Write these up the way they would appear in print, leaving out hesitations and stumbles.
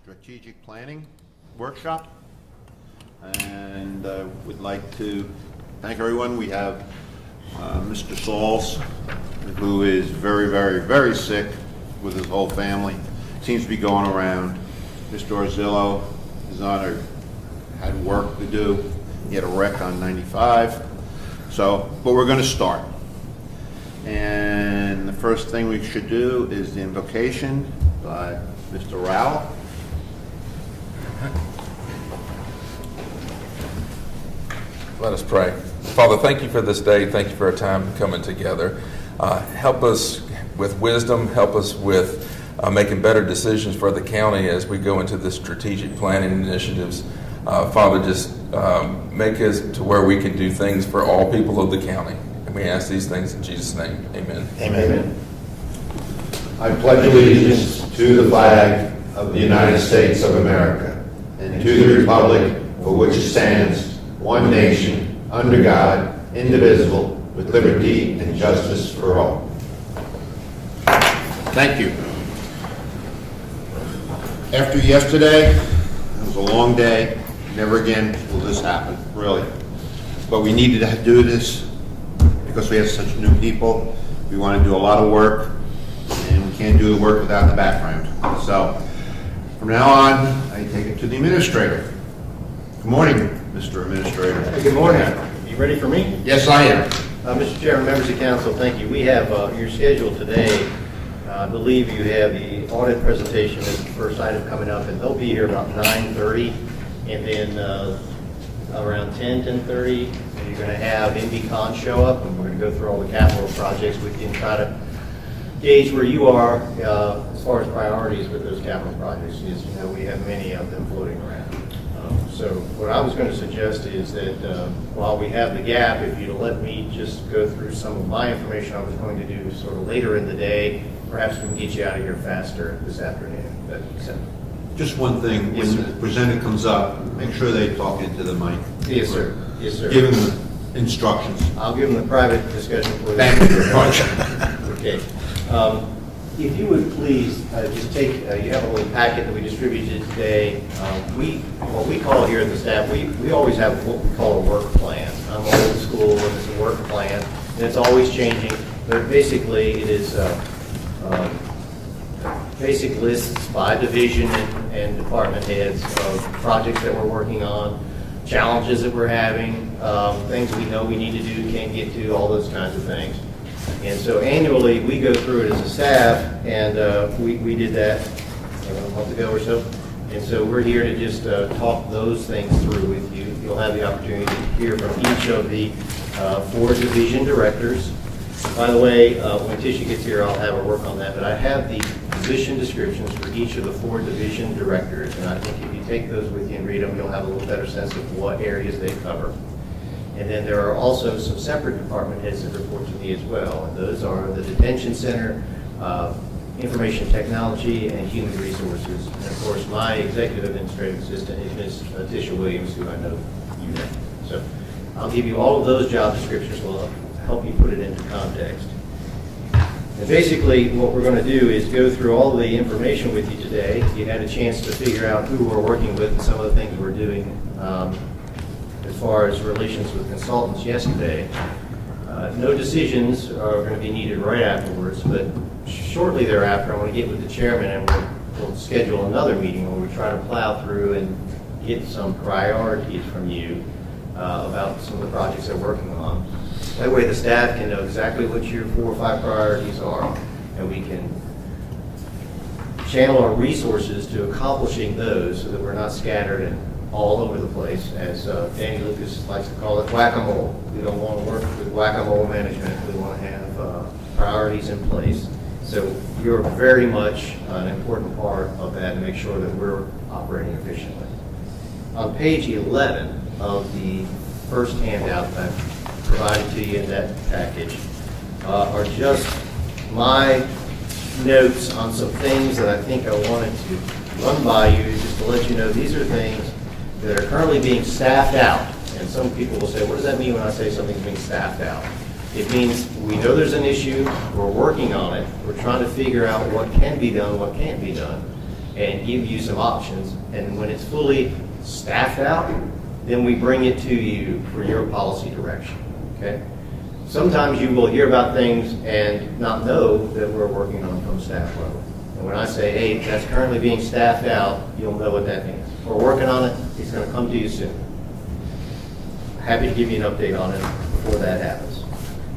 strategic planning workshop, and would like to thank everyone. We have Mr. Sauls, who is very, very, very sick with his whole family. Seems to be going around. Mr. Orzillo is had work to do. He had a wreck on 95. So, but we're going to start. And the first thing we should do is the invocation by Mr. Rowell. Let us pray. Father, thank you for this day. Thank you for our time coming together. Help us with wisdom. Help us with making better decisions for the county as we go into the strategic planning initiatives. Father, just make us to where we can do things for all people of the county. And we ask these things in Jesus' name. Amen. Amen. I pledge allegiance to the flag of the United States of America and to the republic for which it stands, one nation, under God, indivisible, with liberty and justice for all. Thank you. After yesterday, it was a long day. Never again will this happen, really. But we needed to do this because we have such new people. We want to do a lot of work, and we can't do the work without the background. So, from now on, I take it to the administrator. Good morning, Mr. Administrator. Hey, good morning. You ready for me? Yes, I am. Mr. Chairman, members of council, thank you. We have your schedule today. I believe you have the audit presentation as the first item coming up, and they'll be here about 9:30, and then around 10:30, you're going to have MDCon show up, and we're going to go through all the capital projects with you and try to gauge where you are as far as priorities with those capital projects. As you know, we have many of them floating around. So what I was going to suggest is that while we have the gap, if you'd let me just go through some of my information I was going to do sort of later in the day, perhaps we can get you out of here faster this afternoon. Just one thing, when the presenter comes up, make sure they talk into the mic. Yes, sir. Yes, sir. Give them the instructions. I'll give them the private discussion for you. Thank you very much. Okay. If you would please just take, you have a little packet that we distributed today. What we call here at the staff, we always have what we call a work plan. I'm old school, and it's a work plan, and it's always changing. But basically, it is basic lists by division and department heads of projects that we're working on, challenges that we're having, things we know we need to do, can't get to, all those kinds of things. And so annually, we go through it as a staff, and we did that a month ago or so. And so we're here to just talk those things through with you. You'll have the opportunity to hear from each of the 4 division directors. By the way, when Tisha gets here, I'll have her work on that. But I have the position descriptions for each of the 4 division directors. And I think if you take those with you and read them, you'll have a little better sense of what areas they cover. And then there are also some separate department heads that report to me as well. And those are the detention center, information technology, and human resources. And of course, my executive administrative assistant is Ms. Tisha Williams, who I know you know. So I'll give you all of those job descriptions. Will help you put it into context. And basically, what we're going to do is go through all the information with you today. You had a chance to figure out who we're working with and some of the things we're doing. As far as relations with consultants yesterday. No decisions are going to be needed right afterwards, but shortly thereafter I want to get with the chairman and we'll schedule another meeting where we try to plow through and get some priorities from you about some of the projects they're working on. That way the staff can know exactly what your 4 or 5 priorities are, and we can channel our resources to accomplishing those so that we're not scattered and all over the place, as Danny Lucas likes to call it, whack-a-mole. We don't want to work with whack-a-mole management. We want to have priorities in place. So you're very much an important part of that to make sure that we're operating efficiently. On page 11 of the first handout that I provided to you in that package are just my notes on some things that I think I wanted to run by you, just to let you know these are things that are currently being staffed out. And some people will say, what does that mean when I say something's being staffed out? It means we know there's an issue, we're working on it, we're trying to figure out what can be done, what can't be done. and give you some options. And when it's fully staffed out, then we bring it to you for your policy direction, okay? Sometimes you will hear about things and not know that we're working on from staff level. And when I say, hey, that's currently being staffed out, you'll know what that means. We're working on it, it's gonna come to you soon. Happy to give you an update on it before that happens.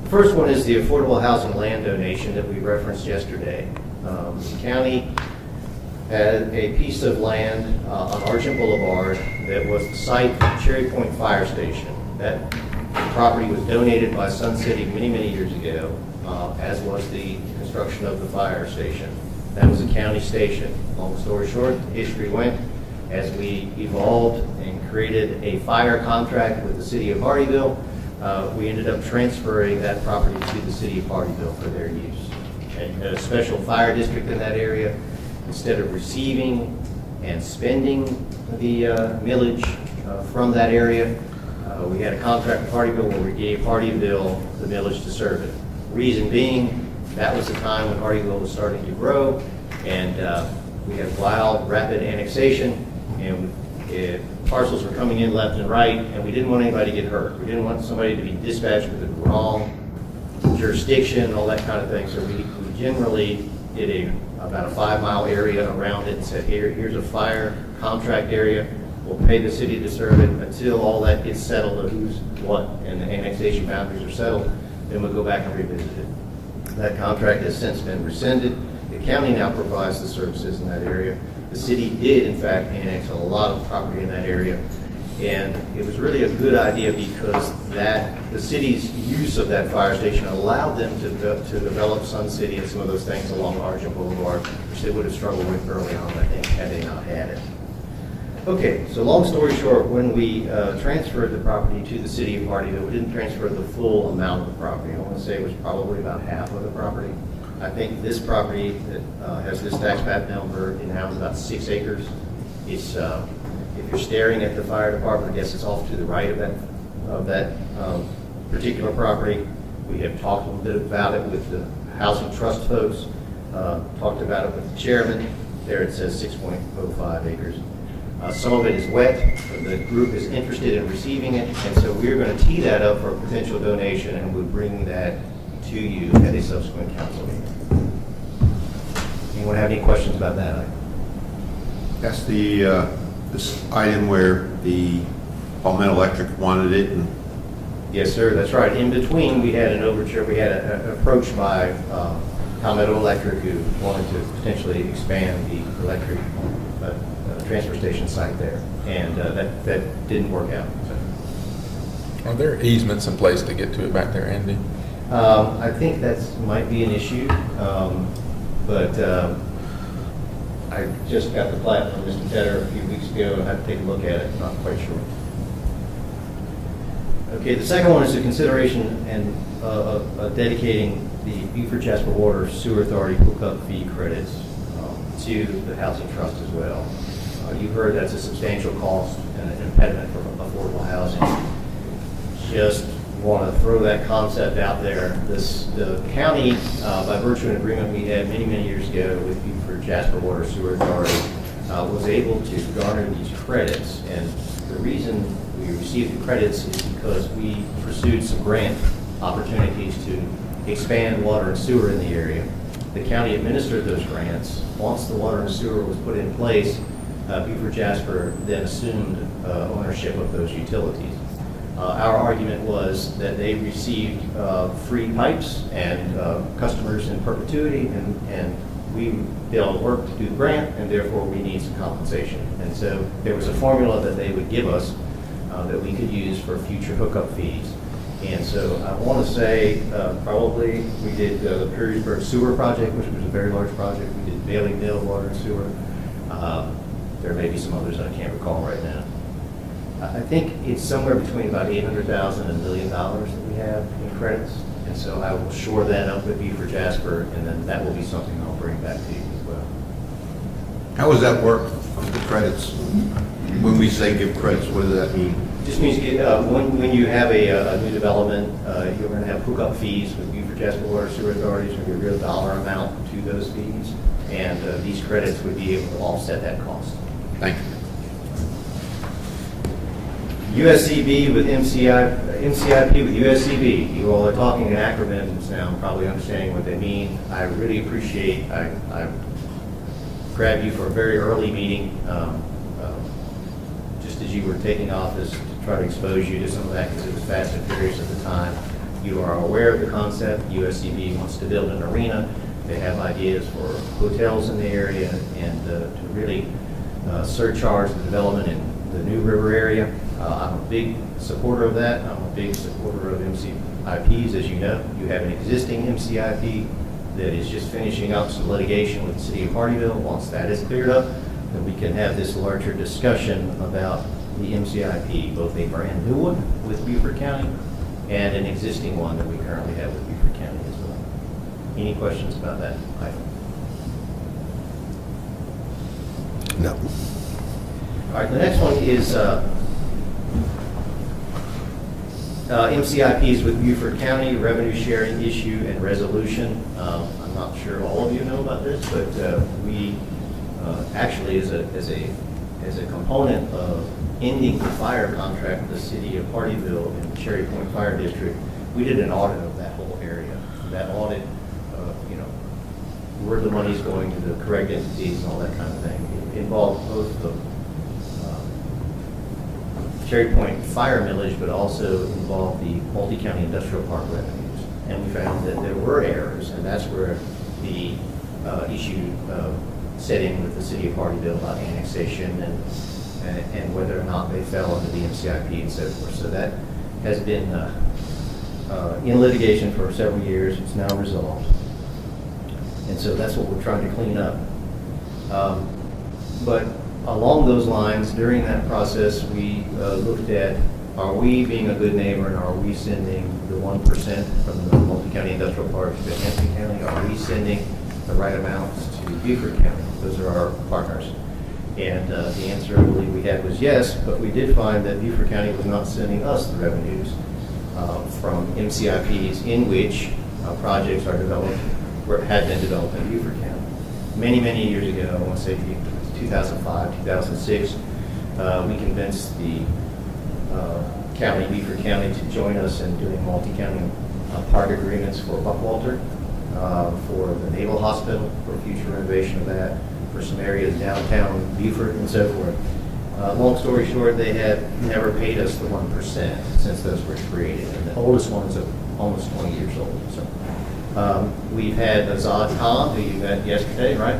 The first one is the affordable housing land donation that we referenced yesterday. The county had a piece of land on Argent Boulevard that was the site of Cherry Point Fire Station. That property was donated by Sun City many, many years ago, as was the construction of the fire station. That was a county station. Long story short, history went as we evolved and created a fire contract with the city of Hardyville. We ended up transferring that property to the city of Hardyville for their use. And a special fire district in that area, instead of receiving and spending the millage from that area, we had a contract with Hardyville where we gave Hardyville the millage to serve it. Reason being, that was the time when Hardyville was starting to grow, and we had wild, rapid annexation, and parcels were coming in left and right, and we didn't want anybody to get hurt. We didn't want somebody to be dispatched with the wrong jurisdiction, all that kind of thing. So we generally did about a 5-mile area around it and said, here's a fire contract area. We'll pay the city to serve it until all that gets settled, of who's what, and the annexation boundaries are settled. Then we'll go back and revisit it. That contract has since been rescinded. The county now provides the services in that area. The city did, in fact, annex a lot of property in that area. And it was really a good idea because the city's use of that fire station allowed them to develop Sun City and some of those things along Argent Boulevard, which they would have struggled with early on, I think, had they not had it. Okay, so long story short, when we transferred the property to the city of Hardyville, we didn't transfer the full amount of the property. I want to say it was probably about half of the property. I think this property that has this tax map number, it now has about 6 acres. It's, if you're staring at the fire department, I guess it's off to the right of that particular property. We have talked a little bit about it with the housing trust folks, talked about it with the chairman. There it says 6.05 acres. Some of it is wet. The group is interested in receiving it, and so we're going to tee that up for a potential donation, and we'll bring that to you at a subsequent council meeting. Anyone have any questions about that item? That's the, this item where the Palmetto Electric wanted it, and Yes, sir, that's right. In between, we had an overture, we had an approach by Palmetto Electric, who wanted to potentially expand the electric transfer station site there, and that didn't work out. So. Are there easements in place to get to it back there, Andy? I think that might be an issue, but I just got the plat from Mr. Tedder a few weeks ago, and I had to take a look at it, not quite sure. Okay, the second one is the consideration and dedicating the Beaufort Jasper Water Sewer Authority hookup fee credits to the Housing Trust as well. You've heard that's a substantial cost and an impediment for affordable housing. Just want to throw that concept out there. The county, by virtue of an agreement we had many, many years ago with Beaufort Jasper Water Sewer Authority, was able to garner these credits. And the reason we received the credits is because we pursued some grant opportunities to expand water and sewer in the area. The county administered those grants. Once the water and sewer was put in place, Beaufort Jasper then assumed ownership of those utilities. Our argument was that they received free pipes and customers in perpetuity, and we failed to work to do the grant, and therefore we need some compensation. And so there was a formula that they would give us that we could use for future hookup fees. And so I want to say probably we did the Perrysburg Sewer Project, which was a very large project. We did Bailey Mill Water and Sewer. There may be some others that I can't recall right now. I think it's somewhere between about $800,000 and $1 million that we have in credits. And so I will shore that up with Beaufort Jasper, and then that will be something I'll bring back to you as well. how does that work, the credits? When we say give credits, what does that mean? Just means when you have a new development, you're going to have hookup fees with Beaufort Jasper Water Sewer Authority is going to be a real dollar amount to those fees, and these credits would be able to offset that cost. Thank you. USCB with MCIP with USCB. You all are talking in acronyms now, probably understanding what they mean. I really appreciate, I grabbed you for a very early meeting, just as you were taking office, to try to expose you to some of that, because it was fast and furious at the time. You are aware of the concept. USCB wants to build an arena. They have ideas for hotels in the area, and to really surcharge the development in the New River area. I'm a big supporter of that. I'm a big supporter of MCIPs, as you know. You have an existing MCIP that is just finishing up some litigation with the city of Hardyville. Once that is cleared up, then we can have this larger discussion about the MCIP, both a brand new one with Beaufort County and an existing one that we currently have with Beaufort County as well. Any questions about that item? No. All right, the next one is MCIPs with Beaufort County, revenue sharing issue and resolution. I'm not sure all of you know about this, but we actually, as a component of ending the fire contract with the city of Hardyville and the Cherry Point Fire District, we did an audit of that whole area. That audit, where the money's going to the correct entities and all that kind of thing. It involved both the Cherry Point fire millage, but also involved the multi-county industrial park revenues. And we found that there were errors, and that's where the issue set in with the city of Hardyville about annexation and whether or not they fell under the MCIP and so forth. So that has been in litigation for several years. It's now resolved. And so that's what we're trying to clean up. But along those lines, during that process, we looked at, are we being a good neighbor, and are we sending the 1% from the multi-county industrial parks to Hampton County? Are we sending the right amounts to Beaufort County? Those are our partners. And the answer I believe we had was yes, but we did find that Beaufort County was not sending us the revenues from MCIPs in which projects are developed, or had been developed in Beaufort County. Many, many years ago, I want to say 2005, 2006, we convinced the county, Beaufort County, to join us in doing multi-county park agreements for Buckwalter, for the Naval Hospital, for future renovation of that, for some areas downtown Beaufort and so forth. Long story short, they have never paid us the 1% since those were created. And the oldest ones are almost 20 years old. So we've had Azad Khan, who you met yesterday, right?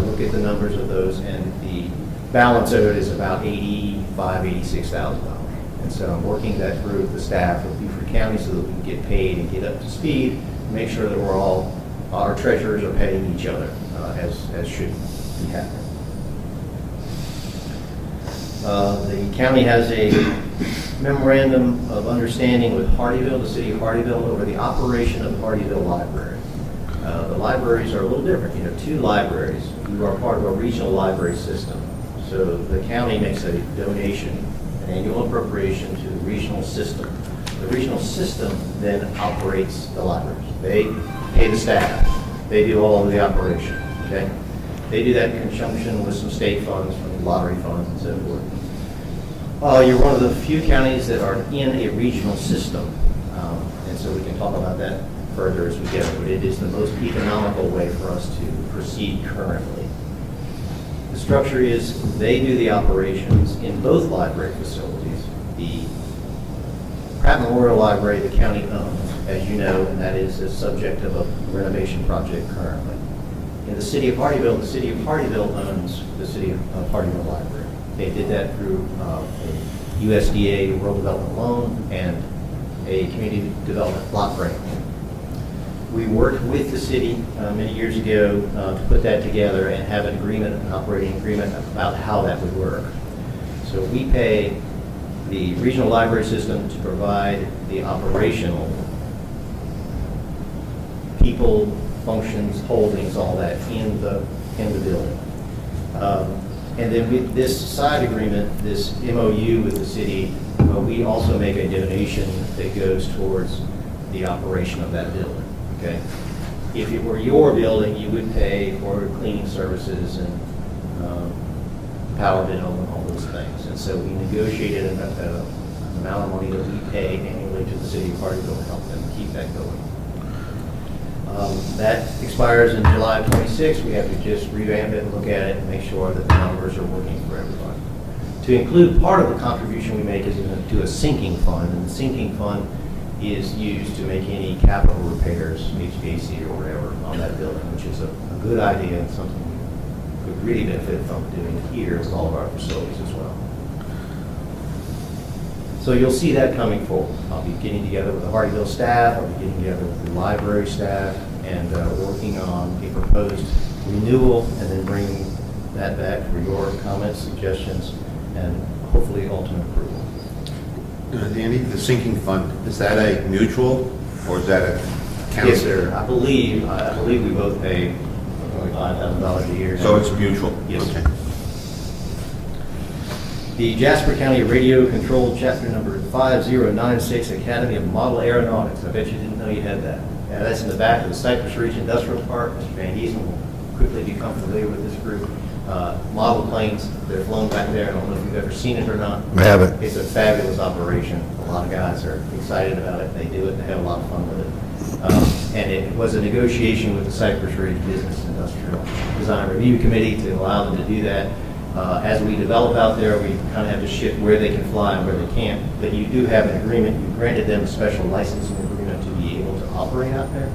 Look at the numbers of those, and the balance of it is about $85,000, $86,000. And so I'm working that through with the staff of Beaufort County so that we can get paid and get up to speed, and make sure that we're all, our treasurers are paying each other as should be happening. The county has a memorandum of understanding with Hardyville, the city of Hardyville, over the operation of the Hardyville Library. The libraries are a little different. You have two libraries. You are part of a regional library system. So the county makes a donation, an annual appropriation to the regional system. The regional system then operates the libraries. They pay the staff. They do all of the operation, okay? They do that in conjunction with some state funds, from lottery funds and so forth. You're one of the few counties that are in a regional system, and so we can talk about that further as we go, but it is the most economical way for us to proceed currently. The structure is they do the operations in both library facilities. The Pratt Memorial Library, the county owns, as you know, and that is the subject of a renovation project currently. In the city of Hardyville, the city of Hardyville owns the city of Hardyville Library. They did that through a USDA Rural Development Loan and a Community Development Block Grant. We worked with the city many years ago to put that together and have an agreement, an operating agreement about how that would work. So we pay the regional library system to provide the operational people, functions, holdings, all that in the building. And then with this side agreement, this MOU with the city, we also make a donation that goes towards the operation of that building. okay? If it were your building, you would pay for cleaning services and power bill and all those things. And so we negotiated an amount of money that we pay annually to the city of Hardyville to help them keep that going. That expires in July of '26. We have to just revamp it and look at it and make sure that the numbers are working for everybody. To include part of the contribution we make is to a sinking fund, and the sinking fund is used to make any capital repairs, HVAC or whatever, on that building, which is a good idea and something we could really benefit from doing here with all of our facilities as well. So you'll see that coming forward. I'll be getting together with the Hardyville staff, I'll be getting together with the library staff, and working on a proposed renewal, and then bringing that back for your comments, suggestions, and hopefully ultimate approval. Andy, the sinking fund, is that a mutual or is that a council? Yes, sir. I believe we both pay only $5,000 a year. So it's mutual? Yes. Okay. The Jasper County Radio Control Chapter Number 5096 Academy of Model Aeronautics. I bet you didn't know you had that. Yeah, that's in the back of the Cypress Ridge Industrial Park. Mr. Van Giesen will quickly become familiar with this group. Model planes, they're flown back there. I don't know if you've ever seen it or not. I haven't. It's a fabulous operation. A lot of guys are excited about it. They do it and they have a lot of fun with it. And it was a negotiation with the Cypress Ridge Business Industrial Design Review Committee to allow them to do that. As we develop out there, we kind of have to shift where they can fly and where they can't. But you do have an agreement. You granted them a special licensing agreement to be able to operate out there.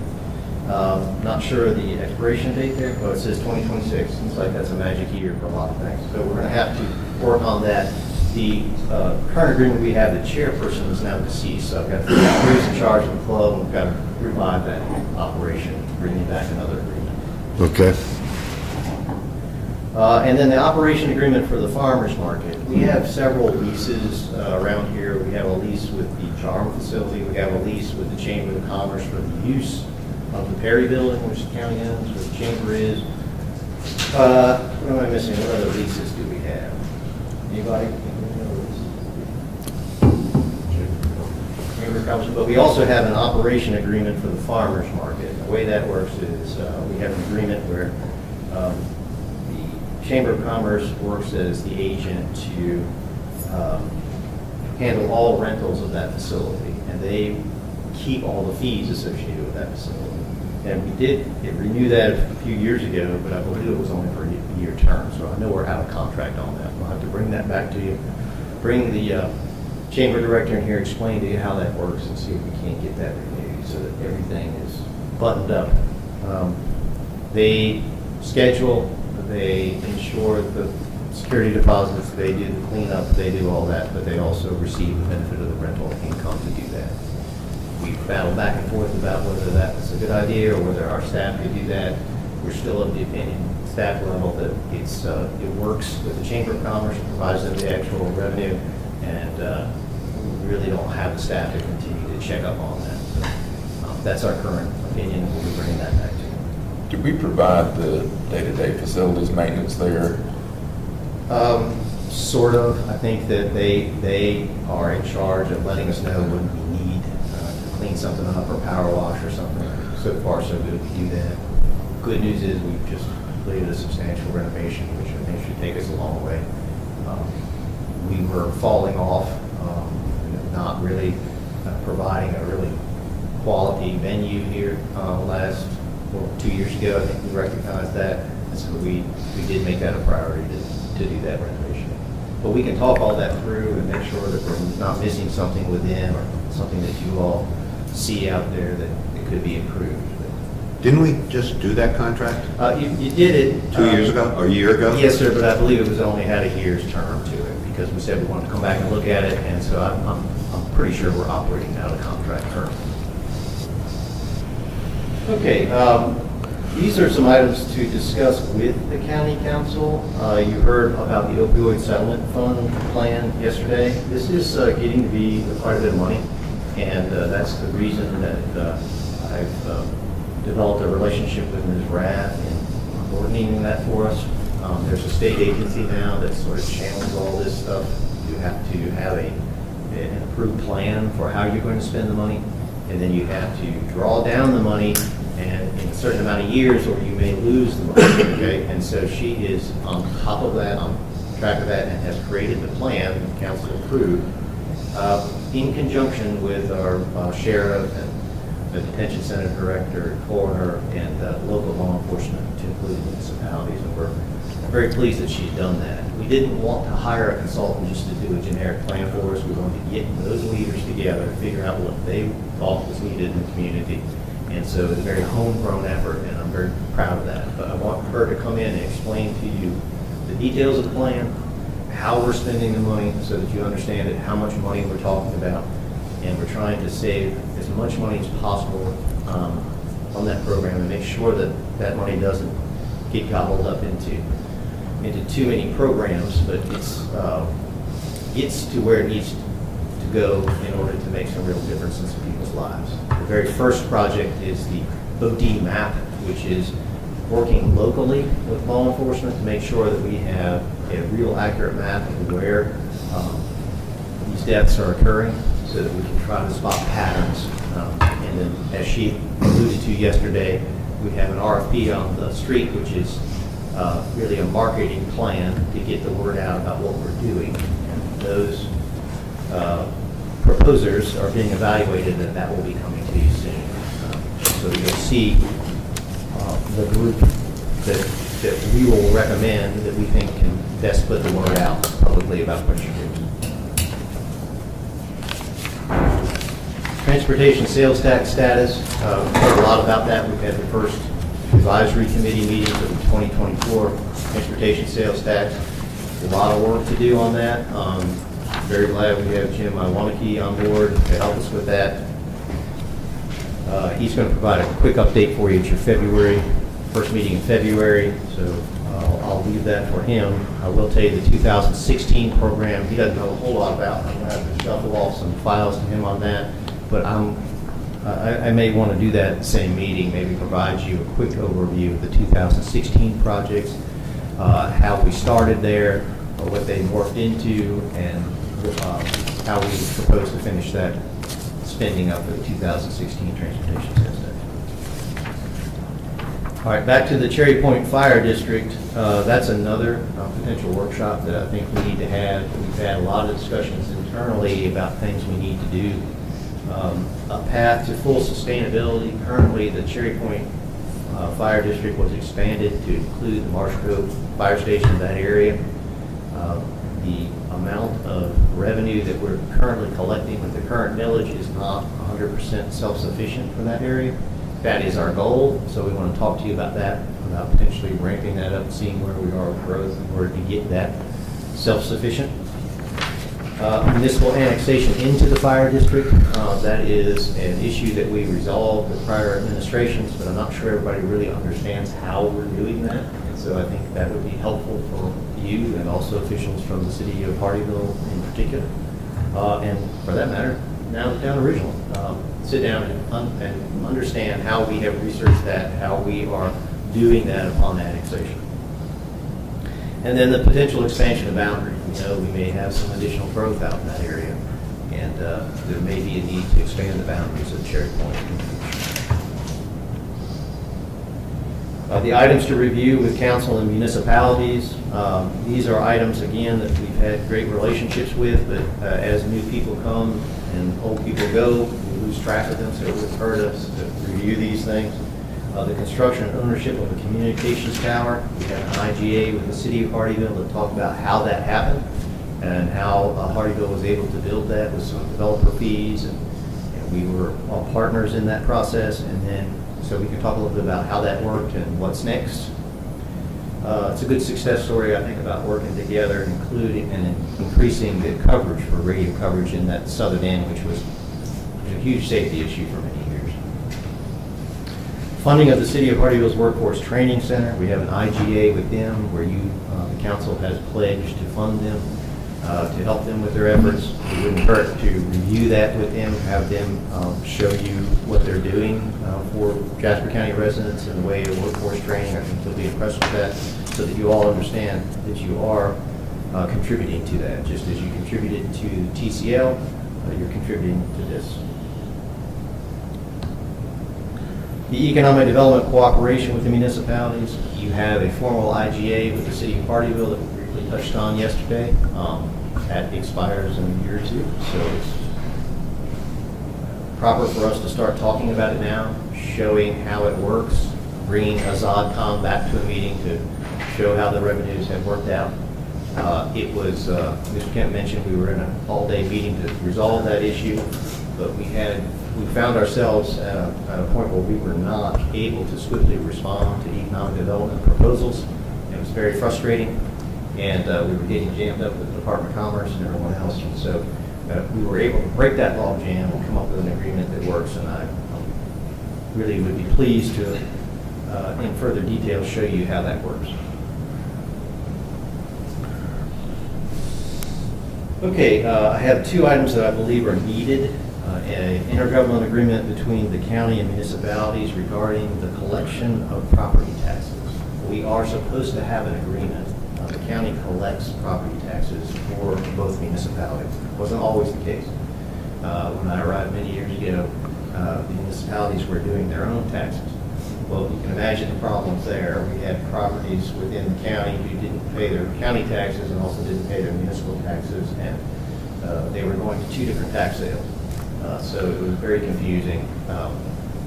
Not sure of the expiration date there, but it says 2026. Seems like that's a magic year for a lot of things. So we're going to have to work on that. The current agreement we have, the chairperson is now deceased, so I've got to figure out who's in charge of the club, and we've got to revive that operation, bringing back another agreement. Okay. And then the operation agreement for the farmer's market. We have several leases around here. We have a lease with the Charm facility. We have a lease with the Chamber of Commerce for the use of the Perry building, which the county owns, where the chamber is. What am I missing? What other leases do we have? Anybody? Chamber of Commerce. But we also have an operation agreement for the farmer's market. The way that works is we have an agreement where the Chamber of Commerce works as the agent to handle all rentals of that facility, and they keep all the fees associated with that facility. And we did renew that a few years ago, but I believe it was only for a year term, so I know we're out of contract on that. We'll have to bring that back to you. Bring the chamber director in here, explain to you how that works, and see if we can't get that renewed so that everything is buttoned up. They schedule, they ensure the security deposits, they do the cleanup, they do all that, but they also receive the benefit of the rental income to do that. We battle back and forth about whether that's a good idea or whether our staff could do that. We're still of the opinion, staff level, that it works with the Chamber of Commerce, it provides them the actual revenue, and we really don't have the staff to continue to check up on that. So, that's our current opinion, and we'll be bringing that back to you. Do we provide the day-to-day facilities maintenance there? Sort of. I think that they are in charge of letting us know when we need to clean something up or power wash or something. So far, so good. We do that. Good news is we've just completed a substantial renovation, which I think should take us a long way. We were falling off, not really providing a really quality venue here last 2 years ago. I think we recognized that, and so we did make that a priority to do that renovation. But we can talk all that through and make sure that we're not missing something within or something that you all see out there that it could be improved. Didn't we just do that contract You did it 2 years ago or a year ago? Yes, sir, but I believe it was only had a year's term to it because we said we wanted to come back and look at it, and so I'm pretty sure we're operating out of contract term. Okay, these are some items to discuss with the county council. You heard about the opioid settlement fund plan yesterday. This is getting to be quite a bit of money, and that's the reason that I've developed a relationship with Ms. Rath in coordinating that for us. There's a state agency now that sort of channels all this stuff. You have to have an approved plan for how you're going to spend the money. and then you have to draw down the money and in a certain amount of years, or you may lose the money, okay? And so she is on top of that, on track of that, and has created the plan that council approved in conjunction with our sheriff and the detention center director, coroner, and local law enforcement, to include municipalities. And we're very pleased that she's done that. We didn't want to hire a consultant just to do a generic plan for us. We wanted to get those leaders together, figure out what they thought was needed in the community. And so it's a very homegrown effort, and I'm very proud of that. But I want her to come in and explain to you the details of the plan, how we're spending the money so that you understand it, how much money we're talking about. And we're trying to save as much money as possible on that program and make sure that that money doesn't get gobbled up into too many programs, but gets to where it needs to go in order to make some real difference in some people's lives. The very first project is the OD map, which is working locally with law enforcement to make sure that we have a real accurate map of where these deaths are occurring, so that we can try to spot patterns. And then, as she alluded to yesterday, we have an RFP on the street, which is really a marketing plan to get the word out about what we're doing. And those proposers are being evaluated, and that will be coming to you soon. So you'll see the group that we will recommend that we think can best put the word out publicly about what you're doing. Transportation sales tax status, we've heard a lot about that. We've had the first advisory committee meeting for the 2024 transportation sales tax. A lot of work to do on that. Very glad we have Jim Iwaniki on board to help us with that. He's going to provide a quick update for you at your first meeting in February, so I'll leave that for him. I will tell you the 2016 program, he doesn't know a whole lot about. I'm going to have to shuffle off some files to him on that, but I may want to do that at the same meeting, maybe provide you a quick overview of the 2016 projects, how we started there, what they morphed into, and how we propose to finish that spending up for the 2016 transportation sales tax. All right, back to the Cherry Point Fire District. That's another potential workshop that I think we need to have. We've had a lot of discussions internally about things we need to do. A path to full sustainability. Currently, the Cherry Point Fire District was expanded to include the Marsh Grove Fire Station in that area. The amount of revenue that we're currently collecting with the current millage is not 100% self-sufficient for that area. That is our goal, so we want to talk to you about that, about potentially ramping that up, seeing where we are with growth in order to get that self-sufficient. Municipal annexation into the fire district, that is an issue that we resolved with prior administrations, but I'm not sure everybody really understands how we're doing that. And so I think that would be helpful for you and also officials from the city of Hardyville in particular. And for that matter, now the town of Ridgeland. Sit down and understand how we have researched that, how we are doing that upon annexation. And then the potential expansion of boundaries. We know we may have some additional growth out in that area, and there may be a need to expand the boundaries of Cherry Point. The items to review with council and municipalities. These are items, again, that we've had great relationships with, but as new people come and old people go, we lose track of them, so it would hurt us to review these things. The construction and ownership of a communications tower. We had an IGA with the city of Hardyville to talk about how that happened and how Hardyville was able to build that with some developer fees, and we were all partners in that process. And then, so we can talk a little bit about how that worked and what's next. It's a good success story, I think, about working together, including and increasing the coverage for radio coverage in that southern end, which was a huge safety issue for many years. Funding of the City of Hardyville's Workforce Training Center. We have an IGA with them where the council has pledged to fund them, to help them with their efforts. It wouldn't hurt to review that with them, have them show you what they're doing for Jasper County residents in the way of workforce training. I think they'll be impressed with that, so that you all understand that you are contributing to that. Just as you contributed to TCL, you're contributing to this. the economic development cooperation with the municipalities. You have a formal IGA with the city of Hardyville that we briefly touched on yesterday. That expires in a year or two, so it's proper for us to start talking about it now, showing how it works, bringing Azadcom back to a meeting to show how the revenues have worked out. It was, Mr. Kemp mentioned we were in an all-day meeting to resolve that issue, but we found ourselves at a point where we were not able to swiftly respond to economic development proposals. It was very frustrating, and we were getting jammed up with the Department of Commerce and everyone else. And so we were able to break that log jam and come up with an agreement that works, and I really would be pleased to, in further detail, show you how that works. Okay, I have two items that I believe are needed. An intergovernmental agreement between the county and municipalities regarding the collection of property taxes. We are supposed to have an agreement. The county collects property taxes for both municipalities. It wasn't always the case. When I arrived many years ago, the municipalities were doing their own taxes. Well, you can imagine the problems there. We had properties within the county who didn't pay their county taxes and also didn't pay their municipal taxes, and they were going to two different tax sales. So it was very confusing.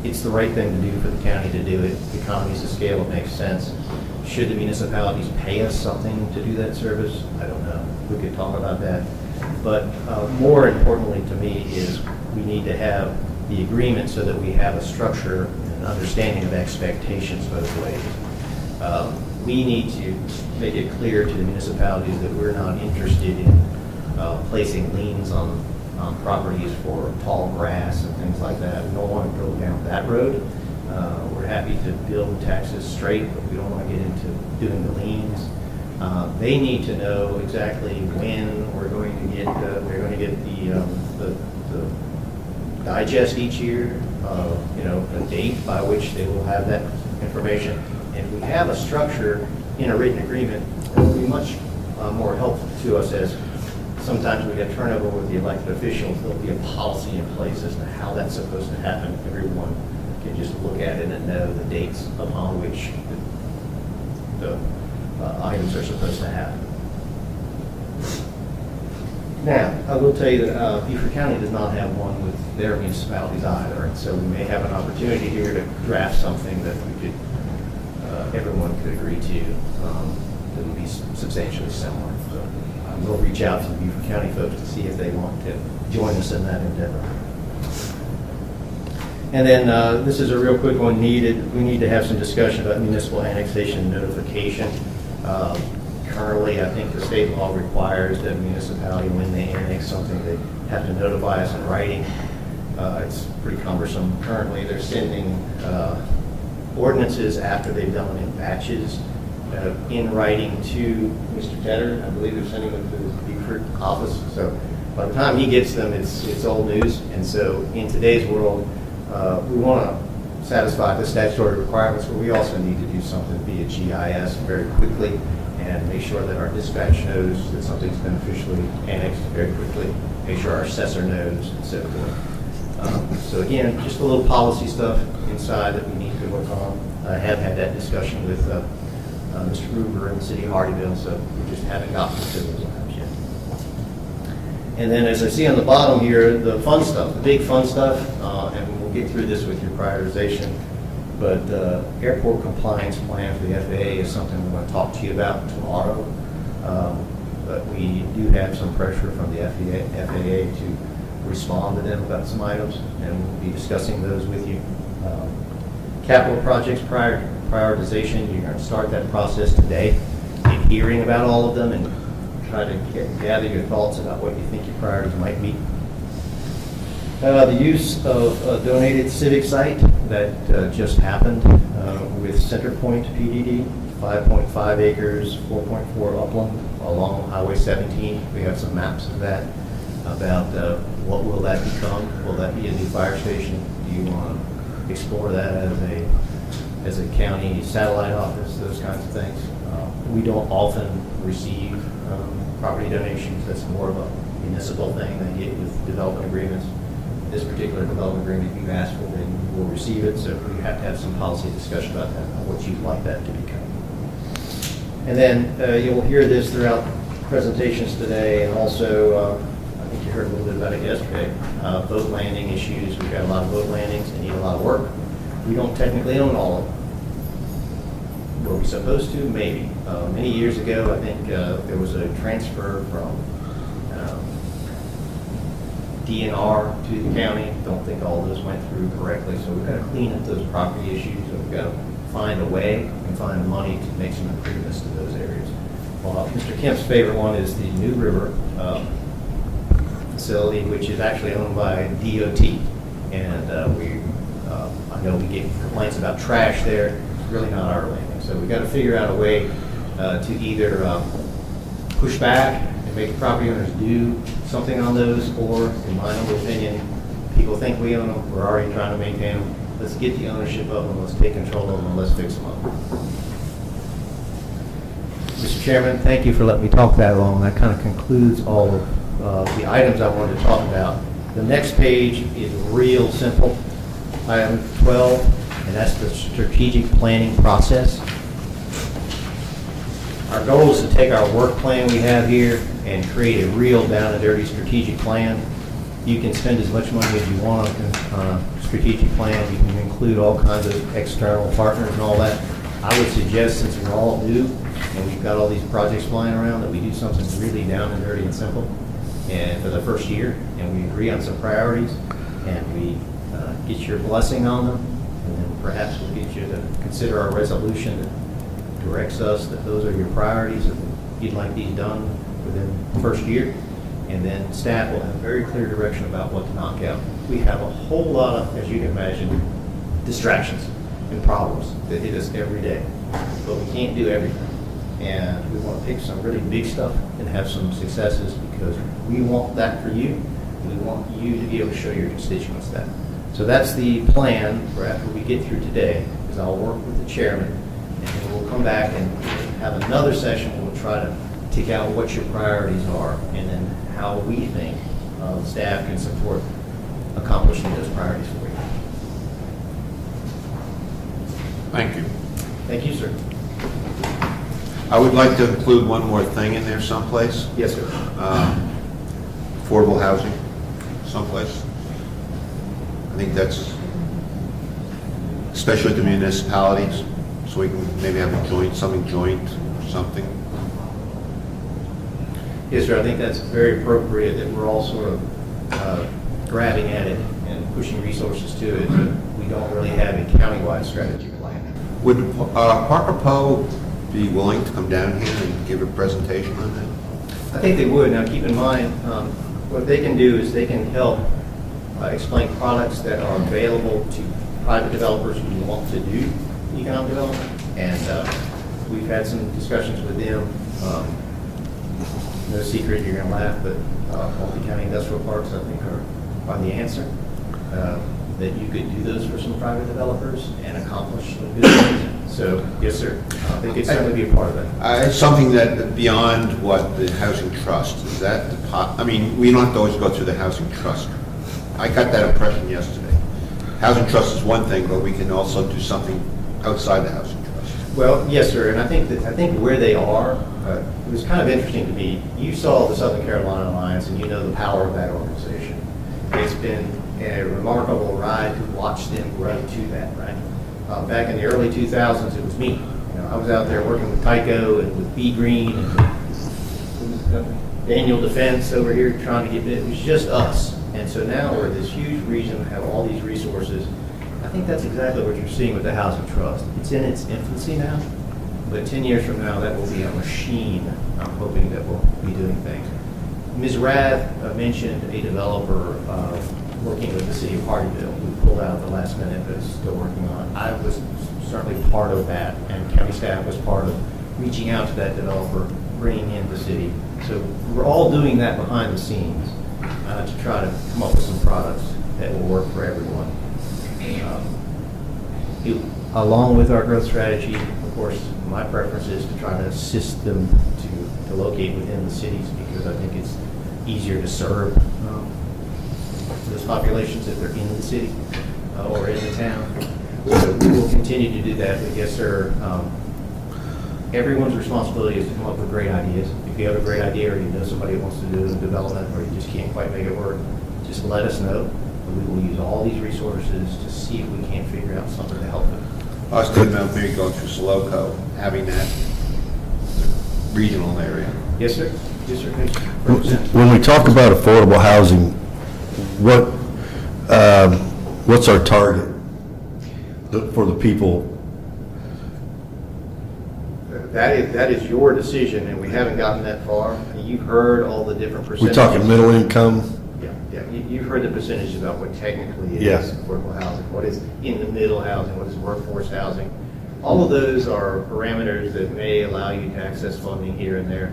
It's the right thing to do for the county to do it. Economies of scale, it makes sense. Should the municipalities pay us something to do that service? I don't know. We could talk about that. But more importantly to me is we need to have the agreement so that we have a structure and understanding of expectations both ways. We need to make it clear to the municipalities that we're not interested in placing liens on properties for tall grass and things like that. We don't want to go down that road. We're happy to bill the taxes straight, but we don't want to get into doing the liens. They need to know exactly when we're going to get the digest each year, a date by which they will have that information. And if we have a structure in a written agreement, it will be much more helpful to us as sometimes we get turnover with the elected officials. There'll be a policy in place as to how that's supposed to happen. Everyone can just look at it and know the dates upon which the items are supposed to happen. Now, I will tell you that Beaufort County does not have one with their municipalities either, and so we may have an opportunity here to draft something that we could, everyone could agree to that would be substantially similar. So we'll reach out to the Beaufort County folks to see if they want to join us in that endeavor. And then this is a real quick one needed. We need to have some discussion about municipal annexation notification. Currently, I think the state law requires that a municipality, when they annex something, they have to notify us in writing. It's pretty cumbersome. Currently, they're sending ordinances after they've done them in batches in writing to Mr. Tedder. I believe they're sending them to his Beaufort office. So by the time he gets them, it's old news. And so in today's world, we want to satisfy the statutory requirements, but we also need to do something via GIS very quickly and make sure that our dispatch knows that something's been officially annexed very quickly, make sure our assessor knows, and so forth. So again, just a little policy stuff inside that we need to work on. I have had that discussion with Mr. Gruber in the city of Hardyville, so we just haven't gotten to those items yet. And then as I see on the bottom here, the fun stuff, the big fun stuff, and we'll get through this with your prioritization, but airport compliance plan for the FAA is something we're going to talk to you about tomorrow. But we do have some pressure from the FAA to respond to them about some items, and we'll be discussing those with you. Capital projects prioritization, you're going to start that process today, in hearing about all of them and try to gather your thoughts about what you think your priorities might be. The use of a donated civic site that just happened with Centerpoint PDD, 5.5 acres, 4.4 upland along Highway 17. We have some maps of that about what will that become. Will that be a new fire station? Do you want to explore that as a county satellite office, those kinds of things? We don't often receive property donations. That's more of a municipal thing they get with development agreements. this particular development agreement you've asked for, then you will receive it. So we have to have some policy discussion about that, on what you'd like that to become. And then you'll hear this throughout presentations today, and also, I think you heard a little bit about it yesterday, boat landing issues. We've got a lot of boat landings that need a lot of work. We don't technically own all of them. Were we supposed to? Maybe. Many years ago, I think there was a transfer from DNR to the county. Don't think all those went through correctly, so we've got to clean up those property issues, and we've got to find a way and find money to make some improvements to those areas. Well, Mr. Kemp's favorite one is the New River facility, which is actually owned by DOT, and I know we get complaints about trash there. It's really not our landing, so we've got to figure out a way to either push back and make the property owners do something on those, or, in my humble opinion, people think we own them, we're already trying to maintain them. Let's get the ownership of them, let's take control of them, and let's fix them up. Mr. Chairman, thank you for letting me talk that long. That kind of concludes all of the items I wanted to talk about. The next page is real simple, item 12, and that's the strategic planning process. Our goal is to take our work plan we have here and create a real down and dirty strategic plan. You can spend as much money as you want on a strategic plan. You can include all kinds of external partners and all that. I would suggest, since we're all new and we've got all these projects flying around, that we do something really down and dirty and simple and for the first year, and we agree on some priorities, and we get your blessing on them, and then perhaps we'll get you to consider our resolution that directs us that those are your priorities and you'd like these done within the first year. And then staff will have very clear direction about what to knock out. We have a whole lot of, as you can imagine, distractions and problems that hit us every day, but we can't do everything. And we want to pick some really big stuff and have some successes, because we want that for you. We want you to be able to show your constituents that. So that's the plan for after we get through today, is I'll work with the chairman, and then we'll come back and have another session where we'll try to take out what your priorities are, and then how we think the staff can support accomplishing those priorities for you. Thank you. Thank you, sir. I would like to include one more thing in there someplace. Yes, sir. Affordable housing, someplace. I think that's, especially at the municipalities, so we can maybe have a joint, something. Yes, sir. I think that's very appropriate that we're all sort of grabbing at it and pushing resources to it, but we don't really have a countywide strategy plan. Would Parker Poe be willing to come down here and give a presentation on that? I think they would. Now, keep in mind, what they can do is they can help explain products that are available to private developers who want to do economic development. And we've had some discussions with them. No secret, you're going to laugh, but multi-county industrial parks, I think, are the answer. That you could do those for some private developers and accomplish some good things. So, yes, sir. I think it's going to be a part of it. It's something that beyond what the housing trust, is that, I mean, we don't have to always go through the housing trust. I got that impression yesterday. Housing trust is one thing, but we can also do something outside the housing trust. Well, yes, sir, and I think where they are, it was kind of interesting to me. You saw the Southern Carolina Alliance, and you know the power of that organization. It's been a remarkable ride to watch them grow to that, right? Back in the early 2000s, it was me. You know, I was out there working with Tyco and with B Green and Daniel Defense over here trying to get it. It was just us. And so now we're this huge region, have all these resources. I think that's exactly what you're seeing with the Housing Trust. It's in its infancy now, but 10 years from now, that will be a machine, I'm hoping, that will be doing things. Ms. Rath mentioned a developer working with the city of Hardyville, who pulled out at the last minute, but is still working on it. I was certainly part of that, and county staff was part of reaching out to that developer, bringing in the city. So we're all doing that behind the scenes to try to come up with some products that will work for everyone. Along with our growth strategy, of course, my preference is to try to assist them to locate within the cities, because I think it's easier to serve those populations if they're in the city or in the town. So we will continue to do that. But yes, sir, everyone's responsibility is to come up with great ideas. If you have a great idea or you know somebody who wants to do a development or you just can't quite make it work, just let us know. And we will use all these resources to see if we can't figure out something to help them. Us couldn't have maybe going through Soloco, having that regional area. Yes, sir. Yes, sir. Representative. When we talk about affordable housing, what's our target for the people? That is your decision, and we haven't gotten that far. You've heard all the different We percentages. talking middle income? Yeah. You've heard the percentages about what technically Yeah. is affordable housing, what is in the middle housing, what is workforce housing. All of those are parameters that may allow you to access funding here and there.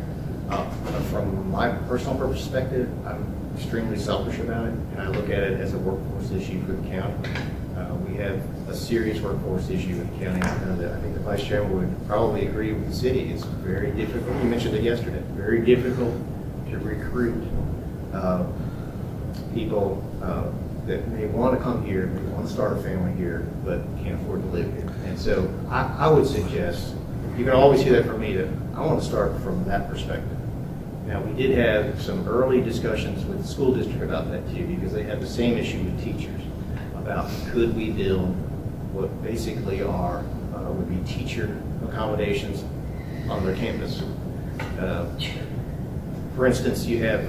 From my personal perspective, I'm extremely selfish about it, and I look at it as a workforce issue for the county. We have a serious workforce issue in the county. I think the Vice Chairman would probably agree with the city. It's very difficult. You mentioned it yesterday. Very difficult to recruit people that may want to come here, may want to start a family here, but can't afford to live here. And so I would suggest, you can always hear that from me, that I want to start from that perspective. Now, we did have some early discussions with the school district about that too, because they had the same issue with teachers about could we build what basically would be teacher accommodations on their campus. For instance, you have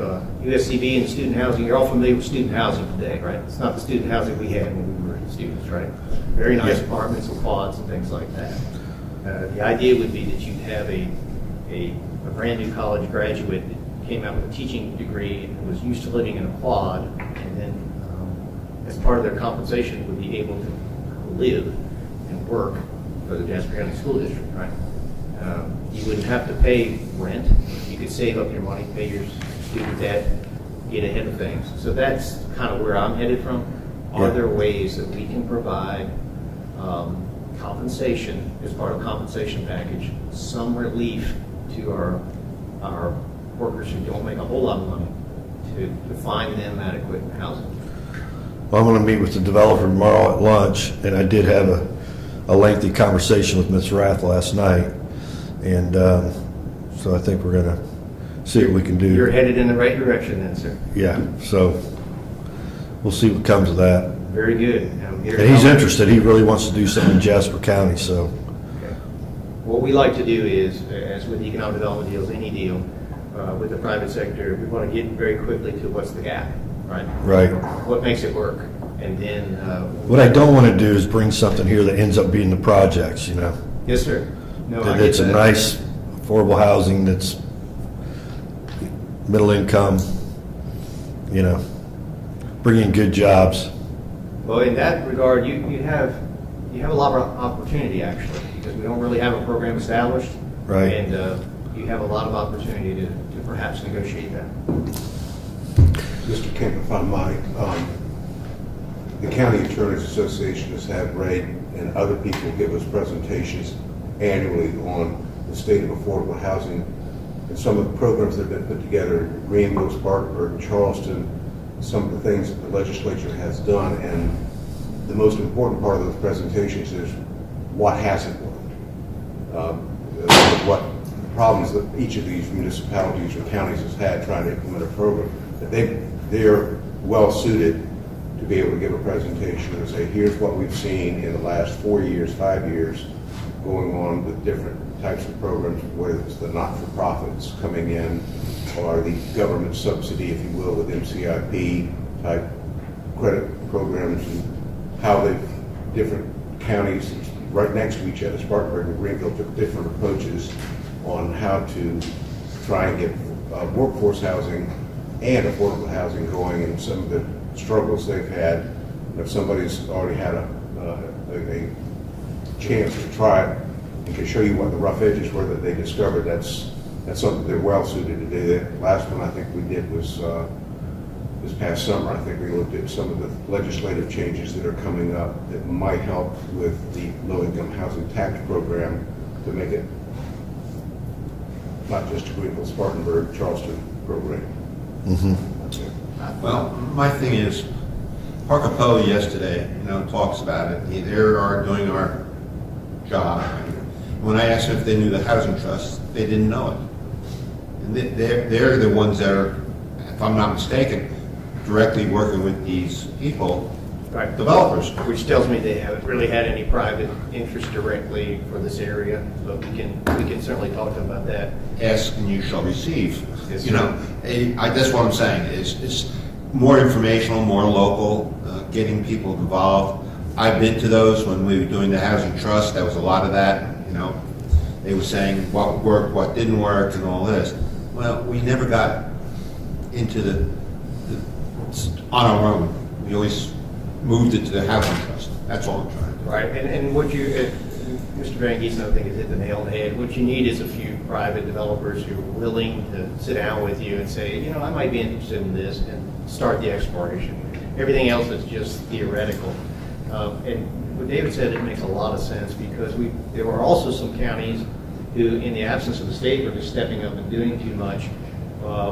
USCB and student housing. You're all familiar with student housing today, right? It's not the student housing we had when we were students, right? Very nice apartments with quads and things like that. The idea would be that you'd have a brand new college graduate that came out with a teaching degree and was used to living in a quad, and then as part of their compensation would be able to live and work for the Jasper County School District, right? You wouldn't have to pay rent. You could save up your money, pay your student debt, get ahead of things. So that's kind of where I'm headed from. Are there ways that we can provide compensation as part of a compensation package, some relief to our workers who don't make a whole lot of money to find them adequate housing? Well, I'm going to meet with the developer tomorrow at lunch, and I did have a lengthy conversation with Ms. Rath last night, and so I think we're going to see what we can do. You're headed in the right direction then, sir. Yeah, so we'll see what comes of that. Very good. And he's interested. He really wants to do something in Jasper County, so. Okay. What we like to do is, as with economic development deals, any deal with the private sector, we want to get very quickly to what's the gap, right? Right. What makes it work? And then... What I don't want to do is bring something here that ends up being the projects, you know? Yes, sir. No, That I get it's a that. nice affordable housing that's middle income, you know, bringing good jobs. Well, in that regard, you have a lot of opportunity, actually, because we don't really have a program established. Right. And you have a lot of opportunity to perhaps negotiate that. Mr. Kemp, if I might, the County Attorneys Association has had Ray and other people give us presentations annually on the state of affordable housing and some of the programs that have been put together in Greenville, Spartanburg, Charleston, some of the things that the legislature has done, and the most important part of those presentations is what hasn't worked, what problems that each of these municipalities or counties has had trying to implement a program. They're well suited to be able to give a presentation and say, here's what we've seen in the last 4 years, 5 years, going on with different types of programs, whether it's the not-for-profits coming in or the government subsidy, if you will, with MCIP type credit programs, and how different counties right next to each other, Spartanburg and Greenville, took different approaches on how to try and get workforce housing and affordable housing going, and some of the struggles they've had. If somebody's already had a chance to try it and can show you what the rough edges were that they discovered, that's something they're well suited to do. The last one I think we did was this past summer. I think we looked at some of the legislative changes that are coming up that might help with the low-income housing tax program to make it not just a Greenville, Spartanburg, Charleston program. Mm-hmm. Well, my thing is, Parker Poe yesterday, talks about it. They are doing our job. When I asked them if they knew the housing trust, they didn't know it. And they're the ones that are, if I'm not mistaken, directly working with these people, Right. developers. Which tells me they haven't really had any private interest directly for this area, but we can certainly talk to them about that. Ask and you shall receive. Yes, That's what I'm saying. It's more informational, more local, getting people involved. I've been to those when we were doing the housing trust. There was a lot of that. They were saying what worked, what didn't work, and all this. Well, we never got into the on our own. We always moved it to the housing trust. That's all I'm trying to do. Right, and what you, Mr. Van Giesen, I think, has hit the nail on the head. What you need is a few private developers who are willing to sit down with you and say, I might be interested in this, and start the exploration. Everything else is just theoretical. And what David said, it makes a lot of sense, because there were also some counties who, in the absence of the state, were just stepping up and doing too much,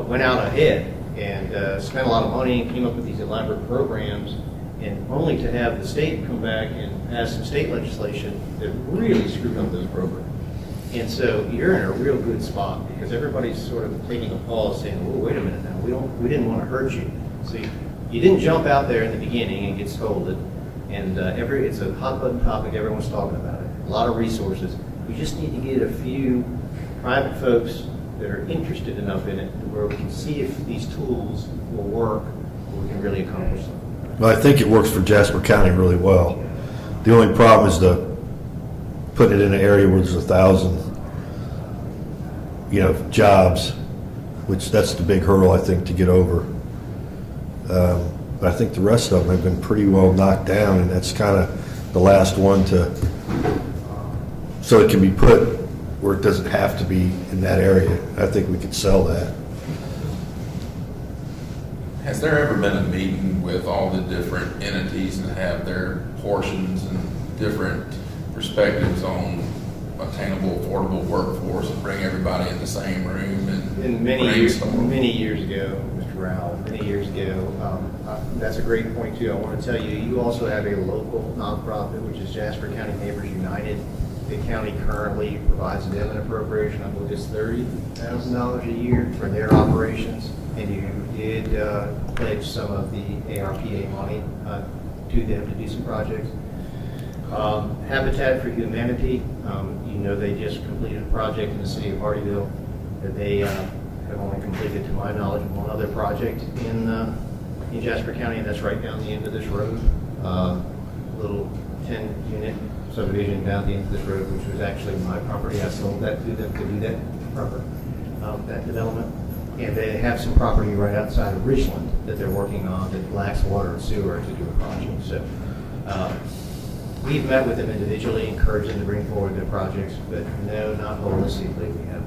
went out ahead and spent a lot of money and came up with these elaborate programs, and only to have the state come back and pass some state legislation that really screwed up those programs. And so you're in a real good spot, because everybody's sort of taking a pause, saying, "Well, wait a minute now, we didn't want to hurt you." So you didn't jump out there in the beginning and get scolded. And it's a hot button topic. Everyone's talking about it. A lot of resources. We just need to get a few private folks that are interested enough in it where we can see if these tools will work, or we can really accomplish something. Well, I think it works for Jasper County really well. The only problem is putting it in an area where there's 1,000, jobs, which that's the big hurdle, I think, to get over. But I think the rest of them have been pretty well knocked down, and that's kind of the last one so it can be put where it doesn't have to be in that area. I think we could sell that. Has there ever been a meeting with all the different entities and have their portions and different perspectives on attainable, affordable workforce, and bring everybody in the same room and Many years ago, Mr. Rowell, many years ago, that's a great point too. I want to tell you, you also have a local nonprofit, which is Jasper County Neighbors United. The county currently provides them an appropriation, I believe it's $30,000 a year for their operations. And you did pledge some of the ARPA money to them to do some projects. Habitat for Humanity, they just completed a project in the city of Hardyville that they have only completed, to my knowledge, one other project in Jasper County, and that's right down the end of this road. Little 10-unit subdivision down the end of this road, which was actually my property. I sold that to them to do that that development. And they have some property right outside of Richland that they're working on that lacks water and sewer to do a project. So we've met with them individually, encouraged them to bring forward their projects, but no, not holistically. We have.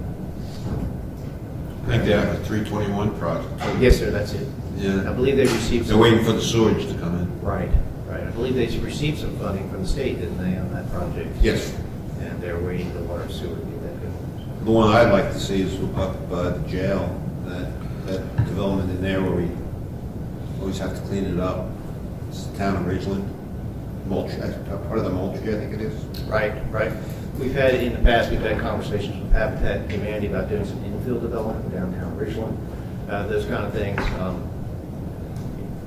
I think they have a 321 project. Yes, sir, that's it. Yeah. I believe they received. They're waiting for the sewage to come in. Right. I believe they received some funding from the state, didn't they, on that project? Yes. And they're waiting for the water and sewer to get that going. The one I'd like to see is up the jail, that development in there where we always have to clean it up. It's the town of Ridgeland. Part of the Moultrie, I think it is. Right. In the past, we've had conversations with Habitat and Humanity about doing some infill development in downtown Richland, those kind of things.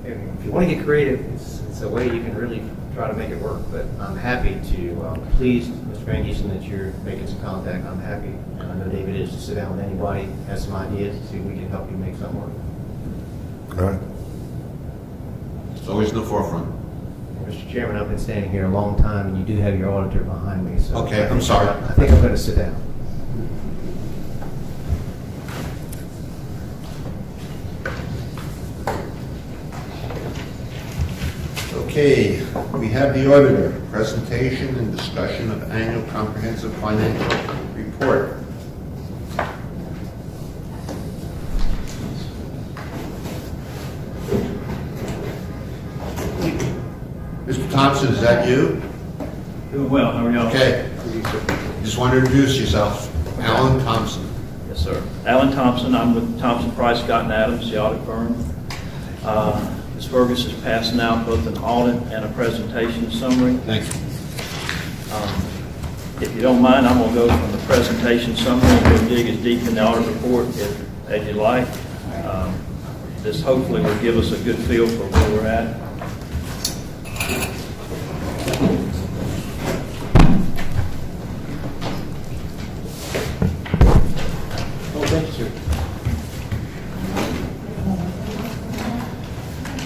And if you want to get creative, it's a way you can really try to make it work. But I'm happy to, pleased, Mr. Van Giesen, that you're making some contact. I'm happy, and I know David is, to sit down with anybody, has some ideas, to see if we can help you make something work. All right. It's always in the forefront. Mr. Chairman, I've been standing here a long time, and you do have your auditor behind me, so. Okay, I'm sorry. I think I'm going to sit down. Okay, we have the auditor, presentation and discussion of annual comprehensive financial report. Mr. Thompson, is that you? Doing well, how are y'all? Okay. Just want to introduce yourself. Alan Thompson. Yes, sir. Alan Thompson, I'm with Thompson, Price, Scott & Adams, the audit firm. Ms. Fergus is passing out both an audit and a presentation summary. Thank you. If you don't mind, I'm going to go from the presentation summary and go dig as deep in the audit report as you like. This hopefully will give us a good feel for where we're at.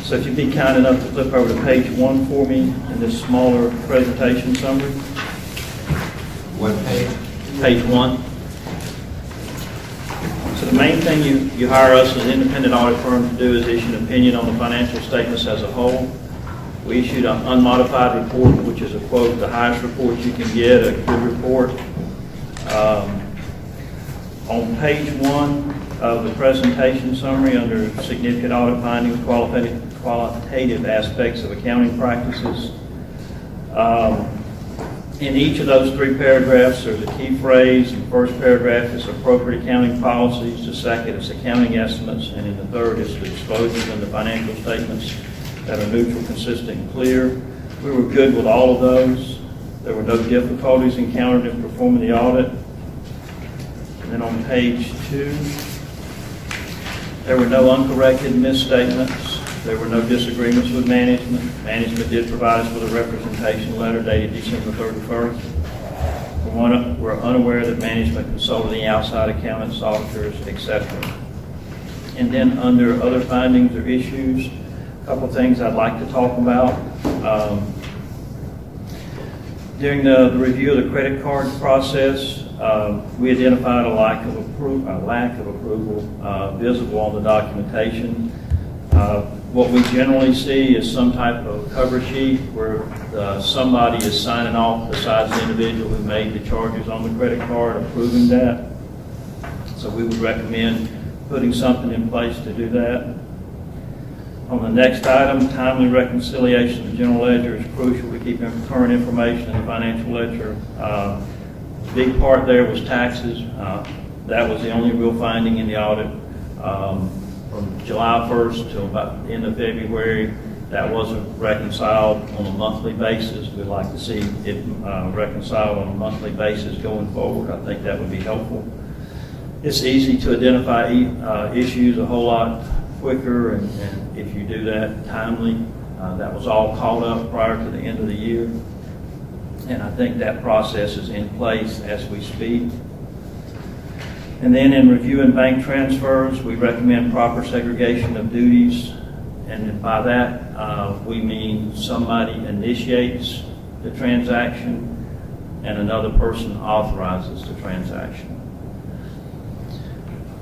So if you'd be kind enough to flip over to page 1 for me in this smaller presentation summary. What page? Page 1. So the main thing you hire us as an independent audit firm to do is issue an opinion on the financial statements as a whole. We issued an unmodified report, which is a quote, the highest report you can get, a good report. On page 1 of the presentation summary, under significant audit findings, qualitative aspects of accounting practices, in each of those 3 paragraphs, there's a key phrase. In the first paragraph, it's appropriate accounting policies. The second is accounting estimates. And in the third is the disclosures in the financial statements that are neutral, consistent, and clear. We were good with all of those. There were no difficulties encountered in performing the audit. And then on page 2, there were no uncorrected misstatements. There were no disagreements with management. Management did provide us with a representation letter dated December 31st. We're unaware that management consulted any outside accountants, auditors, etc. And then under other findings or issues, a couple of things I'd like to talk about. During the review of the credit card process, we identified a lack of approval visible on the documentation. What we generally see is some type of cover sheet where somebody is signing off besides the individual who made the charges on the credit card, approving that. So we would recommend putting something in place to do that. On the next item, timely reconciliation of the general ledger is crucial to keep current information in the financial ledger. Big part there was taxes. That was the only real finding in the audit. From July 1st till about the end of February, that wasn't reconciled on a monthly basis. We'd like to see it reconciled on a monthly basis going forward. I think that would be helpful. It's easy to identify issues a whole lot quicker, and if you do that timely, that was all caught up prior to the end of the year. And I think that process is in place as we speak. And then in reviewing bank transfers, we recommend proper segregation of duties. And by that, we mean somebody initiates the transaction and another person authorizes the transaction.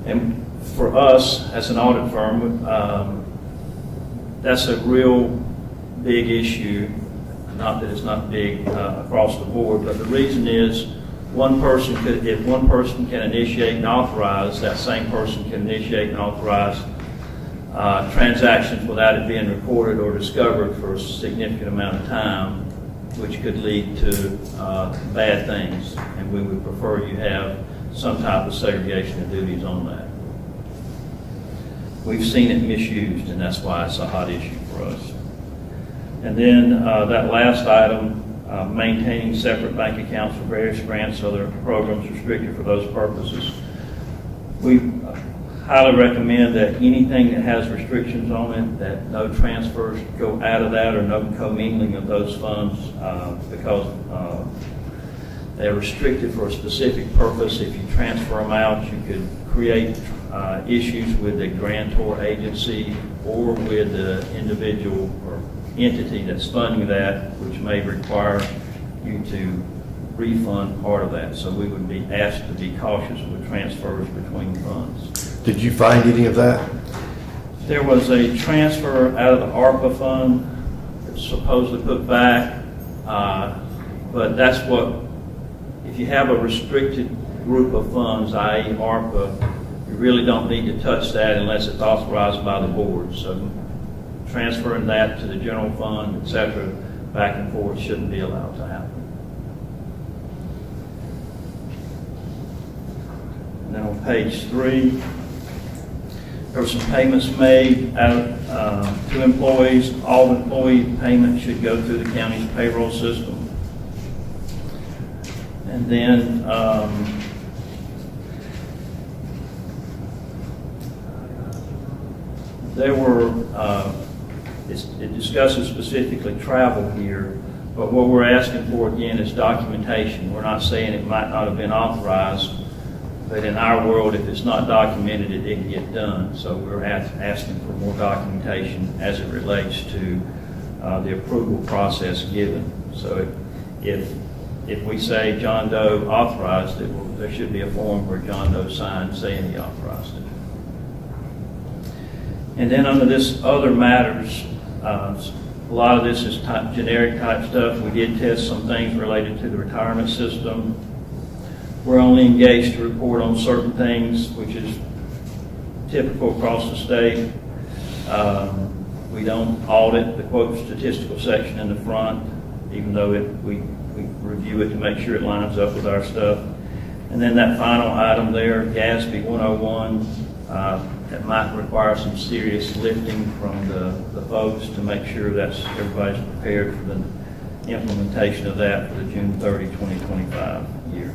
And for us, as an audit firm, that's a real big issue. Not that it's not big across the board, but the reason is if one person can initiate and authorize, that same person can initiate and authorize transactions without it being recorded or discovered for a significant amount of time, which could lead to bad things. And we would prefer you have some type of segregation of duties on that. We've seen it misused, and that's why it's a hot issue for us. And then that last item, maintaining separate bank accounts for various grants, other programs restricted for those purposes. We highly recommend that anything that has restrictions on it, that no transfers go out of that or no commingling of those funds because they're restricted for a specific purpose. If you transfer them out, you could create issues with the grantor agency or with the individual or entity that's funding that, which may require you to refund part of that. So we would be asked to be cautious with transfers between funds. Did you find any of that? There was a transfer out of the ARPA fund that's supposedly put back, but that's what, if you have a restricted group of funds, i.e. ARPA, you really don't need to touch that unless it's authorized by the board. So transferring that to the general fund, et cetera, back and forth shouldn't be allowed to happen. And then on page 3, There were some payments made out to employees. All employee payments should go through the county's payroll system. And then there were, it discusses specifically travel here, but what we're asking for again is documentation. We're not saying it might not have been authorized, but in our world, if it's not documented, it didn't get done. So we're asking for more documentation as it relates to the approval process given. So if we say John Doe authorized it, well, there should be a form where John Doe signed saying he authorized it. And then under this other matters, a lot of this is generic type stuff. We did test some things related to the retirement system. We're only engaged to report on certain things, which is typical across the state. We don't audit the quote statistical section in the front, even though we review it to make sure it lines up with our stuff. And then that final item there, GASB 101, that might require some serious lifting from the folks to make sure everybody's prepared for the implementation of that for the June 30, 2025 year.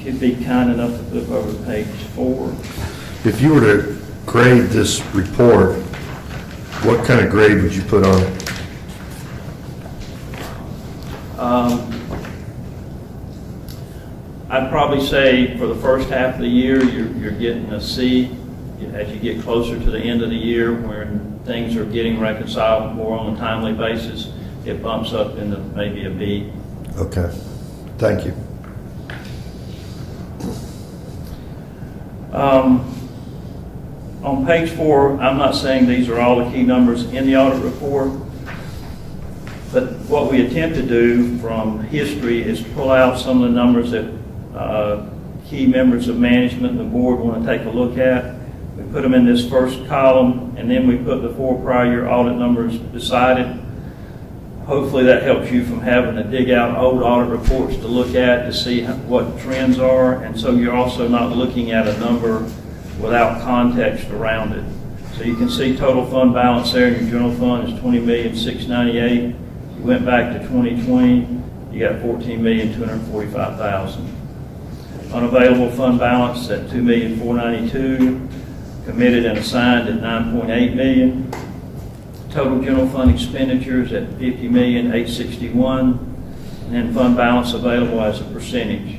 If you'd be kind enough to flip over to page 4. If you were to grade this report, what kind of grade would you put on it? I'd probably say for the first half of the year, you're getting a C. As you get closer to the end of the year, when things are getting reconciled more on a timely basis, it bumps up into maybe a B. Okay, thank you. On page 4, I'm not saying these are all the key numbers in the audit report, but what we attempt to do from history is pull out some of the numbers that key members of management and the board want to take a look at. We put them in this first column, and then we put the 4 prior year audit numbers beside it. Hopefully that helps you from having to dig out old audit reports to look at to see what trends are, and so you're also not looking at a number without context around it. So you can see total fund balance there in your general fund is $20,698,000. You went back to 2020, you got $14,245,000. Unavailable fund balance at $2,492,000. Committed and assigned at $9.8 million. Total general fund expenditures at $50,861,000, and then fund balance available as a percentage.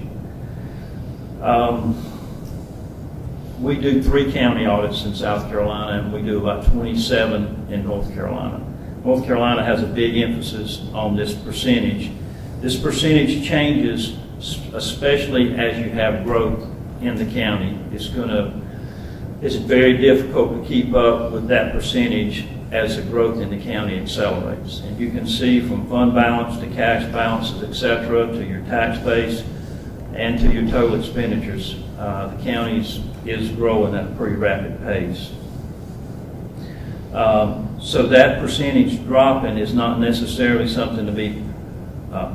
We do 3 county audits in South Carolina, and we do about 27 in North Carolina. North Carolina has a big emphasis on this percentage. This percentage changes, especially as you have growth in the county. It's very difficult to keep up with that percentage as the growth in the county accelerates. And you can see from fund balance to cash balances, et cetera, to your tax base and to your total expenditures, the county is growing at a pretty rapid pace. So that percentage dropping is not necessarily something to be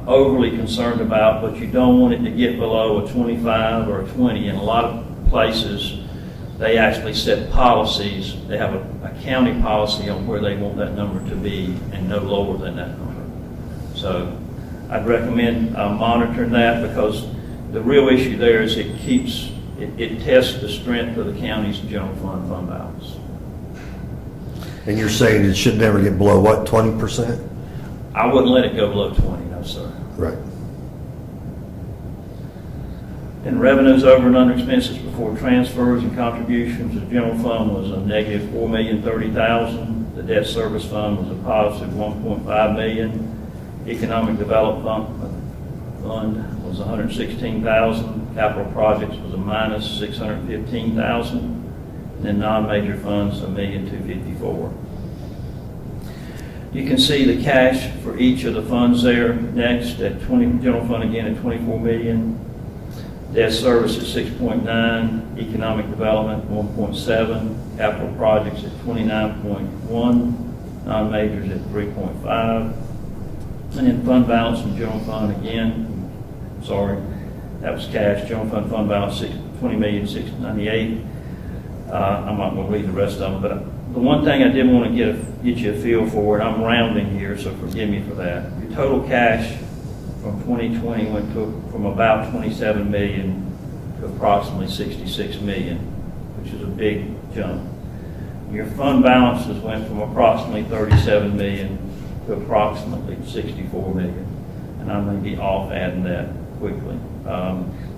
overly concerned about, but you don't want it to get below a 25 or a 20. In a lot of places, they actually set policies. They have a county policy on where they want that number to be and no lower than that number. So I'd recommend monitoring that, because the real issue there is it tests the strength of the county's general fund balance. And you're saying it should never get below what, 20%? I wouldn't let it go below 20, no sir. Right. And revenues over and under expenses before transfers and contributions, the general fund was a negative $4,030,000. The debt service fund was a positive $1.5 million. Economic development fund was $116,000. Capital projects was a minus $615,000. And then non-major funds $1,254,000. You can see the cash for each of the funds there. Next, at general fund again at $24 million. Debt service at 6.9, economic development 1.7, capital projects at 29.1, non-majors at 3.5, and then fund balance and general fund again. Sorry, that was cash. General fund balance $20,698,000. I'm not going to read the rest of them, but the one thing I did want to get you a feel for, and I'm rounding here, so forgive me for that. Your total cash from 2020 went from about 27 million to approximately 66 million, which is a big jump. Your fund balances went from approximately 37 million to approximately 64 million. And I may be off adding that quickly.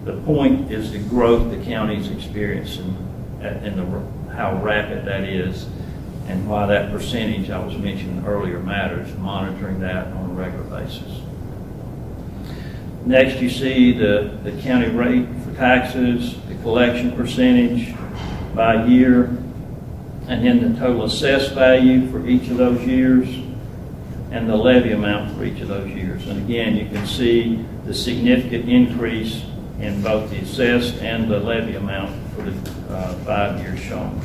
The point is the growth the county's experiencing and how rapid that is, and why that percentage I was mentioning earlier matters, monitoring that on a regular basis. Next, you see the county rate for taxes, the collection percentage by year, and then the total assessed value for each of those years, and the levy amount for each of those years. And again, you can see the significant increase in both the assessed and the levy amount for the 5 years shown.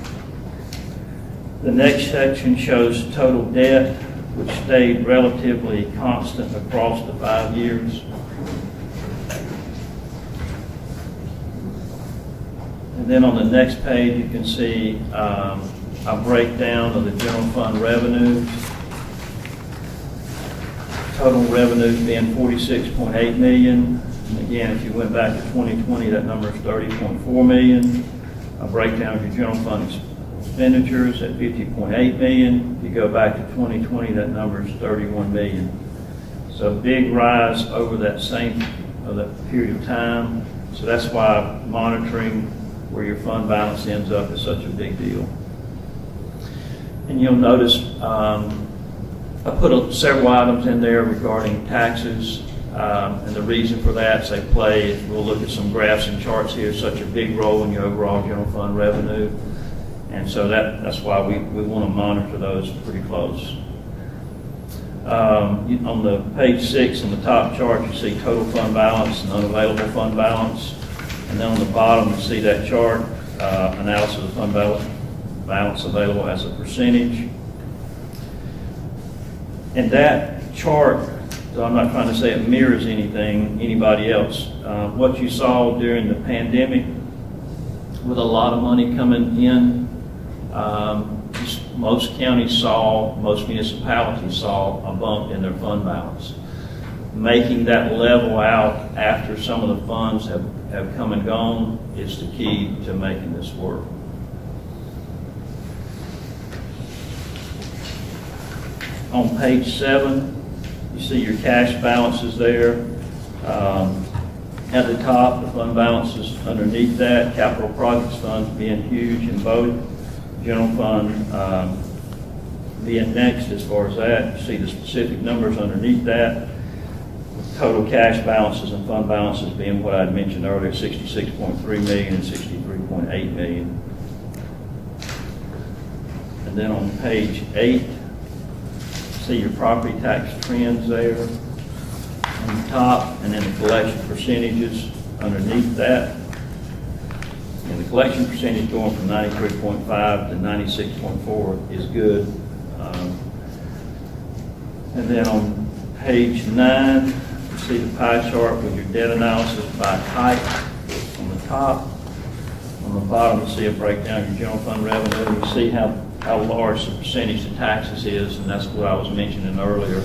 The next section shows total debt, which stayed relatively constant across the 5 years. And then on the next page, you can see a breakdown of the general fund revenues. Total revenues being 46.8 million. And again, if you went back to 2020, that number is 30.4 million. A breakdown of your general fund expenditures at 50.8 million. If you go back to 2020, that number is 31 million. So a big rise over that period of time. So that's why monitoring where your fund balance ends up is such a big deal. And you'll notice I put several items in there regarding taxes, and the reason for that is they play, we'll look at some graphs and charts here, such a big role in your overall general fund revenue. And so that's why we want to monitor those pretty close. On the page 6 in the top chart, you see total fund balance and unavailable fund balance. And then on the bottom, you see that chart, analysis of fund balance available as a percentage. And that chart, so I'm not trying to say it mirrors anybody else. What you saw during the pandemic with a lot of money coming in, most counties most municipalities saw a bump in their fund balance. Making that level out after some of the funds have come and gone is the key to making this work. On page 7, you see your cash balances there. At the top, the fund balances underneath that, capital projects funds being huge in both. General fund being next as far as that. You see the specific numbers underneath that. Total cash balances and fund balances being what I had mentioned earlier, 66.3 million and 63.8 million. And then on page 8, see your property tax trends there on the top, and then the collection percentages underneath that. And the collection percentage going from 93.5 to 96.4 is good. And then on page 9, you see the pie chart with your debt analysis by type on the top. On the bottom, you see a breakdown of your general fund revenue. You see how large the percentage of taxes is, and that's what I was mentioning earlier,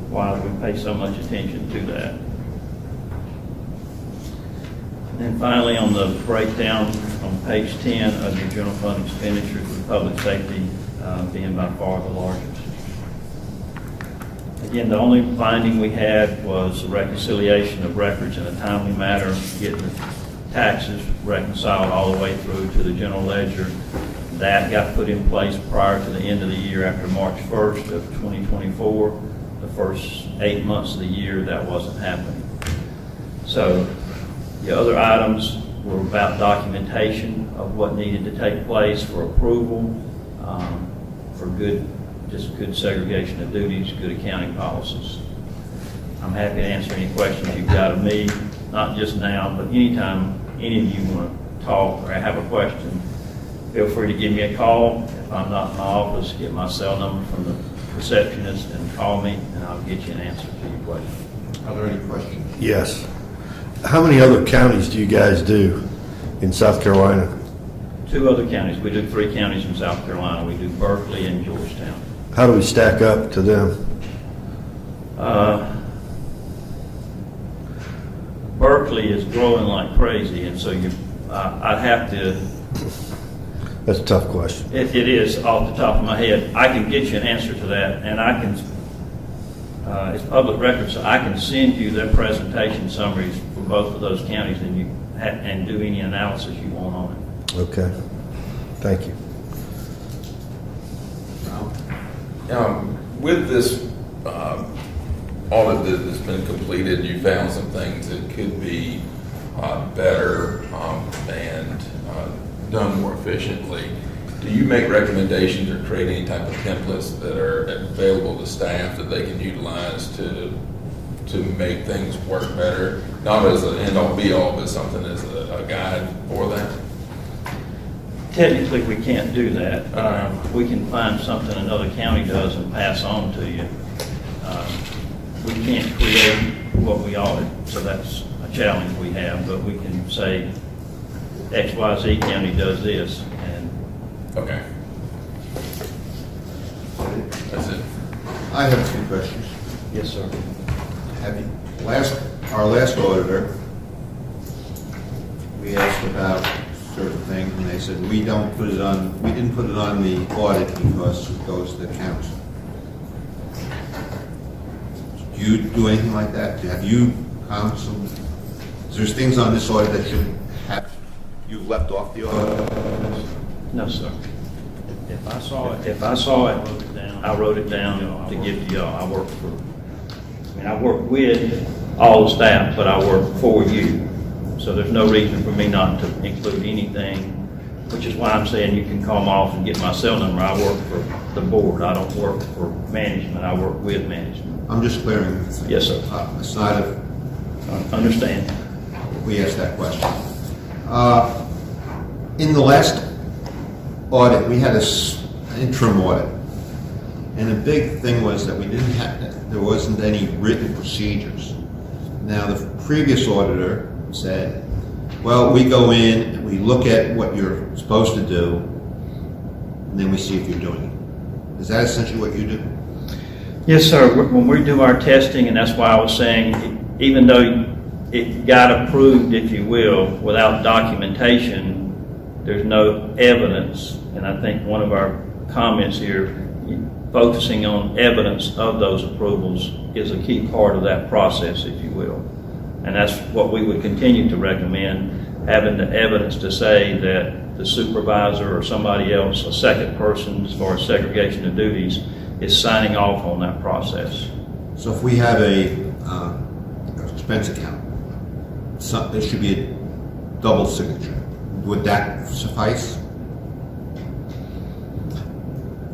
why we pay so much attention to that. And then finally, on the breakdown on page 10 of your general fund expenditures, with public safety being by far the largest. Again, the only finding we had was the reconciliation of records in a timely manner, getting the taxes reconciled all the way through to the general ledger. That got put in place prior to the end of the year after March 1st of 2024. The first 8 months of the year, that wasn't happening. So the other items were about documentation of what needed to take place for approval, for good segregation of duties, good accounting policies. I'm happy to answer any questions you've got of me, not just now, but anytime any of you want to talk or have a question, feel free to give me a call. If I'm not in my office, get my cell number from the receptionist and call me, and I'll get you an answer to your question. Are there any questions? Yes. How many other counties do you guys do in South Carolina? 2 other counties. We do 3 counties in South Carolina. We do Berkeley and Georgetown. How do we stack up to them? Berkeley is growing like crazy, and so I'd have to, That's a tough question. if it is off the top of my head, I can get you an answer to that, and I can, it's public record, so I can send you their presentation summaries for both of those counties, and do any analysis you want on it. Okay. Thank you. With this audit that's been completed, you found some things that could be better and done more efficiently. Do you make recommendations or create any type of templates that are available to staff that they can utilize to make things work better? Not as an end-all be-all, but something as a guide for that? Technically, we can't do that. We can find something another county does and pass on to you. We can't create what we audit, so that's a challenge we have, but we can say XYZ county does this, and Okay. That's it. I have a few questions. yes, sir. Our last auditor, we asked about certain things, and they said, we didn't put it on the audit because it goes to the council. Do you do anything like that? Have you, council, there's things on this audit that you've left off the audit? No, sir. If I saw it, I wrote it down to give to y'all. I work with all the staff, but I work for you. So there's no reason for me not to include anything, which is why I'm saying you can call them off and get my cell number. I work for the board. I don't work for management. I work with management. I'm just clearing. Yes, sir. Aside of, Understand. we asked that question. In the last audit, we had an interim audit. And the big thing was that there wasn't any written procedures. Now, the previous auditor said, well, we go in and we look at what you're supposed to do, and then we see if you're doing it. Is that essentially what you do? Yes, sir. When we do our testing, and that's why I was saying, even though it got approved, if you will, without documentation, there's no evidence. And I think one of our comments here, focusing on evidence of those approvals, is a key part of that process, if you will. And that's what we would continue to recommend, having the evidence to say that the supervisor or somebody else, a second person, as far as segregation of duties, is signing off on that process. So if we have a expense account, there should be a double signature. Would that suffice?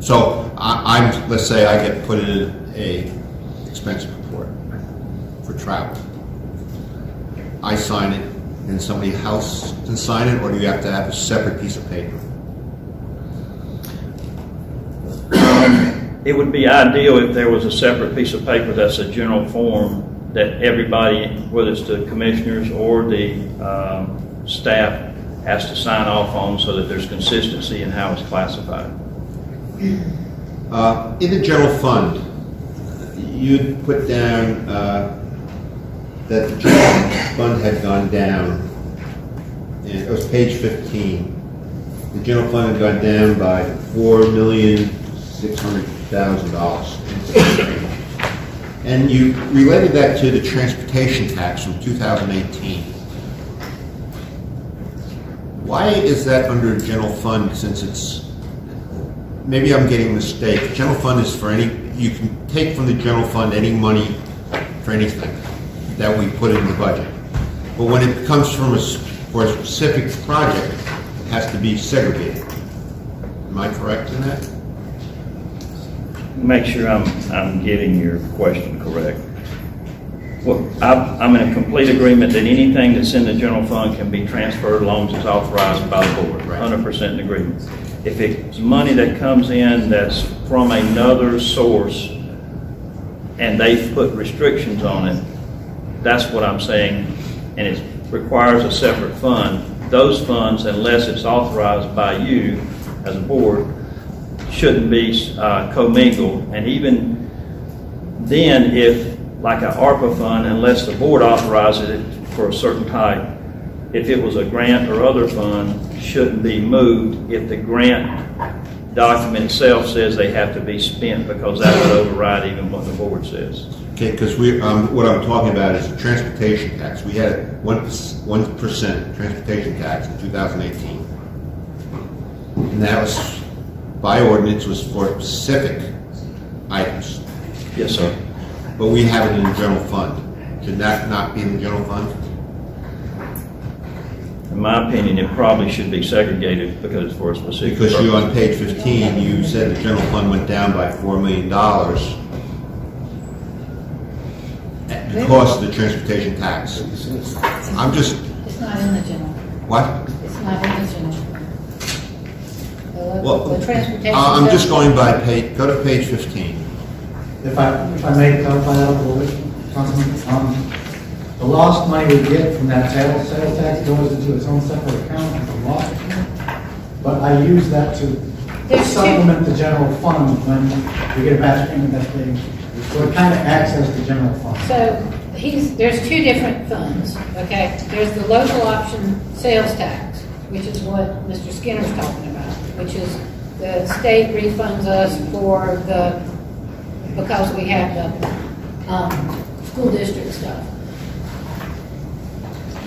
So let's say I get put in a expense report for travel. I sign it, and somebody else can sign it, or do you have to have a separate piece of paper? It would be ideal if there was a separate piece of paper that's a general form that everybody, whether it's the commissioners or the staff, has to sign off on so that there's consistency in how it's classified. In the general fund, you put down that the general fund had gone down, and it was page 15. The general fund had gone down by $4,600,000. And you related that to the transportation tax from 2018. Why is that under the general fund, since it's, maybe I'm getting a mistake. General fund is for you can take from the general fund any money for anything that we put in the budget. But when it comes from for a specific project, it has to be segregated. Am I correct in that? Make sure I'm getting your question correct. Well, I'm in a complete agreement that anything that's in the general fund can be transferred as long as it's authorized by the board. 100% in agreement. If it's money that comes in that's from another source and they've put restrictions on it, that's what I'm saying, and it requires a separate fund, those funds, unless it's authorized by you as a board, shouldn't be commingled. And even then, if, like an ARPA fund, unless the board authorizes it for a certain type, if it was a grant or other fund, shouldn't be moved if the grant document itself says they have to be spent, because that would override even what the board says. Okay, because what I'm talking about is the transportation tax. We had 1% transportation tax in 2018. And that was, by ordinance, was for specific items. Yes, sir. But we have it in the general fund. Should that not be in the general fund? In my opinion, it probably should be segregated because it's for a specific Because you, purpose. on page 15, you said the general fund went down by $4 million because of the transportation tax. I'm just, It's not in the general. what? It's not in the general. Well, The transportation. I'm just going by page, go to page 15. If I may clarify that a little bit, Councilman, the lost money we get from that sales tax goes into its own separate account as a lost account. But I use that to There's supplement the general fund when we get a batch payment that's paid. So it kind of acts as the general fund. So there's two different funds, okay? There's the local option sales tax, which is what Mr. Skinner's talking about, which is the state refunds us for because we have the school district stuff.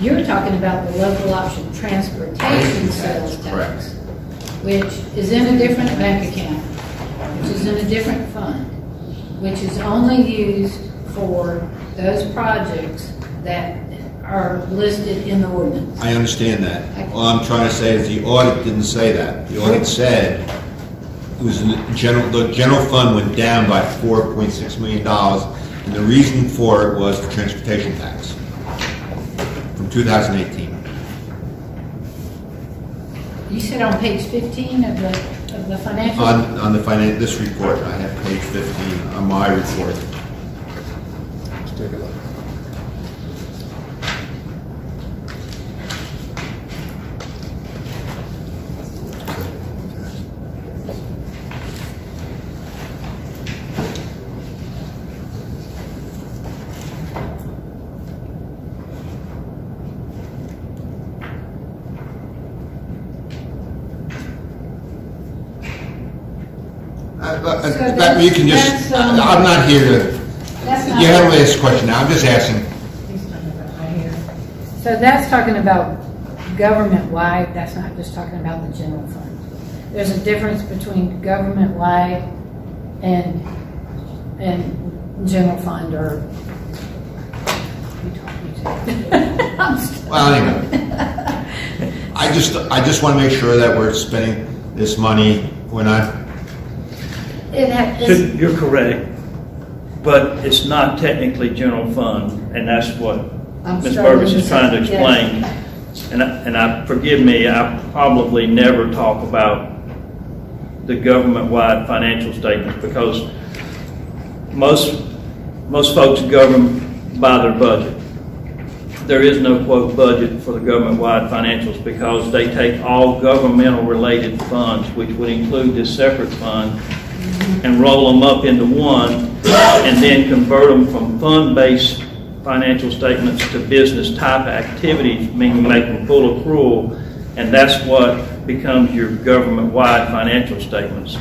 You're talking about the local option transportation sales tax, which is in a different bank account, which is in a different fund, which is only used for those projects that are listed in the ordinance. I understand that. All I'm trying to say is the audit didn't say that. The audit said it was in the general fund went down by $4.6 million, and the reason for it was the transportation tax from 2018. You said on page 15 of the financial? On the this report, I have page 15 on my report. Let's take a look. You can just, I'm not here to, That's not- you haven't asked this question now, I'm just asking. He's talking about right here. So that's talking about government-wide, that's not just talking about the general fund. There's a difference between government-wide and general fund, or I'm still- Well, anyway, I just want to make sure that we're spending this money, we're not, You're correct, but it's not technically general fund, and that's what I'm Ms. struggling Burgess is to trying to say, explain. yes. And forgive me, I probably never talk about the government-wide financial statements, because most folks govern by their budget. There is no, quote, budget for the government-wide financials, because they take all governmental-related funds, which would include this separate fund, and roll them up into one, and then convert them from fund-based financial statements to business-type activities, meaning make them full accrual, and that's what becomes your government-wide financial statements.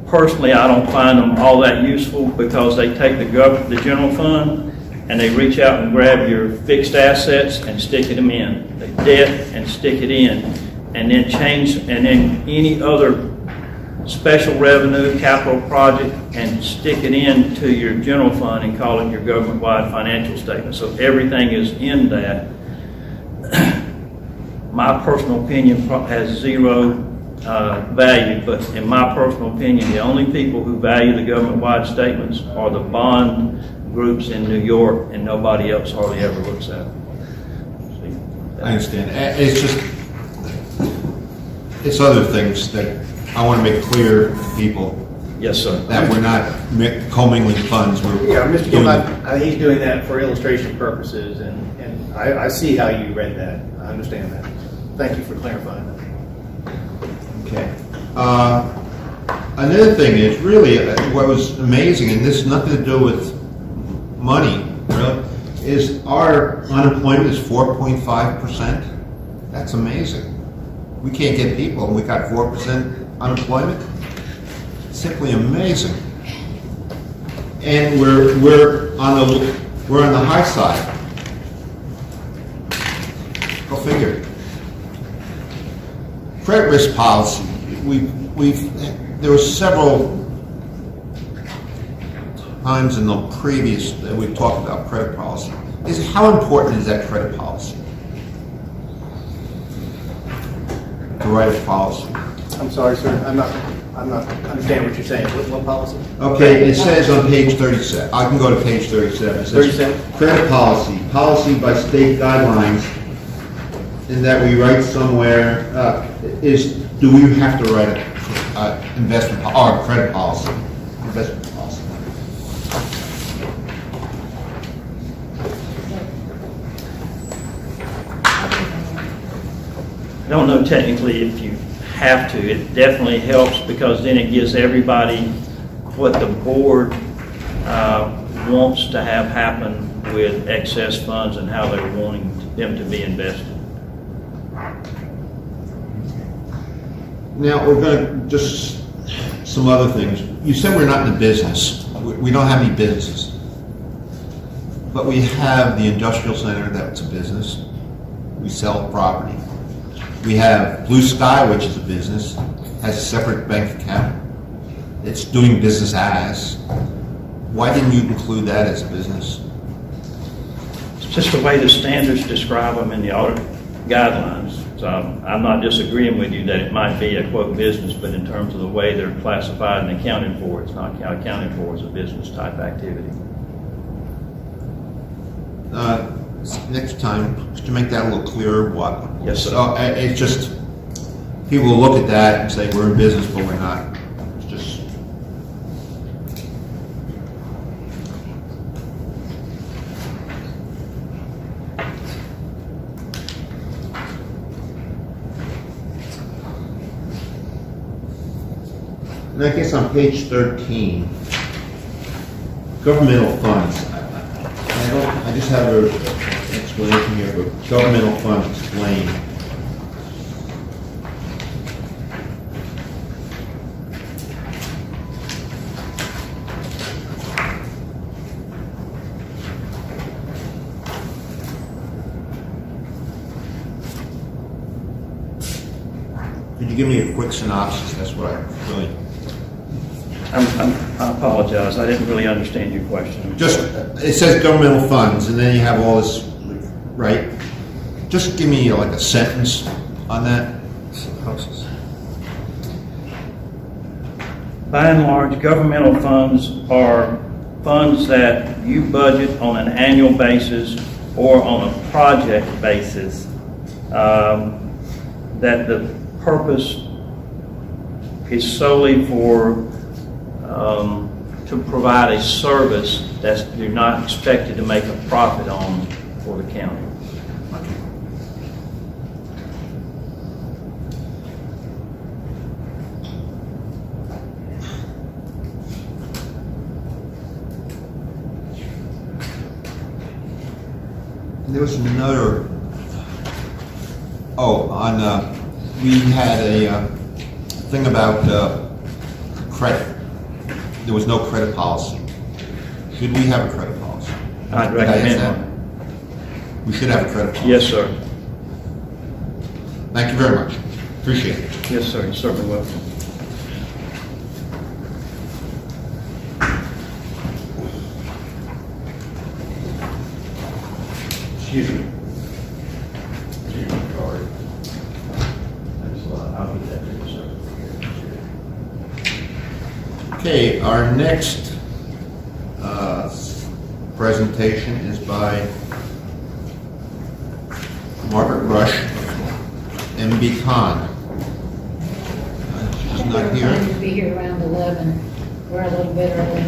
Personally, I don't find them all that useful, because they take the general fund and they reach out and grab your fixed assets and stick them in, the debt and stick it in, and then then any other special revenue, capital project, and stick it into your general fund and call it your government-wide financial statement. So everything is in that. My personal opinion has zero value, but in my personal opinion, the only people who value the government-wide statements are the bond groups in New York, and nobody else hardly ever looks at them. I understand. It's just, it's other things that I want to make clear to people. Yes, sir. That we're not commingling funds, we're Yeah, Mr. doing. Kim, he's doing that for illustration purposes, and I see how you read that. I understand that. Thank you for clarifying that. Okay. Another thing is really, what was amazing, and this has nothing to do with money, really, is our unemployment is 4.5%. That's amazing. We can't get people, and we got 4% unemployment. Simply amazing. And we're on the high side. Go figure. Credit risk policy. There were several times in the previous that we've talked about credit policy. How important is that credit policy? To write a policy. I'm sorry, sir. I'm not understanding what you're saying. What policy? Okay, it says on page 37. I can go to page 37. It says 37? Credit policy by state guidelines, in that we write somewhere, do we have to write a investment or credit policy? Investment policy. I don't know technically if you have to. It definitely helps because then it gives everybody what the board wants to have happen with excess funds and how they're wanting them to be invested. Now, we're going to just some other things. You said we're not in the business. We don't have any businesses. But we have the industrial center, that's a business. We sell property. We have Blue Sky, which is a business, has a separate bank account. It's doing business as. Why didn't you include that as a business? It's just the way the standards describe them in the audit guidelines. So I'm not disagreeing with you that it might be a quote business, but in terms of the way they're classified and accounted for, it's not accounted for as a business type activity. Next time, could you make that a little clearer? What? Yes, sir. So it's just, people will look at that and say, we're in business, but we're not. It's just. And I guess on page 13, governmental funds. I just have an explanation here for governmental funds explained. Could you give me a quick synopsis? That's what I really. I apologize. I didn't really understand your question. Just, it says governmental funds, and then you have all this, right? Just give me like a sentence on that. By and large, governmental funds are funds that you budget on an annual basis or on a project basis, that the purpose is solely for to provide a service that you're not expected to make a profit on for the county. There was another, we had a thing about credit. There was no credit policy. Should we have a credit policy? I'd recommend one. We should have a credit policy. Yes, sir. Thank you very much. Appreciate it. Yes, sir. You're certainly welcome. Excuse me. I'll put that to you, sir. Okay, our next presentation is by Margaret Rush, MB Con. She's not here. She'll be here around 11. we're a little bit early.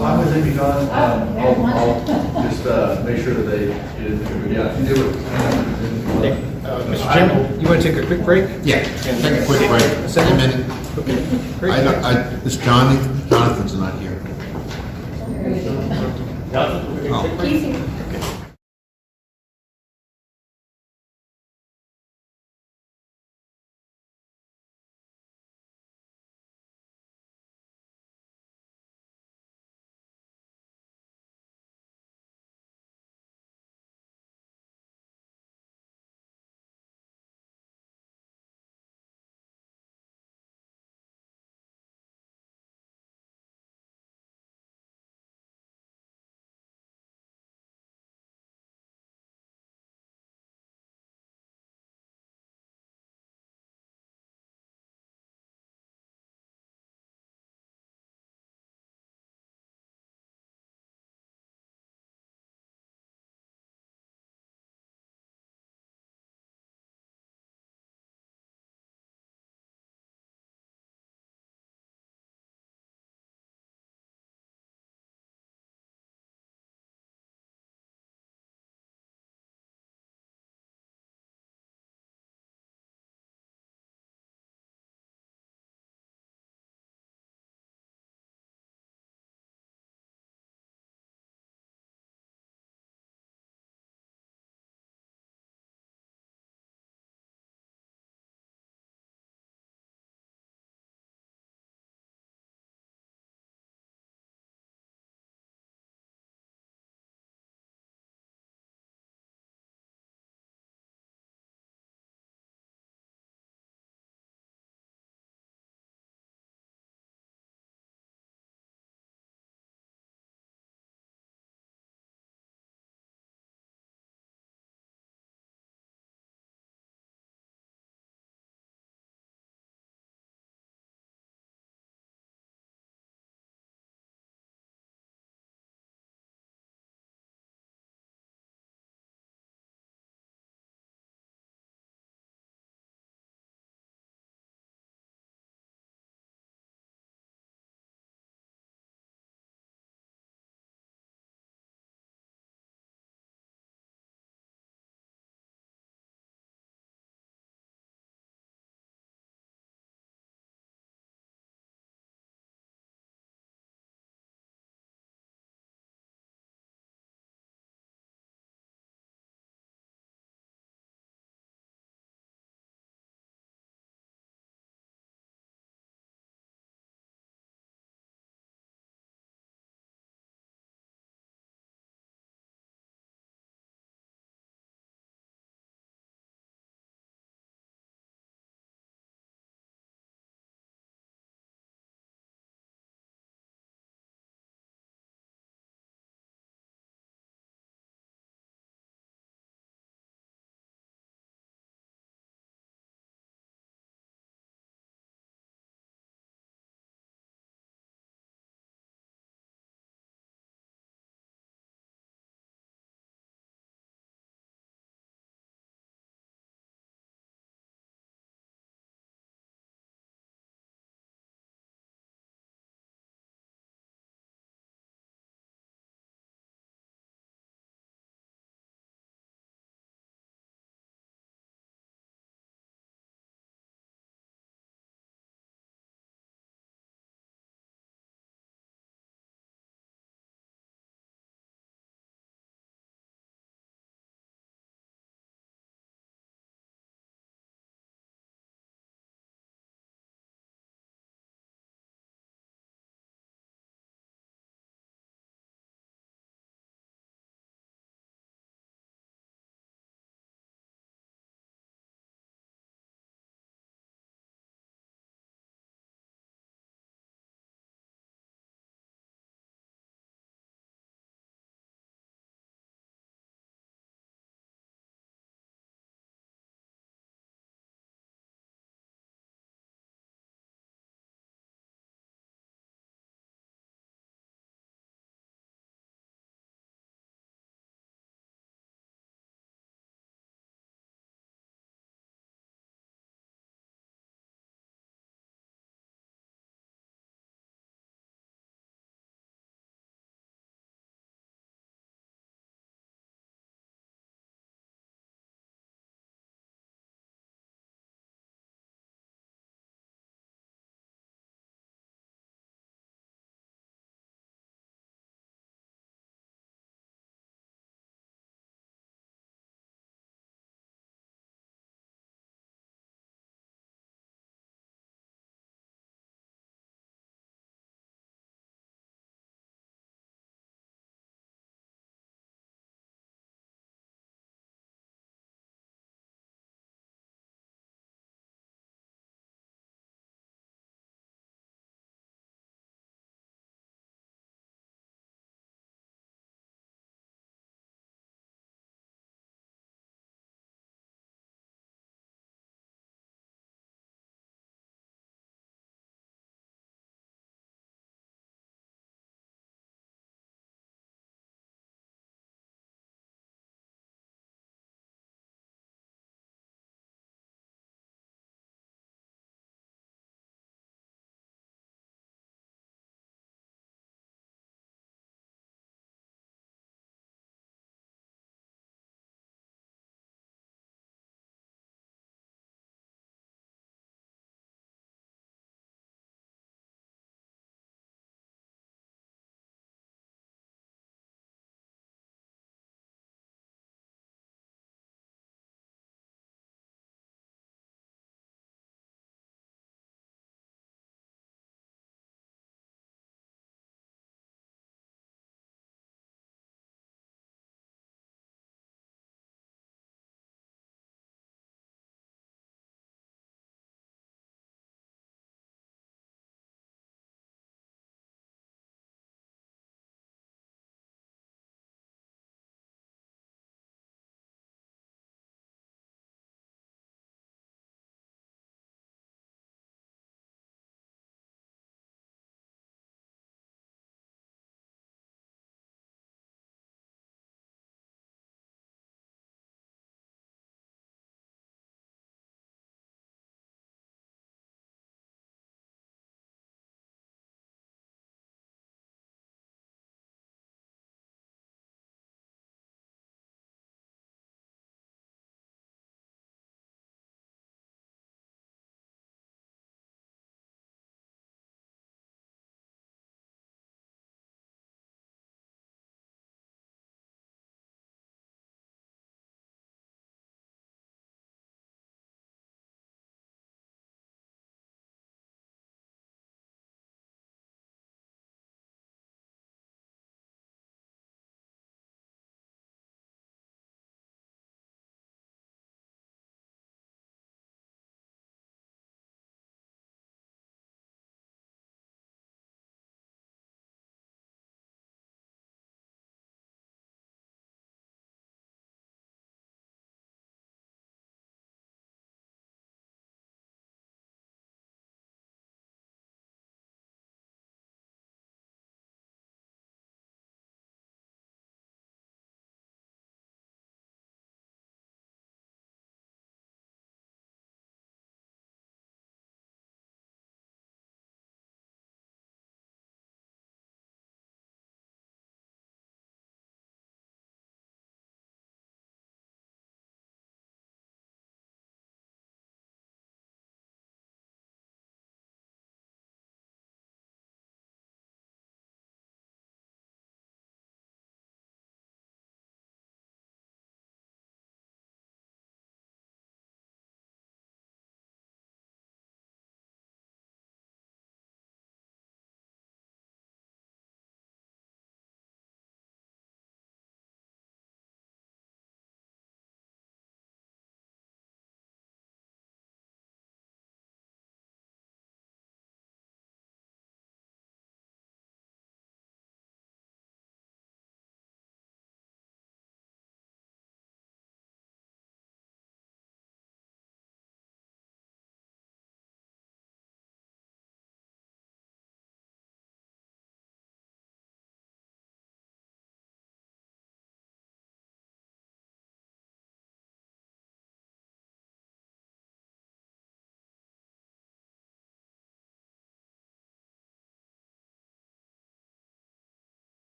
I'm with him, John. There's one. I'll just make sure that they get it. Yeah, you do it. Mr. Chairman, you want to take a quick break? Yeah, take a quick break, a minute. Great. This Jonathan's not here. Oh.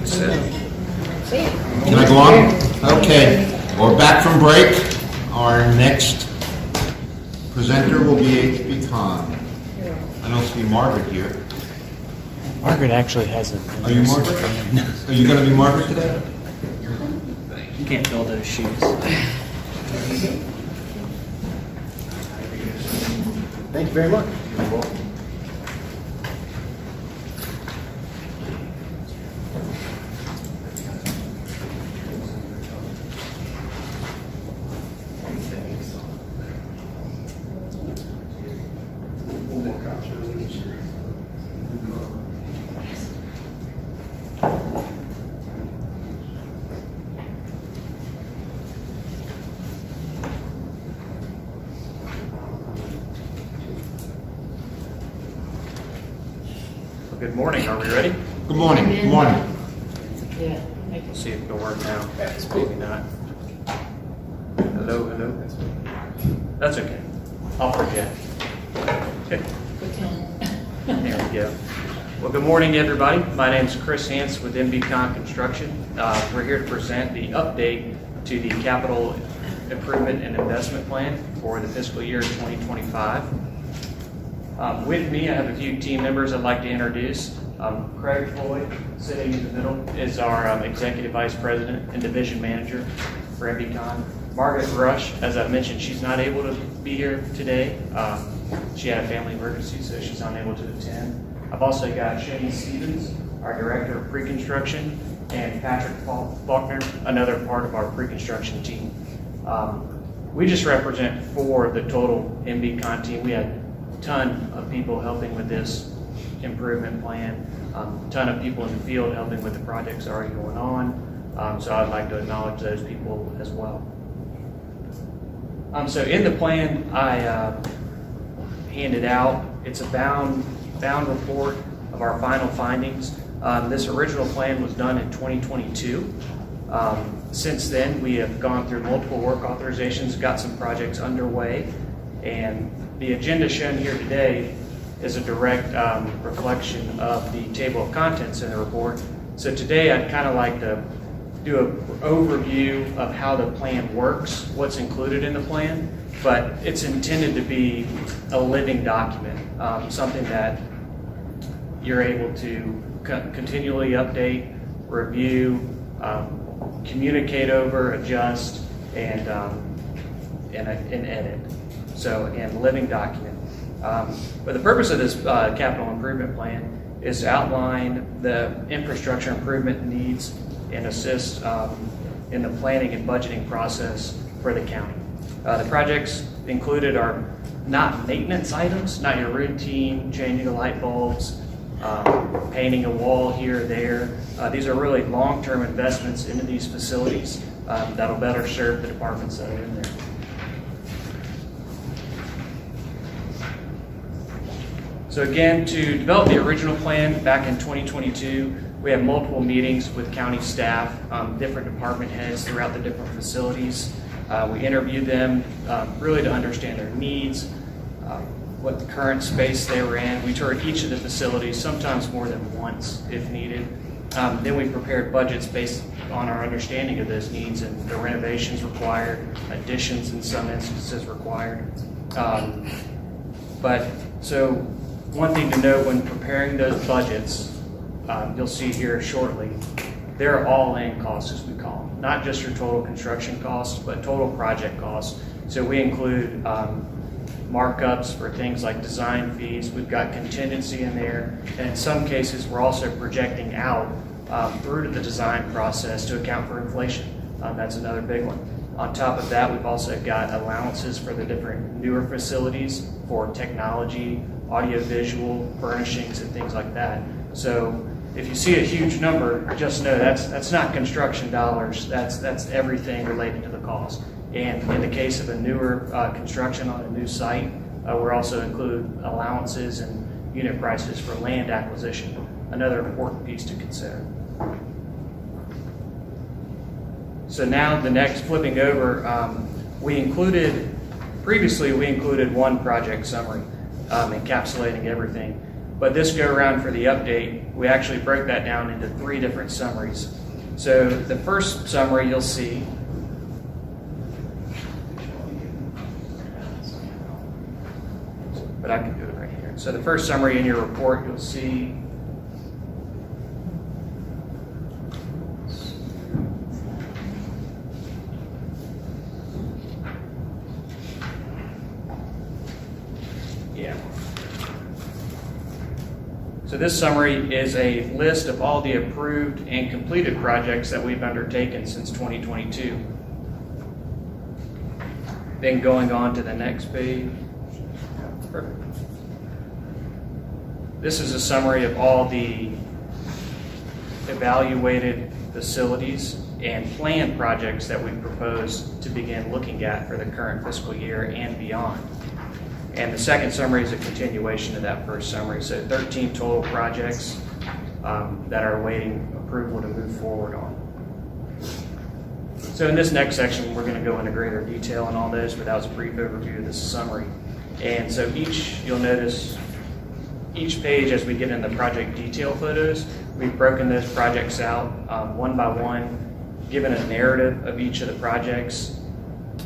Can I go on? Okay, we're back from break. Our next presenter will be HB Con. I don't see Margaret here. Margaret actually hasn't. Are you Margaret? Are you going to be Margaret today? You can't fill those shoes. Thank you very much. Good morning. Are we ready? Good morning. Good morning. Yeah. We'll see if it'll work now. Maybe not. Hello, hello. That's okay. I'll forget. Okay. There we go. Well, good morning, everybody. My name is Chris Hance with MBCon Construction. We're here to present the update to the capital improvement and investment plan for the fiscal year 2025. With me, I have a few team members I'd like to introduce. Craig Floyd, sitting in the middle, is our Executive Vice President and Division Manager for MBCon. Margaret Rush, as I mentioned, she's not able to be here today. She had a family emergency, so she's unable to attend. I've also got Shane Stevens, our Director of Pre-Construction, and Patrick Faulkner, another part of our pre-construction team. We just represent 4 of the total MBCon team. We had ton of people helping with this improvement plan, ton of people in the field helping with the projects already going on. So I'd like to acknowledge those people as well. So in the plan I handed out, it's a bound report of our final findings. This original plan was done in 2022. Since then, we have gone through multiple work authorizations, got some projects underway, and the agenda shown here today is a direct reflection of the table of contents in the report. So today I'd kind of like to do an overview of how the plan works, what's included in the plan, but it's intended to be a living document, something that you're able to continually update, review, communicate over, adjust, and edit. So again, living document. But the purpose of this capital improvement plan is to outline the infrastructure improvement needs and assist in the planning and budgeting process for the county. The projects included are not maintenance items, not your routine changing of light bulbs, painting a wall here or there. These are really long-term investments into these facilities that'll better serve the departments that are in there. So again, to develop the original plan back in 2022, we had multiple meetings with county staff, different department heads throughout the different facilities. We interviewed them really to understand their needs, what the current space they were in. We toured each of the facilities, sometimes more than once if needed. Then we prepared budgets based on our understanding of those needs and the renovations required, additions in some instances required. So one thing to note when preparing those budgets, you'll see here shortly, they're all-in costs as we call them. Not just your total construction costs, but total project costs. So we include markups for things like design fees. We've got contingency in there. And in some cases, we're also projecting out through to the design process to account for inflation. That's another big one. On top of that, we've also got allowances for the different newer facilities for technology, audiovisual, furnishings, and things like that. So if you see a huge number, just know that's not construction dollars. That's everything related to the cost. And in the case of a newer construction on a new site, we're also include allowances and unit prices for land acquisition, another important piece to consider. So now the next, flipping over, previously we included one project summary encapsulating everything. But this go around for the update, we actually broke that down into 3 different summaries. So the first summary you'll see but I can do it right here. So the first summary in your report, you'll see So this summary is a list of all the approved and completed projects that we've undertaken since 2022. Then going on to the next page. Perfect. This is a summary of all the evaluated facilities and planned projects that we propose to begin looking at for the current fiscal year and beyond. And the second summary is a continuation of that first summary. So 13 total projects that are awaiting approval to move forward on. So in this next section, we're going to go into greater detail on all those, but that was a brief overview of this summary. And so you'll notice each page as we get in the project detail photos, we've broken those projects out one by one, given a narrative of each of the projects,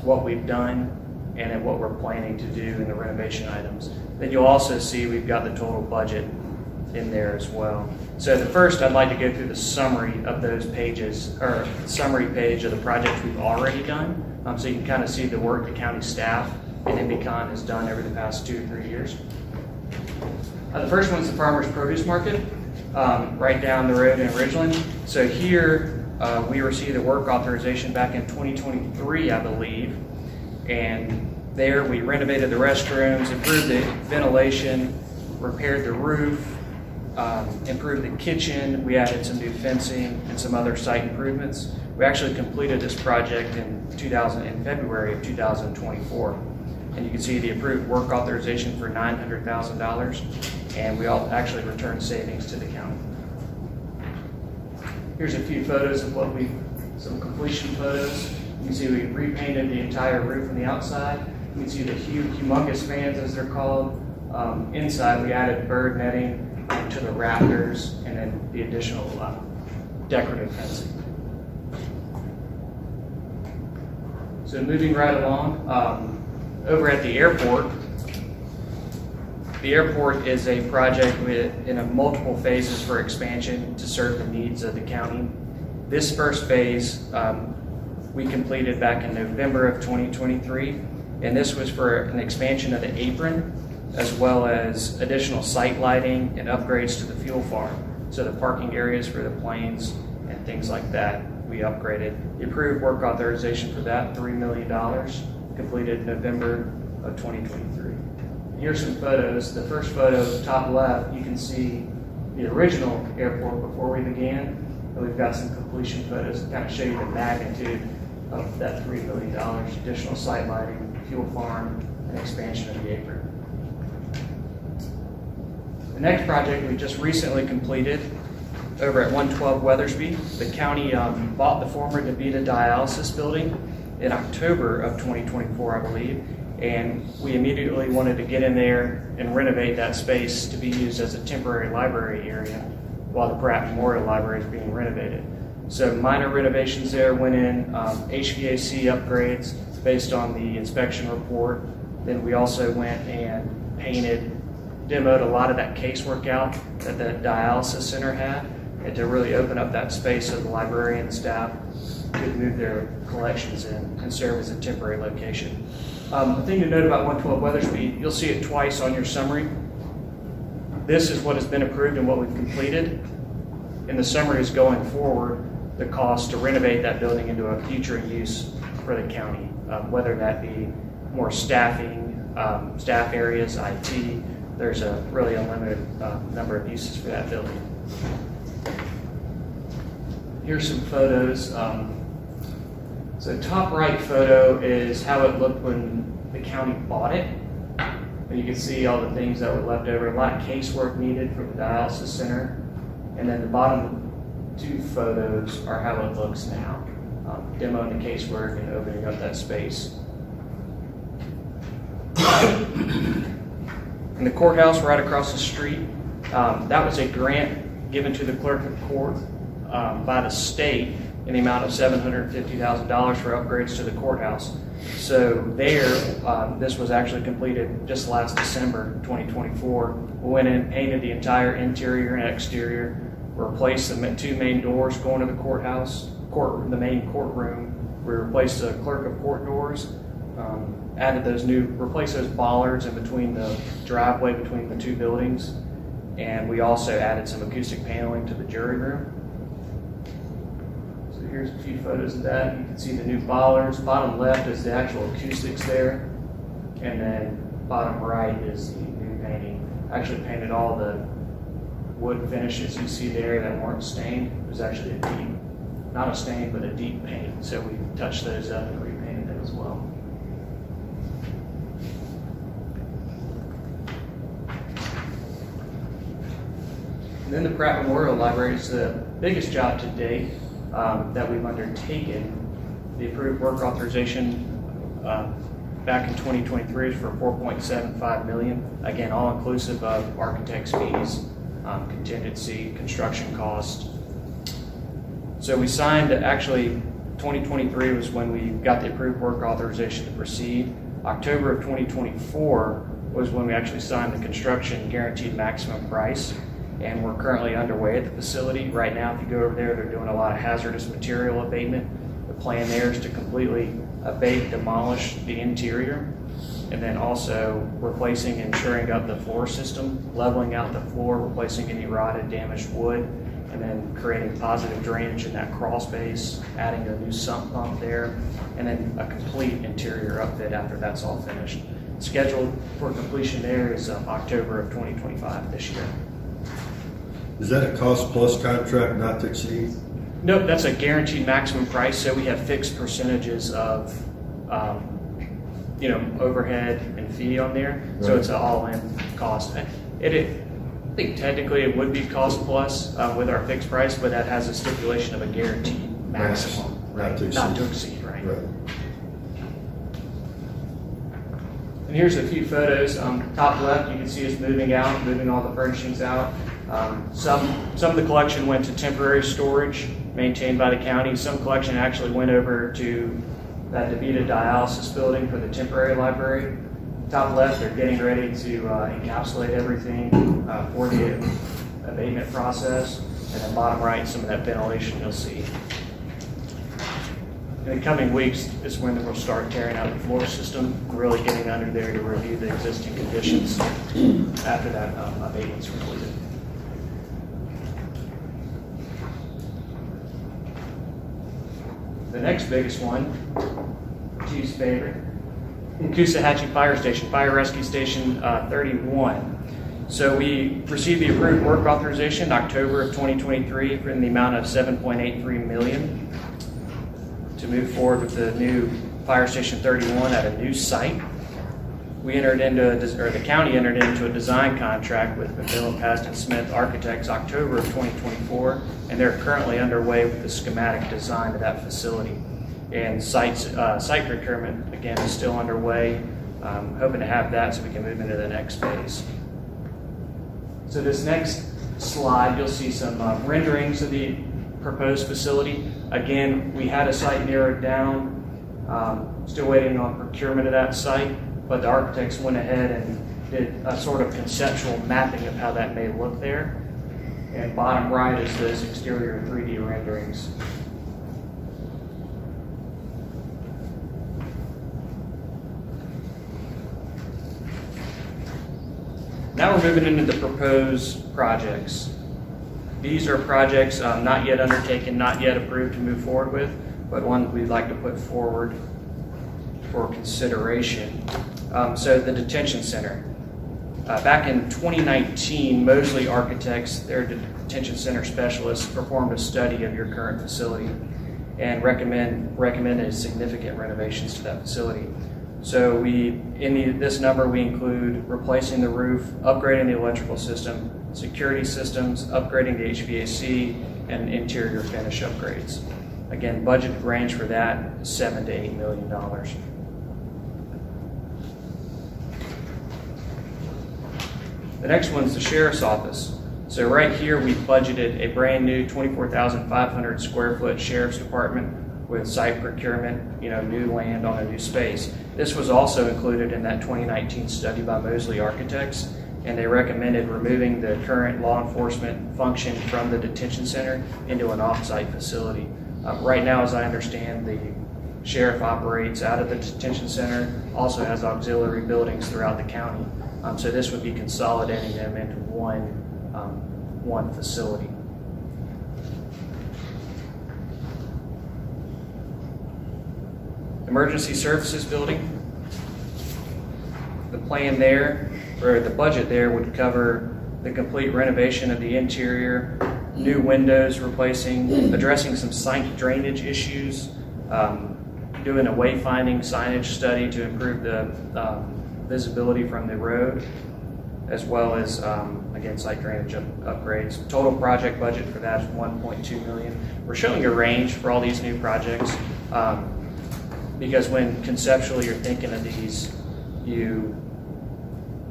what we've done, and then what we're planning to do in the renovation items. Then you'll also see we've got the total budget in there as well. So the first, I'd like to go through the summary of those pages, or the summary page of the projects we've already done, so you can kind of see the work the county staff and MBCon has done over the past 2 or 3 years. The first one's the Farmers Produce Market, right down the road in Ridgeland. So here, we received a work authorization back in 2023, I believe, and there we renovated the restrooms, improved the ventilation, repaired the roof, improved the kitchen. We added some new fencing and some other site improvements. We actually completed this project in February of 2024. And you can see the approved work authorization for $900,000, and we all actually returned savings to the county. Here's a few photos of some completion photos. You can see we repainted the entire roof on the outside. You can see the humongous fans, as they're called. Inside, we added bird netting to the rafters and then the additional decorative fencing. So moving right along, over at the airport is a project in multiple phases for expansion to serve the needs of the county. This first phase, we completed back in November of 2023, and this was for an expansion of the apron, as well as additional site lighting and upgrades to the fuel farm. So the parking areas for the planes and things like that, we upgraded. The approved work authorization for that, $3 million, completed November of 2023. Here's some photos. The first photo, top left, you can see the original airport before we began, and we've got some completion photos to kind of show you the magnitude of that $3 million, additional site lighting, fuel farm, and expansion of the apron. The next project we just recently completed over at 112 Weathersby. The county bought the former DaVita dialysis building in October of 2024, I believe, and we immediately wanted to get in there and renovate that space to be used as a temporary library area while the Pratt Memorial Library is being renovated. So minor renovations there went in, HVAC upgrades based on the inspection report. Then we also went and demoed a lot of that casework out that the dialysis center had, and to really open up that space so the librarian staff could move their collections in and serve as a temporary location. The thing to note about 112 Weathersby, you'll see it twice on your summary. This is what has been approved and what we've completed. And the summary is going forward, the cost to renovate that building into a future use for the county, whether that be more staffing, staff areas, IT. There's a really unlimited number of uses for that building. Here's some photos. So top right photo is how it looked when the county bought it. And you can see all the things that were left over, a lot of casework needed for the dialysis center. And then the bottom 2 photos are how it looks now, demoing the casework and opening up that space. And the courthouse right across the street That was a grant given to the clerk of court by the state in the amount of $750,000 for upgrades to the courthouse. So this was actually completed just last December 2024. We went in, painted the entire interior and exterior, replaced the two main doors going to the courthouse, the main courtroom. We replaced the clerk of court doors, replaced those bollards in between the driveway between the two buildings, and we also added some acoustic paneling to the jury room. So here's a few photos of that. You can see the new bollards. Bottom left is the actual acoustics there, and then bottom right is the new painting. Actually painted all the wood finishes you see there that weren't stained. It was actually a deep, not a stain, but a deep paint. So we touched those up and repainted them as well. And then the Pratt Memorial Library is the biggest job to date that we've undertaken. The approved work authorization back in 2023 is for $4.75 million. Again, all inclusive of architect's fees, contingency, construction cost. So we signed, actually 2023 was when we got the approved work authorization to proceed. October of 2024 was when we actually signed the construction guaranteed maximum price. And we're currently underway at the facility. Right now, if you go over there, they're doing a lot of hazardous material abatement. The plan there is to completely abate, demolish the interior, and then also replacing and shoring up the floor system, leveling out the floor, replacing any rotted, damaged wood, and then creating positive drainage in that crawl space, adding a new sump pump there, and then a complete interior upfit after that's all finished. Scheduled for completion there is October of 2025 this year. Is that a cost plus contract not to exceed? Nope, that's a guaranteed maximum price. So we have fixed percentages of, overhead and fee on there. Right. So it's an all-in cost. I think technically it would be cost plus with our fixed price, but that has a stipulation of a guaranteed maximum, right? Not to exceed, right? And here's a few photos. Top left, you can see us moving all the furnishings out. Some of the collection went to temporary storage maintained by the county. Some collection actually went over to that DeVita dialysis building for the temporary library. Top left, they're getting ready to encapsulate everything for the abatement process. And then bottom right, some of that ventilation you'll see. In the coming weeks is when we'll start tearing out the floor system, really getting under there to review the existing conditions after that abatement's completed. The next biggest one, Chief's favorite, Coosahatchee Fire Station, Fire Rescue Station 31. So we received the approved work authorization in October of 2023 in the amount of $7.83 million to move forward with the new Fire Station 31 at a new site. We entered into, the county entered into a design contract with McMillan Paston Smith Architects October of 2024, and they're currently underway with the schematic design of that facility. And site procurement, again, is still underway. Hoping to have that so we can move into the next phase. So this next slide, you'll see some renderings of the proposed facility. Again, we had a site narrowed down, still waiting on procurement of that site, but the architects went ahead and did a sort of conceptual mapping of how that may look there. And bottom right is those exterior 3D renderings. Now we're moving into the proposed projects. These are projects not yet undertaken, not yet approved to move forward with, but one we'd like to put forward for consideration. So the detention center. Back in 2019, Mosley Architects, their detention center specialists, performed a study of your current facility and recommended significant renovations to that facility. So this number we include replacing the roof, upgrading the electrical system, security systems, upgrading the HVAC, and interior finish upgrades. Again, budget range for that is $7 to $8 million. The next one's the sheriff's office. So right here, we budgeted a brand new 24,500 square foot sheriff's department with site procurement, new land on a new space. This was also included in that 2019 study by Mosley Architects, and they recommended removing the current law enforcement function from the detention center into an off-site facility. Right now, as I understand, the sheriff operates out of the detention center, also has auxiliary buildings throughout the county. So this would be consolidating them into one facility. Emergency Services Building. The plan there, or the budget there, would cover the complete renovation of the interior, new windows replacing, addressing some site drainage issues, doing a wayfinding signage study to improve the visibility from the road, as well as, again, site drainage upgrades. Total project budget for that is $1.2 million. We're showing a range for all these new projects because when conceptually you're thinking of these,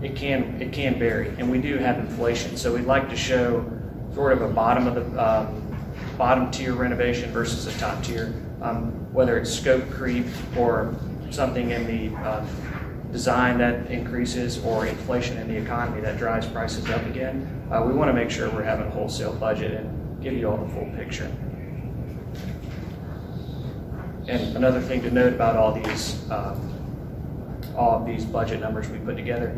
it can vary, and we do have inflation. So we'd like to show sort of a bottom tier renovation versus a top tier, whether it's scope creep or something in the design that increases, or inflation in the economy that drives prices up again. We want to make sure we're having a wholesale budget and give you all the full picture. And another thing to note about all of these budget numbers we put together,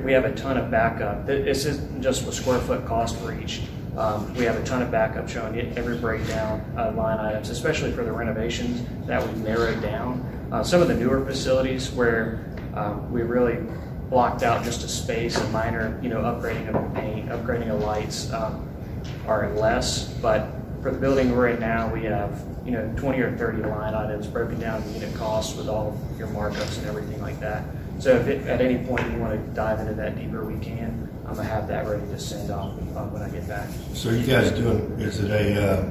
we have a ton of backup. This isn't just a square foot cost for each. We have a ton of backup showing every breakdown line items, especially for the renovations that we've narrowed down. Some of the newer facilities where we really blocked out just a space, a minor, upgrading of paint, upgrading of lights are less. But for the building we're in now, we have 20 or 30 line items broken down in unit costs with all of your markups and everything like that. So if at any point you want to dive into that deeper, we can. I'm gonna have that ready to send off when I get back. So are you guys doing, is it a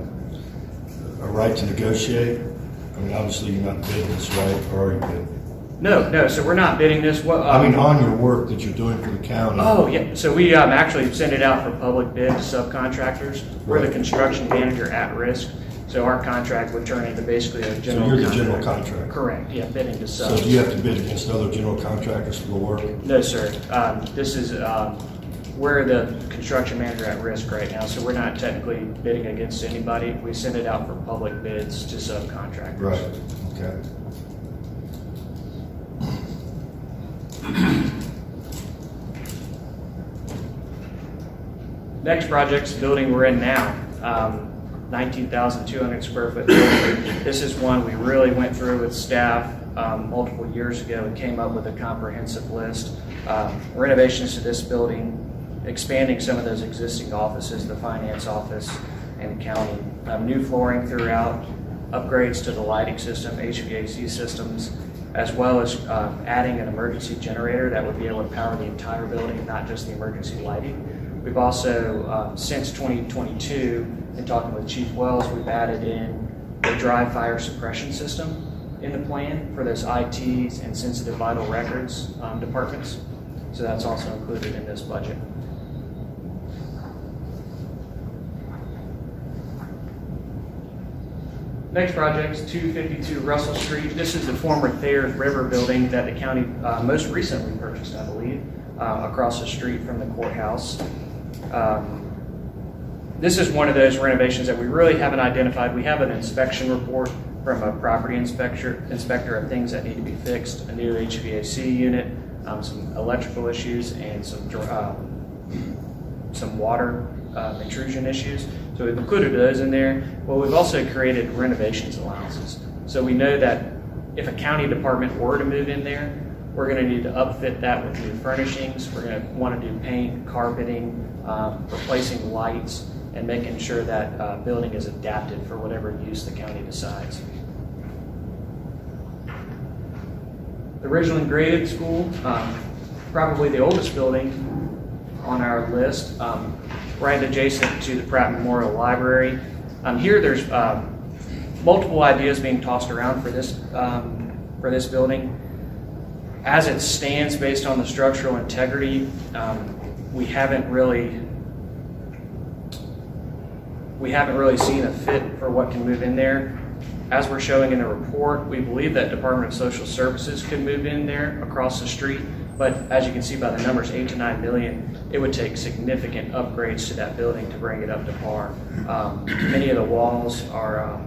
right to negotiate? I mean, obviously you're not bidding this, right? Or are you bidding? No, so we're not bidding this. On your work that you're doing for the county. Oh, yeah, so we actually send it out for public bid to subcontractors. We're the construction manager at risk, so our contract would turn into basically a general So you're the contract. general contractor? Correct, yeah, bidding to sub. So do you have to bid against other general contractors for the work? No, sir. This is, we're the construction manager at risk right now, so we're not technically bidding against anybody. We send it out for public bids to subcontractors. Right, okay. Next project's the building we're in now, 19,200 square foot building. This is one we really went through with staff multiple years ago and came up with a comprehensive list. Renovations to this building, expanding some of those existing offices, the finance office and county, new flooring throughout, upgrades to the lighting system, HVAC systems, as well as adding an emergency generator that would be able to power the entire building, not just the emergency lighting. We've also, since 2022, in talking with Chief Wells, we've added in a dry fire suppression system in the plan for those ITs and sensitive vital records departments. So that's also included in this budget. Next project is 252 Russell Street. This is the former Thayer's River building that the county most recently purchased, I believe, across the street from the courthouse. This is one of those renovations that we really haven't identified. We have an inspection report from a property inspector of things that need to be fixed, a new HVAC unit, some electrical issues, and some water intrusion issues. So we've included those in there. Well, we've also created renovations allowances. So we know that if a county department were to move in there, we're going to need to upfit that with new furnishings. We're going to want to do paint, carpeting, replacing lights, and making sure that building is adapted for whatever use the county decides. The Ridgeland Graded School, probably the oldest building on our list, right adjacent to the Pratt Memorial Library. Here there's multiple ideas being tossed around for this building. As it stands, based on the structural integrity, we haven't really we haven't really seen a fit for what can move in there. As we're showing in the report, we believe that Department of Social Services could move in there across the street, but as you can see by the numbers, 8 to 9 million, it would take significant upgrades to that building to bring it up to par. Many of the walls are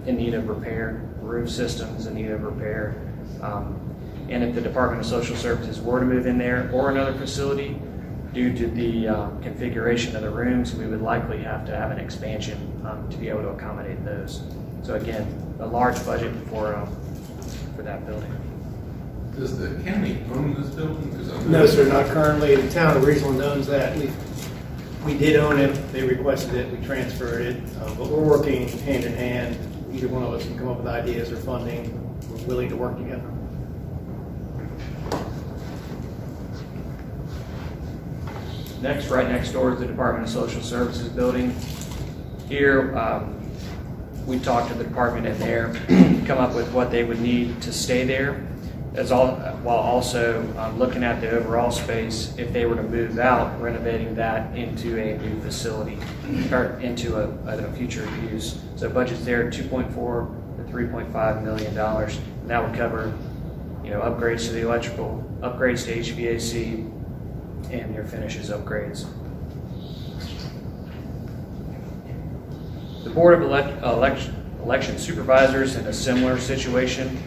in need of repair, roof systems in need of repair. And if the Department of Social Services were to move in there or another facility, due to the configuration of the rooms, we would likely have to have an expansion to be able to accommodate those. So again, a large budget for that building. Does the county own this building? No, sir, not currently. The town originally owns that. We did own it. They requested it. We transferred it. But we're working hand in hand. Either one of us can come up with ideas or funding. We're willing to work together. Next, right next door is the Department of Social Services building. Here, we talked to the department in there, come up with what they would need to stay there, while also looking at the overall space if they were to move out, renovating that into a new facility or into a future use. So budget's there, $2.4 to $3.5 million. And that would cover, upgrades to the electrical, upgrades to HVAC, and your finishes upgrades. The Board of Election Supervisors in a similar situation.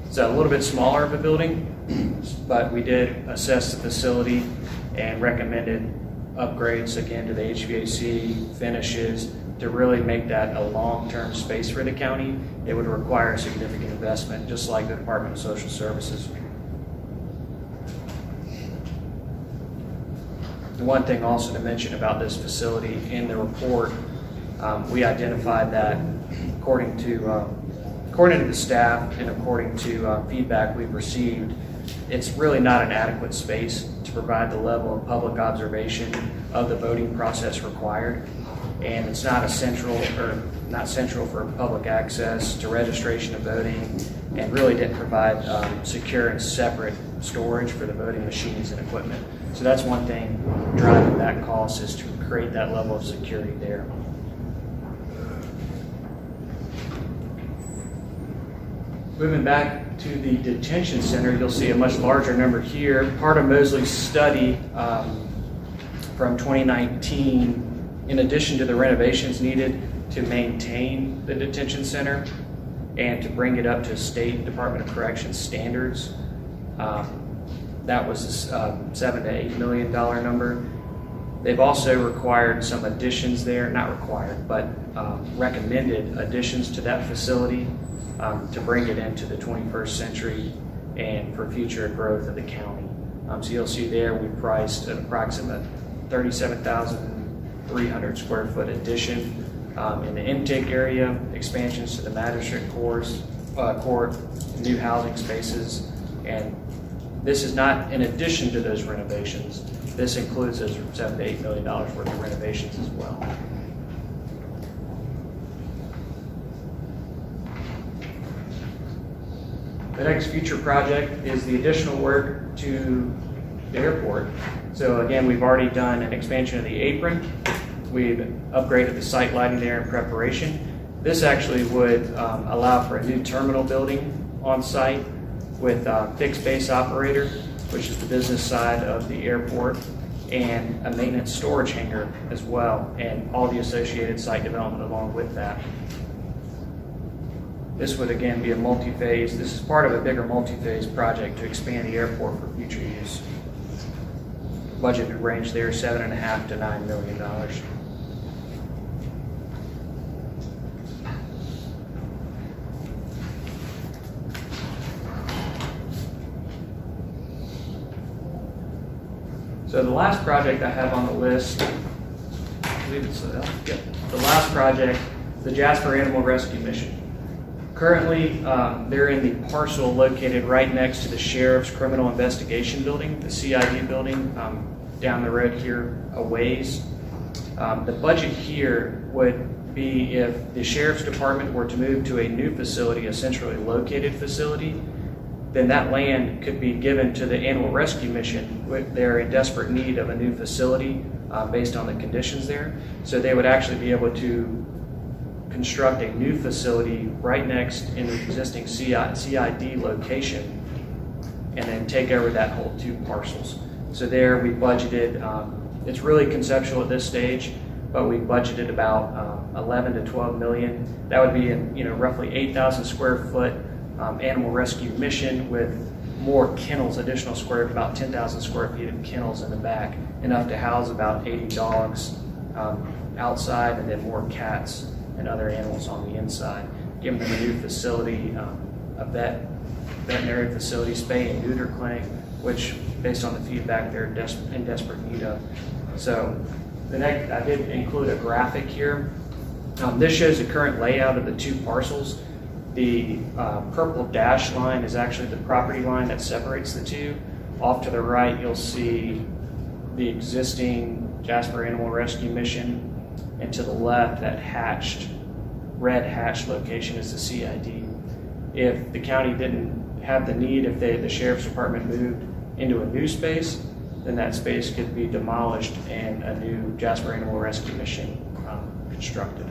It's a little bit smaller of a building, but we did assess the facility and recommended upgrades again to the HVAC, finishes, to really make that a long-term space for the county. It would require significant investment, just like the Department of Social Services. The one thing also to mention about this facility in the report, we identified that according to the staff and according to feedback we've received, it's really not an adequate space to provide the level of public observation of the voting process required. And it's not central for public access to registration of voting, and really didn't provide secure and separate storage for the voting machines and equipment. So that's one thing driving that cost, is to create that level of security there. Moving back to the detention center, you'll see a much larger number here. Part of Mosley's study from 2019, in addition to the renovations needed to maintain the detention center and to bring it up to State Department of Corrections standards, that was a $7 to $8 million number. They've also required some additions there, not required, but recommended additions to that facility to bring it into the 21st century and for future growth of the county. So you'll see there we priced an approximate 37,300 square foot addition in the intake area, expansions to the magistrate court, new housing spaces, and this is not in addition to those renovations. This includes those $7 to $8 million worth of renovations as well. The next future project is the additional work to the airport. So again, we've already done an expansion of the apron. We've upgraded the site lighting there in preparation. This actually would allow for a new terminal building on site with a fixed base operator, which is the business side of the airport, and a maintenance storage hangar as well, and all the associated site development along with that. This would again be a multi-phase. This is part of a bigger multi-phase project to expand the airport for future use. Budget would range there $7.5 to $9 million. So the last project I have on the list, I believe it's the last project, the Jasper Animal Rescue Mission. Currently, they're in the parcel located right next to the Sheriff's Criminal Investigation Building, the CID building, down the road here a ways. The budget here would be if the Sheriff's Department were to move to a new facility, a centrally located facility, then that land could be given to the Animal Rescue Mission. They're in desperate need of a new facility. based on the conditions there. So they would actually be able to construct a new facility right next in the existing CID location and then take over that whole 2 parcels. So there we budgeted, it's really conceptual at this stage, but we budgeted about 11 to 12 million. That would be in roughly 8,000 square foot animal rescue mission with more kennels, additional about 10,000 square feet of kennels in the back, enough to house about 80 dogs outside, and then more cats and other animals on the inside. Giving them a new facility, a veterinary facility, spay and neuter clinic, which, based on the feedback, they're in desperate need of. So I did include a graphic here. This shows the current layout of the 2 parcels. The purple dashed line is actually the property line that separates the 2. Off to the right, you'll see the existing Jasper Animal Rescue Mission, and to the left, that red hatched location is the CID. If the county didn't have the need, if the Sheriff's Department moved into a new space, then that space could be demolished and a new Jasper Animal Rescue Mission constructed.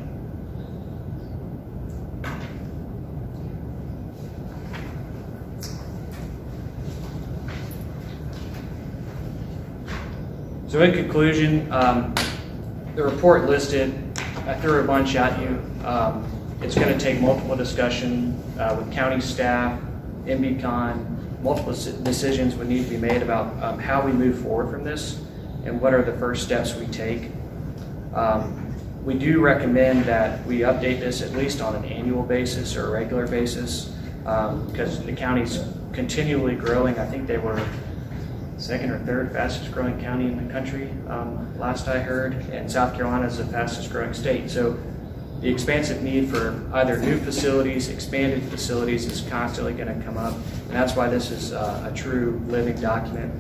So in conclusion, the report listed, I threw a bunch at you. It's going to take multiple discussion with county staff, MBCon. Multiple decisions would need to be made about how we move forward from this and what are the first steps we take. We do recommend that we update this at least on an annual basis or a regular basis because the county's continually growing. I think they were 2nd or 3rd fastest growing county in the country, last I heard, and South Carolina is the fastest growing state. So the expansive need for either new facilities, expanded facilities is constantly going to come up, and that's why this is a true living document.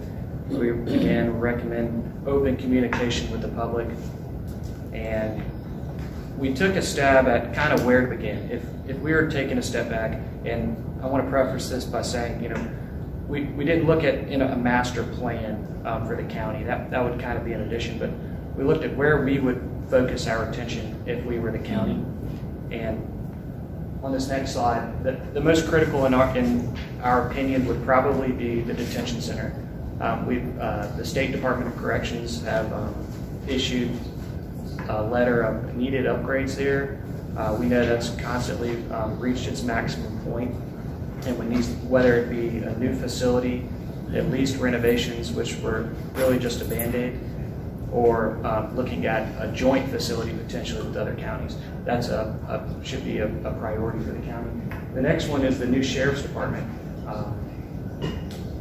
We again recommend open communication with the public, and we took a stab at kind of where to begin. If we were taking a step back, and I want to preface this by saying, we didn't look at a master plan for the county. That would kind of be an addition, but we looked at where we would focus our attention if we were the county. And on this next slide, the most critical in our opinion would probably be the detention center. The State Department of Corrections have issued a letter of needed upgrades there. We know that's constantly reached its maximum point. And whether it be a new facility, at least renovations, which were really just a Band-Aid, or looking at a joint facility potentially with other counties. That's should be a priority for the county. The next one is the new Sheriff's Department.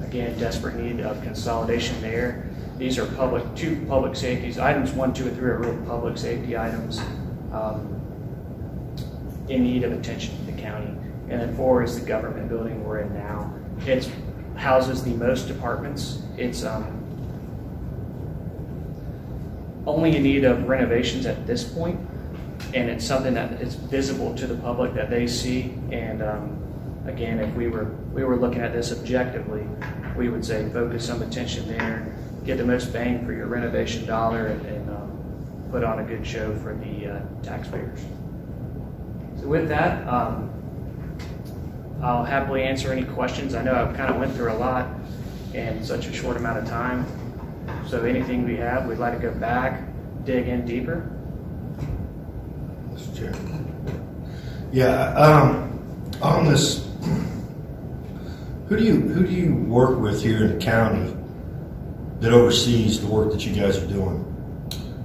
Again, desperate need of consolidation there. These are 2 public safeties. Items 1, 2, and 3 are real public safety items in need of attention to the county. And then 4 is the government building we're in now. It houses the most departments. It's only in need of renovations at this point, and it's something that is visible to the public that they see. And again, if we were looking at this objectively, we would say focus some attention there, get the most bang for your renovation dollar, and put on a good show for the taxpayers. So with that, I'll happily answer any questions. I know I've kind of went through a lot in such a short amount of time. So anything we have, we'd like to go back, dig in deeper. Mr. Chair. Yeah, on this, who do you work with here in the county that oversees the work that you guys are doing?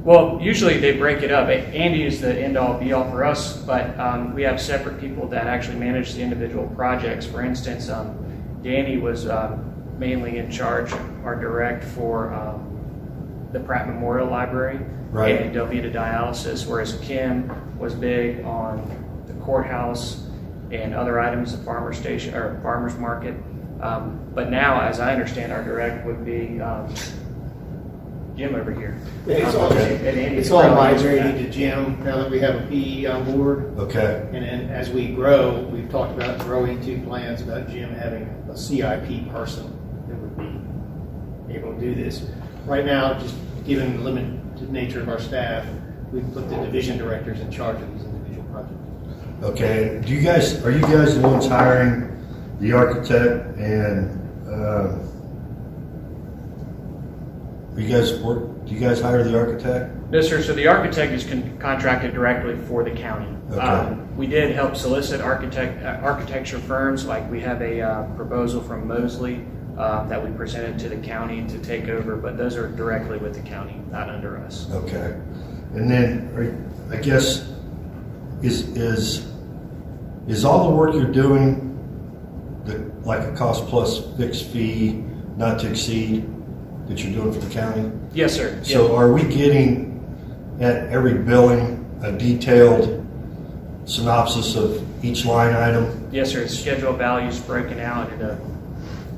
Well, usually they break it up. Andy is the end-all be-all for us, but we have separate people that actually manage the individual projects. For instance, Danny was mainly in charge, our direct for the Pratt Memorial Library and Delvita Dialysis, whereas Kim was big on the courthouse and other items, the farmer's station or farmer's market. But now, as I understand, our direct would be Jim over here. It's all migrating to Jim now that we have a PE on board. Okay. And then as we grow, we've talked about growing 2 plans about Jim having a CIP person that would be able to do this. Right now, just given the limited the nature of our staff, we've put the division directors in charge of these individual projects. Okay, are you guys the ones hiring the architect and, do you guys hire the architect? No, sir. So the architect is contracted directly for the county. Okay. We did help solicit architecture firms. Like we have a proposal from Mosley that we presented to the county to take over, but those are directly with the county, not under us. Okay. And then, I guess, is all the work you're doing like a cost plus fixed fee, not to exceed, that you're doing for the county? Yes, sir. So are we getting at every billing a detailed synopsis of each line item? Yes, sir. It's schedule values broken out into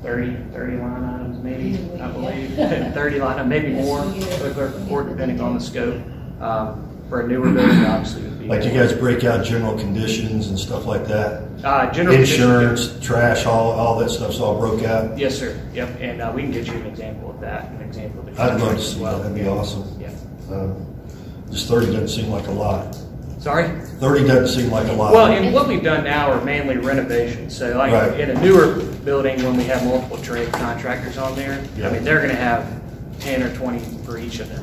30 line items, maybe, I believe. 30 line, maybe more, for the clerk of court, depending on the scope. For a newer building, obviously, it would be. Like you guys break out general conditions and stuff like that? General Insurance, trash, all that stuff's all broke out? Yes, sir. Yep. And we can get you an example of that, an example of the I'd love contract to as see well. that, that'd be awesome. Yeah. Just 30 doesn't seem like a lot. Sorry? 30 doesn't seem like a lot. Well, and what we've done now are mainly renovations. So like Right. in a newer building, when we have multiple trade contractors on there, Yeah. I mean, they're going to have 10 or 20 for each of them.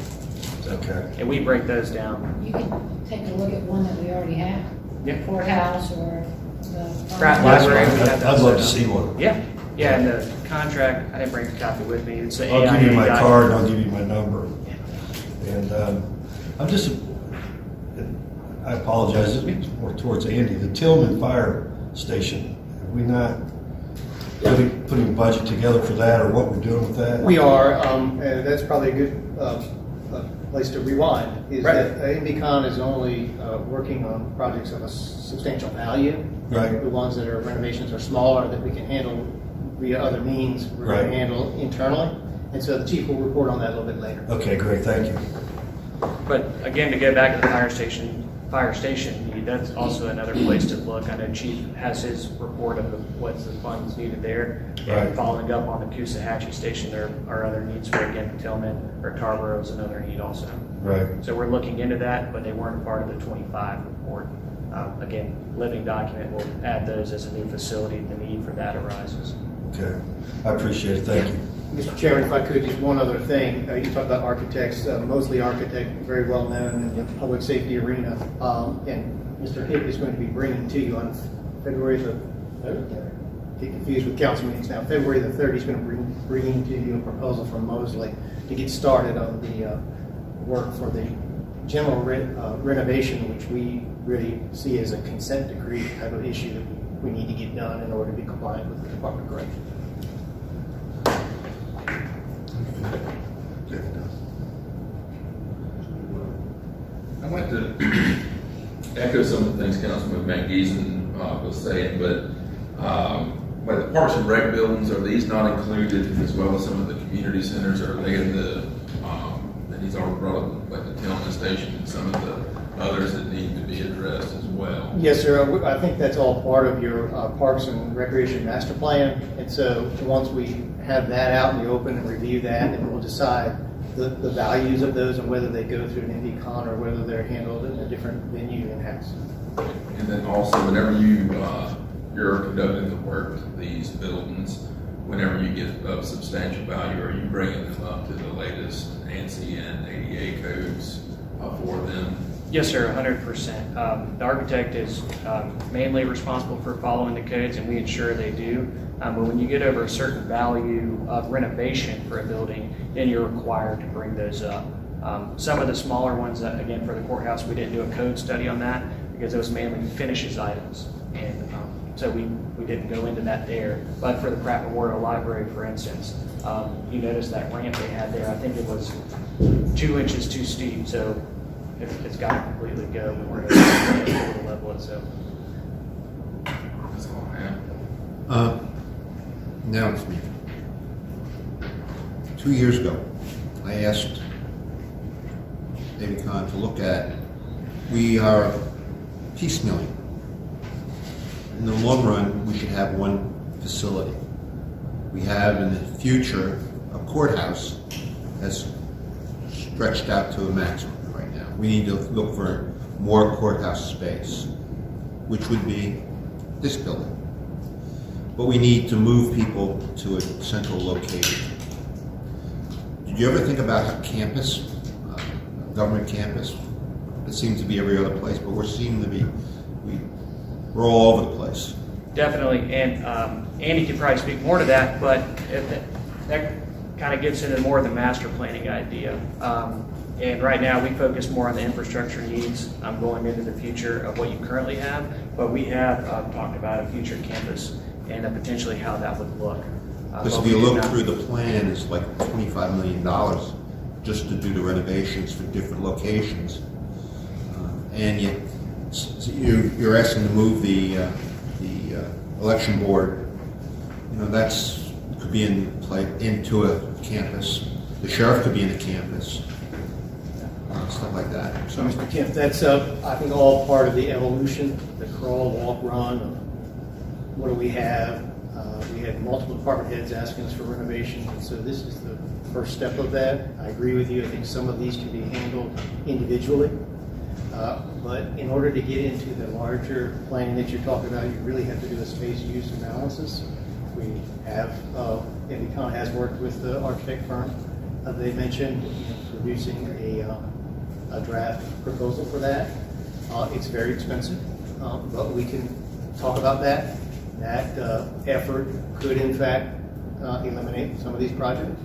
Okay. And we break those down. You can take a look at one that we already have. Yeah. Courthouse or the. Pratt That's Library, right. we have that I'd love to set see up. one. Yeah. Yeah, and the contract, I didn't bring a copy with me. It's the I'll give you my AIA card and I'll give you my number. Yeah. And I'm just, I apologize, it's more towards Andy. The Tillman Fire Station, have we not putting a budget together for that, or what we're doing with that? We are, and that's probably a good place to rewind, is Right. that NBCon is only working on projects of a substantial value. Right. The ones that are renovations are smaller, that we can handle via other means, we're going Right. to handle internally. And so the chief will report on that a little bit later. Okay, great, thank you. But again, to go back to the fire station need, that's also another place to look. I know Chief has his report of what's the funds needed there. Right. And following up on the Coosahatchee station, there are other needs for, again, Tillman or Tarboro is another need also. Right. So we're looking into that, but they weren't part of the 25 report. Again, living document will add those as a new facility. The need for that arises. Okay, I appreciate it, thank you. Mr. Chairman, if I could, just one other thing. You talked about architects, Mosley Architect, very well known in the public safety arena. And Mr. Hick is going to be bringing to you on February the 3rd. Get confused with council meetings now. February the 3rd, he's going to bring to you a proposal from Mosley to get started on the work for the general renovation, which we really see as a consent decree type of issue that we need to get done in order to be compliant with the Department of Corrections. I'd like to echo some of the things Councilman Van Giesen was saying, but like the Parks and Rec buildings, are these not included, as well as some of the community centers? Are they in the, and he's already brought up like the Tillman Station and some of the others that need to be addressed as well? Yes, sir. I think that's all part of your Parks and Recreation Master Plan. And so once we have that out in the open and review that, then we'll decide the values of those and whether they go through an NBCon or whether they're handled in a different venue in-house. And then also, whenever you're conducting the work to these buildings, whenever you get of substantial value, are you bringing them up to the latest ANSI and ADA codes for them? Yes, sir, 100%. The architect is mainly responsible for following the codes, and we ensure they do. But when you get over a certain value of renovation for a building, then you're required to bring those up. Some of the smaller ones, again, for the courthouse, we didn't do a code study on that because it was mainly finishes items. And so we didn't go into that there. But for the Pratt Memorial Library, for instance, you notice that ramp they had there, I think it was 2 inches too steep. So it's got to completely go. We weren't able to level it. So That's all I have. Now it's me. 2 years ago, I asked David Kahn to look at, we are piecemealing. In the long run, we should have one facility. We have in the future a courthouse that's stretched out to a maximum right now. We need to look for more courthouse space, which would be this building. But we need to move people to a central location. Did you ever think about a campus, government campus? It seems to be every other place, but we're all over the place. Definitely, and Andy could probably speak more to that, but that kind of gets into more of the master planning idea. And right now, we focus more on the infrastructure needs going into the future of what you currently have, but we have talked about a future campus and potentially how that would look. Because if you look through the plan, it's like $25 million just to do the renovations for different locations. And you're asking to move the election board. You know, could be into a campus. The sheriff could be in a campus. Stuff like that. So, Mr. Kemp, that's, I think, all part of the evolution, the crawl, walk, run of what do we have. We had multiple department heads asking us for renovations, and so this is the first step of that. I agree with you. I think some of these can be handled individually. But in order to get into the larger planning that you're talking about, you really have to do a space use analysis. We have, and Econ has worked with the architect firm. They mentioned producing a draft proposal for that. It's very expensive, but we can talk about that. That effort could, in fact, eliminate some of these projects.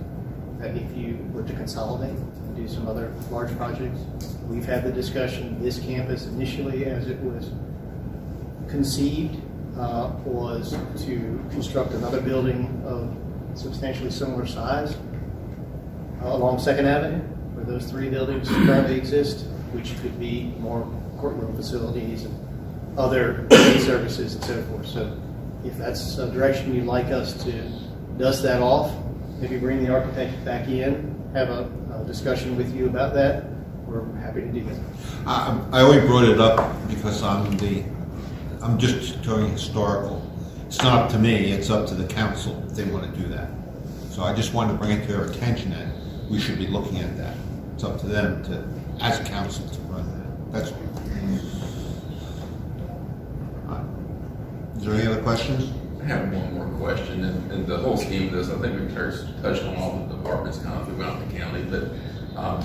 That if you were to consolidate and do some other large projects, we've had the discussion. This campus initially, as it was conceived, was to construct another building of substantially similar size along 2nd Avenue, where those 3 buildings currently exist, which could be more courtroom facilities and other services and so forth. So if that's a direction you'd like us to dust that off, maybe bring the architect back in, have a discussion with you about that, we're happy to do that. I only brought it up because I'm just talking historical. It's not up to me, it's up to the council if they want to do that. So I just wanted to bring it to their attention that we should be looking at that. It's up to them to, as a council, to run that. That's all. Is there any other questions? I have one more question, and the whole scheme of this, I think we've touched on all the departments kind of throughout the county, but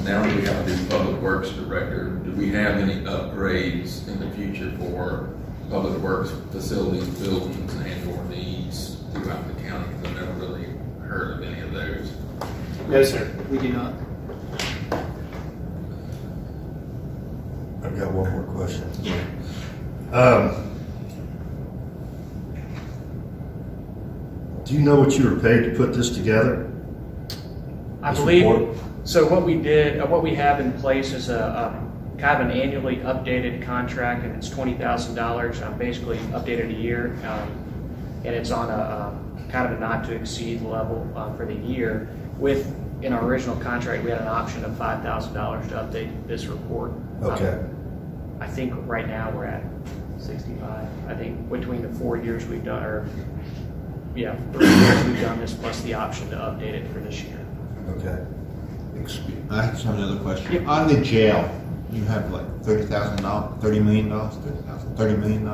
now that we have a new public works director, do we have any upgrades in the future for public works facilities, buildings, and/or needs throughout the county? Because I've never really heard of any of those. No, sir, we do not. I've got one more question. Do you know what you were paid to put this together? I This believe, report? so what we have in place is a kind of an annually updated contract, and it's $20,000, basically updated a year, and it's on a kind of a not to exceed level for the year. In our original contract, we had an option of $5,000 to update this report. Okay. I think right now we're at 65. I think between the 4 years we've done, 3 years we've done this, plus the option to update it for this year. Okay. I just have another question. Yep. On the jail, you have like $30 million? $30 million.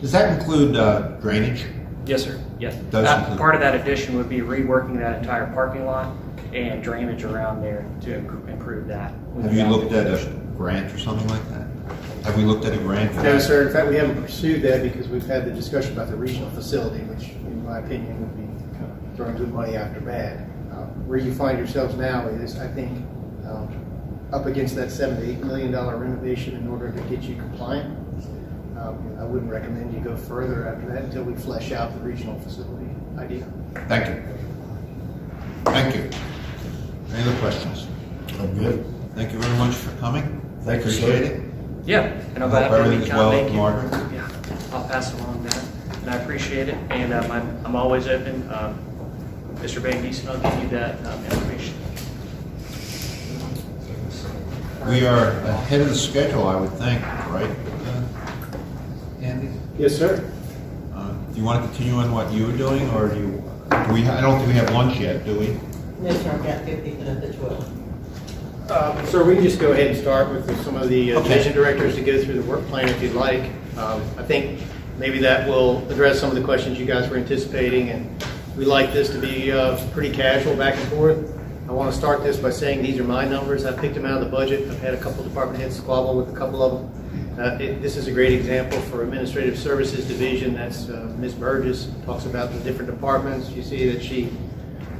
Does that include drainage? Yes, sir. Yes. Does include- Part of that addition would be reworking that entire parking lot and drainage around there to improve that. Have you looked at a grant or something like that? Have we looked at a grant for that? No, sir. In fact, we haven't pursued that because we've had the discussion about the regional facility, which, in my opinion, would be kind of throwing good money after bad. Where you find yourselves now is, I think, up against that $7 to $8 million renovation in order to get you compliant. I wouldn't recommend you go further after that until we flesh out the regional facility idea. Thank you. Thank you. Any other questions? I'm good. Thank you very much for coming. Thank you, sir. Appreciate it. Yeah, and I'm I hope happy to everything's meet John. well Thank with you. Margaret. Yeah, I'll pass along that, and I appreciate it. And I'm always open. Mr. Van Giesen, I'll give you that information. We are ahead of the schedule, I would think, right, Andy? Yes, sir. Do you want to continue on what you were doing, or do you? I don't think we have lunch yet, do we? No, sir, I've got 50 minutes at 12. Sir, we can just go ahead and start with some of the division directors to go through the work plan if you'd like. I think maybe that will address some of the questions you guys were anticipating, and we like this to be pretty casual back and forth. I want to start this by saying these are my numbers. I picked them out of the budget. I've had a couple department heads squabble with a couple of them. This is a great example for Administrative Services Division. That's Ms. Burgess, talks about the different departments. You see that she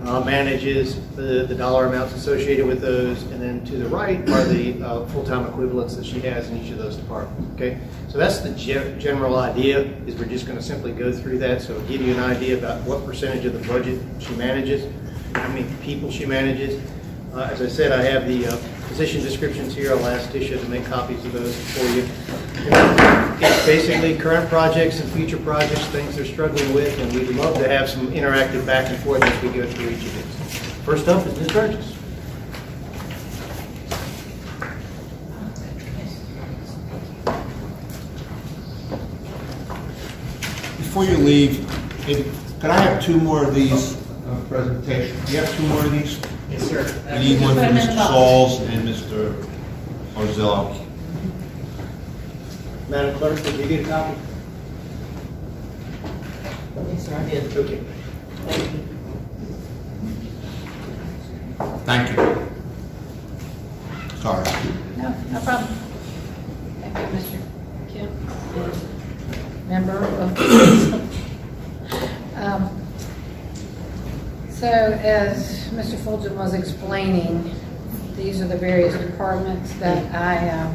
manages the dollar amounts associated with those, and then to the right are the full-time equivalents that she has in each of those departments. Okay, so that's the general idea. Is we're just going to simply go through that, so it'll give you an idea about what percentage of the budget she manages, how many people she manages. As I said, I have the position descriptions here. I'll ask Tisha to make copies of those for you. It's basically current projects and future projects, things they're struggling with, and we'd love to have some interactive back and forth as we go through each of these. First up is Ms. Burgess. Before you leave, could I have two more of these presentations? Do you have two more of these? Yes, sir. We need one for Mr. Sauls and Mr. Orzillo. Madam Clerk, did you get a copy? Yes, sir, I did. Okay. Thank you. Sorry. No problem. Thank you, Mr. Kim, and member of so as Mr. Fulton was explaining, these are the various departments that I have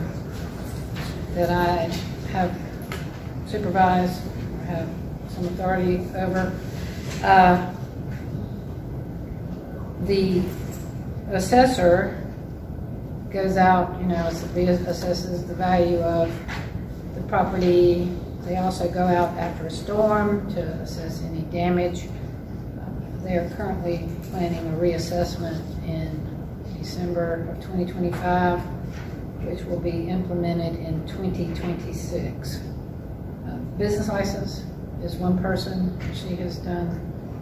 supervised, or have some authority over. The assessor goes out, assesses the value of the property. They also go out after a storm to assess any damage. They are currently planning a reassessment in December of 2025, which will be implemented in 2026. Business license is one person. She has done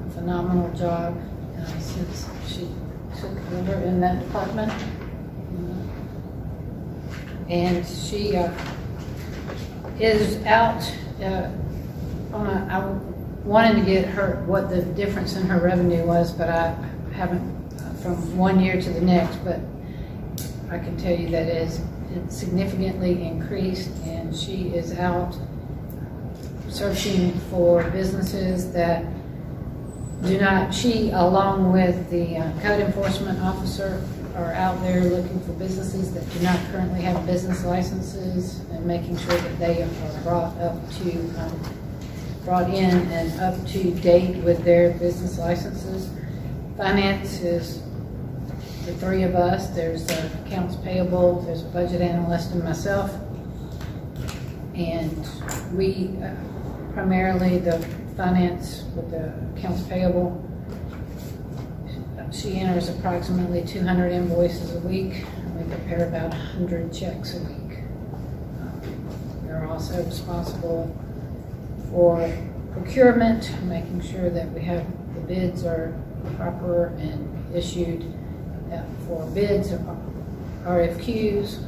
a phenomenal job since she took over in that department. And she is out I wanted to get her what the difference in her revenue was, but I haven't from one year to the next, but I can tell you that it's significantly increased, and she is out searching for businesses that do not, she along with the code enforcement officer are out there looking for businesses that do not currently have business licenses and making sure that they are brought in and up to date with their business licenses. Finance is the three of us. There's accounts payable, there's a budget analyst, and myself. And we primarily the finance with the accounts payable. She enters approximately 200 invoices a week, and we prepare about 100 checks a week. We're also responsible for procurement, making sure that we have the bids are proper and issued for bids, RFQs,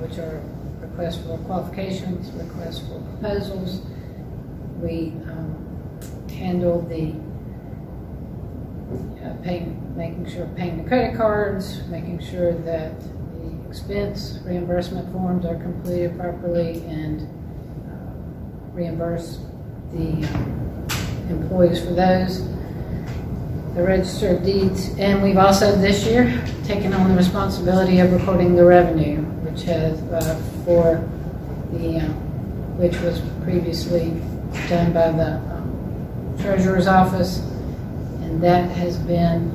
which are requests for qualifications, requests for proposals. We handle the making sure paying the credit cards, making sure that the expense reimbursement forms are completed properly, and reimburse the employees for those. The register of deeds, and we've also this year taken on the responsibility of recording the revenue, which has for the which was previously done by the treasurer's office, and that has been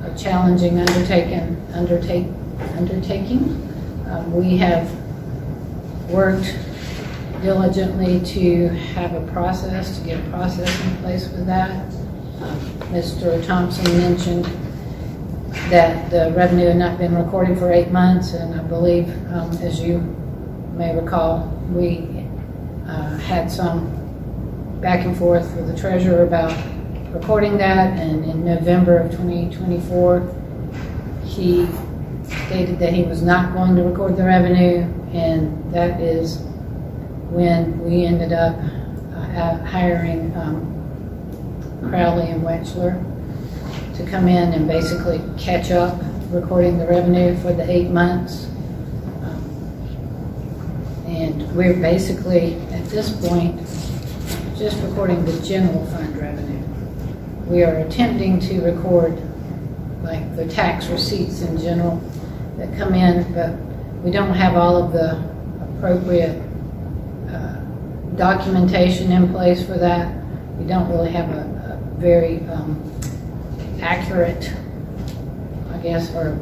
a challenging undertaking. We have worked diligently to have a process, to get a process in place with that. Mr. Thompson mentioned that the revenue had not been recorded for 8 months, and I believe, as you may recall, we had some back and forth with the treasurer about recording that, and in November of 2024, he stated that he was not going to record the revenue, and that is when we ended up hiring Crowley and Wechsler to come in and basically catch up recording the revenue for the 8 months. And we're basically, at this point, just recording the general fund revenue. We are attempting to record like the tax receipts in general that come in, but we don't have all of the appropriate documentation in place for that. We don't really have a very accurate, I guess, or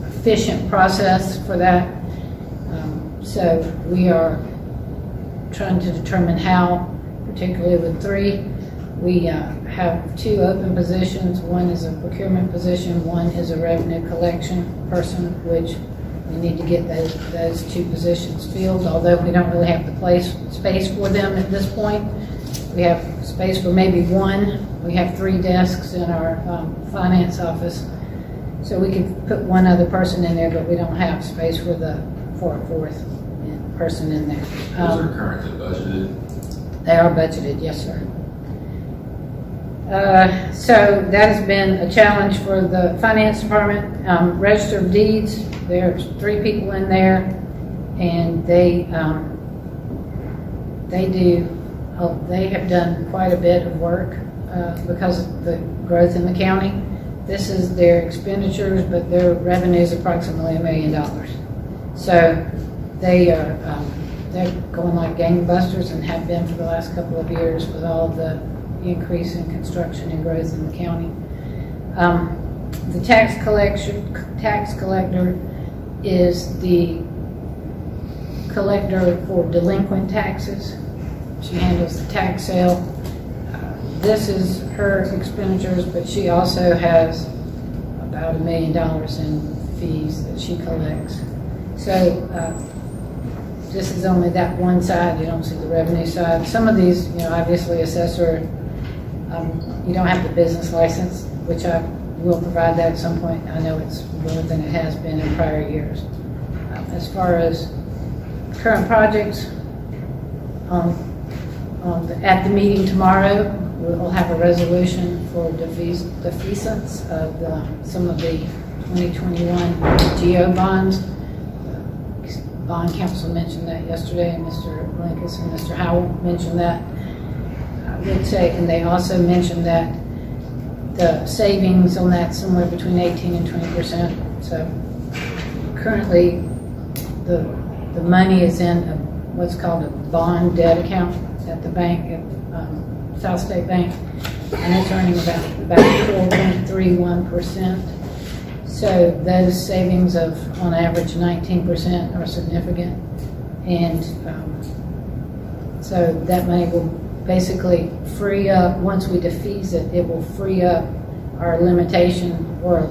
efficient process for that. So we are trying to determine how, particularly with 3. We have 2 open positions. One is a procurement position, one is a revenue collection person, which we need to get those 2 positions filled, although we don't really have the space for them at this point. We have space for maybe 1. We have 3 desks in our finance office, so we could put 1 other person in there, but we don't have space for a 4th person in there. Those are currently budgeted? They are budgeted, yes, sir. So that has been a challenge for the finance department. Register of deeds, there's 3 people in there, and they have done quite a bit of work because of the growth in the county. This is their expenditures, but their revenue is approximately $1 million. So they're going like gangbusters and have been for the last couple of years with all of the increase in construction and growth in the county. The tax collector is the collector for delinquent taxes. She handles the tax sale. This is her expenditures, but she also has about $1 million in fees that she collects. So this is only that one side. You don't see the revenue side. Some of these, obviously assessor, you don't have the business license, which I will provide that at some point. I know it's more than it has been in prior years. As far as current projects, at the meeting tomorrow, we'll have a resolution for defeasance of some of the 2021 GO bonds. Bond counsel mentioned that yesterday, and Mr. Blinkus and Mr. Howell mentioned that. I would say, and they also mentioned that the savings on that somewhere between 18 and 20%. So currently, the money is in what's called a bond debt account at the bank, at South State Bank, and it's earning about 4.31%. So those savings of, on average, 19% are significant. And so that money will basically free up, once we defease it, it will free up our limitation or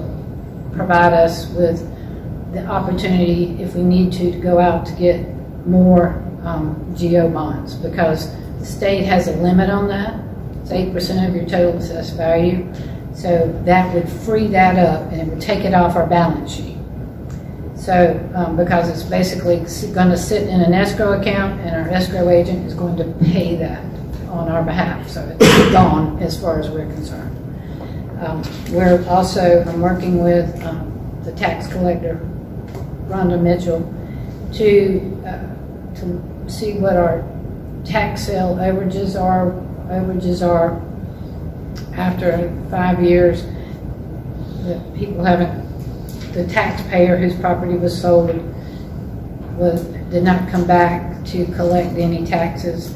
provide us with the opportunity, if we need to go out to get more GO bonds, because the state has a limit on that. It's 8% of your total assessed value. So that would free that up, and it would take it off our balance sheet. So because it's basically going to sit in an escrow account, and our escrow agent is going to pay that on our behalf. So it's gone as far as we're concerned. I'm working with the tax collector, Rhonda Mitchell, to see what our tax sale overages are after 5 years. The taxpayer whose property was sold did not come back to collect any taxes,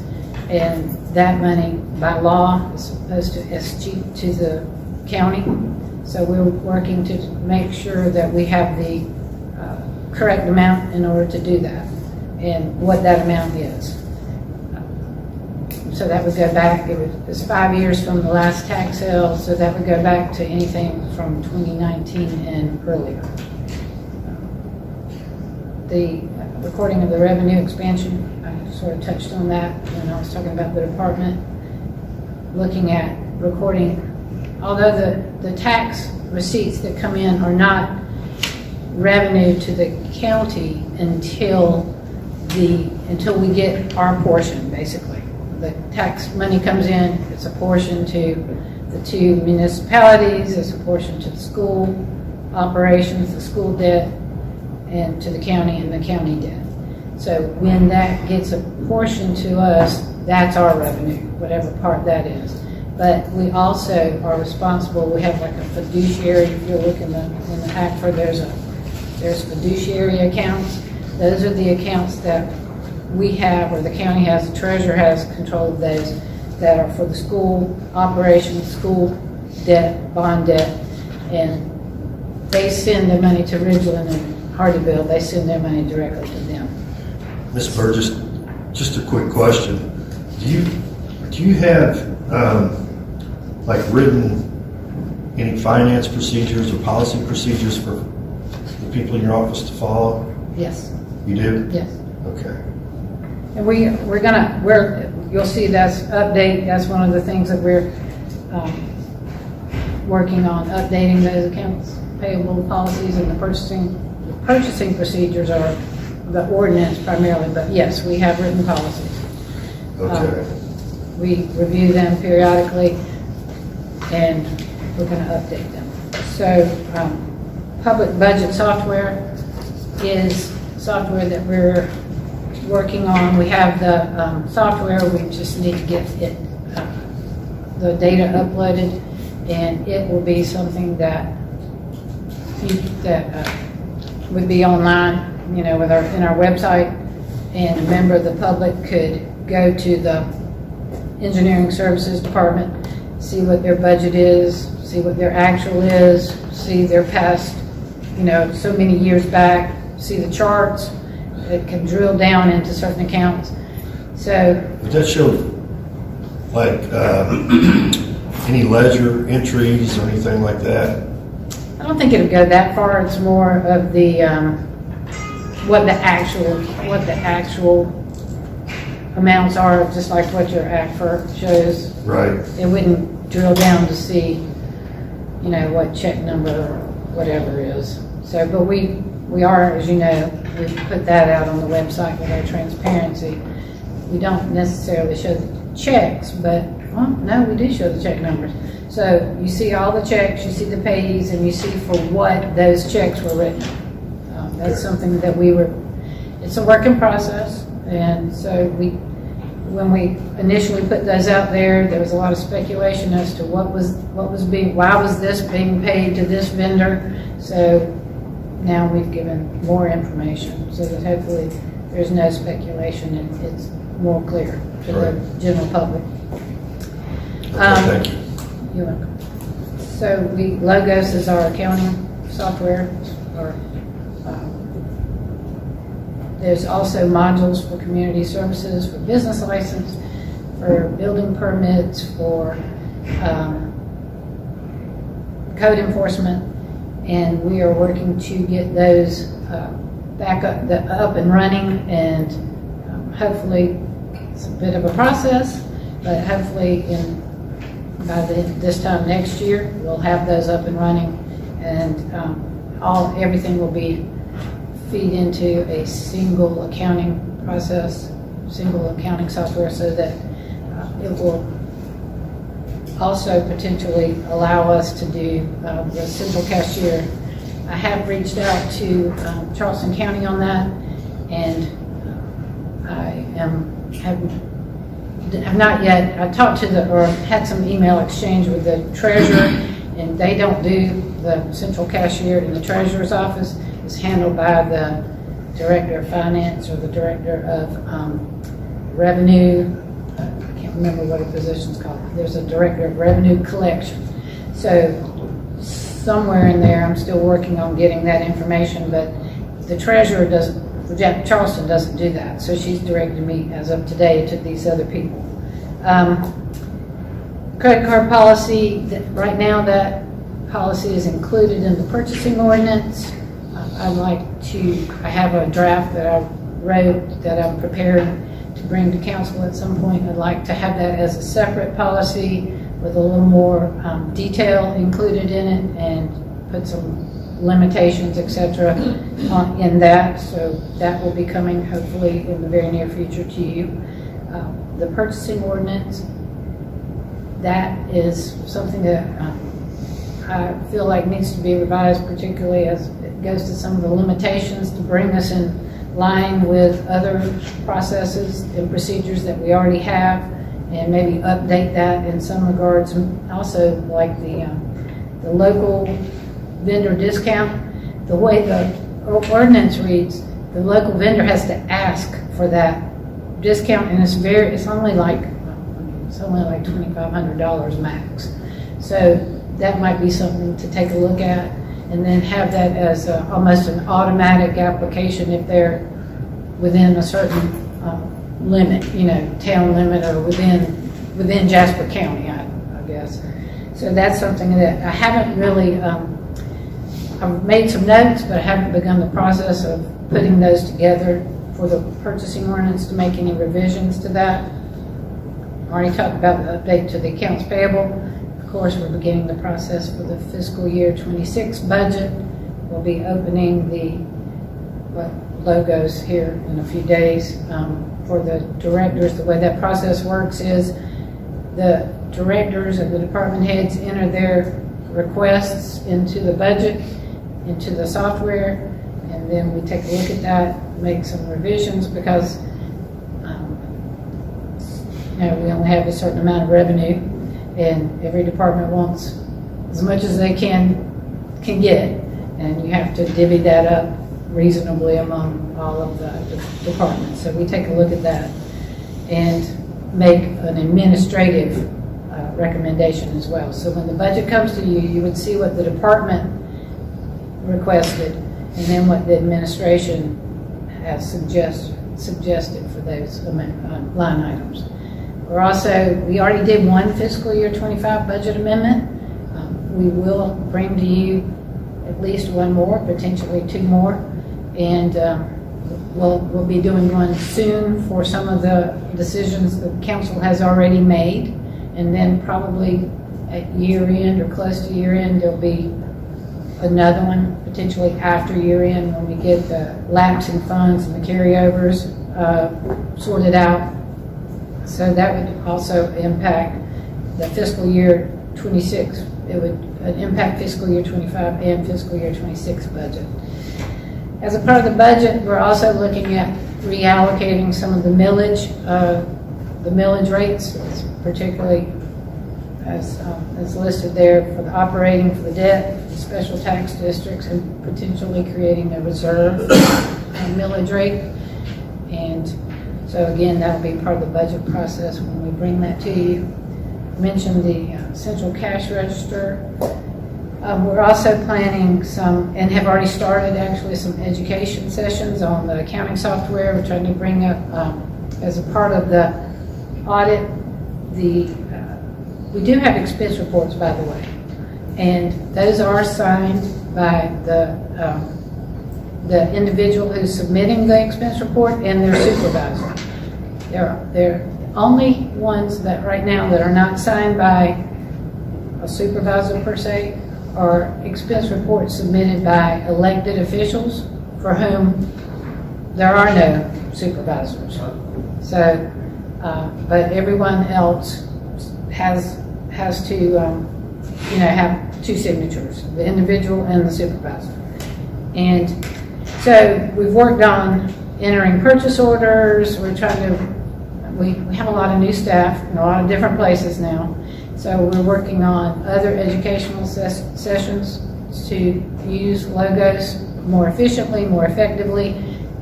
and that money by law is supposed to escheat to the county. So we're working to make sure that we have the correct amount in order to do that, and what that amount is. So that would go back, it's 5 years from the last tax sale, so that would go back to anything from 2019 and earlier. The recording of the revenue expansion, I sort of touched on that when I was talking about the department. Looking at recording, although the tax receipts that come in are not revenue to the county until we get our portion, basically. The tax money comes in, it's a portion to the two municipalities, it's a portion to the school operations, the school debt, and to the county and the county debt. So when that gets a portion to us, that's our revenue, whatever part that is. But we also are responsible, we have like a fiduciary, if you look in the ACFR, there's fiduciary accounts. Those are the accounts that we have, or the county has, the treasurer has control of those, that are for the school operations, school debt, bond debt, and they send the money to Ridgeland and Hardyville, they send their money directly to them. Ms. Burgess, just a quick question. Do you have, like written any finance procedures or policy procedures for the people in your office to follow? Yes. You do? Yes. Okay. And you'll see that's update, that's one of the things that we're working on, updating those accounts payable policies, and the purchasing procedures are the ordinance primarily, but yes, we have written policies. Okay. We review them periodically, and we're going to update them. So public budget software is software that we're working on. We have the software, we just need to get it, the data uploaded, and it will be something that would be online, in our website, and a member of the public could go to the engineering services department, see what their budget is, see what their actual is, see their past, so many years back, see the charts. It can drill down into certain accounts. So Would that show, like, any ledger entries or anything like that? I don't think it'll go that far. It's more of the what the actual amounts are, just like what your ACFR shows. Right. It wouldn't drill down to see, what check number or whatever is. So, but we are, as you know, we put that out on the website with our transparency. We don't necessarily show the checks, but, well, no, we do show the check numbers. So you see all the checks, you see the payees, and you see for what those checks were written. That's something that it's a work in process, and so when we initially put those out there, there was a lot of speculation as to why was this being paid to this vendor. So now we've given more information so that hopefully there's no speculation and it's more clear to the general public. Thank you. You're welcome. So Logos is our accounting software. There's also modules for community services, for business license, for building permits, for code enforcement, and we are working to get those back up and running, and hopefully it's a bit of a process, but hopefully by this time next year we'll have those up and running, and everything will be feed into a single accounting process, single accounting software, so that it will also potentially allow us to do the central cashier. I have reached out to Charleston County on that, and I have not yet. I talked to had some email exchange with the treasurer, and they don't do the central cashier in the treasurer's office. It's handled by the director of finance or the director of revenue. I can't remember what a position's called. There's a director of revenue collection. So somewhere in there, I'm still working on getting that information, but the treasurer Charleston doesn't do that. So she's directed me as of today to these other people. Credit card policy, right now that policy is included in the purchasing ordinance. I have a draft that I wrote that I'm prepared to bring to council at some point. I'd like to have that as a separate policy with a little more detail included in it and put some limitations, etc. In that. So that will be coming hopefully in the very near future to you. The purchasing ordinance, that is something that I feel like needs to be revised, particularly as it goes to some of the limitations to bring us in line with other processes and procedures that we already have, and maybe update that in some regards. And also, like the local vendor discount, the way the ordinance reads, the local vendor has to ask for that discount, and it's only like $2,500 max. So that might be something to take a look at, and then have that as almost an automatic application if they're within a certain limit, town limit, or within Jasper County, I guess. So that's something that I haven't really, I've made some notes, but I haven't begun the process of putting those together for the purchasing ordinance to make any revisions to that. I already talked about the update to the accounts payable. Of course, we're beginning the process for the fiscal year 26 budget. We'll be opening the logos here in a few days. For the directors, the way that process works is the directors and the department heads enter their requests into the budget, into the software, and then we take a look at that, make some revisions, because we only have a certain amount of revenue, and every department wants as much as they can get, and you have to divvy that up reasonably among all of the departments. So we take a look at that and make an administrative recommendation as well. So when the budget comes to you, you would see what the department requested, and then what the administration has suggested for those line items. We already did one fiscal year 25 budget amendment. We will bring to you at least one more, potentially two more, and we'll be doing one soon for some of the decisions the council has already made, and then probably at year end or close to year end there'll be another one potentially after year end when we get the lapsing funds and the carryovers sorted out. So that would also impact the fiscal year 26. It would impact fiscal year 25 and fiscal year 26 budget. As a part of the budget, we're also looking at reallocating some of the millage rates, particularly as listed there for the operating, for the debt, the special tax districts, and potentially creating a reserve millage rate. And so again, that'll be part of the budget process when we bring that to you. I mentioned the central cash register. We're also planning some, and have already started actually, some education sessions on the accounting software. We're trying to bring up, as a part of the audit, we do have expense reports, by the way, and those are signed by the individual who's submitting the expense report and their supervisor. They're the only ones that right now that are not signed by a supervisor per se are expense reports submitted by elected officials for whom there are no supervisors. So, but everyone else has to have two signatures, the individual and the supervisor. And so we've worked on entering purchase orders. We're trying to, we have a lot of new staff in a lot of different places now. So we're working on other educational sessions to use logos more efficiently, more effectively,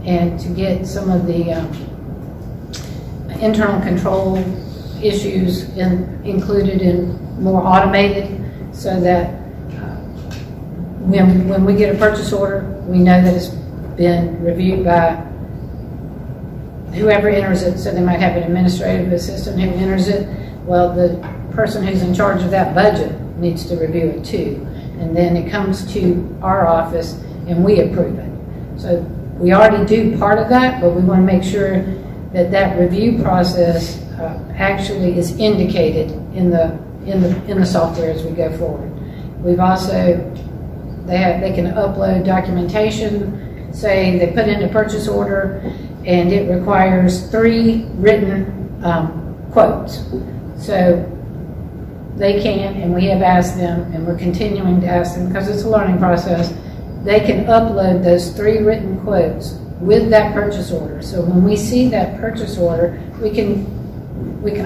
and to get some of the internal control issues included in more automated, so that when we get a purchase order, we know that it's been reviewed by whoever enters it. So they might have an administrative assistant who enters it. Well, the person who's in charge of that budget needs to review it too. And then it comes to our office and we approve it. So we already do part of that, but we want to make sure that that review process actually is indicated in the in the software as we go forward. We've also, they can upload documentation, say they put in a purchase order and it requires 3 written quotes. So they can, and we have asked them, and we're continuing to ask them because it's a learning process, they can upload those 3 written quotes with that purchase order. So when we see that purchase order, we can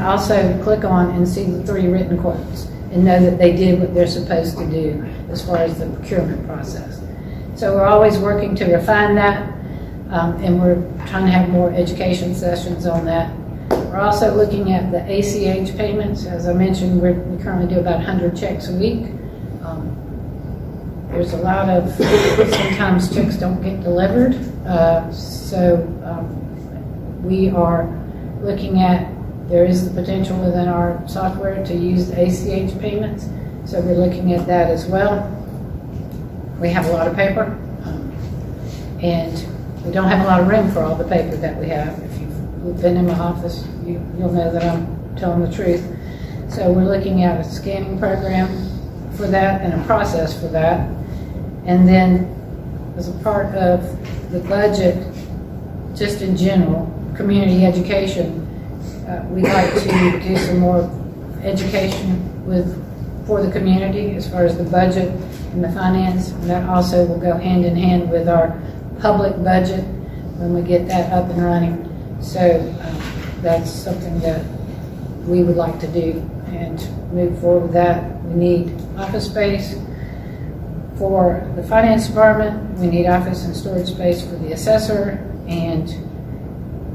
also click on and see the 3 written quotes and know that they did what they're supposed to do as far as the procurement process. So we're always working to refine that, and we're trying to have more education sessions on that. We're also looking at the ACH payments. As I mentioned, we currently do about 100 checks a week. There's a lot of, sometimes checks don't get delivered. We are looking at, there is the potential within our software to use the ACH payments. So we're looking at that as well. We have a lot of paper, and we don't have a lot of room for all the paper that we have. If you've been in my office, you'll know that I'm telling the truth. So we're looking at a scanning program for that and a process for that. And then as a part of the budget, just in general, community education, we'd like to do some more education for the community as far as the budget and the finance. And that also will go hand in hand with our public budget when we get that up and running. So that's something that we would like to do and move forward with that. We need office space for the finance department. We need office and storage space for the assessor and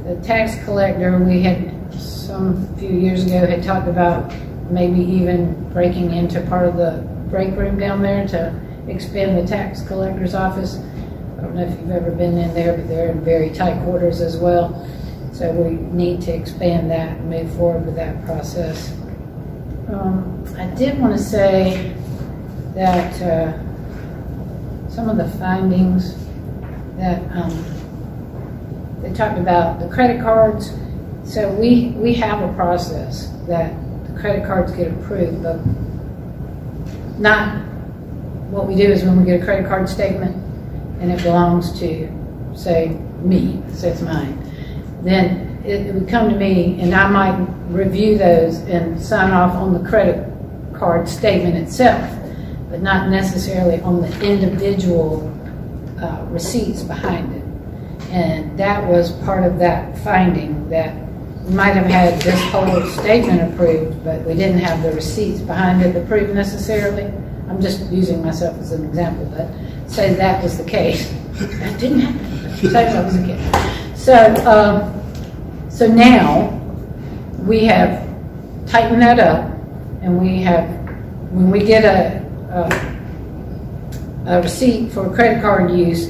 the tax collector. We had some few years ago had talked about maybe even breaking into part of the break room down there to expand the tax collector's office. I don't know if you've ever been in there, but they're in very tight quarters as well. So we need to expand that and move forward with that process. I did want to say that some of the findings that they talked about, the credit cards. So we have a process that the credit cards get approved, but not what we do is when we get a credit card statement and it belongs to, say, me, say it's mine, then it would come to me and I might review those and sign off on the credit card statement itself, but not necessarily on the individual receipts behind it. And that was part of that finding, that we might have had this whole statement approved, but we didn't have the receipts behind it approved necessarily. I'm just using myself as an example, but say that was the case. That didn't happen. Say that was the case. So now we have tightened that up, and we have, when we get a receipt for credit card use,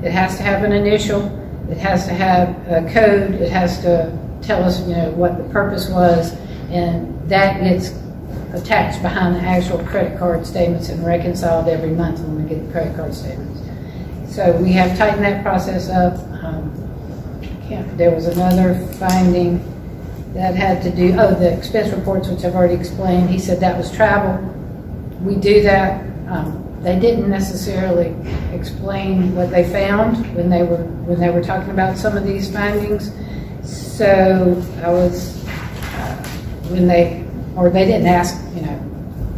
it has to have an initial, it has to have a code, it has to tell us, what the purpose was, and that gets attached behind the actual credit card statements and reconciled every month when we get the credit card statements. So we have tightened that process up. There was another finding that had to do, the expense reports, which I've already explained. He said that was travel. We do that. They didn't necessarily explain what they found when they were talking about some of these findings. So I was, they didn't ask,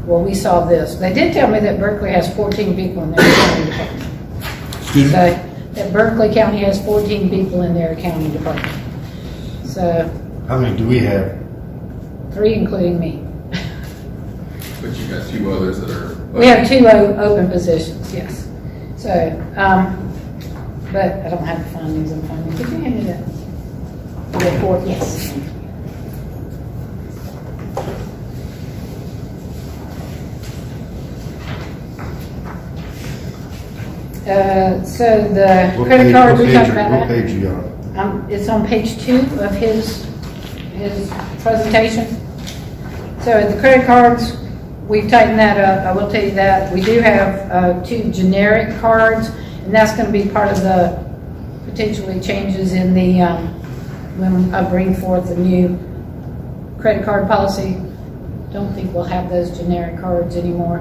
well, we saw this. They did tell me that Berkeley has 14 people in their accounting department. Excuse me? So that Berkeley County has 14 people in their accounting department. So. How many do we have? 3, including me. But you got 2 others that are... We have 2 open positions, yes. So, but I don't have the findings in front of me. Could you hand me the report? Yes. So the credit card, we talked about that. What page you on? It's on page 2 of his presentation. So the credit cards, we've tightened that up. I will tell you that. We do have 2 generic cards, and that's going to be part of the potentially changes in the, when I bring forth the new credit card policy. don't think we'll have those generic cards anymore.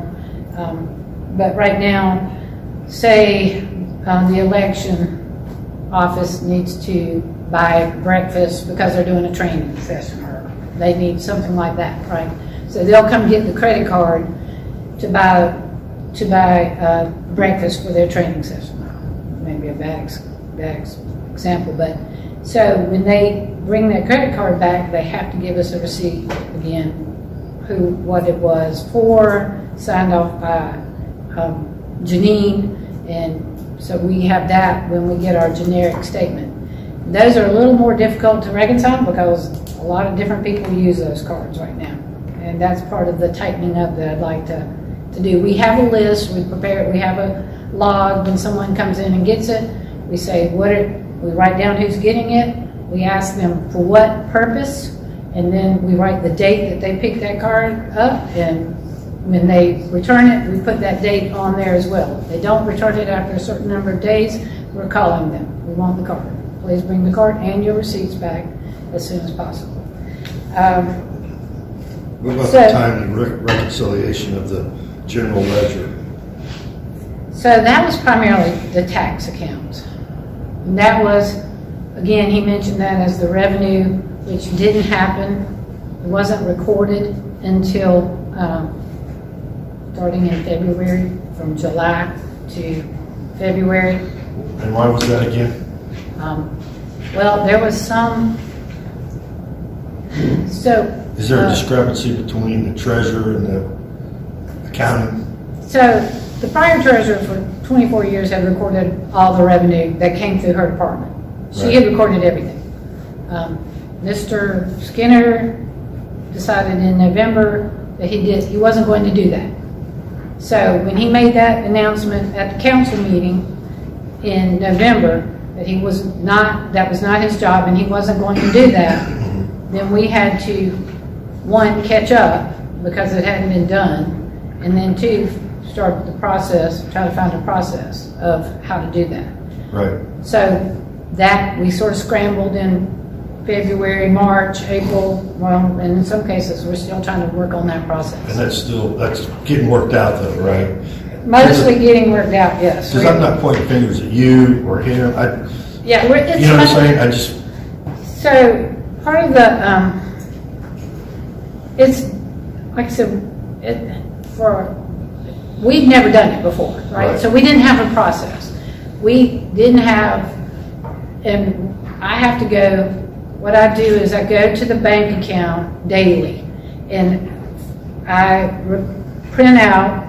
But right now, say the election office needs to buy breakfast because they're doing a training session, or they need something like that, right? So they'll come get the credit card to buy breakfast for their training session. Maybe a bad example, but so when they bring their credit card back, they have to give us a receipt again, what it was for, signed off by Janine, and so we have that when we get our generic statement. Those are a little more difficult to reconcile because a lot of different people use those cards right now, and that's part of the tightening up that I'd like to do. We have a list, we have a log. When someone comes in and gets it, we say we write down who's getting it, we ask them for what purpose, and then we write the date that they picked that card up, and when they return it, we put that date on there as well. If they don't return it after a certain number of days, we're calling them. We want the card. Please bring the card and your receipts back as soon as possible. What about the timely reconciliation of the general ledger? So that was primarily the tax accounts. And that was, again, he mentioned that as the revenue, which didn't happen. It wasn't recorded until starting in February, from July to February. And why was that again? Well, there was some, Is there a discrepancy between the treasurer and the accountant? So the prior treasurer for 24 years had recorded all the revenue that came through her department. She had recorded everything. Mr. Skinner decided in November that he wasn't going to do that. So when he made that announcement at the council meeting in November that that was not his job and he wasn't going to do that, then we had to, one, catch up because it hadn't been done, and then two, start the process, try to find a process of how to do that. Right. So that we sort of scrambled in February, March, April, well, and in some cases, we're still trying to work on that process. And that's getting worked out though, right? Mostly getting worked out, yes. Because I'm not pointing fingers at you or him. Yeah, you know what I'm saying? So part of the, it's, like I said, we've never done it before, right? So we didn't have a process. We didn't have, and I have to go, what I do is I go to the bank account daily and I print out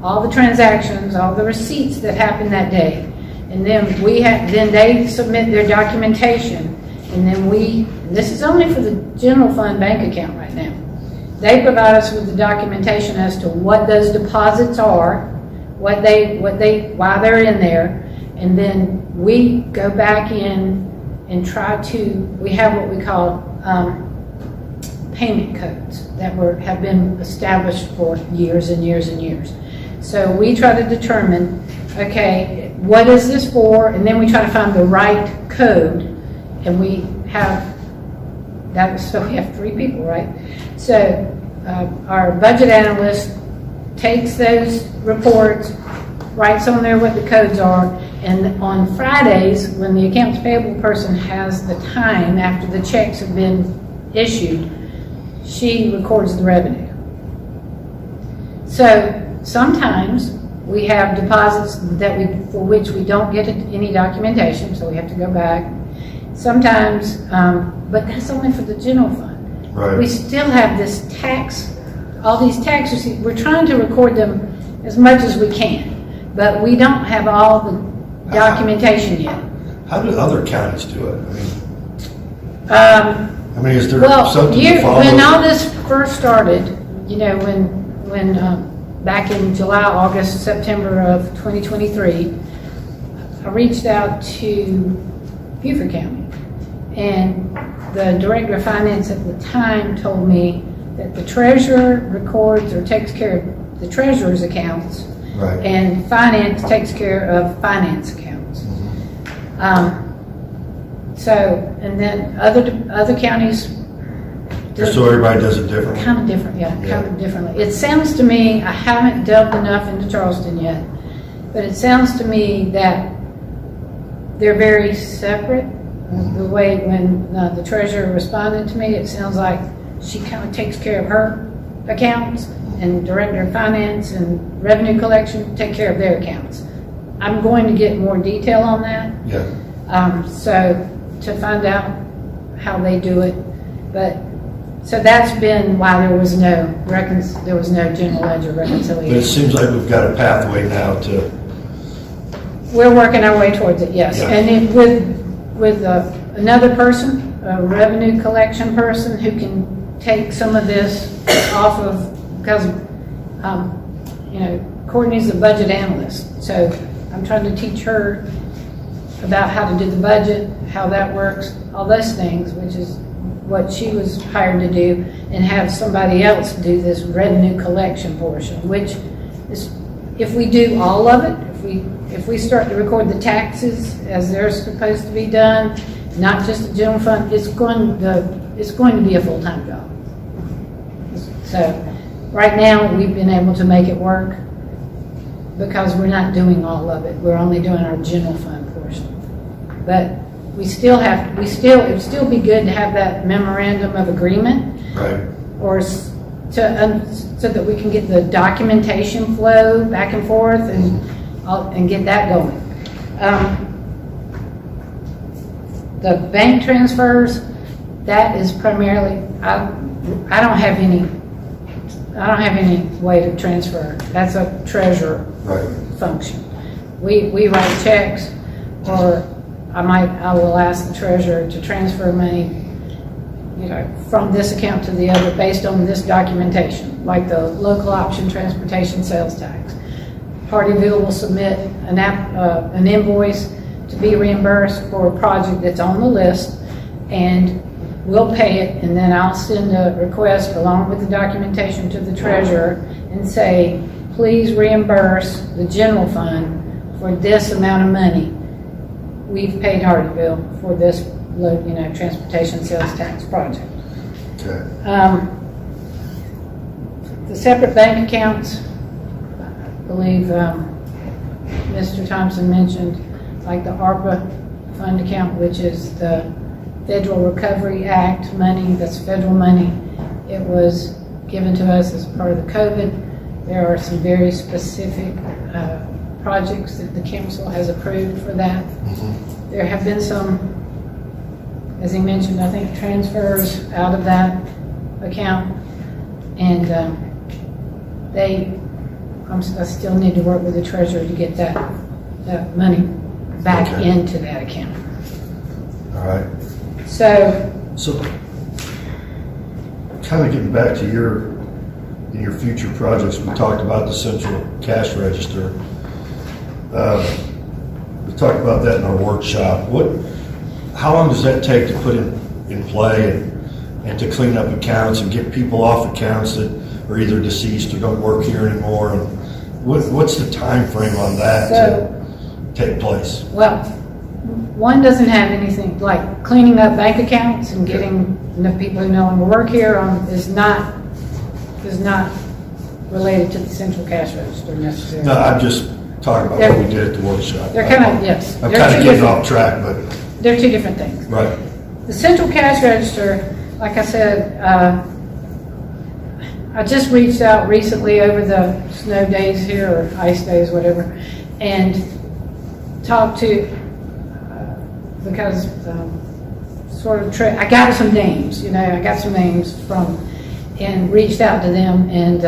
all the transactions, all the receipts that happened that day. And then then they submit their documentation, and then this is only for the general fund bank account right now. They provide us with the documentation as to what those deposits are, why they're in there, and then we go back in and we have what we call payment codes that have been established for years and years and years. So we try to determine, okay, what is this for? And then we try to find the right code, and we have so we have 3 people, right? So our budget analyst takes those reports, writes on there what the codes are, and on Fridays, when the accounts payable person has the time after the checks have been issued, she records the revenue. So sometimes we have deposits for which we don't get any documentation, so we have to go back. Sometimes, but that's only for the general fund. Right. We still have all these tax receipts. We're trying to record them as much as we can, but we don't have all the documentation yet. How do other counties do it? I mean, is there something to follow? When all this first started, when back in July, August, September of 2023, I reached out to Beaufort County, and the director of finance at the time told me that the treasurer records or takes care of the treasurer's accounts, right, and finance takes care of finance accounts. Mm-hmm. And then other counties Just so everybody does it differently? Kind of different, yeah, Yeah. kind of differently. It sounds to me, I haven't delved enough into Charleston yet, but it sounds to me that they're very separate. The way when the treasurer responded to me, it sounds like she kind of takes care of her accounts, and director of finance and revenue collection take care of their accounts. I'm going to get more detail on that. Yeah. So to find out how they do it, but so that's been why there was no general ledger But it reconciliation. seems like we've got a pathway now to, We're working our way towards it, yes. Yeah. And with another person, a revenue collection person who can take some of this off of, because, Courtney's a budget analyst. So I'm trying to teach her about how to do the budget, how that works, all those things, which is what she was hired to do, and have somebody else do this revenue collection portion, which is, if we do all of it, if we start to record the taxes as they're supposed to be done, not just the general fund, it's going to be a full-time job. So right now, we've been able to make it work because we're not doing all of it. We're only doing our general fund portion. But it would still be good to have that memorandum of agreement. right, Or so that we can get the documentation flow back and forth and get that going. The bank transfers, that is primarily, I don't have any way to transfer. That's a treasurer right. function. We write checks, or I will ask the treasurer to transfer money, from this account to the other based on this documentation, like the local option transportation sales tax. Partyville will submit an invoice to be reimbursed for a project that's on the list, and we'll pay it, and then I'll send a request along with the documentation to the treasurer and say, please reimburse the general fund for this amount of money. We've paid Hardyville for this, transportation sales tax project. Okay. The separate bank accounts, I believe Mr. Thompson mentioned, like the ARPA fund account, which is the Federal Recovery Act money, that's federal money. It was given to us as part of the COVID. There are some very specific projects that the council has approved for that. Mm-hmm. There have been some, as he mentioned, I think transfers out of that account, and I still need to work with the treasurer to get that money back Okay. into that account. All right. So, kind of getting back to in your future projects, we talked about the central cash register. We talked about that in our workshop. How long does that take to put in play and to clean up accounts and get people off accounts that are either deceased or don't work here anymore? And what's the time frame on that to take place? well, one doesn't have anything, like cleaning up bank accounts and getting the people who no longer work here is not related to the central cash register necessarily. No, I'm just talking about what we did at the workshop. They're kind of, yes. I'm they're kind two of getting different- off track, but, They're two different things. right. The central cash register, like I said, I just reached out recently over the snow days here, or ice days, whatever, and talked to, because I got some names, and reached out to them, and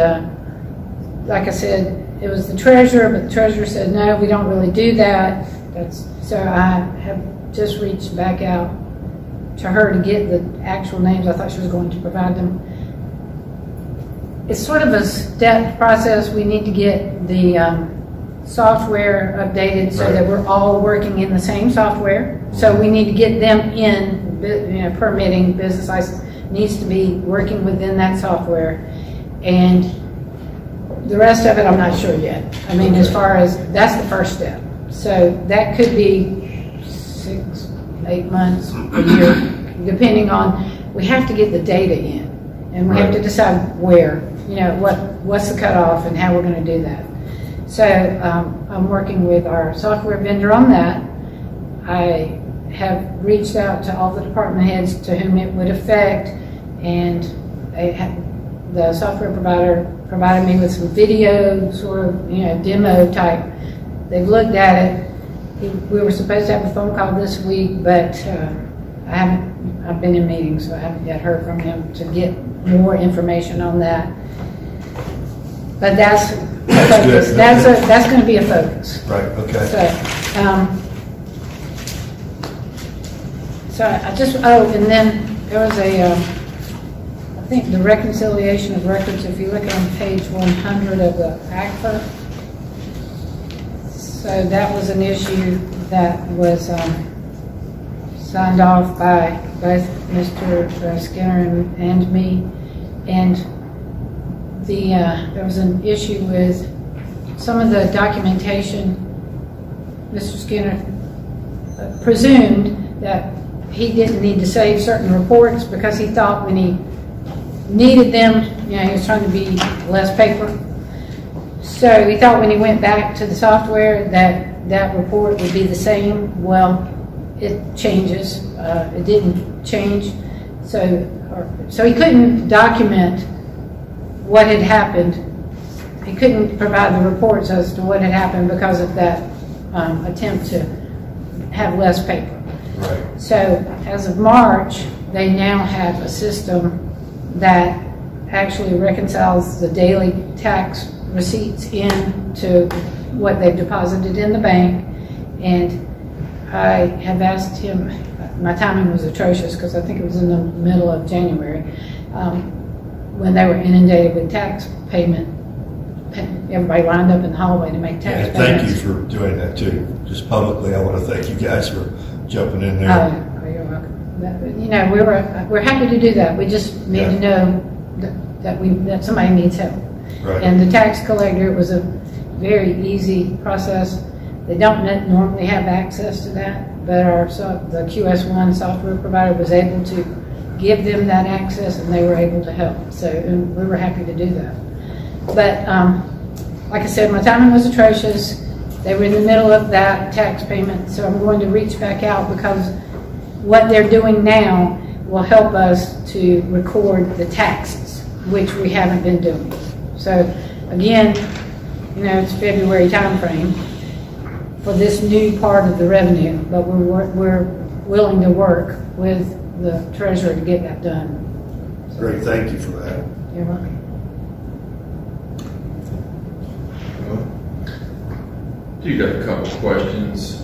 like I said, it was the treasurer, but the treasurer said, no, we don't really do that. So I have just reached back out to her to get the actual names. I thought she was going to provide them. It's sort of a step process. We need to get the software updated so that we're all working in the same software. So we need to get them in, permitting, business license needs to be working within that software. And the rest of it, I'm not sure yet. I mean, as far as, that's the first step. So that could be 6, 8 months, a year, depending on, we have to get the data in. And we have to decide where, what's the cutoff and how we're going to do that. So I'm working with our software vendor on that. I have reached out to all the department heads to whom it would affect, and the software provider provided me with some video, sort of, demo type. They've looked at it. We were supposed to have a phone call this week, but I've been in meetings, so I haven't yet heard from him to get more information on that. But that's focus. Good. That's going to be a focus. Right, okay. So and then there was I think the reconciliation of records, if you look on page 100 of the ACFR. So that was an issue that was signed off by both Mr. Skinner and me. And there was an issue with some of the documentation. Mr. Skinner presumed that he didn't need to save certain reports because he thought when he needed them, he was trying to be less paper. So he thought when he went back to the software that report would be the same. Well, it changes. It didn't change. So he couldn't document what had happened. He couldn't provide the reports as to what had happened because of that attempt to have less paper. Right. So as of March, they now have a system that actually reconciles the daily tax receipts into what they've deposited in the bank. And I have asked him, my timing was atrocious because I think it was in the middle of January, when they were inundated with tax payment. Everybody lined up in the hallway to make tax And payments. thank you for doing that too. Just publicly, I want to thank you guys for jumping in there. Oh, you're welcome. We're happy to do that. We just need to know that somebody needs help. Right. And the tax collector, it was a very easy process. They don't normally have access to that, but the QS1 software provider was able to give them that access, and they were able to help. So, and we were happy to do that. But like I said, my timing was atrocious. They were in the middle of that tax payment, so I'm going to reach back out because what they're doing now will help us to record the taxes, which we haven't been doing. So again, it's February timeframe for this new part of the revenue, but we're willing to work with the treasurer to get that done. Great, thank you for that. You're welcome. You got a couple of questions.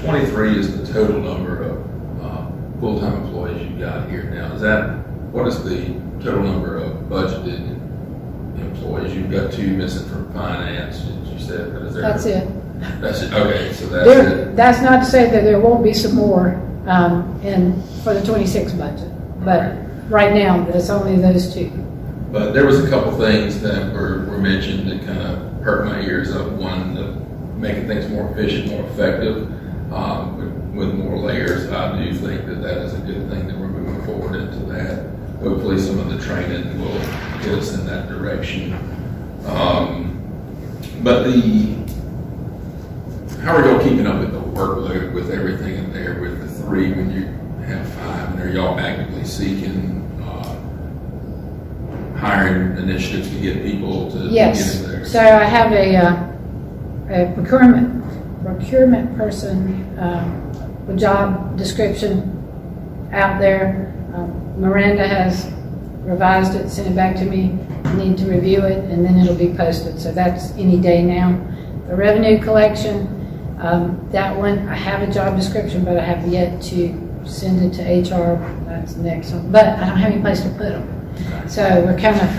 23 is the total number of full-time employees you've got here now. What is the total number of budgeted employees? You've got 2 missing from finance, you said, but is there? That's it. That's it, okay, so that's it. That's not to say that there won't be some more for the 26 budget, but right now, it's only those 2. But there was a couple things that were mentioned that kind of hurt my ears up. One, making things more efficient, more effective, with more layers. I do think that is a good thing that we're moving forward into that. Hopefully some of the training will get us in that direction. But how are y'all keeping up with the workload with everything in there with the 3 when you have 5? And are y'all actively seeking hiring initiatives to get people to get in there? So I have a procurement person, a job description out there. Miranda has revised it, sent it back to me. I need to review it, and then it'll be posted. So that's any day now. The revenue collection, that one, I have a job description, but I have yet to send it to HR. That's next one. But I don't have any place to put them. So we're kind of,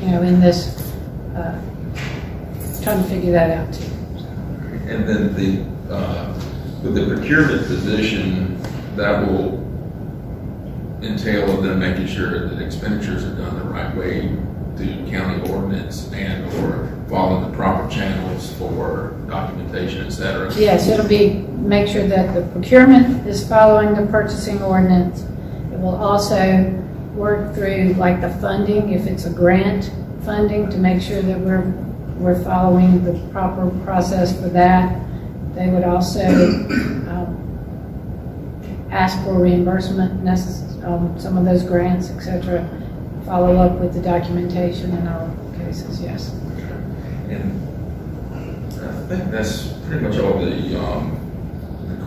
in this, trying to figure that out too. And then with the procurement position, that will entail them making sure that expenditures are done the right way through county ordinance and or following the proper channels for documentation, et cetera. Yes, it'll be make sure that the procurement is following the purchasing ordinance. It will also work through like the funding, if it's a grant funding, to make sure that we're following the proper process for that. They would also ask for reimbursement, some of those grants, etc. Follow up with the documentation in all cases, yes. And I think that's pretty much all the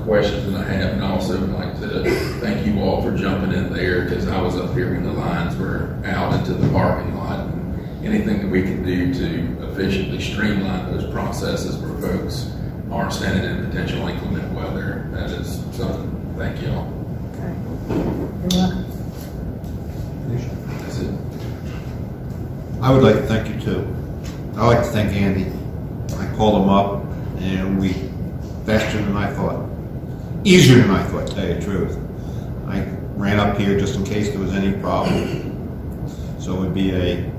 questions that I have, and I also would like to thank you all for jumping in there, because I was up here when the lines were out into the parking lot. And anything that we can do to efficiently streamline those processes where folks aren't standing in potential inclement weather, that is something. Thank you all. Okay. You're welcome. That's it. I would like to thank you too. I'd like to thank Andy. I called him up and we faster than I thought. Easier than I thought, to tell you the truth. I ran up here just in case there was any problem. So it would be a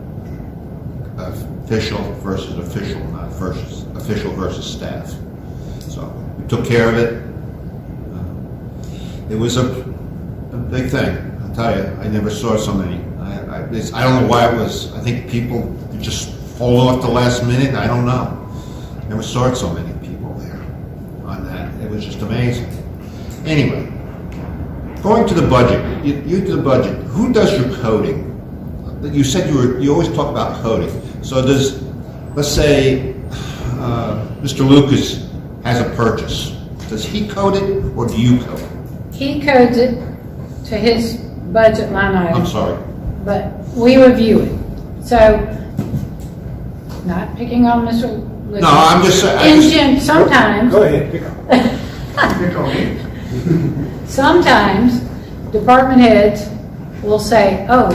official versus official, not official versus staff. So we took care of it. It was a big thing. I'll tell you, I never saw so many. I don't know why it was. I think people just fall off the last minute. I don't know. Never saw so many people there on that. It was just amazing. Anyway, going to the budget. You do the budget. Who does your coding? You said you always talk about coding. So does, let's say, Mr. Lucas has a purchase. Does he code it or do you code it? He codes it to his budget line item. I'm sorry. But we review it. So, not picking on Mr. Lucas. No, I'm just saying. Sometimes. Go ahead, pick on. Pick on me. Sometimes department heads will say, oh,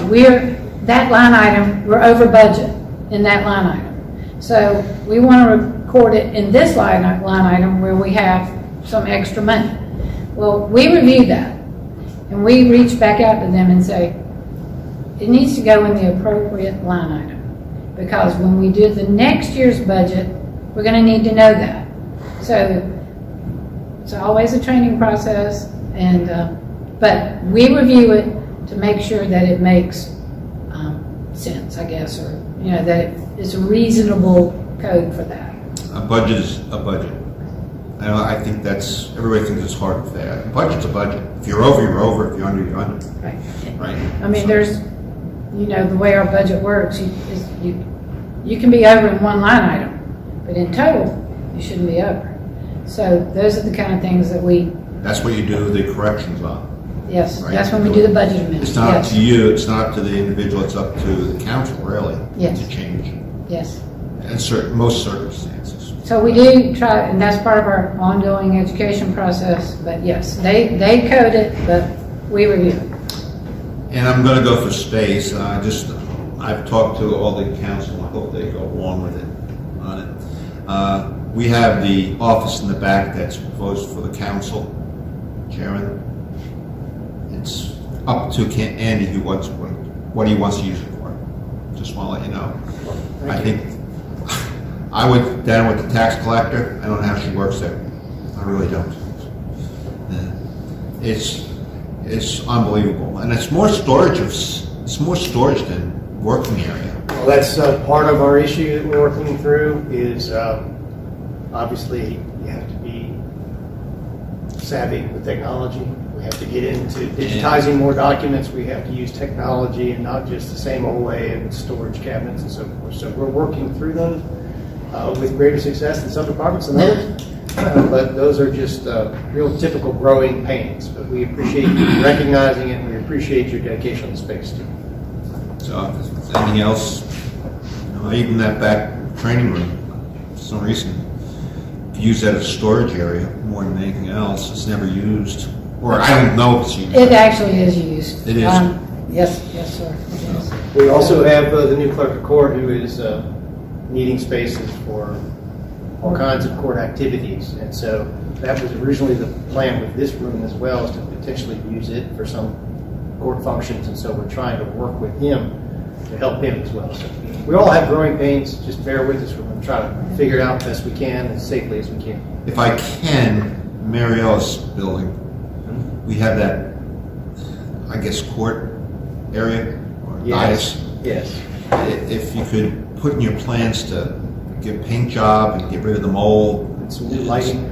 that line item, we're over budget in that line item. So we want to record it in this line item where we have some extra money. Well, we review that and we reach back out to them and say, it needs to go in the appropriate line item. Because when we do the next year's budget, we're going to need to know that. So it's always a training process, and but we review it to make sure that it makes sense, I guess, or that it's a reasonable code for that. A budget is a budget. And I think everybody thinks it's hard and fast. A budget's a budget. If you're over, you're over. If you're under, you're under. Right. Right. I mean, there's, the way our budget works, you can be over in one line item, but in total, you shouldn't be over. So those are the kind of things that That's what you do the corrections on. yes, Right. that's when we do the budget amendment. It's not up Yes. to you, it's not up to the individual, it's up to the council, really, Yes. to change Yes. in most circumstances. So we do try, and that's part of our ongoing education process, but yes, they code it, but we review it. And I'm going to go for space. I've talked to all the council. I hope they go along with it on it. We have the office in the back that's proposed for the council chairman. It's up to Andy who wants what he wants to use it for. Just want to let you know. I think I went down with the tax collector. I don't know how she works there. I really don't. It's unbelievable, and it's more storage than working area. Well, that's part of our issue that we're working through is obviously you have to be savvy with technology. We have to get into digitizing more documents. We have to use technology and not just the same old way of storage cabinets and so forth. So we're working through those with greater success in some departments than others. But those are just real typical growing pains. But we appreciate you recognizing it, and we appreciate your dedication on the space too. So if there's anything else, even that back training room, for some reason, use that as a storage area more than anything else. It's never used, or I don't know if it's used. It actually is used. It is. Yes, sir. It is. We also have the new clerk of court who is needing spaces for all kinds of court activities. And so that was originally the plan with this room as well, is to potentially use it for some court functions. And so we're trying to work with him to help him as well. So we all have growing pains. Just bear with us. We're going to try to figure it out best we can as safely as we can. If I can, Mary Ellis building, we have that, I guess, court area or Yes, dais. yes. If you could put in your plans to get a paint job and get rid of the mold. It's lighting.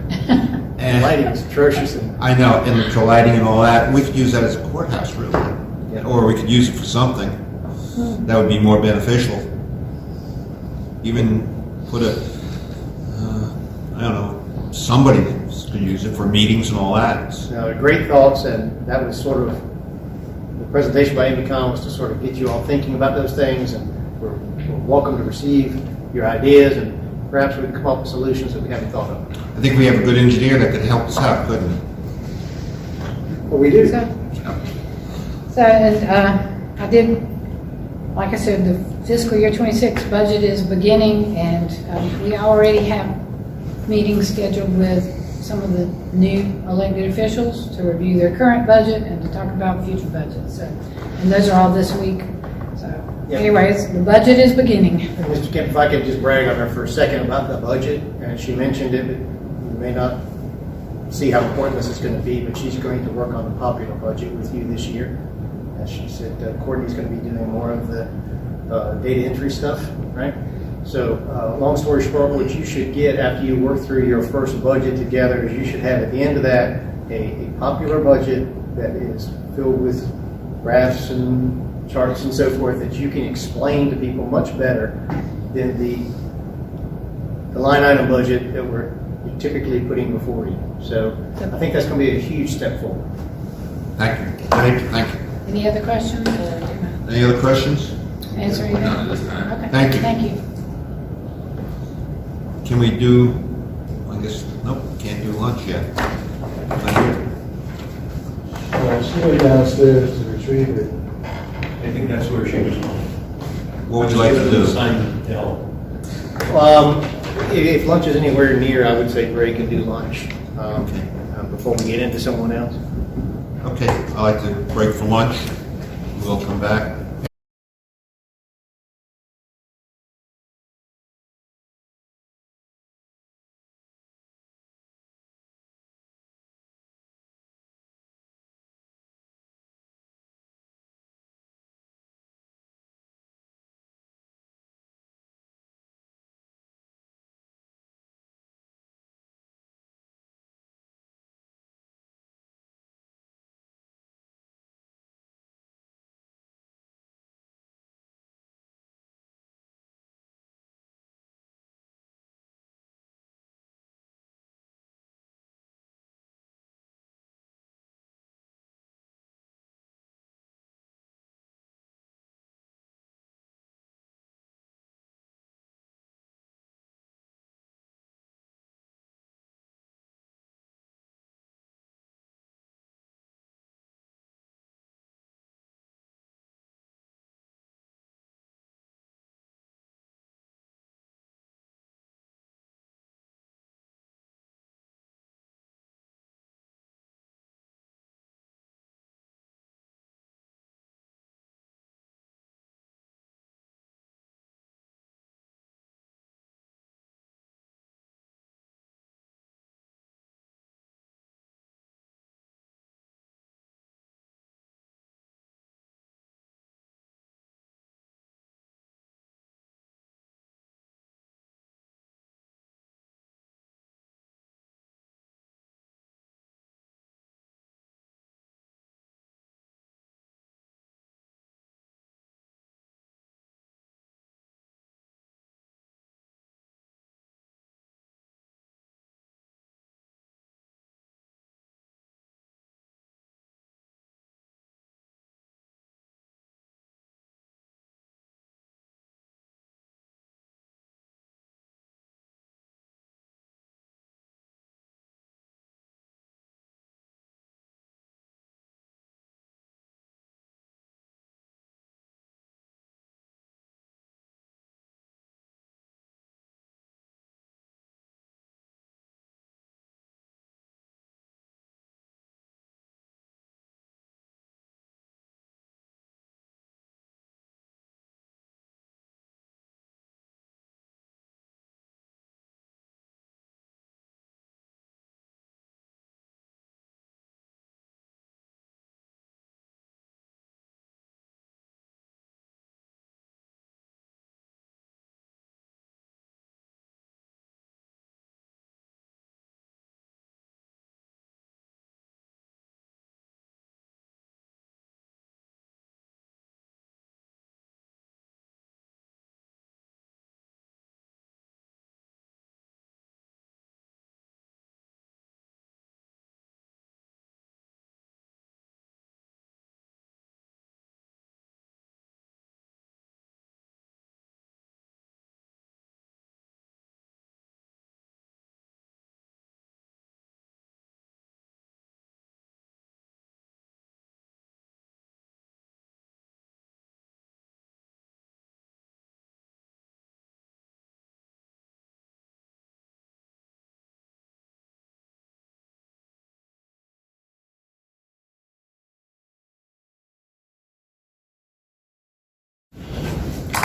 And Lighting is atrocious. And I know, and for lighting and all that, we could use that as a courthouse, really. Yeah. Or we could use it for something that would be more beneficial. Even put a, I don't know, somebody could use it for meetings and all that. Great thoughts, and that was sort of, the presentation by AMCOM was to sort of get you all thinking about those things, and we're welcome to receive your ideas, and perhaps we can come up with solutions that we haven't thought of. I think we have a good engineer that could help us out, couldn't we? Well, we do. So, and I did, like I said, the fiscal year 26 budget is beginning, and we already have meetings scheduled with some of the new elected officials to review their current budget and to talk about future budgets. So, and those are all this week. So, Yeah. anyways, the budget is beginning. Mr. Kemp, if I could just brag on her for a second about the budget, and she mentioned it, but you may not see how important this is going to be, but she's going to work on the popular budget with you this year. As she said, Courtney's going to be doing more of the data entry stuff, right? So, long story short, what you should get after you work through your first budget together is you should have at the end of that a popular budget that is filled with graphs and charts and so forth that you can explain to people much better than the line item budget that we're typically putting before you. So I think that's going to be a huge step forward. Thank you. Thank you. Any other questions? Any other questions? Answer anything? None at this time. Okay. Thank you. Thank you. Can we do, I guess, nope, can't do lunch yet. Not here. She went downstairs to retrieve it. I think that's where she was. What would you like to do? Assignment to help. If lunch is anywhere near, I would say break and do lunch Okay. before we get into someone else. Okay, I'd like to break for lunch. We'll come back.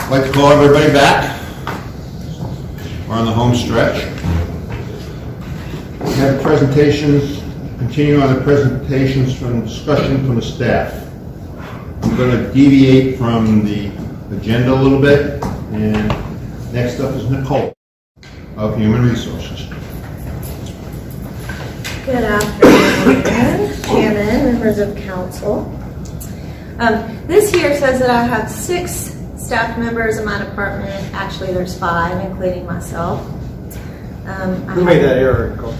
I'd like to call everybody back. We're on the home stretch. We have presentations, continue on the presentations from discussion from the staff. I'm going to deviate from the agenda a little bit, and next up is Nicole of Human Resources. Good afternoon, Chairman, members of council. This here says that I have 6 staff members in my department. Actually, there's 5, including myself. Who made that error, Nicole?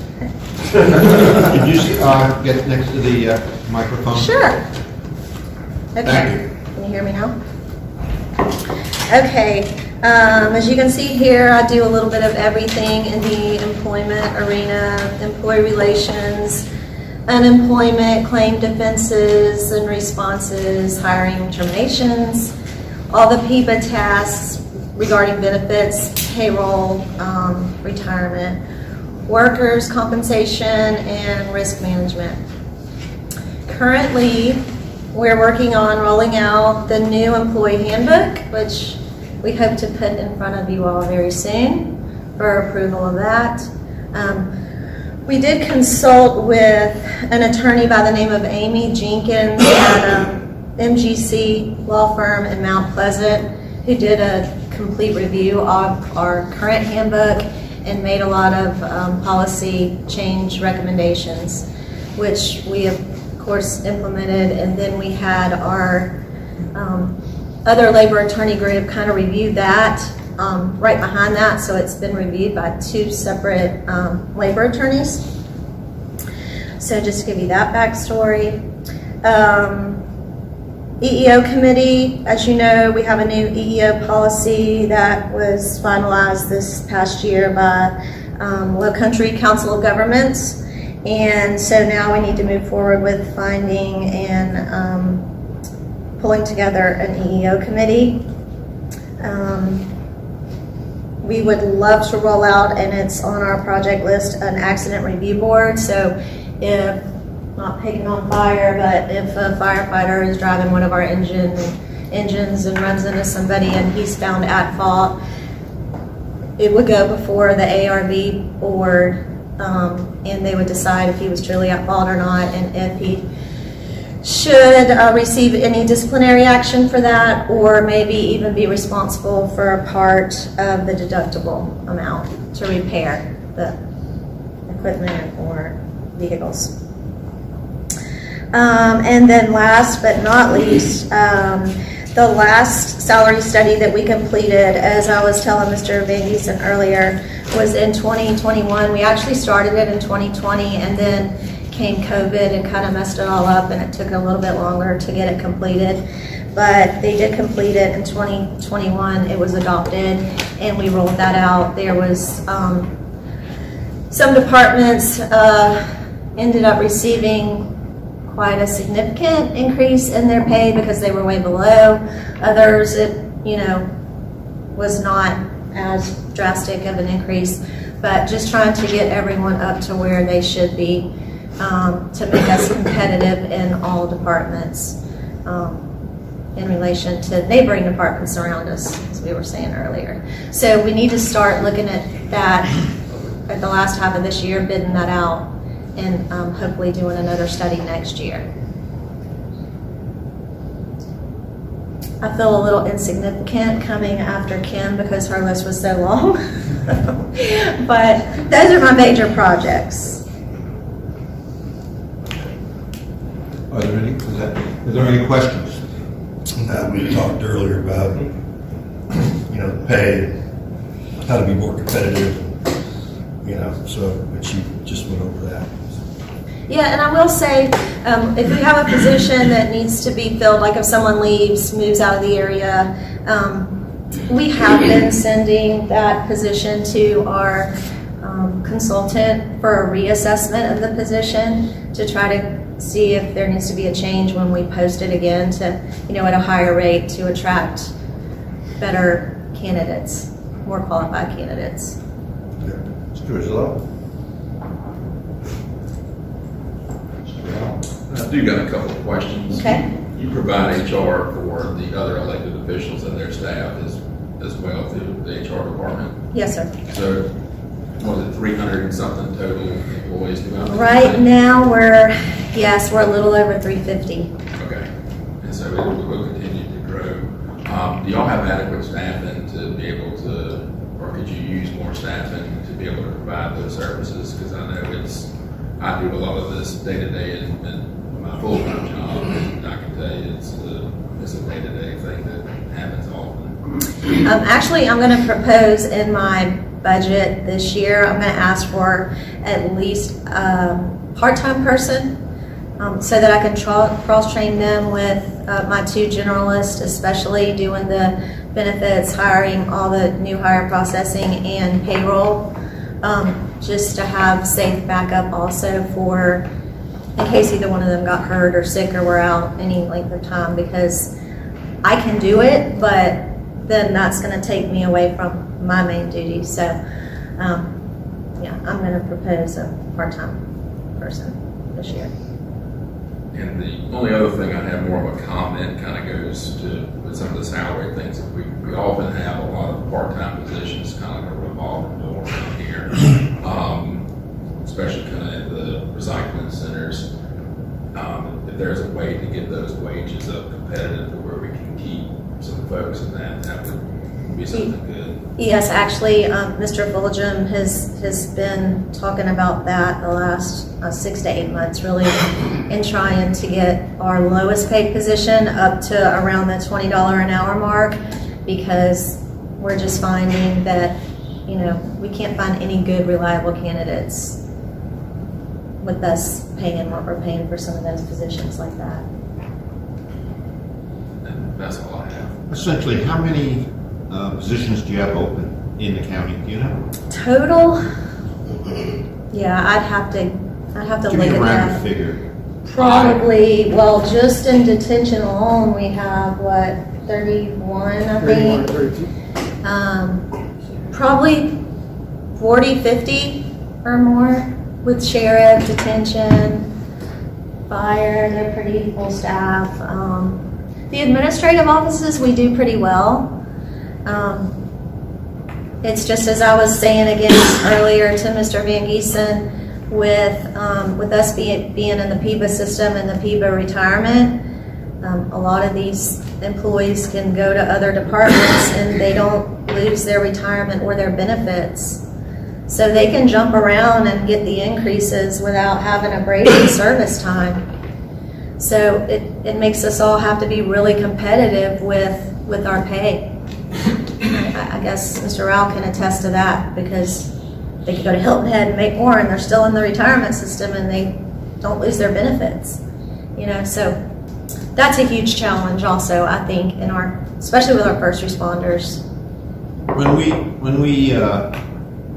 Could you get next to the microphone? Sure. Okay. Thank you. Can you hear me now? Okay. As you can see here, I do a little bit of everything in the employment arena, employee relations, unemployment, claim defenses and responses, hiring, terminations, all the PIPA tasks regarding benefits, payroll, retirement, workers' compensation, and risk management. Currently, we're working on rolling out the new employee handbook, which we hope to put in front of you all very soon for approval of that. We did consult with an attorney by the name of Amy Jenkins at MGC law firm in Mount Pleasant, who did a complete review of our current handbook and made a lot of policy change recommendations, which we of course implemented. And then we had our other labor attorney group kind of reviewed that right behind that, so it's been reviewed by 2 separate labor attorneys. So just to give you that backstory. EEO committee, as you know, we have a new EEO policy that was finalized this past year by Low Country Council of Governments, and so now we need to move forward with finding and pulling together an EEO committee. We would love to roll out, and it's on our project list, an accident review board. So if, not picking on fire, but if a firefighter is driving one of our engines and runs into somebody and he's found at fault, it would go before the ARB board, and they would decide if he was truly at fault or not, and if he should receive any disciplinary action for that, or maybe even be responsible for a part of the deductible amount to repair the equipment or vehicles. And then last but not least, the last salary study that we completed, as I was telling Mr. Van Giesen earlier, was in 2021. We actually started it in 2020, and then came COVID and kind of messed it all up, and it took a little bit longer to get it completed. But they did complete it in 2021. It was adopted, and we rolled that out. There was some departments ended up receiving quite a significant increase in their pay because they were way below. Others, it was not as drastic of an increase, but just trying to get everyone up to where they should be to make us competitive in all departments in relation to neighboring departments around us, as we were saying earlier. So we need to start looking at that at the last half of this year, bidding that out, and hopefully doing another study next year. I feel a little insignificant coming after Kim because her list was so long. But those are my major projects. Are there any questions? We talked earlier about, pay, how to be more competitive, but you just went over that. Yeah, and I will say, if you have a position that needs to be filled, like if someone leaves, moves out of the area, we have been sending that position to our consultant for a reassessment of the position to try to see if there needs to be a change when we post it again to, at a higher rate to attract better candidates, more qualified candidates. Mr. Rizzo? I do got a couple of questions. Okay. You provide HR for the other elected officials and their staff. Is as well through the HR department? Yes, sir. So, was it 300 and something total employees throughout the Right company? now, we're a little over 350. Okay, and so it will continue to grow. Do y'all have adequate staffing to be able to, or could you use more staffing to be able to provide those services? Because I know I do a lot of this day-to-day in my full-time job, and I can tell you it's a day-to-day thing that happens often. Actually, I'm going to propose in my budget this year, I'm going to ask for at least a part-time person so that I can cross-train them with my 2 generalists, especially doing the benefits, hiring, all the new hire processing, and payroll, just to have safe backup also for in case either one of them got hurt or sick or were out any length of time, because I can do it, but then that's going to take me away from my main duties. So, yeah, I'm going to propose a part-time person this year. And the only other thing I have more of a comment kind of goes to with some of the salary things. We often have a lot of part-time positions, kind of like a revolving door around here, especially kind of at the recycling centers. If there's a way to get those wages up competitive to where we can keep some folks in that would be something good. Yes, actually, Mr. Fulgham has been talking about that the last 6 to 8 months, really, in trying to get our lowest paid position up to around the $20 an hour mark, because we're just finding that, we can't find any good, reliable candidates with us paying what we're paying for some of those positions like that. And that's all I have. Essentially, how many positions do you have open in the county? Do you know? Total? Yeah, I'd have to Give look me a at round that. figure. Probably, well, just in detention alone, we have, 31, I think? 32. Probably 40, 50 or more with sheriff, detention, fire, they're pretty full staff. The administrative offices, we do pretty well. It's just as I was saying again earlier to Mr. Van Giesen, with us being in the PIBA system and the PIBA retirement, a lot of these employees can go to other departments and they don't lose their retirement or their benefits. So they can jump around and get the increases without having a break in service time. So it makes us all have to be really competitive with our pay. I guess Mr. Rao can attest to that, because they can go to Hilton Head and make more and they're still in the retirement system and they don't lose their benefits. So that's a huge challenge also, I think, especially with our first responders. When we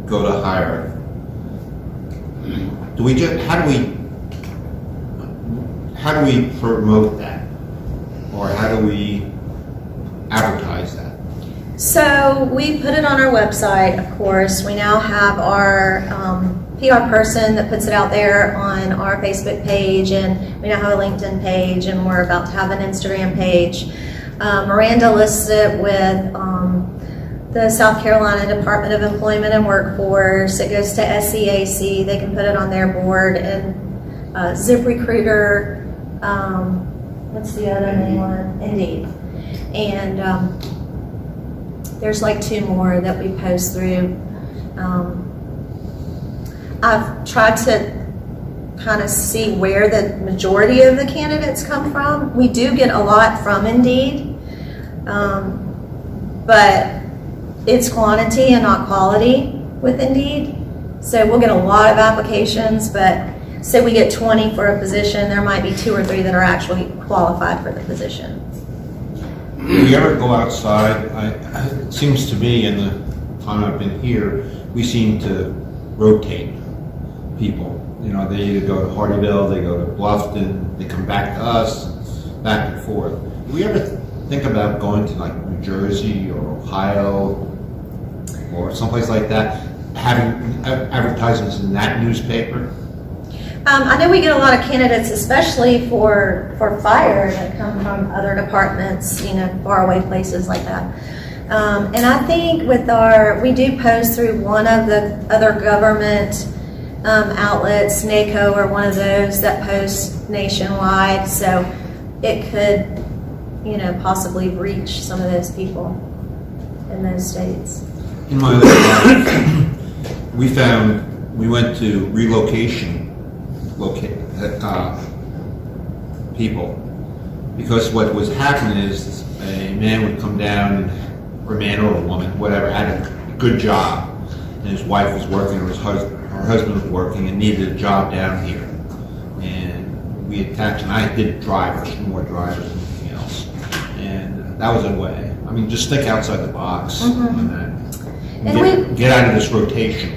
go to hire, how do we promote that, or how do we advertise that? So we put it on our website, of course. We now have our PR person that puts it out there on our Facebook page, and we now have a LinkedIn page, and we're about to have an Instagram page. Miranda lists it with the South Carolina Department of Employment and Workforce. It goes to SCAC. They can put it on their board, and ZipRecruiter. What's the other one? Indeed. And there's like 2 more that we post through. I've tried to kind of see where the majority of the candidates come from. We do get a lot from Indeed, but it's quantity and not quality with Indeed. So we'll get a lot of applications, but say we get 20 for a position, there might be 2 or 3 that are actually qualified for the position. Do you ever go outside? It seems to me, in the time I've been here, we seem to rotate people. They either go to Hardyville, they go to Bluffton, they come back to us, back and forth. Do we ever think about going to like New Jersey or Ohio or someplace like that, having advertisements in that newspaper? I know we get a lot of candidates, especially for fire, that come from other departments, faraway places like that. And I think we do post through one of the other government outlets, NACO or one of those that post nationwide, so it could, possibly reach some of those people in those states. In my life, we went to relocation people, because what was happening is a man would come down, or a man or a woman, whatever, had a good job, and his wife was working, or her husband was working, and needed a job down here. And we attached, and I did more drivers than anything else. And that was a way. I mean, just think outside the box on that. And Get out of this rotation.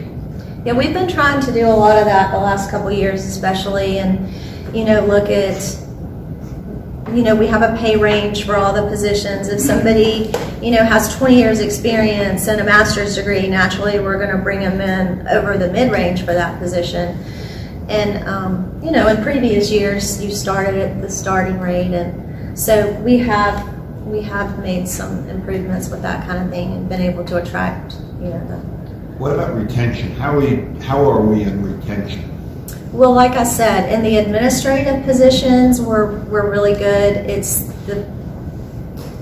Yeah, we've been trying to do a lot of that the last couple of years especially, and, look at, we have a pay range for all the positions. If somebody, has 20 years experience and a master's degree, naturally we're going to bring them in over the mid-range for that position. And, in previous years, you started at the starting rate, and so we have made some improvements with that kind of thing and been able to attract, What about retention? How are we in retention? Well, like I said, in the administrative positions, we're really good. It's I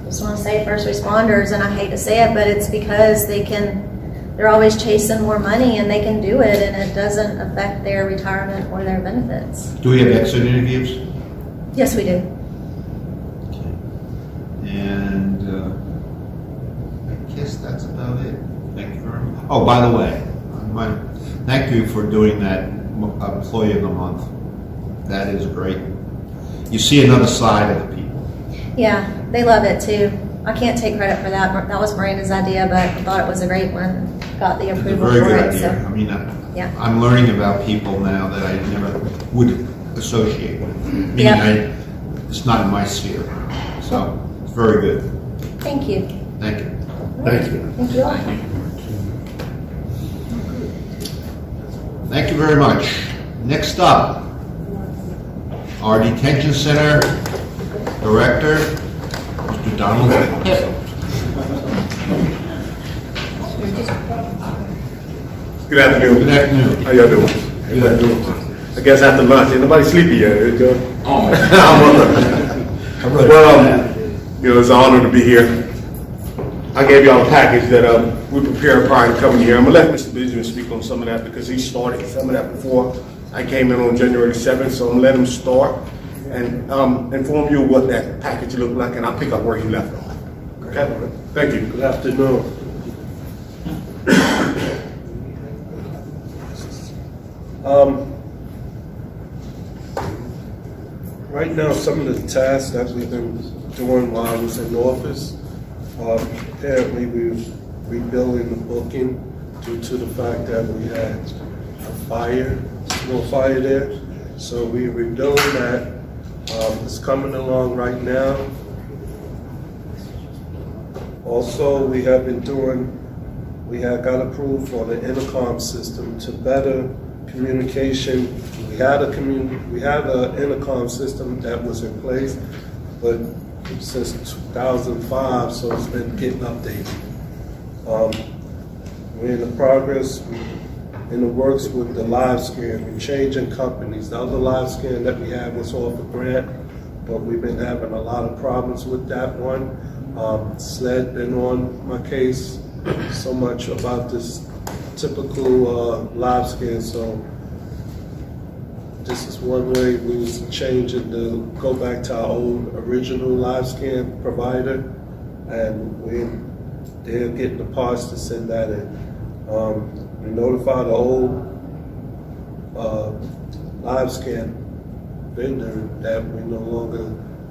just want to say first responders, and I hate to say it, but it's because they're always chasing more money, and they can do it, and it doesn't affect their retirement or their benefits. Do we have exit interviews? Yes, we do. And I guess that's about it. Thank you very much. Oh, by the way, thank you for doing that Employee of the Month. That is great. You see another side of the people. Yeah, they love it too. I can't take credit for that. That was Miranda's idea, but I thought it was a great one. Got the approval It's a very for good it. idea. So. I mean, Yeah. I'm learning about people now that I never would associate with. Meaning Yep. it's not in my sphere. So it's very good. Thank you. Thank you. Thank you. Thank you all. Thank you very much. Next up, our detention center director, Mr. Donald. Good afternoon. Good afternoon. How y'all doing? Good afternoon. I guess after lunch, ain't nobody sleepy yet. Oh. It's an honor to be here. I gave y'all a package that we prepared prior to coming here. I'm gonna let Mr. Benjamin speak on some of that because he started some of that before I came in on January 7th. So I'm gonna let him start and inform you what that package looked like, and I'll pick up where he left off. Okay? Thank you. Good afternoon. Right now, some of the tasks that we've been doing while I was in office, apparently we was rebuilding the booking due to the fact that we had a small fire there. So we're rebuilding that. It's coming along right now. Also, we had got approved for the intercom system to better communication. We had an intercom system that was in place, but since 2005, so it's been getting updated. We're in the progress, in the works with the live scan. We're changing companies. The other live scan that we had was off a grant, but we've been having a lot of problems with that one. SLED been on my case so much about this typical live scan, so this is one way we was changing to go back to our old original live scan provider, and they're getting the parts to send that in. We notified the old live scan vendor that we're no longer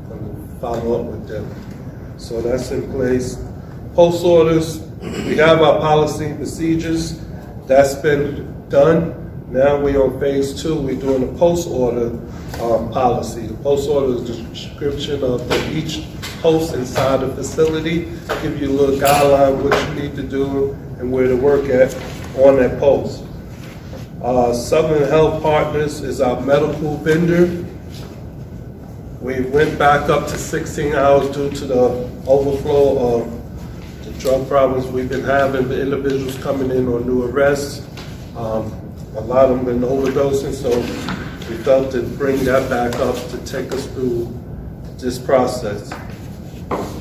going to follow up with them. So that's in place. Post orders, we have our policy and procedures. That's been done. Now we're on phase 2. We're doing a post order policy. The post order is the description of each post inside the facility, give you a little guideline what you need to do and where to work at on that post. Southern Health Partners is our medical vendor. We went back up to 16 hours due to the overflow of the drug problems we've been having, the individuals coming in on new arrests. A lot of them been overdosing, so we felt to bring that back up to take us through this process.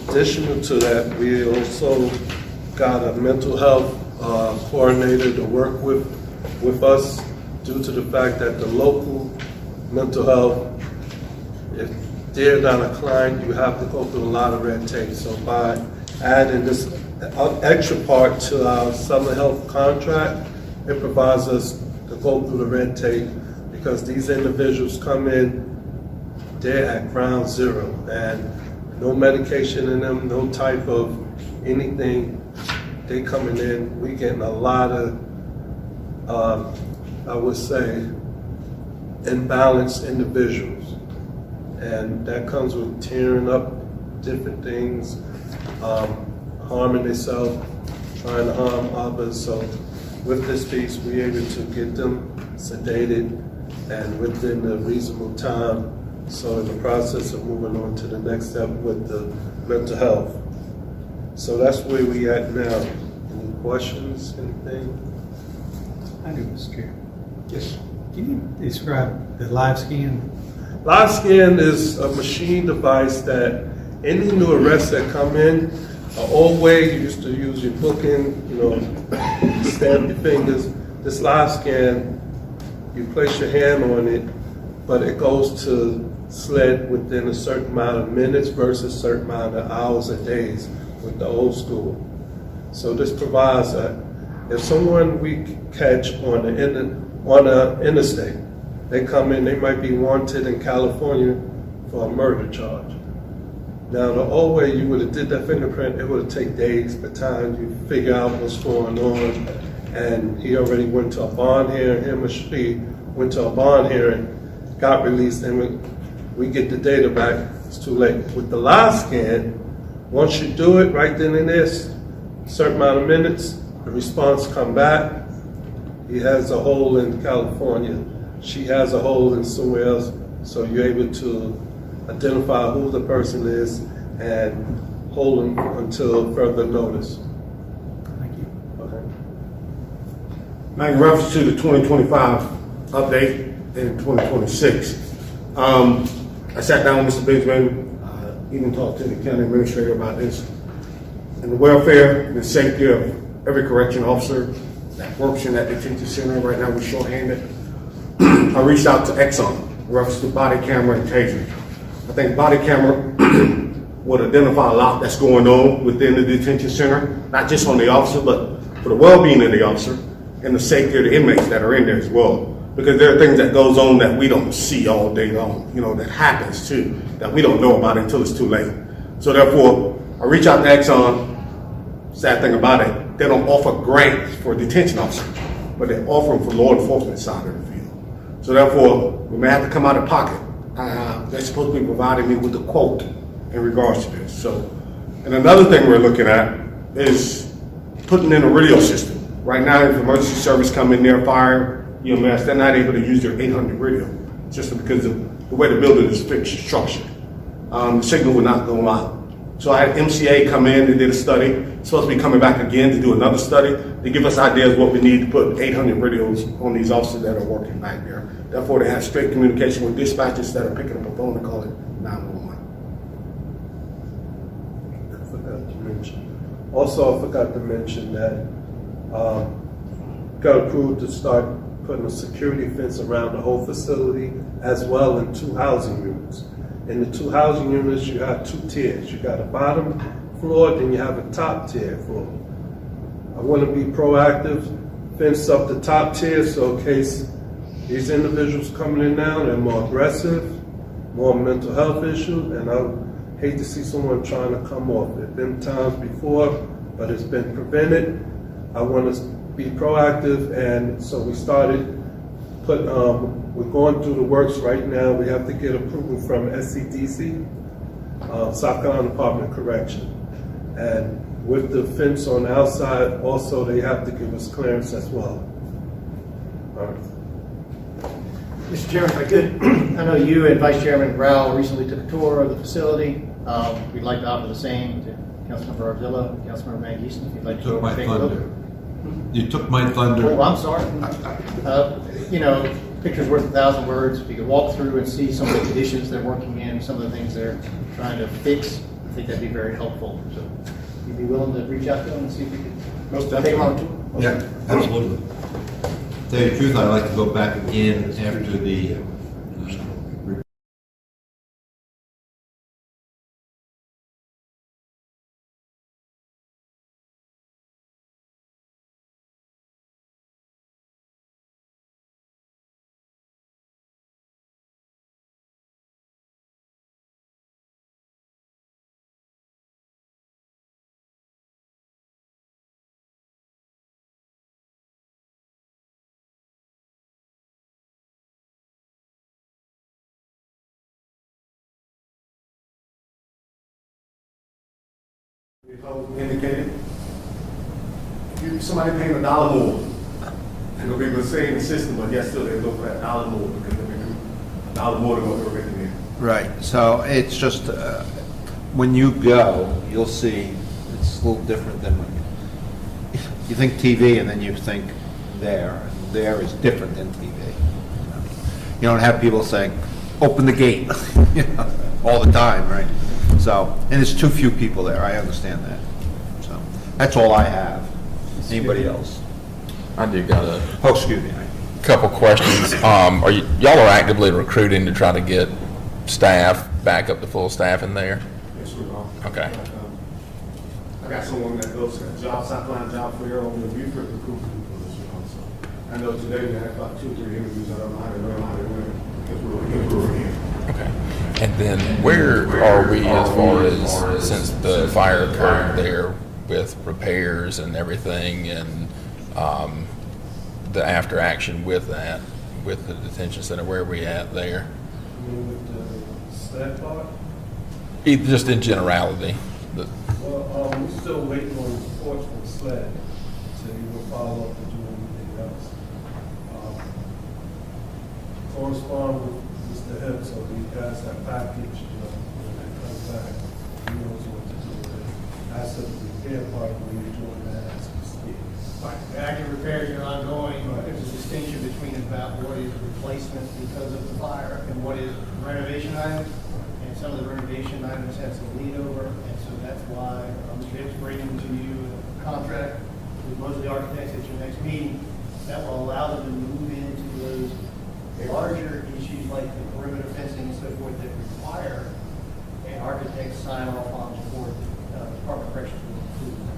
Additional to that, we also got a mental health coordinator to work with us due to the fact that the local mental health, if they're not a client, you have to go through a lot of red tape. So by adding this extra part to our summer health contract, it provides us to go through the red tape because these individuals come in, they're at ground zero and no medication in them, no type of anything. They coming in, we getting a lot of, I would say, imbalanced individuals. And that comes with tearing up different things, harming themselves, trying to harm others. So with this piece, we're able to get them sedated and within a reasonable time. So in the process of moving on to the next step with the mental health. So that's where we at now. Any questions, anything? I do, Mr. Chair. Yes. Can you describe the live scan? Live scan is a machine device that any new arrests that come in, an old way you used to use your booking, stamp your fingers. This live scan, you place your hand on it, but it goes to SLED within a certain amount of minutes versus a certain amount of hours or days with the old school. So this provides that if someone we catch on the interstate, they come in, they might be wanted in California for a murder charge. Now the old way you would have did that fingerprint, it would have taken days, by the time you figure out what's going on, and he already went to a bond hearing, him or she went to a bond hearing, got released, and we get the data back, it's too late. With the live scan, once you do it right then and there, a certain amount of minutes, the response come back, he has a hole in California, she has a hole in somewhere else, so you're able to identify who the person is and hold them until further notice. Thank you. Okay. Now, in reference to the 2025 update in 2026, I sat down with Mr. Benjamin, even talked to the county administrator about this, and the welfare and the safety of every correction officer that works in that detention center. Right now we're shorthanded. I reached out to Exxon in reference to body camera and taser. I think body camera would identify a lot that's going on within the detention center, not just on the officer, but for the well-being of the officer and the safety of the inmates that are in there as well. Because there are things that goes on that we don't see all day long, that happens too, that we don't know about until it's too late. So therefore, I reach out to Exxon. Sad thing about it, they don't offer grants for detention officers, but they offer them for law enforcement side of the field. So therefore, we may have to come out of pocket. They're supposed to be providing me with a quote in regards to this. So, and another thing we're looking at is putting in a radio system. Right now, if emergency service come in there, fire, EMS, they're not able to use their 800 radio just because of the way the building is fixed, structured. The signal would not go out. So I had MCA come in, they did a study, supposed to be coming back again to do another study to give us ideas what we need to put 800 radios on these officers that are working back there. Therefore, they have straight communication with dispatchers that are picking up a phone and calling 911. I forgot to mention. Also, I forgot to mention that got approved to start putting a security fence around the whole facility as well in 2 housing units. In the 2 housing units, you have 2 tiers. You got a bottom floor, then you have a top tier floor. I want to be proactive, fence up the top tier so in case these individuals coming in now, they're more aggressive, more mental health issues, and I hate to see someone trying to come off it. Been times before, but it's been prevented. I want to be proactive, and so we started we're going through the works right now. We have to get approval from SCDC, South Carolina Department of Correction. And with the fence on the outside, also they have to give us clearance as well. All right. Mr. Chairman, if I could, I know you and Vice Chairman Rao recently took a tour of the facility. We'd like to offer the same to Councilmember Ardilla, Councilmember Van Giesen, if you'd like to go Took over my and take a look. thunder. You took my thunder. Oh, I'm sorry. You know, picture's worth 1,000 words. If you could walk through and see some of the conditions they're working in, some of the things they're trying to fix, I think that'd be very helpful. So you'd be willing to reach out to them and see if we could take them on a tour? Yeah, absolutely. To tell you the truth, I'd like to go back again after the indicated, if somebody paying $1 more, and they'll be the same system, but yet still they look for $1 more because they're making $1 more than what they're making in. Right, so it's just, when you go, you'll see it's a little different than when you think TV and then you think there. There is different than TV. You don't have people saying, open the gate, you know, all the time, right? So, and there's too few people there, I understand that. So, that's all I have. Anybody else? I do got Oh, excuse me. couple questions. Y'all are actively recruiting to try to get staff back up to full staff in there? Yes, we are. Okay. I got someone that goes to job, Southline Job Fair over in Beaufort recruiting people this year also. I know today we had about 2 or 3 interviews. I don't know how they went, because we were here. Okay. And then where are we as far as, since the fire occurred there with repairs and everything and the after action with that, with the detention center, where are we at there? You mean with the sled part? Just in generality. Well, we're still waiting on reports from SLED, so you will follow up and do anything else. Correspond with Mr. Hill, so he has that package, you know, when it comes back, he knows what to do with it. As of the repair part, we're doing that as we speak. Right, the active repairs are ongoing, but there's a distinction between about what is replacement because of the fire and what is renovation items. And some of the renovation items have some lead over, and so that's why Mr. Hibbs bringing to you a contract with most of the architects at your next meeting that will allow them to move into those larger issues like the perimeter fencing and so forth that require an architect sign off on before the Department of Corrections will approve them.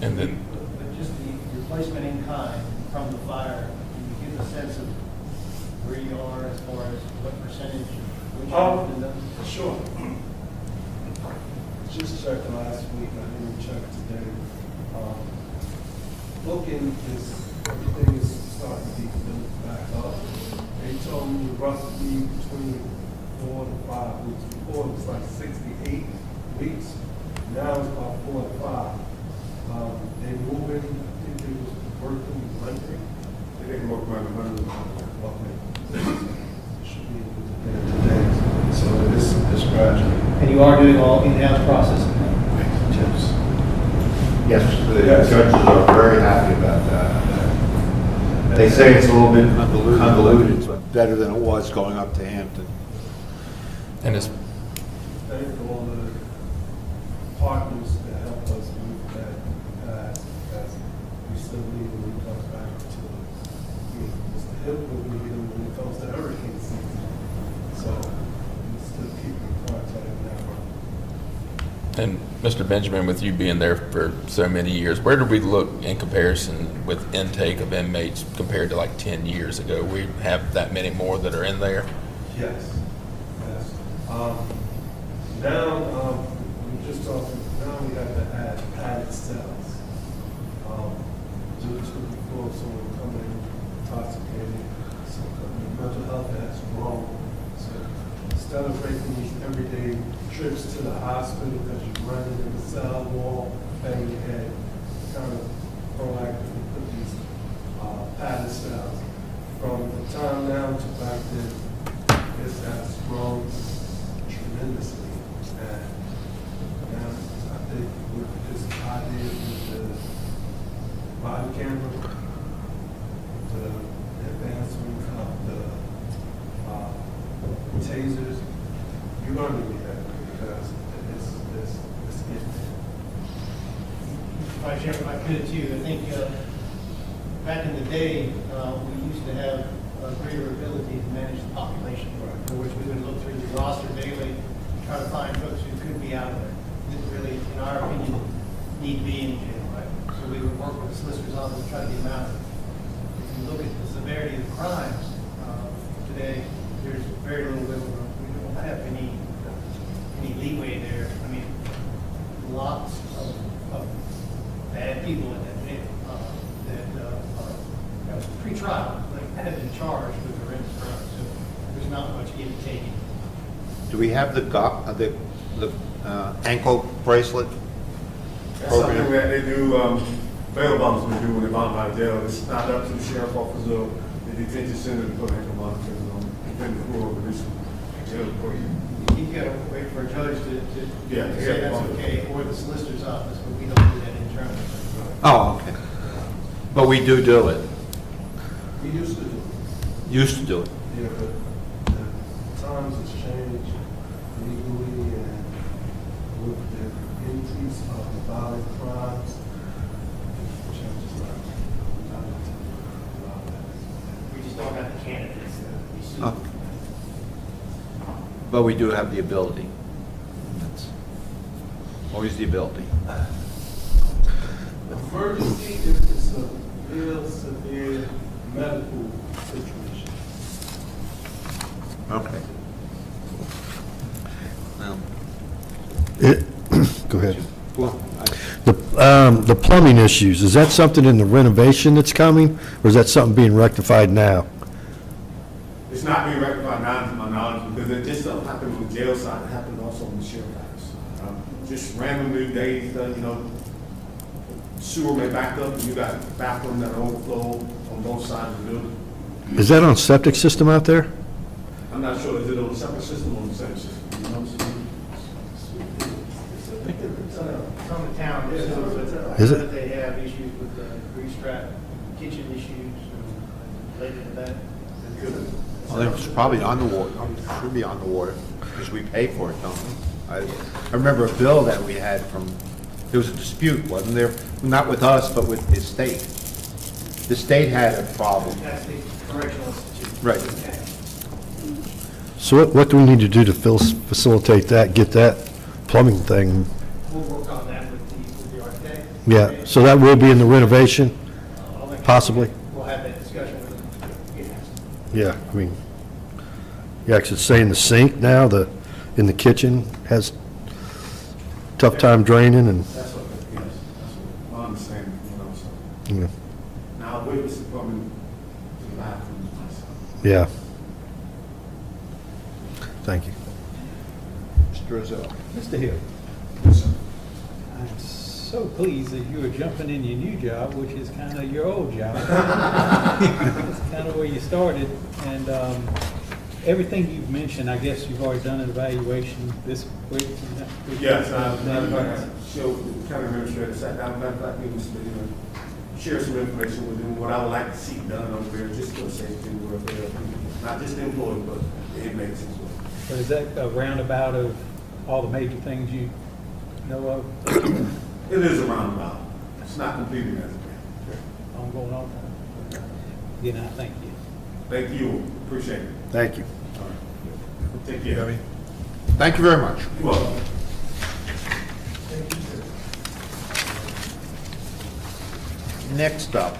And then But just the replacement in kind from the fire, you give a sense of where you are as far as what percentage, which have been done? Sure. Just checked last week, I didn't check today. Booking is, everything is starting to be built back up. They told me roughly between 4 to 5 weeks. Before it was like 6 to 8 weeks. Now it's about 4 to 5. They moving, I think they was working Monday. They didn't work around the money. Should be able to get it today. So this gradual. And you are doing all in-house processing now? Yes, the judges are very happy about that. They say it's a little bit convoluted, but better than it was going up to Hampton. and it's Thank all the partners that help us with that, as we still need when it comes back to, you know, Mr. Hill will be here when it comes to hurricane season. So we still keep in contact now. And Mr. Benjamin, with you being there for so many years, where do we look in comparison with intake of inmates compared to like 10 years ago? We have that many more that are in there? Yes, yes. Now, we just talking, now we have to add padded cells. Due to before someone coming intoxicated, so mental health has grown. So instead of making these everyday trips to the hospital because you're running in the cell wall, banging your head, kind of proactively put these padded cells. From the time now to back then, this has grown tremendously. And now I think camera, the advancement of the tasers, you're going to need that because it's getting there. Vice Chair, if I could too, I think back in the day, we used to have a greater ability to manage the population, for which we would look through the roster daily, try to find folks who could be out there, didn't really, in our opinion, need to be in jail, right? So we would work with the solicitor's office to try to get them out. If you look at the severity of crimes today, there's very little wiggle room. We don't have any leeway there. I mean, lots of bad people in that jail that are pre-trial, like have been charged with horrendous crimes. So there's not much give and take. Do we have the ankle bracelet That's something program? that they do, bail bondsmen do when they bond out of jail. It's not up to the sheriff office or the detention center to put ankle monitors on, depending on who over this jail for you. You've got to wait for a judge to Yeah, say yeah, that's well. okay, or the solicitor's office, but we don't do that internally. Oh, okay. But we do it. We used to do it. Used to do it. Yeah, but times has changed legally and with the increase of violent crimes, changes not. We just don't have the candidates that we see. Okay. But we do have the ability. That's always the ability. Emergency if it's a real severe medical situation. Okay. Now, Go ahead. well, The plumbing issues, is that something in the renovation that's coming, or is that something being rectified now? It's not being rectified now, to my knowledge, because it just don't happen on the jail side, it happens also on the sheriff's office. Just randomly days, sewer may back up, and you got bathrooms that overflow on both sides of the building. Is that on septic system out there? I'm not sure, is it on a separate system or on the same system? You know what I'm saying? It's on the town, Is it? that they have issues with the grease trap, kitchen issues related to that. well, it's probably on the water, should be on the water, because we pay for it, don't we? I remember a bill that we had from, there was a dispute, wasn't there? Not with us, but with the state. The state had a problem. That's the correctional institute. Right. So what do we need to do to facilitate that, get that plumbing thing? We'll work on that with the architect. Yeah, so that will be in the renovation, possibly? We'll have that discussion with them. Yeah, I mean, yeah, 'cause it's saying the sink now, in the kitchen has tough time draining and, That's what, yes, that's what, I understand, you know, so. you know, Now, witness is coming to the bathrooms myself. yeah. Thank you. Mr. Rizzo. Mr. Hill, I'm so pleased that you are jumping in your new job, which is kind of your old job. It's kind of where you started, and everything you've mentioned, I guess you've already done an evaluation this week. Yes, so the county administrator sat down, matter of fact, we was, share some information with him, what I would like to see done over there, just for safety and welfare of people, not just the employees, but the inmates as well. So is that a roundabout of all the major things you know of? It is a roundabout. It's not completed as of yet. Ongoing all the time? Again, I thank you. Thank you, appreciate it. Thank you. Take care. Thank you very much. You're welcome. Next up,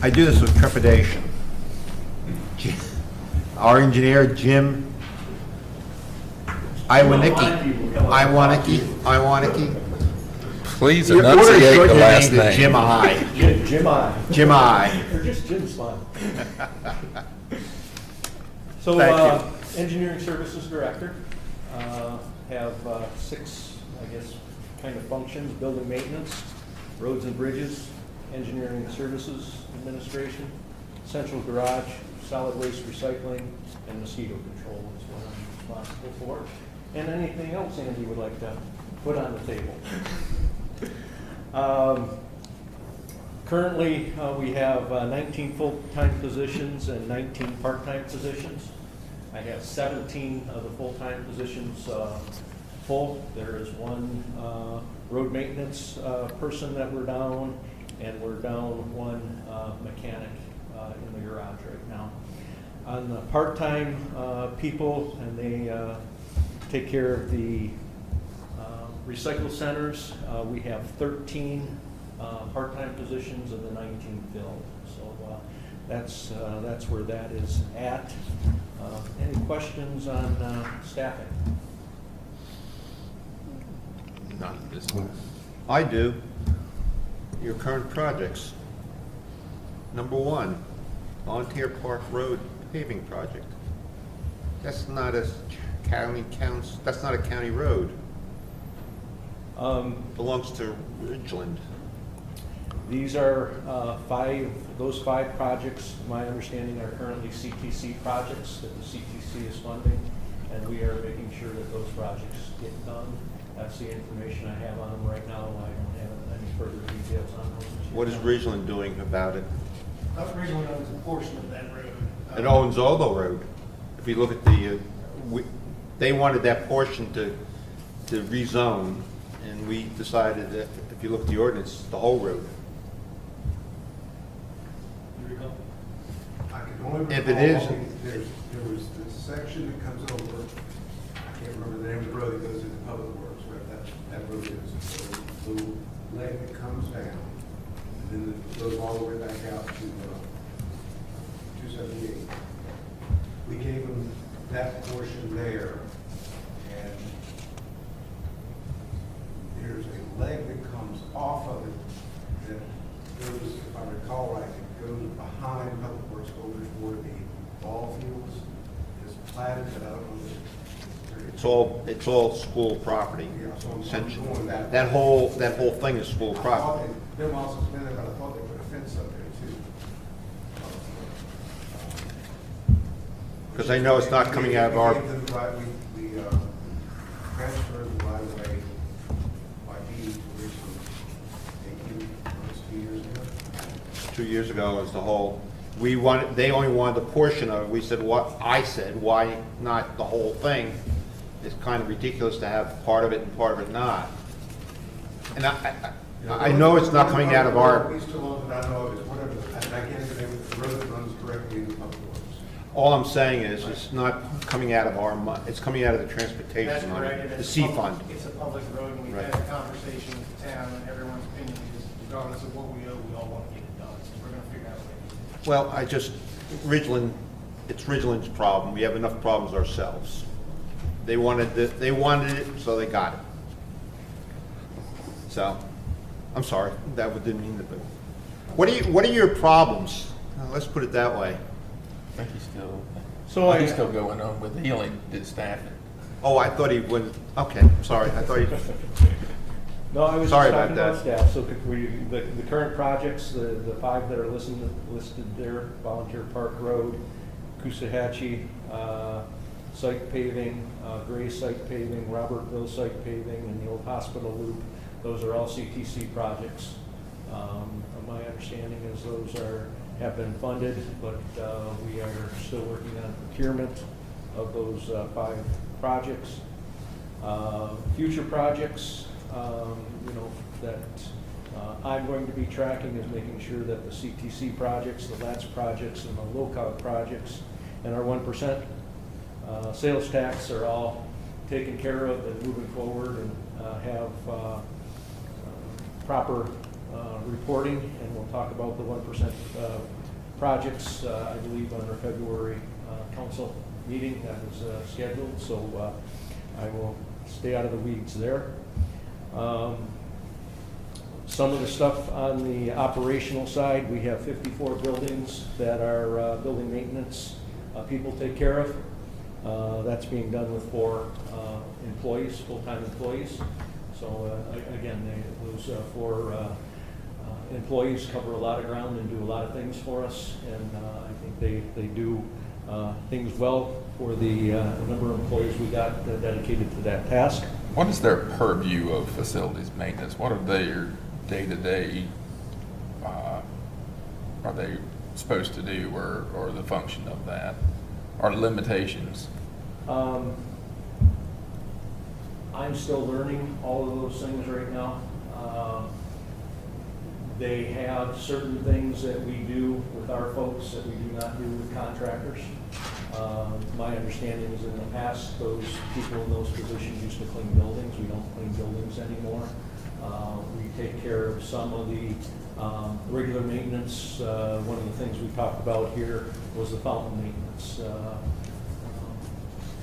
I do this with trepidation. Our engineer, Jim Iwanicki. Please Your order enunciate short the your last name to name. Jim I. Jim I. Jim I. Or just Jim's fine. So, Thank Engineering Services Director, have 6, I guess, kind of functions: building maintenance, roads and bridges, engineering services administration, central garage, solid waste recycling, and mosquito control is what I'm responsible for. And anything else Andy would like to put on the table? Currently, we have 19 full-time positions and 19 part-time positions. I have 17 of the full-time positions full. There is one road maintenance person that we're down, and we're down one mechanic in the garage right now. On the part-time people, and they take care of the recycle centers, we have 13 part-time positions of the 19 filled. So that's where that is at. Any questions on staffing? Not at this time. I do. Your current projects. Number 1, Volunteer Park Road paving project. That's not a that's not a county road. Belongs to Ridgeland. These are those five projects, my understanding, are currently CTC projects that the CTC is funding, and we are making sure that those projects get done. That's the information I have on them right now. I don't have any further details on those. What is Ridgeland doing about it? Ridgeland owns a portion of that road. It owns all the road. If you look at the, they wanted that portion to rezone, and we decided that if you look at the ordinance, the whole road. I can only If it recall is- there was this section that comes over, I can't remember the name of the road that goes into Public Works, where that road is. So the little leg that comes down, and then it goes all the way back out to 278. We gave them that portion there, and there's a leg that comes off of it that goes, if I recall right, it goes behind Public Works over toward the ball fields. It's platted, but I don't know. It's all school property. Yeah, so I'm essentially. going that That way. whole thing is school I property. thought they also spent it, but I thought they put a fence up there too. Because I know it's not coming out of our, We transferred the right of way by deed to Richmond 2 years ago. 2 years ago was the whole, they only wanted a portion of it. We said, why not the whole thing? It's kind of ridiculous to have part of it and part of it not. And I know it's not coming out of our, At least along that I know of is whatever, I can't say the road that runs directly into Public Works. all I'm saying is it's not coming out of our money. It's coming out of the That's transportation money, correct. and the it's C public- fund. It's a public road, and we've Right. had a conversation with the town, and everyone's opinion is, regardless of what we owe, we all want to get it done. So we're going to figure out a way. Well, it's Ridgeland's problem. We have enough problems ourselves. They wanted it, so they got it. So, I'm sorry, that didn't mean to be. What are your problems? Let's put it that way. I think he's still, So still going on with healing did staffing. Oh, I thought he went, okay, sorry, I thought he, No, I was just Sorry talking about about that. staff. So the current projects, the five that are listed there, Volunteer Park Road, Coosahatchee, site paving, Gray site paving, Robertville site paving, and the old hospital loop, those are all CTC projects. My understanding is those have been funded, but we are still working on procurement of those five projects. Future projects, that I'm going to be tracking is making sure that the CTC projects, the LATS projects, and the LOCOG projects, and our 1% sales tax are all taken care of and moving forward, and have proper reporting, and we'll talk about the 1% projects, I believe, on our February council meeting that is scheduled, so I will stay out of the weeds there. Some of the stuff on the operational side, we have 54 buildings that our building maintenance people take care of. That's being done with 4 employees, full-time employees. So again, those 4 employees cover a lot of ground and do a lot of things for us, and I think they do things well for the number of employees we got dedicated to that task. What is their purview of facilities maintenance? What are their day-to-day are they supposed to do, or the function of that, or limitations? I'm still learning all of those things right now. They have certain things that we do with our folks that we do not do with contractors. My understanding is in the past, those people in those positions used to clean buildings. We don't clean buildings anymore. We take care of some of the regular maintenance. One of the things we talked about here was the fountain maintenance.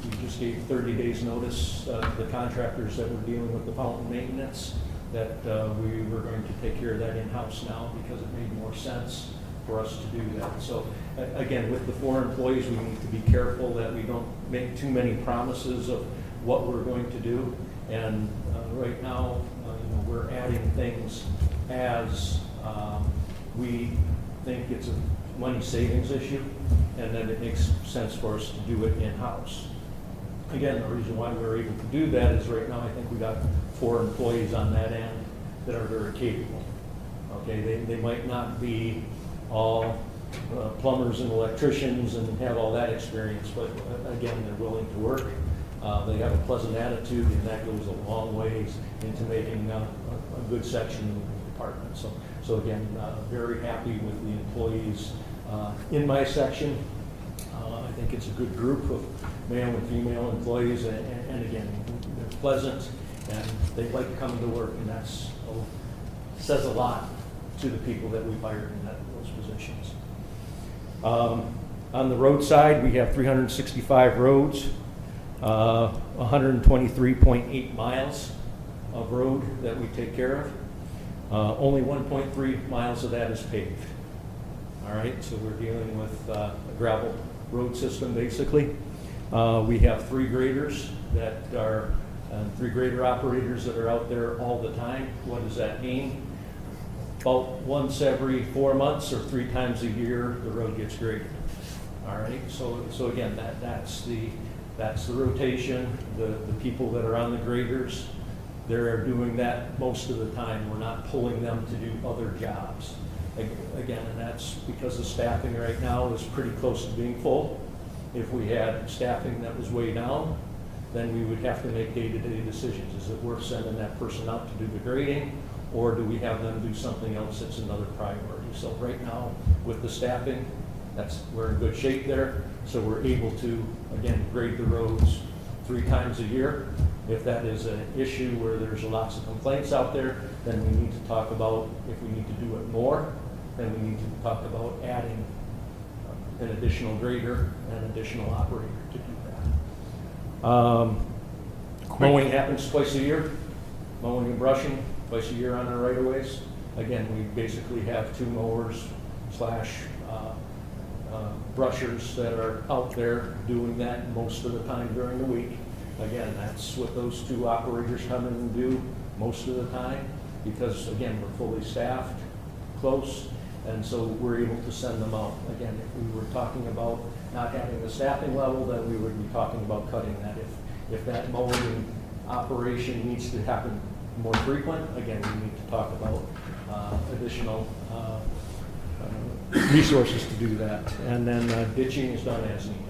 We just gave 30 days notice to the contractors that were dealing with the fountain maintenance that we were going to take care of that in-house now because it made more sense for us to do that. So again, with the 4 employees, we need to be careful that we don't make too many promises of what we're going to do. And right now, we're adding things as we think it's a money savings issue, and then it makes sense for us to do it in-house. Again, the reason why we're able to do that is right now I think we got 4 employees on that end that are very capable. Okay, they might not be all plumbers and electricians and have all that experience, but again, they're willing to work. They have a pleasant attitude, and that goes a long ways into making a good section of the department. So again, very happy with the employees in my section. I think it's a good group of male and female employees, and again, they're pleasant and they like coming to work, and that says a lot to the people that we've hired in those positions. On the road side, we have 365 roads, 123.8 miles of road that we take care of. Only 1.3 miles of that is paved. All right, so we're dealing with a gravel road system basically. We have 3 graders that are 3 grader operators that are out there all the time. What does that mean? About once every 4 months or 3 times a year, the road gets graded. All right, so again, that's the rotation. The people that are on the graders, they're doing that most of the time. We're not pulling them to do other jobs. Again, and that's because the staffing right now is pretty close to being full. If we had staffing that was way down, then we would have to make day-to-day decisions. Is it worth sending that person out to do the grading, or do we have them do something else that's another priority? So right now, with the staffing, we're in good shape there. So we're able to, again, grade the roads 3 times a year. If that is an issue where there's lots of complaints out there, then we need to talk about if we need to do it more, then we need to talk about adding an additional grader and an additional operator to do that. Mowing happens twice a year. Mowing and brushing twice a year on our right-of-ways. Again, we basically have 2 mowers slash brushers that are out there doing that most of the time during the week. Again, that's what those 2 operators come in and do most of the time, because again, we're fully staffed, close, and so we're able to send them out. Again, if we were talking about not having the staffing level, then we would be talking about cutting that. If that mowing operation needs to happen more frequent, again, we need to talk about additional resources to do that. And then ditching is done as needed.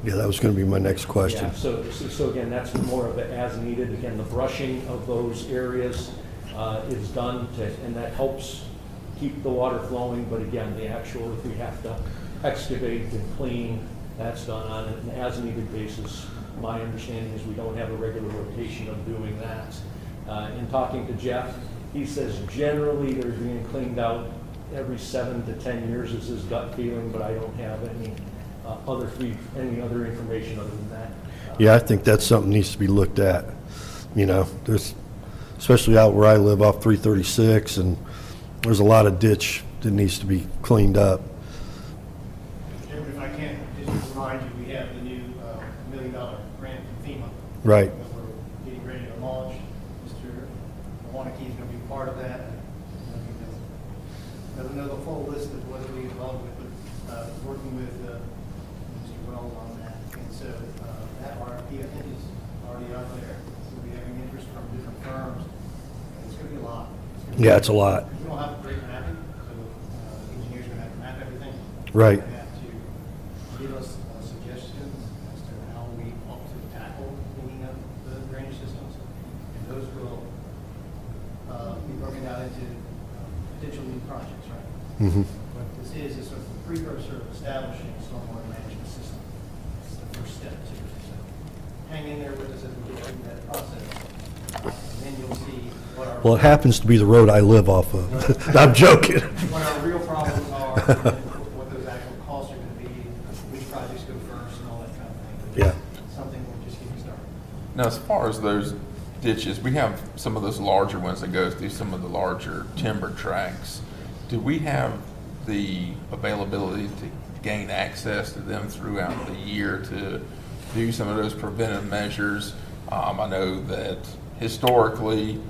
Yeah, that was going to be my next question. Yeah, so again, that's more of an as needed. Again, the brushing of those areas is done, and that helps keep the water flowing. But again, the actual, if we have to excavate and clean, that's done on an as needed basis. My understanding is we don't have a regular rotation of doing that. In talking to Jeff, he says generally they're being cleaned out every 7 to 10 years is his gut feeling, but I don't have any other information other than that. Yeah, I think that's something that needs to be looked at. There's, especially out where I live off 336, and there's a lot of ditch that needs to be cleaned up. Chairman, if I can, just remind you, we have the new $1 million grant from FEMA. Right. That we're getting ready to launch. Mr. Waneke is going to be part of that. Doesn't know the full list of what we involved with, but working with Mr. Wells on that. And so that RFP, I think, is already out there. So we're having interest from different firms. It's going to be a lot. Yeah, it's a lot. We don't have great mapping, so engineers are going to have to map everything. Right. They have to give us suggestions as to how we ought to tackle cleaning up the drainage systems. And those will be broken out into potential new projects, right? Mhm. What this is sort of a precursor of establishing a stormwater management system. It's the first step to it. So hang in there with us as we get through that process. And then you'll see what our... Well, it happens to be the road I live off of. I'm joking. What our real problems are, and what those actual costs are going to be, which projects go first, and all that kind of thing. But Yeah. something will just get you started. Now, as far as those ditches, we have some of those larger ones that go through some of the larger timber tracks. Do we have the availability to gain access to them throughout the year to do some of those preventive measures? I know that historically,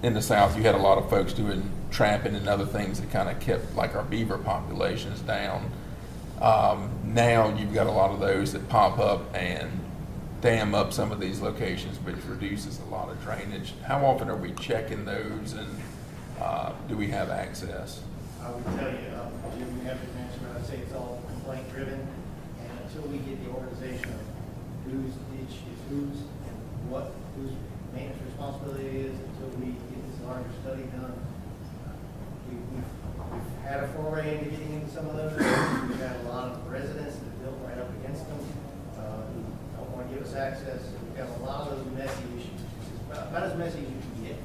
in the South, you had a lot of folks doing trapping and other things that kind of kept like our beaver populations down. Now you've got a lot of those that pop up and dam up some of these locations, which reduces a lot of drainage. How often are we checking those, and do we have access? I would tell you, Jim, you have to mention, I'd say it's all complaint driven, and until we get the organization of whose ditch is whose and what whose maintenance responsibility is, until we get this larger study done, we've had a foray into getting into some of those. We've had a lot of residents that have built right up against them, who don't want to give us access. So we've got a lot of those messy issues. It's about as messy as you can get.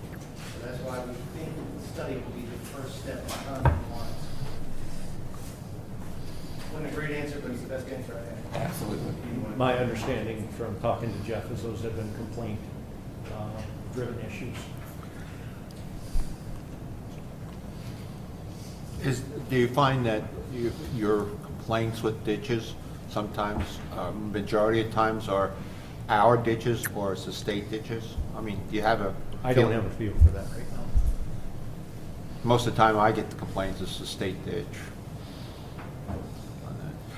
So that's why we think the study will be the first step in compliance. Wasn't a great answer, but it's the best answer I had. Absolutely. My understanding from talking to Jeff is those have been complaint-driven issues. Do you find that your complaints with ditches sometimes, majority of times, are our ditches or is the state ditches? I mean, do you have a... I don't have a feel for that right now. Most of the time I get the complaints, it's the state ditch.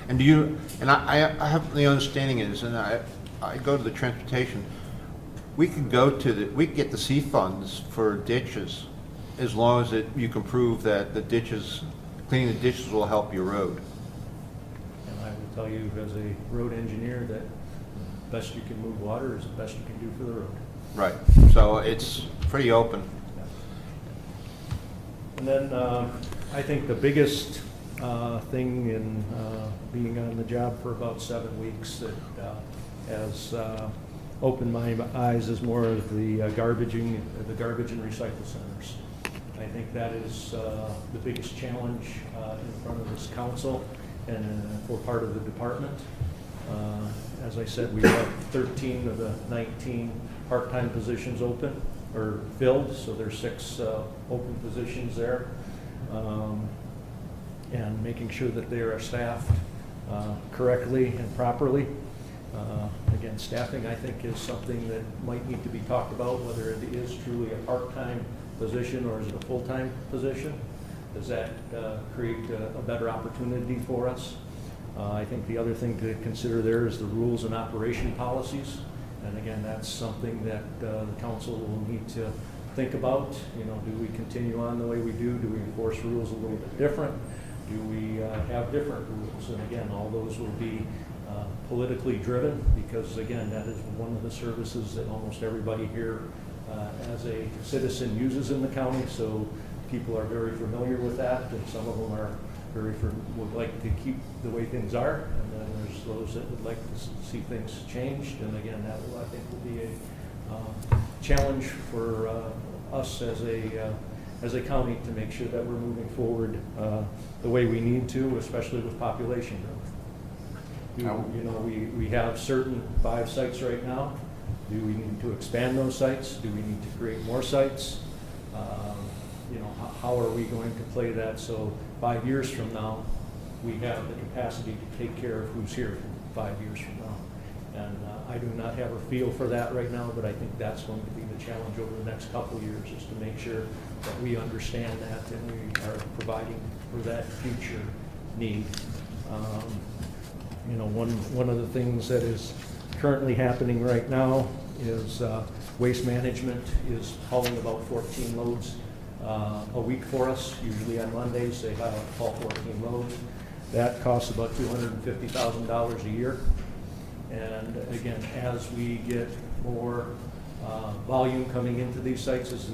And do you, and I have the understanding is, and I go to the transportation, we can get the C funds for ditches as long as you can prove that the ditches, cleaning the ditches will help your road. And I will tell you as a road engineer that the best you can move water is the best you can do for the road. Right, so it's pretty open. And then I think the biggest thing in being on the job for about 7 weeks that has opened my eyes is more of the garbage and recycle centers. I think that is the biggest challenge in front of this council and for part of the department. As I said, we have 13 of the 19 part-time positions open or filled, so there's 6 open positions there. And making sure that they are staffed correctly and properly. Again, staffing, I think, is something that might need to be talked about, whether it is truly a part-time position or is it a full-time position. Does that create a better opportunity for us? I think the other thing to consider there is the rules and operation policies. And again, that's something that the council will need to think about. You know, do we continue on the way we do? Do we enforce rules a little bit different? Do we have different rules? And again, all those will be politically driven because, again, that is one of the services that almost everybody here as a citizen uses in the county. So people are very familiar with that, and some of them are would like to keep the way things are, and then there's those that would like to see things changed. And again, that will, I think, will be a challenge for us as a county to make sure that we're moving forward the way we need to, especially with population growth. You know, we have certain 5 sites right now. Do we need to expand those sites? Do we need to create more sites? You know, how are we going to play that so 5 years from now we have the capacity to take care of who's here 5 years from now? And I do not have a feel for that right now, but I think that's going to be the challenge over the next couple of years, is to make sure that we understand that and we are providing for that future need. You know, one of the things that is currently happening right now is Waste Management is hauling about 14 loads a week for us. Usually on Mondays, they haul 14 loads. That costs about $250,000 a year. And again, as we get more volume coming into these sites, as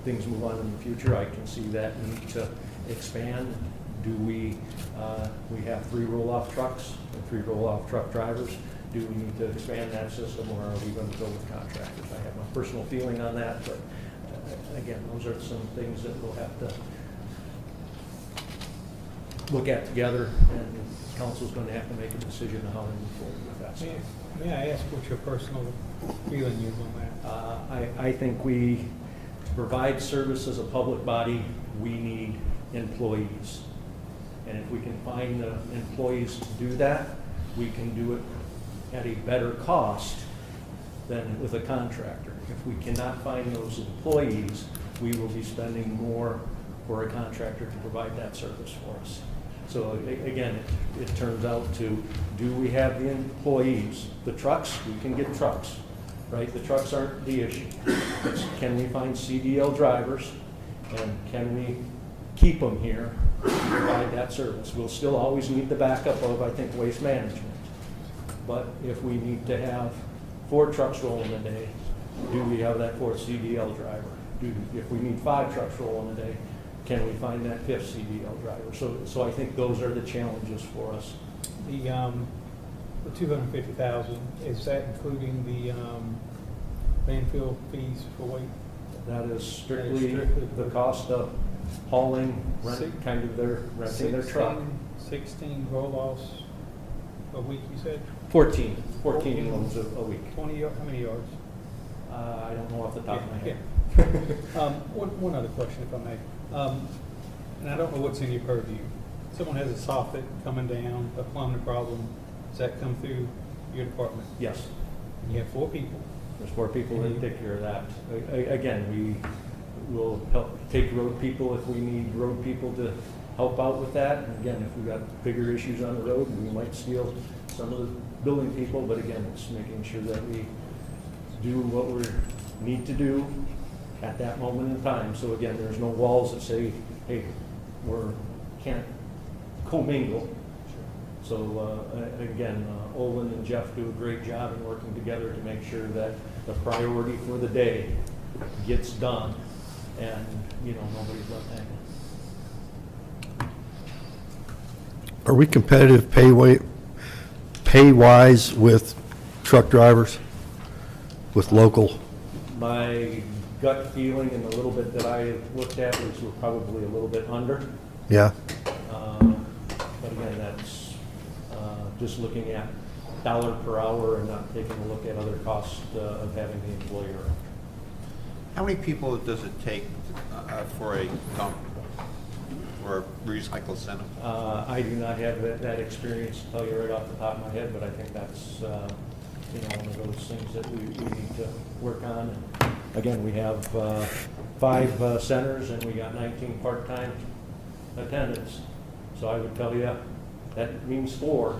things move on in the future, I can see that need to expand. Do we have 3 roll-off trucks and 3 roll-off truck drivers? Do we need to expand that system, or are we going to go with contractors? I have my personal feeling on that, but again, those are some things that we'll have to look at together, and the council's going to have to make a decision on how to move forward with that. May I ask what your personal feeling is on that? I think we provide service as a public body. We need employees. And if we can find the employees to do that, we can do it at a better cost than with a contractor. If we cannot find those employees, we will be spending more for a contractor to provide that service for us. So again, it turns out to, do we have the employees? The trucks, we can get trucks, right? The trucks aren't the issue. It's, can we find CDL drivers, and can we keep them here to provide that service? We'll still always need the backup of, I think, Waste Management. But if we need to have 4 trucks rolling a day, do we have that 4th CDL driver? If we need 5 trucks rolling a day, can we find that 5th CDL driver? So I think those are the challenges for us. The $250,000, is that including the landfill fees for weight? That is strictly the cost of hauling, kind of their renting their truck. 16 roll-offs a week, you said? 14 loads a week. 20, how many yards? I don't know off the top of my head. One other question, if I may. And I don't know what's in your purview. Someone has a soffit coming down, a plumbing problem. Does that come through your department? Yes. And you have 4 people. There's 4 people that take care of that. Again, we will help take road people if we need road people to help out with that. And again, if we've got bigger issues on the road, we might steal some of the building people. But again, it's making sure that we do what we need to do at that moment in time. So again, there's no walls that say, hey, can't commingle. So again, Olin and Jeff do a great job in working together to make sure that the priority for the day gets done, and nobody's left hanging. Are we competitive pay-wise with truck drivers, with local? My gut feeling and the little bit that I looked at is we're probably a little bit under. Yeah. But again, that's just looking at dollar per hour and not taking a look at other costs of having the employer. How many people does it take for a dump or a recycle center? I do not have that experience to tell you right off the top of my head, but I think that's one of those things that we need to work on. And again, we have 5 centers and we got 19 part-time attendants. So I would tell you that means 4.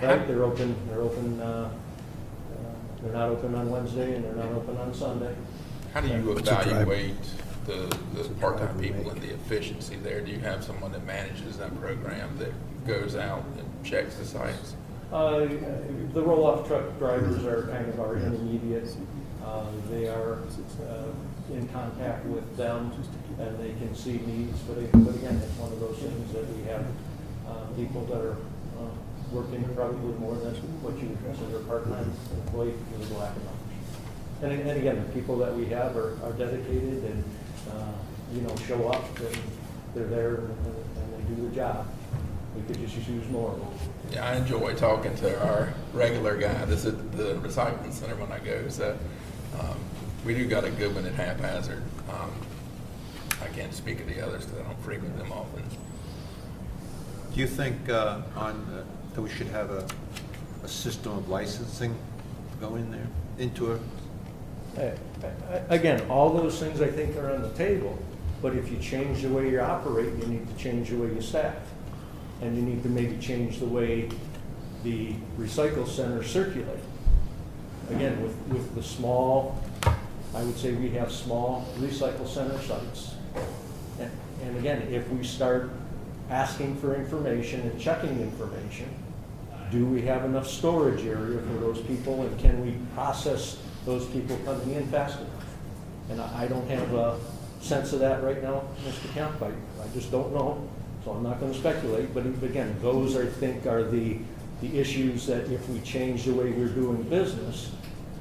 Right? They're open. They're not open on Wednesday and they're not open on Sunday. How do you evaluate the part-time people and the efficiency there? Do you have someone that manages that program that goes out and checks the sites? The roll-off truck drivers are kind of our intermediates. They are in contact with them and they can see needs. But again, it's one of those things that we have people that are working probably more than what you would consider a part-time employee because of the lack of numbers. And again, the people that we have are dedicated and show up and they're there and they do the job. We could just use more. Yeah, I enjoy talking to our regular guy. This is the recycling center when I go. So we do got a good one at Haphazard. I can't speak of the others because I don't frequent them often. Do you think that we should have a system of licensing go in there, into it? Again, all those things I think are on the table, but if you change the way you operate, you need to change the way you staff. And you need to maybe change the way the recycle centers circulate. again, with the small, I would say we have small recycle center sites. And again, if we start asking for information and checking information, do we have enough storage area for those people, and can we process those people coming in fast enough? And I don't have a sense of that right now, Mr. Kemp. I just don't know, so I'm not going to speculate. But again, those I think are the issues that if we change the way we're doing business,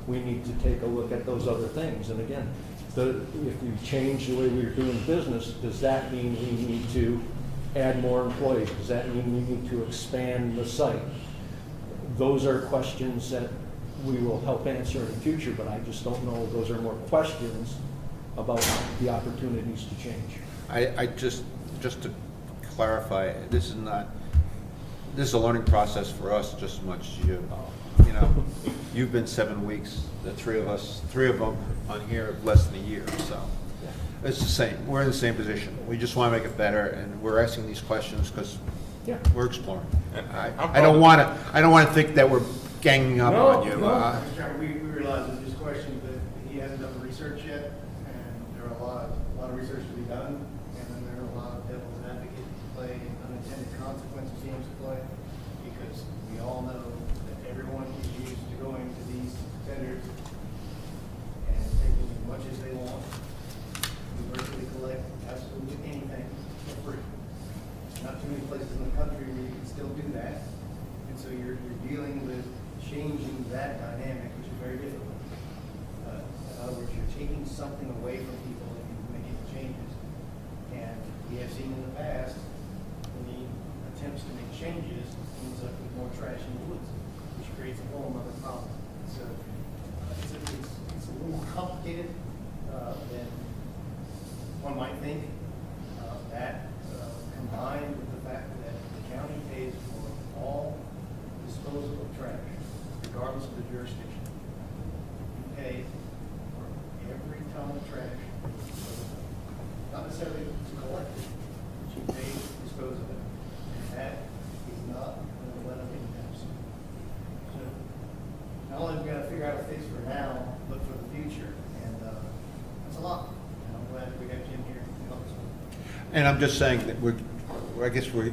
we need to take a look at those other things. And again, if we change the way we're doing business, does that mean we need to add more employees? Does that mean we need to expand the site? Those are questions that we will help answer in the future, but I just don't know. Those are more questions about the opportunities to change. I just to clarify, this is a learning process for us just as much as you. You know, you've been 7 weeks, the three of them on here have less than a year, so it's the same. We're in the same position. We just want to make it better, and we're asking these questions because we're exploring. I don't want to think that we're ganging up on you. Mr. Chairman, we realize that this question, that he hasn't done the research yet, and there are a lot of research to be done, and then there are a lot of devil's advocate play and unintended consequences games to play, because we all know that everyone is used to going to these centers and taking as much as they want. We virtually collect absolutely anything for free. Not too many places in the country where you can still do that, and so you're dealing with changing that dynamic, which is very difficult. In other words, you're taking something away from people and you're making changes. And we have seen in the past, when the attempts to make changes ends up with more trash in the woods, which creates a whole other problem. So it's a little more complicated than one might think. That combined with the fact that the county pays for all disposal of trash, regardless of the jurisdiction. You pay for every ton of trash, not necessarily to collect it, but you pay to dispose of it. And that is not going to let up anytime soon. So not only have we got to figure out a fix for now, but for the future. And that's a lot. And I'm glad we have Jim here to help us with it. And I'm just saying that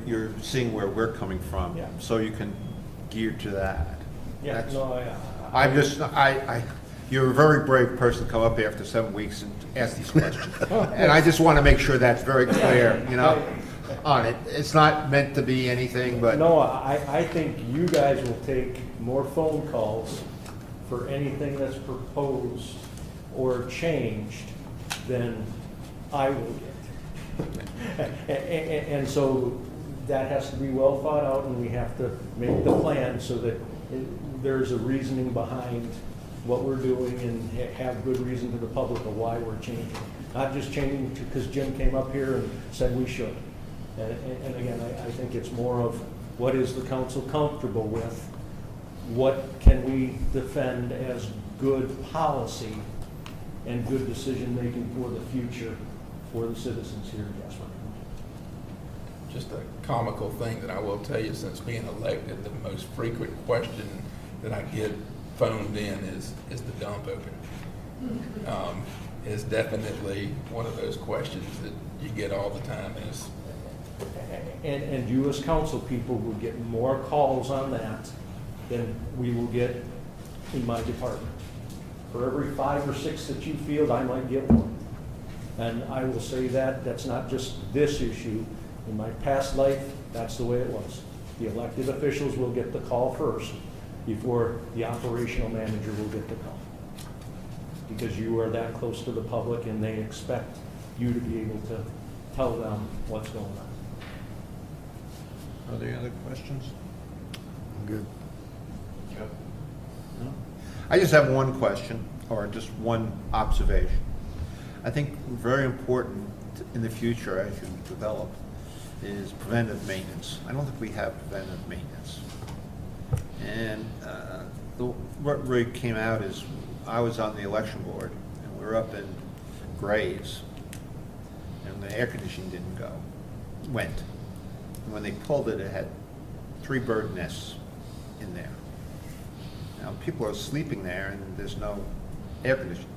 you're seeing where we're coming from, so you can gear to that. Yeah, You're a very brave person to come up here after 7 weeks and ask these questions. And I just want to make sure that's very clear, you know, on it. It's not meant to be anything, but. No, I think you guys will take more phone calls for anything that's proposed or changed than I will get. And so that has to be well thought out, and we have to make the plan so that there's a reasoning behind what we're doing and have good reason to the public of why we're changing. Not just changing because Jim came up here and said we should. And again, I think it's more of what is the council comfortable with? What can we defend as good policy and good decision-making for the future for the citizens here in Jasper? Just a comical thing that I will tell you, since being elected, the most frequent question that I get phoned in is the dump open? Is definitely one of those questions that you get all the time. And you as council people will get more calls on that than we will get in my department. For every 5 or 6 that you field, I might get one. And I will say that that's not just this issue. In my past life, that's the way it was. The elected officials will get the call first before the operational manager will get the call. Because you are that close to the public and they expect you to be able to tell them what's going on. Are there any other questions? I'm good. No? I just have one question, or just one observation. I think very important in the future as you develop is preventive maintenance. I don't think we have preventive maintenance. And what really came out is I was on the election board and we were up in Graves and the air conditioning went. And when they pulled it, it had 3 bird nests in there. Now, people are sleeping there and there's no air conditioning.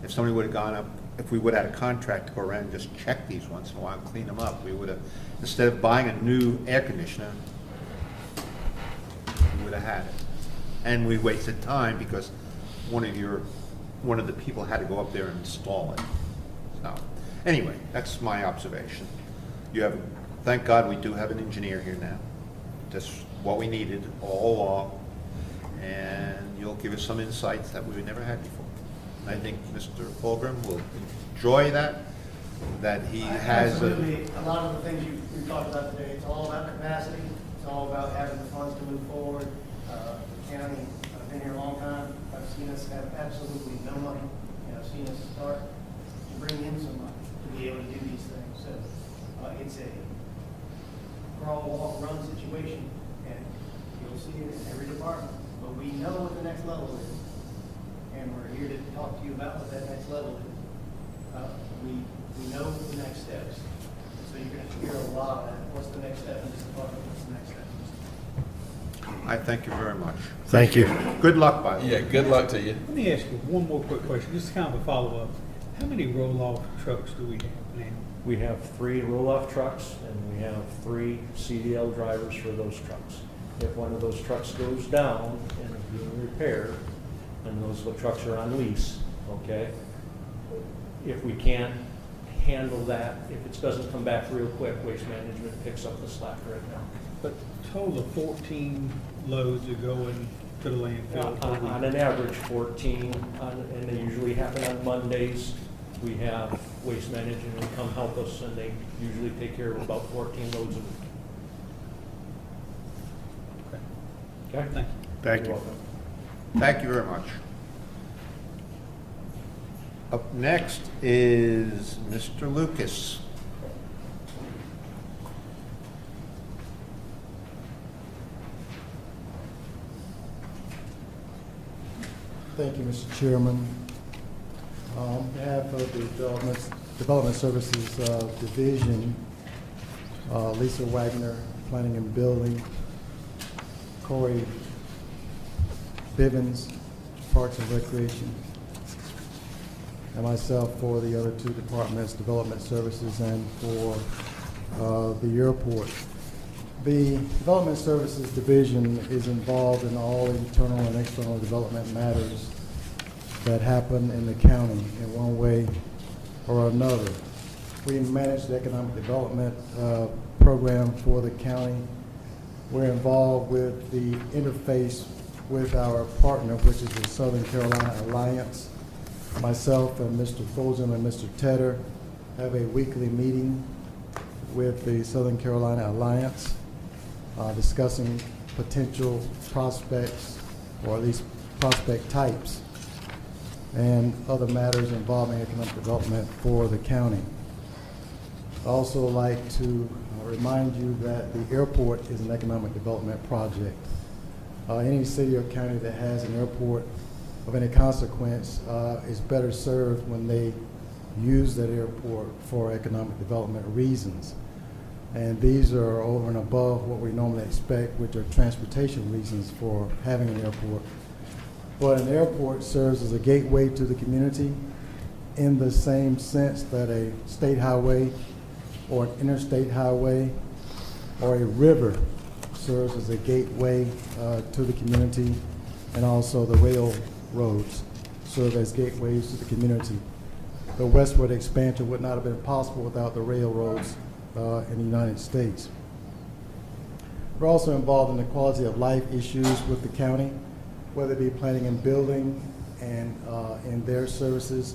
If somebody would have gone up, if we would have had a contract to go around and just check these once in a while, clean them up, we would have, instead of buying a new air conditioner, we would have had it. And we wasted time because one of the people had to go up there and install it. So, anyway, that's my observation. Thank God we do have an engineer here now. That's what we needed all along. And you'll give us some insights that we've never had before. And I think Mr. Fulgrim will enjoy that he has Absolutely. A lot of the things you talked about today, it's all about capacity. It's all about having the funds to move forward. The county, I've been here a long time. I've seen us have absolutely no money. And I've seen us start to bring in some money to be able to do these things. So it's a crawl, walk, run situation. And you'll see it in every department. But we know what the next level is. And we're here to talk to you about what that next level is. We know the next steps. So you're going to hear a lot of that. What's the next step in this department? What's the next step? I thank you very much. Thank you. Good luck, by the way. Yeah, good luck to you. Let me ask you one more quick question, just kind of a follow-up. How many roll-off trucks do we have now? We have 3 roll-off trucks, and we have 3 CDL drivers for those trucks. If one of those trucks goes down and is being repaired, and those trucks are on lease, okay? If we can't handle that, if it doesn't come back real quick, Waste Management picks up the slack right now. But total of 14 loads are going to the landfill. On an average, 14, and they usually happen on Mondays. We have Waste Management who come help us, and they usually take care of about 14 loads a week. Okay? Thank you. Thank you. You're welcome. Thank you very much. Up next is Mr. Lucas. Thank you, Mr. Chairman. On behalf of the Development Services Division, Lisa Wagner, Planning and Building, Corey Bivens, Parks and Recreation, and myself for the other 2 departments, Development Services and for the airport. The Development Services Division is involved in all internal and external development matters that happen in the county in one way or another. We manage the economic development program for the county. We're involved with the interface with our partner, which is the Southern Carolina Alliance. Myself and Mr. Fulgham and Mr. Tedder have a weekly meeting with the Southern Carolina Alliance, discussing potential prospects, or at least prospect types, and other matters involving economic development for the county. I'd also like to remind you that the airport is an economic development project. Any city or county that has an airport of any consequence is better served when they use that airport for economic development reasons. And these are over and above what we normally expect, which are transportation reasons for having an airport. But an airport serves as a gateway to the community in the same sense that a state highway or an interstate highway or a river serves as a gateway to the community, and also the railroads serve as gateways to the community. The westward expansion would not have been possible without the railroads in the United States. We're also involved in the quality of life issues with the county, whether it be planning and building and in their services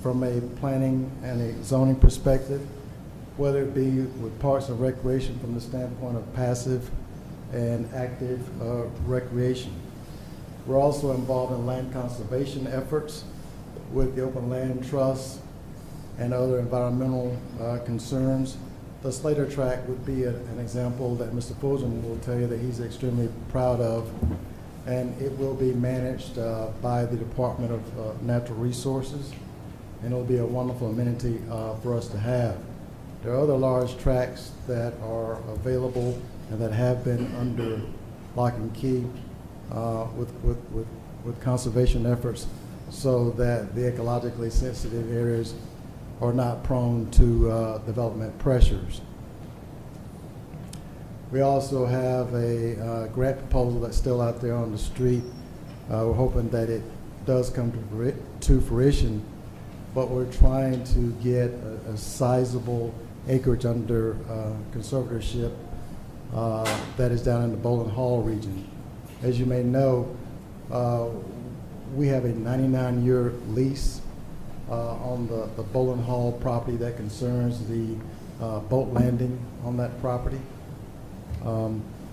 from a planning and a zoning perspective, whether it be with Parks and Recreation from the standpoint of passive and active recreation. We're also involved in land conservation efforts with the Open Land Trust and other environmental concerns. The Slater tract would be an example that Mr. Fulgham will tell you that he's extremely proud of, and it will be managed by the Department of Natural Resources, and it'll be a wonderful amenity for us to have. There are other large tracts that are available and that have been under lock and key with conservation efforts so that the ecologically sensitive areas are not prone to development pressures. We also have a grant proposal that's still out there on the street. We're hoping that it does come to fruition, but we're trying to get a sizable acreage under conservatorship that is down in the Bowling Hall region. As you may know, we have a 99-year lease on the Bowling Hall property that concerns the boat landing on that property.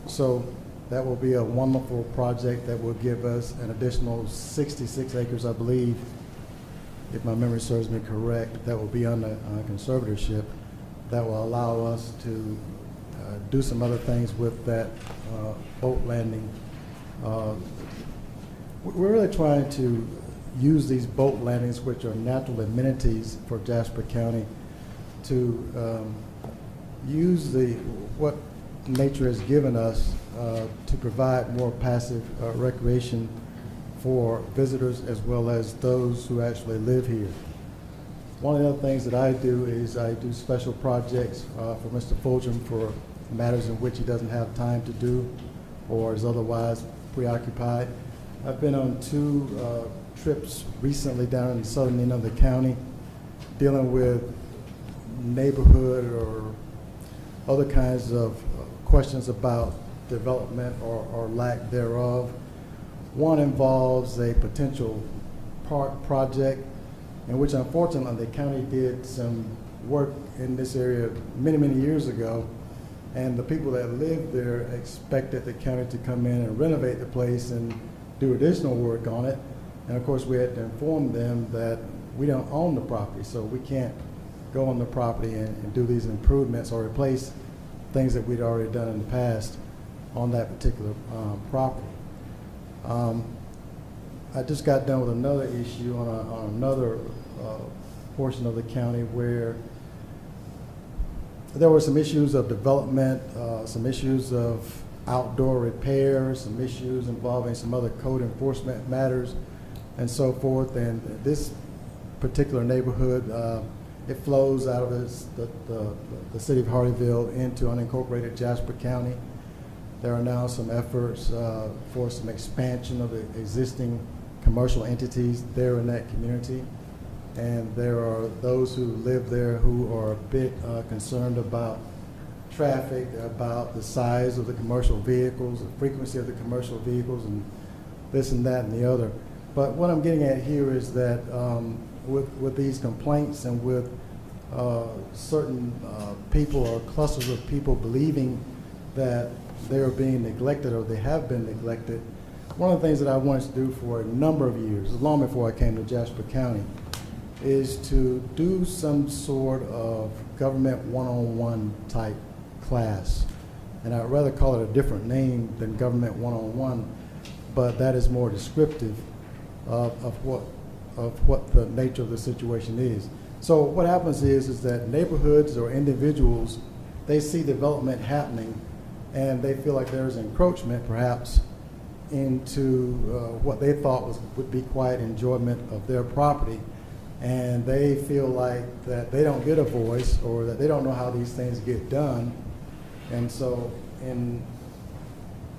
So that will be a wonderful project that will give us an additional 66 acres, I believe, if my memory serves me correct, that will be under conservatorship, that will allow us to do some other things with that boat landing. We're really trying to use these boat landings, which are natural amenities for Jasper County, to use what nature has given us to provide more passive recreation for visitors as well as those who actually live here. One of the other things that I do is I do special projects for Mr. Fulgham for matters in which he doesn't have time to do or is otherwise preoccupied. I've been on 2 trips recently down in the southern end of the county dealing with neighborhood or other kinds of questions about development or lack thereof. One involves a potential park project in which unfortunately the county did some work in this area many, many years ago, and the people that lived there expected the county to come in and renovate the place and do additional work on it. And of course we had to inform them that we don't own the property, so we can't go on the property and do these improvements or replace things that we'd already done in the past on that particular property. I just got done with another issue on another portion of the county where there were some issues of development, some issues of outdoor repairs, some issues involving some other code enforcement matters and so forth. And this particular neighborhood, it flows out of the city of Hardeeville into unincorporated Jasper County. There are now some efforts for some expansion of the existing commercial entities there in that community. And there are those who live there who are a bit concerned about traffic, about the size of the commercial vehicles, the frequency of the commercial vehicles, and this and that and the other. But what I'm getting at here is that with these complaints and with certain people or clusters of people believing that they're being neglected or they have been neglected, one of the things that I wanted to do for a number of years, long before I came to Jasper County, is to do some sort of government one-on-one type class. And I'd rather call it a different name than government one-on-one, but that is more descriptive of what the nature of the situation is. So what happens is that neighborhoods or individuals, they see development happening and they feel like there's encroachment perhaps into what they thought would be quiet enjoyment of their property, and they feel like that they don't get a voice or that they don't know how these things get done. And so in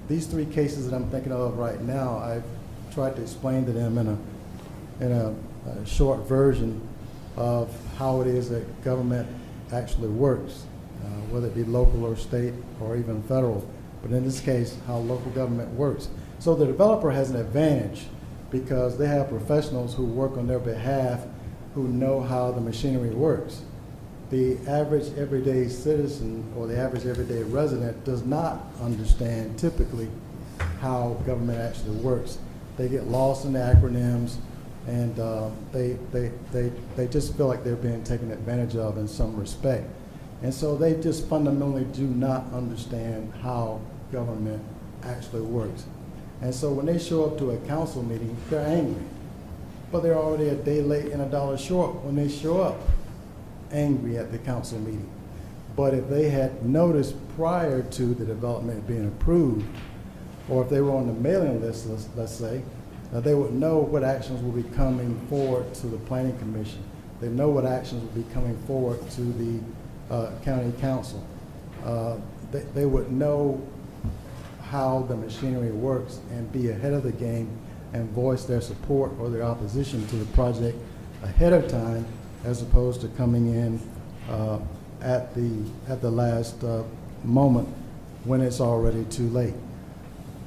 these 3 cases that I'm thinking of right now, I've tried to explain to them in a short version of how it is that government actually works, whether it be local or state or even federal, but in this case, how local government works. So the developer has an advantage because they have professionals who work on their behalf who know how the machinery works. The average everyday citizen or the average everyday resident does not understand typically how government actually works. They get lost in the acronyms, and they just feel like they're being taken advantage of in some respect. And so they just fundamentally do not understand how government actually works. And so when they show up to a council meeting, they're angry. But they're already a day late and $1 short when they show up angry at the council meeting. But if they had noticed prior to the development being approved or if they were on the mailing list, let's say, they would know what actions will be coming forward to the planning commission. They know what actions will be coming forward to the county council. They would know how the machinery works and be ahead of the game and voice their support or their opposition to the project ahead of time, as opposed to coming in at the last moment when it's already too late.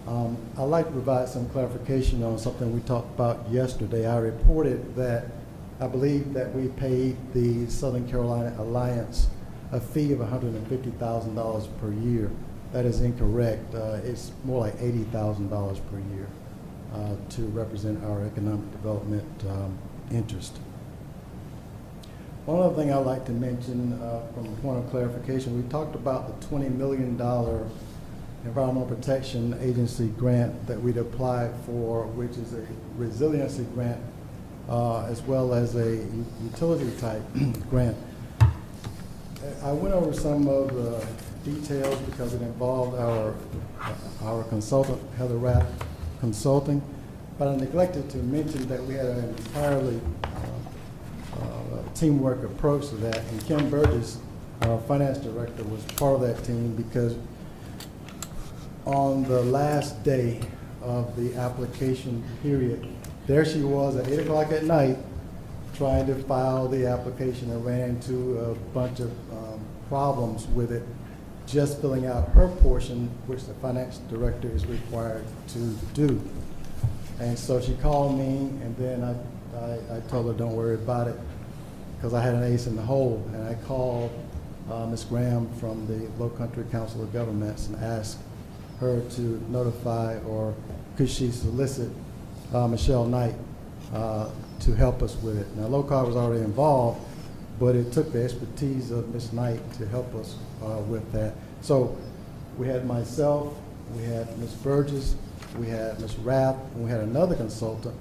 I'd like to provide some clarification on something we talked about yesterday. I reported that I believe that we paid the Southern Carolina Alliance a fee of $150,000 per year. That is incorrect. It's more like $80,000 per year to represent our economic development interest. One other thing I'd like to mention from a point of clarification, we talked about the $20 million Environmental Protection Agency grant that we'd applied for, which is a resiliency grant as well as a utility type grant. I went over some of the details because it involved our consultant, Heather Rapp Consulting, but I neglected to mention that we had an entirely teamwork approach to that, and Kim Burgess, our finance director, was part of that team because on the last day of the application period, there she was at 8 o'clock at night trying to file the application and ran into a bunch of problems with it, just filling out her portion, which the finance director is required to do. And so she called me, and then I told her don't worry about it because I had an ace in the hole, and I called Ms. Graham from the Low Country Council of Governments and asked her to notify, or could she solicit Michelle Knight to help us with it. Now, LOCAR was already involved, but it took the expertise of Ms. Knight to help us with that. So we had myself, we had Ms. Burgess, we had Ms. Rapp, and we had another consultant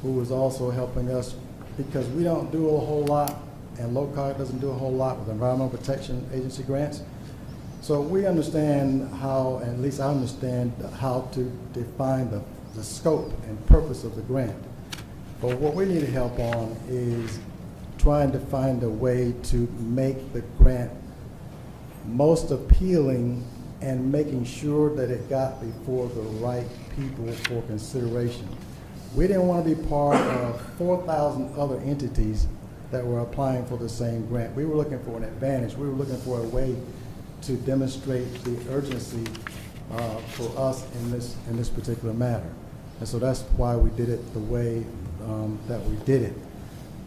who was also helping us because we don't do a whole lot, and LOCAR doesn't do a whole lot with Environmental Protection Agency grants. So we understand how, and at least I understand how to define the scope and purpose of the grant. But what we need help on is trying to find a way to make the grant most appealing and making sure that it got before the right people for consideration. We didn't want to be part of 4,000 other entities that were applying for the same grant. We were looking for an advantage. We were looking for a way to demonstrate the urgency for us in this particular matter. And so that's why we did it the way that we did it.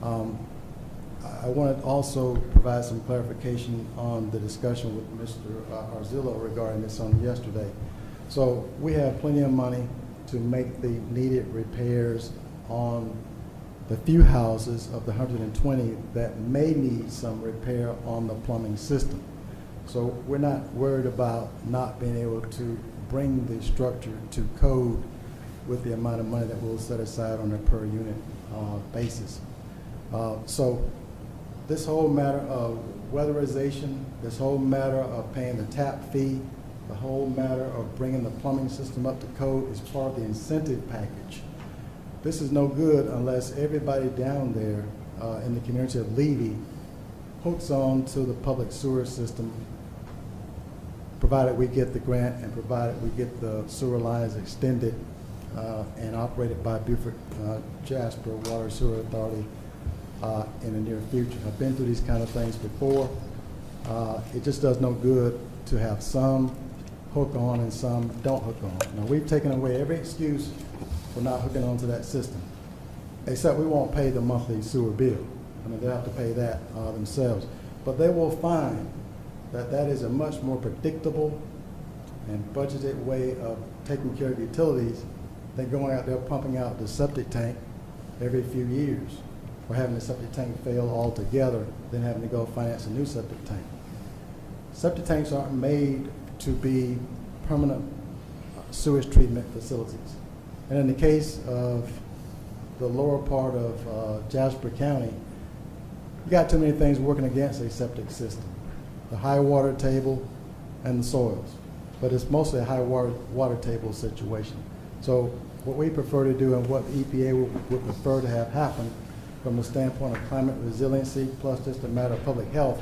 I want to also provide some clarification on the discussion with Mr. Arzillo regarding this on yesterday. So we have plenty of money to make the needed repairs on the few houses of the 120 that may need some repair on the plumbing system. So we're not worried about not being able to bring the structure to code with the amount of money that we'll set aside on a per unit basis. So this whole matter of weatherization, this whole matter of paying the tap fee, the whole matter of bringing the plumbing system up to code is part of the incentive package. This is no good unless everybody down there in the community of Levy hooks on to the public sewer system, provided we get the grant and provided we get the sewer lines extended and operated by Beaufort Jasper Water Sewer Authority in the near future. I've been through these kind of things before. It just does no good to have some hook on and some don't hook on. Now, we've taken away every excuse for not hooking onto that system, except we won't pay the monthly sewer bill. I mean, they'll have to pay that themselves. But they will find that that is a much more predictable and budgeted way of taking care of utilities than going out there pumping out the septic tank every few years, or having the septic tank fail altogether, then having to go finance a new septic tank. Septic tanks aren't made to be permanent sewage treatment facilities. And in the case of the lower part of Jasper County, you got too many things working against a septic system: the high water table and the soils. but it's mostly a high water table situation. So what we prefer to do and what the EPA would prefer to have happen from the standpoint of climate resiliency, plus just a matter of public health,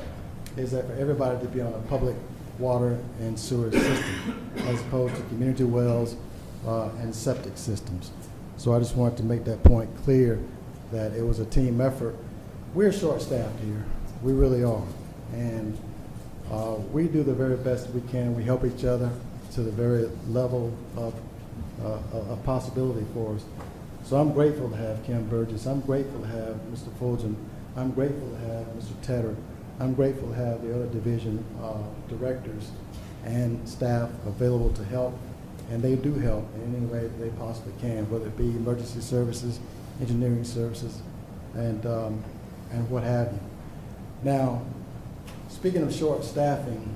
is that for everybody to be on a public water and sewer system, as opposed to community wells and septic systems. So I just wanted to make that point clear, that it was a team effort. We're short-staffed here, we really are, and we do the very best we can. We help each other to the very level of possibility for us. So I'm grateful to have Kim Burgess. I'm grateful to have Mr. Fulton. I'm grateful to have Mr. Tedder. I'm grateful to have the other division directors and staff available to help, and they do help in any way they possibly can, whether it be emergency services, engineering services, and what have you. Now, speaking of short staffing,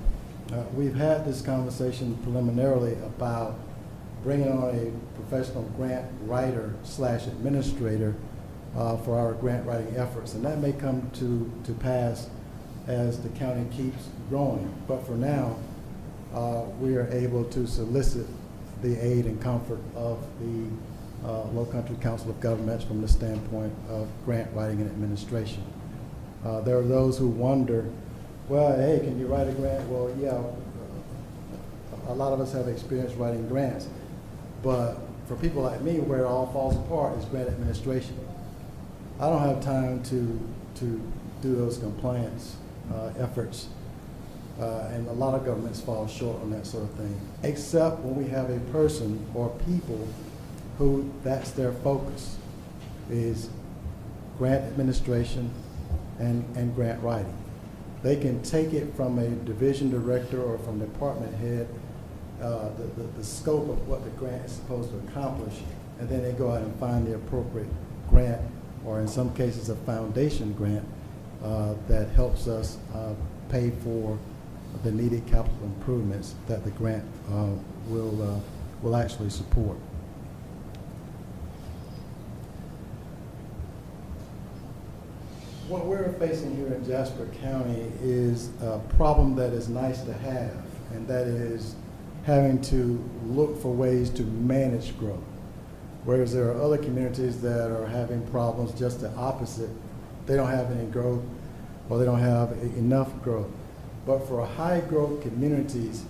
we've had this conversation preliminarily about bringing on a professional grant writer / administrator for our grant writing efforts, and that may come to pass as the county keeps growing. But for now, we are able to solicit the aid and comfort of the Low Country Council of Governments from the standpoint of grant writing and administration. There are those who wonder, well, hey, can you write a grant? Well, yeah, a lot of us have experience writing grants, but for people like me, where it all falls apart is grant administration. I don't have time to do those compliance efforts, and a lot of governments fall short on that sort of thing, except when we have a person or people who that's their focus, is grant administration and grant writing. They can take it from a division director or from department head, the scope of what the grant is supposed to accomplish, and then they go out and find the appropriate grant, or in some cases a foundation grant that helps us pay for the needed capital improvements that the grant will actually support. What we're facing here in Jasper County is a problem that is nice to have, and that is having to look for ways to manage growth. Whereas there are other communities that are having problems just the opposite. They don't have any growth, or they don't have enough growth. But for high growth communities,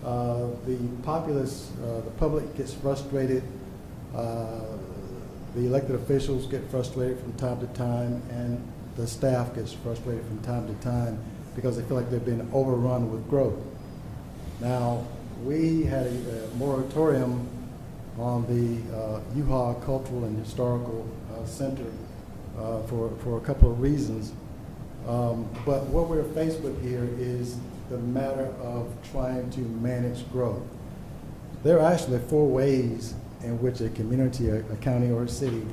the populace, the public gets frustrated, the elected officials get frustrated from time to time, and the staff gets frustrated from time to time because they feel like they've been overrun with growth. Now, we had a moratorium on the U-Haul Cultural and Historical Center for a couple of reasons. But what we're faced with here is the matter of trying to manage growth. There are actually 4 ways in which a community, a county, or a city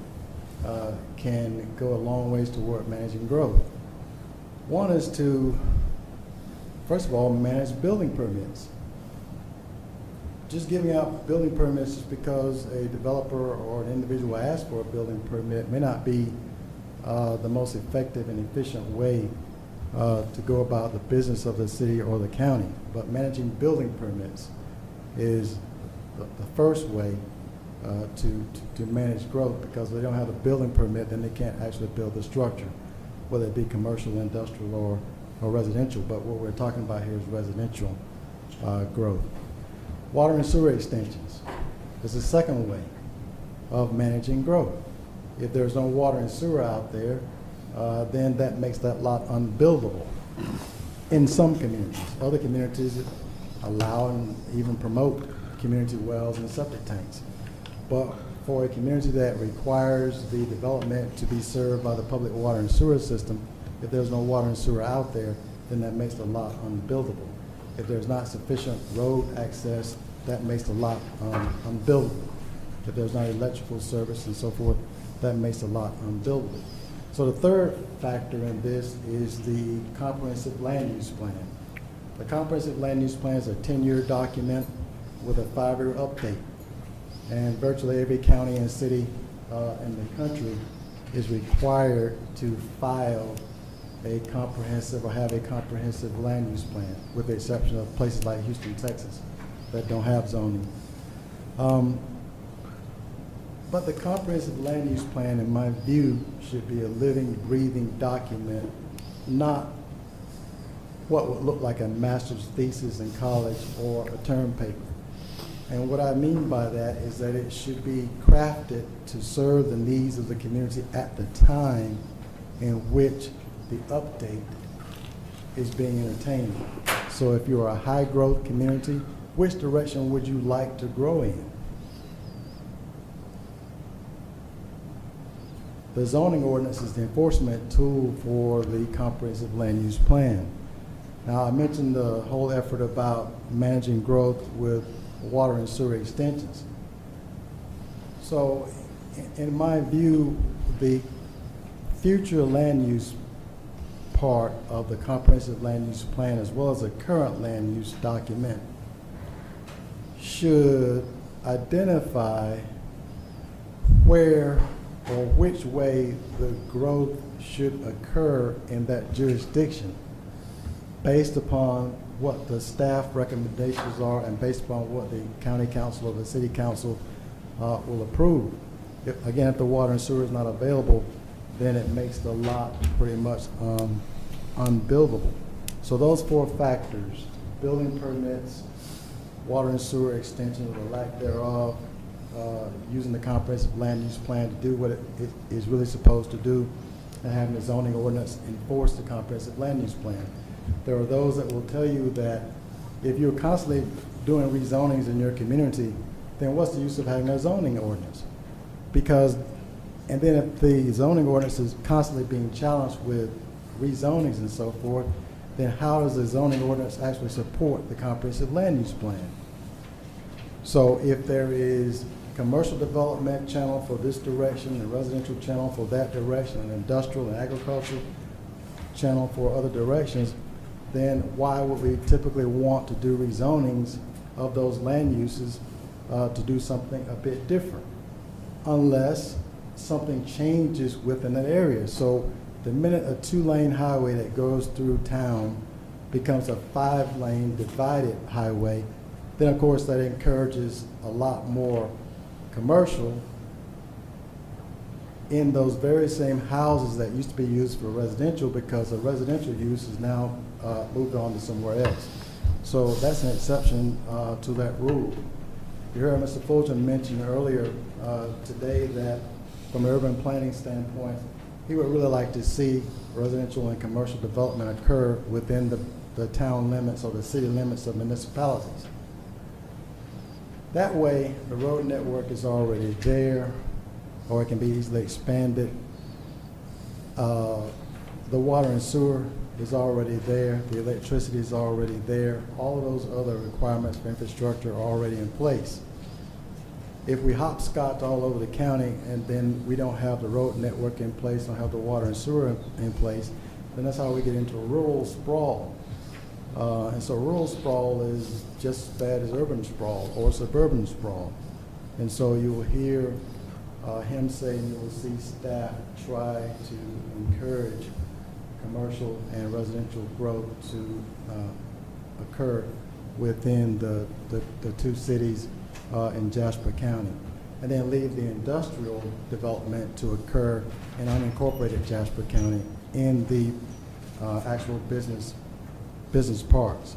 can go a long ways toward managing growth. One is to, first of all, manage building permits. Just giving out building permits just because a developer or an individual asks for a building permit may not be the most effective and efficient way to go about the business of the city or the county. But managing building permits is the first way to manage growth, because if they don't have a building permit, then they can't actually build the structure, whether it be commercial, industrial, or residential. But what we're talking about here is residential growth. Water and sewer extensions is the second way of managing growth. If there's no water and sewer out there, then that makes that lot unbuildable in some communities. Other communities allow and even promote community wells and septic tanks. But for a community that requires the development to be served by the public water and sewer system, if there's no water and sewer out there, then that makes the lot unbuildable. If there's not sufficient road access, that makes the lot unbuildable. If there's not electrical service and so forth, that makes the lot unbuildable. So the third factor in this is the comprehensive land use plan. The comprehensive land use plan is a 10-year document with a 5-year update. And virtually every county and city in the country is required to file a comprehensive or have a comprehensive land use plan, with the exception of places like Houston, Texas. that don't have zoning. But the comprehensive land use plan, in my view, should be a living, breathing document, not what would look like a master's thesis in college or a term paper. And what I mean by that is that it should be crafted to serve the needs of the community at the time in which the update is being entertained. So if you're a high growth community, which direction would you like to grow in? The zoning ordinance is the enforcement tool for the comprehensive land use plan. Now, I mentioned the whole effort about managing growth with water and sewer extensions. So, in my view, the future land use part of the comprehensive land use plan, as well as the current land use document, should identify where or which way the growth should occur in that jurisdiction based upon what the staff recommendations are and based upon what the county council or the city council will approve. Again, if the water and sewer is not available, then it makes the lot pretty much unbuildable. So those four factors, building permits, water and sewer extension or the lack thereof, using the comprehensive land use plan to do what it is really supposed to do, and having the zoning ordinance enforce the comprehensive land use plan. There are those that will tell you that if you're constantly doing rezonings in your community, then what's the use of having a zoning ordinance? Because, and then if the zoning ordinance is constantly being challenged with rezonings and so forth, then how does the zoning ordinance actually support the comprehensive land use plan? So if there is commercial development channel for this direction, and residential channel for that direction, and industrial and agricultural channel for other directions, then why would we typically want to do rezonings of those land uses to do something a bit different? Unless something changes within that area. So the minute a 2-lane highway that goes through town becomes a 5-lane divided highway, then of course that encourages a lot more commercial in those very same houses that used to be used for residential, because the residential use is now moved on to somewhere else. So that's an exception to that rule. You heard Mr. Fulton mention earlier today that from an urban planning standpoint, he would really like to see residential and commercial development occur within the town limits or the city limits of municipalities. That way, the road network is already there, or it can be easily expanded. The water and sewer is already there. The electricity is already there. All of those other requirements for infrastructure are already in place. If we hopscotch all over the county and then we don't have the road network in place, don't have the water and sewer in place, then that's how we get into rural sprawl. And so rural sprawl is just as bad as urban sprawl or suburban sprawl. And so you will hear him saying, you will see staff try to encourage commercial and residential growth to occur within the two cities in Jasper County, and then leave the industrial development to occur in unincorporated Jasper County in the actual business parks.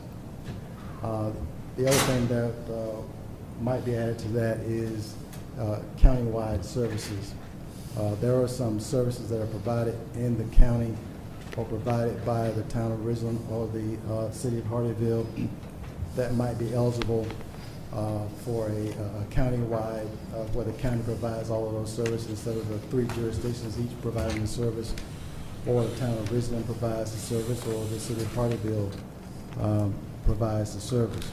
The other thing that might be added to that is county-wide services. There are some services that are provided in the county or provided by the town of Ridgeland or the city of Hardyville that might be eligible for a county-wide, where the county provides all of those services instead of the 3 jurisdictions each providing the service, or the town of Ridgeland provides the service, or the city of Hardyville provides the service.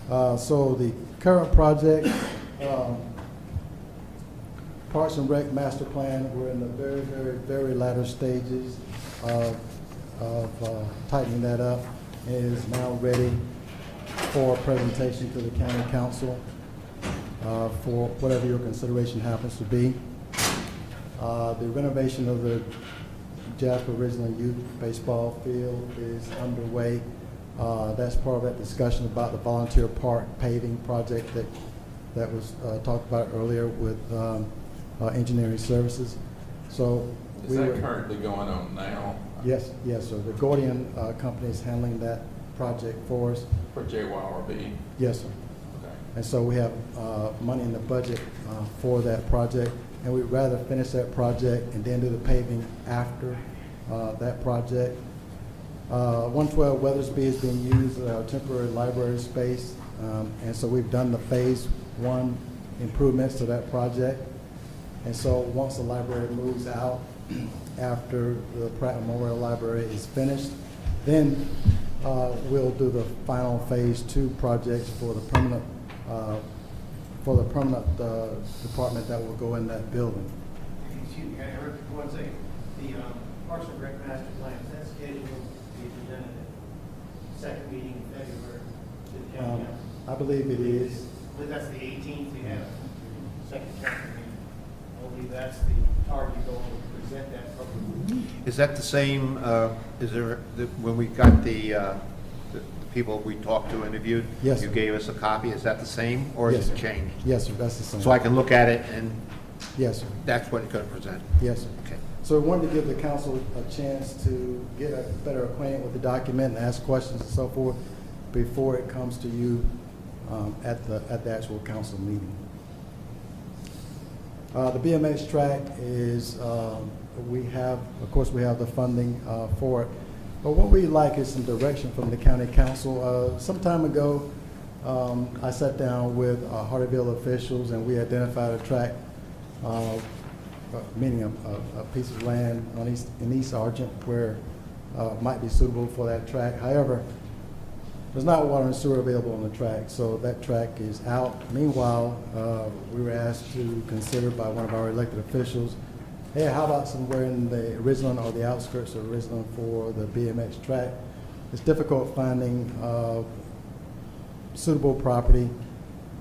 So the current project, Parks and Rec Master Plan, we're in the very, very, very latter stages of tightening that up. It is now ready for presentation to the county council for whatever your consideration happens to be. The renovation of the Jasper Original Youth Baseball Field is underway. That's part of that discussion about the volunteer park paving project that was talked about earlier with engineering services. So Is that currently going on now? Yes, sir. The Gordian company is handling that project for us. For JYRB? Yes, sir. Okay. And so we have money in the budget for that project, and we'd rather finish that project and then do the paving after that project. 112 Weathersby is being used as our temporary library space, and so we've done the phase 1 improvements to that project. And so once the library moves out, after the Pratt Memorial Library is finished, then we'll do the final phase 2 projects for the permanent department that will go in that building. Excuse me, I heard for 1 second. The Parks and Rec Master Plan, is that scheduled to be presented at the second meeting in February to the county council? I believe it is. I believe that's the 18th, we have second council meeting. I believe that's the target goal to present that publicly. Is that the same, is there, when we got the people we talked to, interviewed? Yes, You sir. gave us a copy, is that the same, or Yes, is it sir. changed? Yes, sir, that's the same. So I can look at it and Yes, sir. that's what it's going to present? Yes, sir. Okay. So we wanted to give the council a chance to get a better acquainted with the document and ask questions and so forth before it comes to you at the actual council meeting. The BMX track is, we have the funding for it. But what we like is some direction from the county council. Some time ago, I sat down with Hardyville officials and we identified a track, meaning a piece of land in East Argent where might be suitable for that track. However, there's not water and sewer available on the track, so that track is out. Meanwhile, we were asked to consider by one of our elected officials, hey, how about somewhere in the Ridgeland or the outskirts of Ridgeland for the BMX track? It's difficult finding suitable property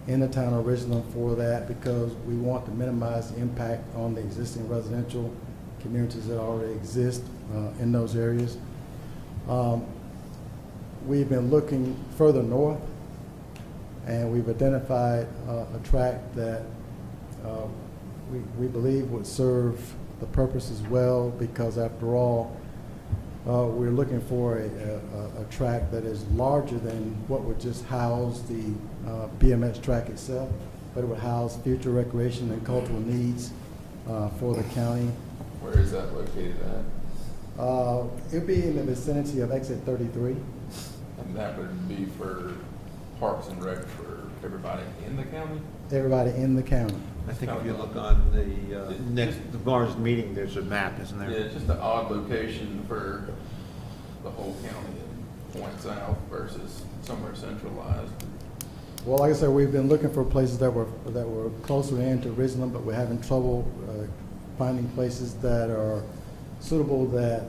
in the town of Ridgeland for that because we want to minimize the impact on the existing residential communities that already exist in those areas. We've been looking further north, and we've identified a tract that we believe would serve the purpose as well, because after all, we're looking for a track that is larger than what would just house the BMX track itself, but it would house future recreation and cultural needs for the county. Where is that located at? It'd be in the vicinity of exit 33. And that would be for Parks and Rec for everybody in the county? Everybody in the county. I think if you look on the Mars meeting, there's a map, isn't there? Yeah, it's just an odd location for the whole county and point south versus somewhere centralized. Well, like I said, we've been looking for places that were closer in to Ridgeland, but we're having trouble finding places that are suitable that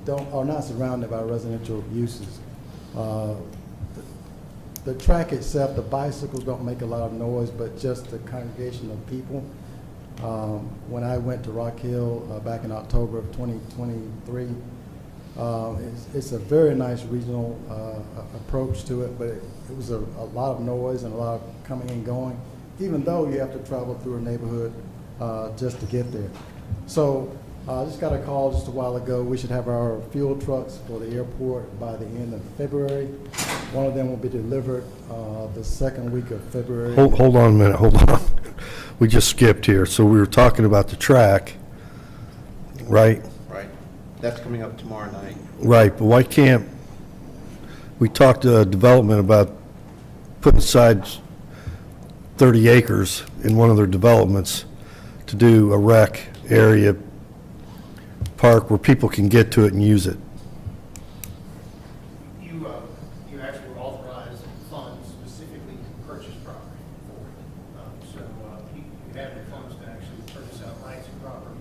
are not surrounded by residential uses. The track itself, the bicycles don't make a lot of noise, but just the congregation of people. When I went to Rock Hill back in October of 2023, it's a very nice regional approach to it, but it was a lot of noise and a lot of coming and going, even though you have to travel through a neighborhood just to get there. So I just got a call just a while ago. We should have our fuel trucks for the airport by the end of February. One of them will be delivered the second week of February. Hold on a minute, hold on. We just skipped here. So we were talking about the track, right? Right. That's coming up tomorrow night. Right, but why can't, we talked to development about putting aside 30 acres in one of their developments to do a rec area park where people can get to it and use it. You actually were authorized funds specifically to purchase property for it. So you have the funds to actually purchase out rights and property.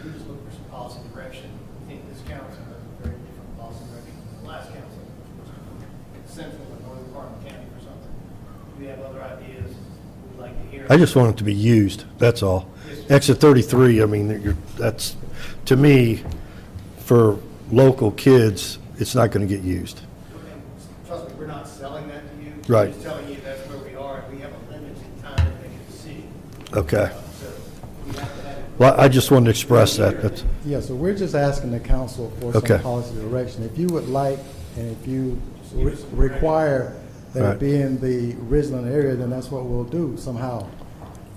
We just look for some policy direction. I think this council has a very different policy direction than the last council, which was central and northern part of the county for something. We have other ideas we'd like to hear. I just want it to be used, that's all. Yes, sir. Exit 33, I mean, that's, to me, for local kids, it's not going to get used. Trust me, we're not selling that to you. Right. We're just telling you that's where we are, and we have a limited time to make a decision. Okay. So we have to have it. Well, I just wanted to express that. That's, Yeah, so we're just asking the council for Okay. some policy direction. If you would like, and if you require that Right. it be in the Ridgeland area, then that's what we'll do somehow.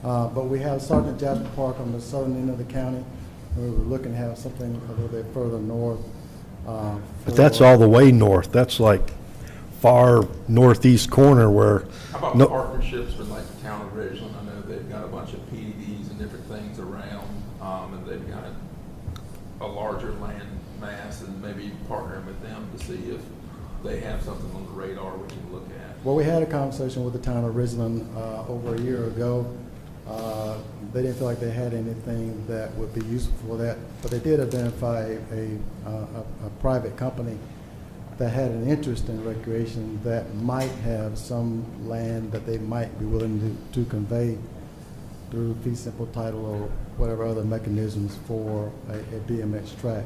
But we have Sergeant Jasper Park on the southern end of the county. We were looking to have something a little bit further north. but that's for- all the way north. That's like far northeast corner where, How about no, partnerships with like the town of Ridgeland? I know they've got a bunch of PDs and different things around, and they've got a larger land mass, and maybe partnering with them to see if they have something on the radar we can look at. Well, we had a conversation with the town of Ridgeland over a year ago. They didn't feel like they had anything that would be useful for that, but they did identify a private company that had an interest in recreation that might have some land that they might be willing to convey through fee simple title or whatever other mechanisms for a BMX track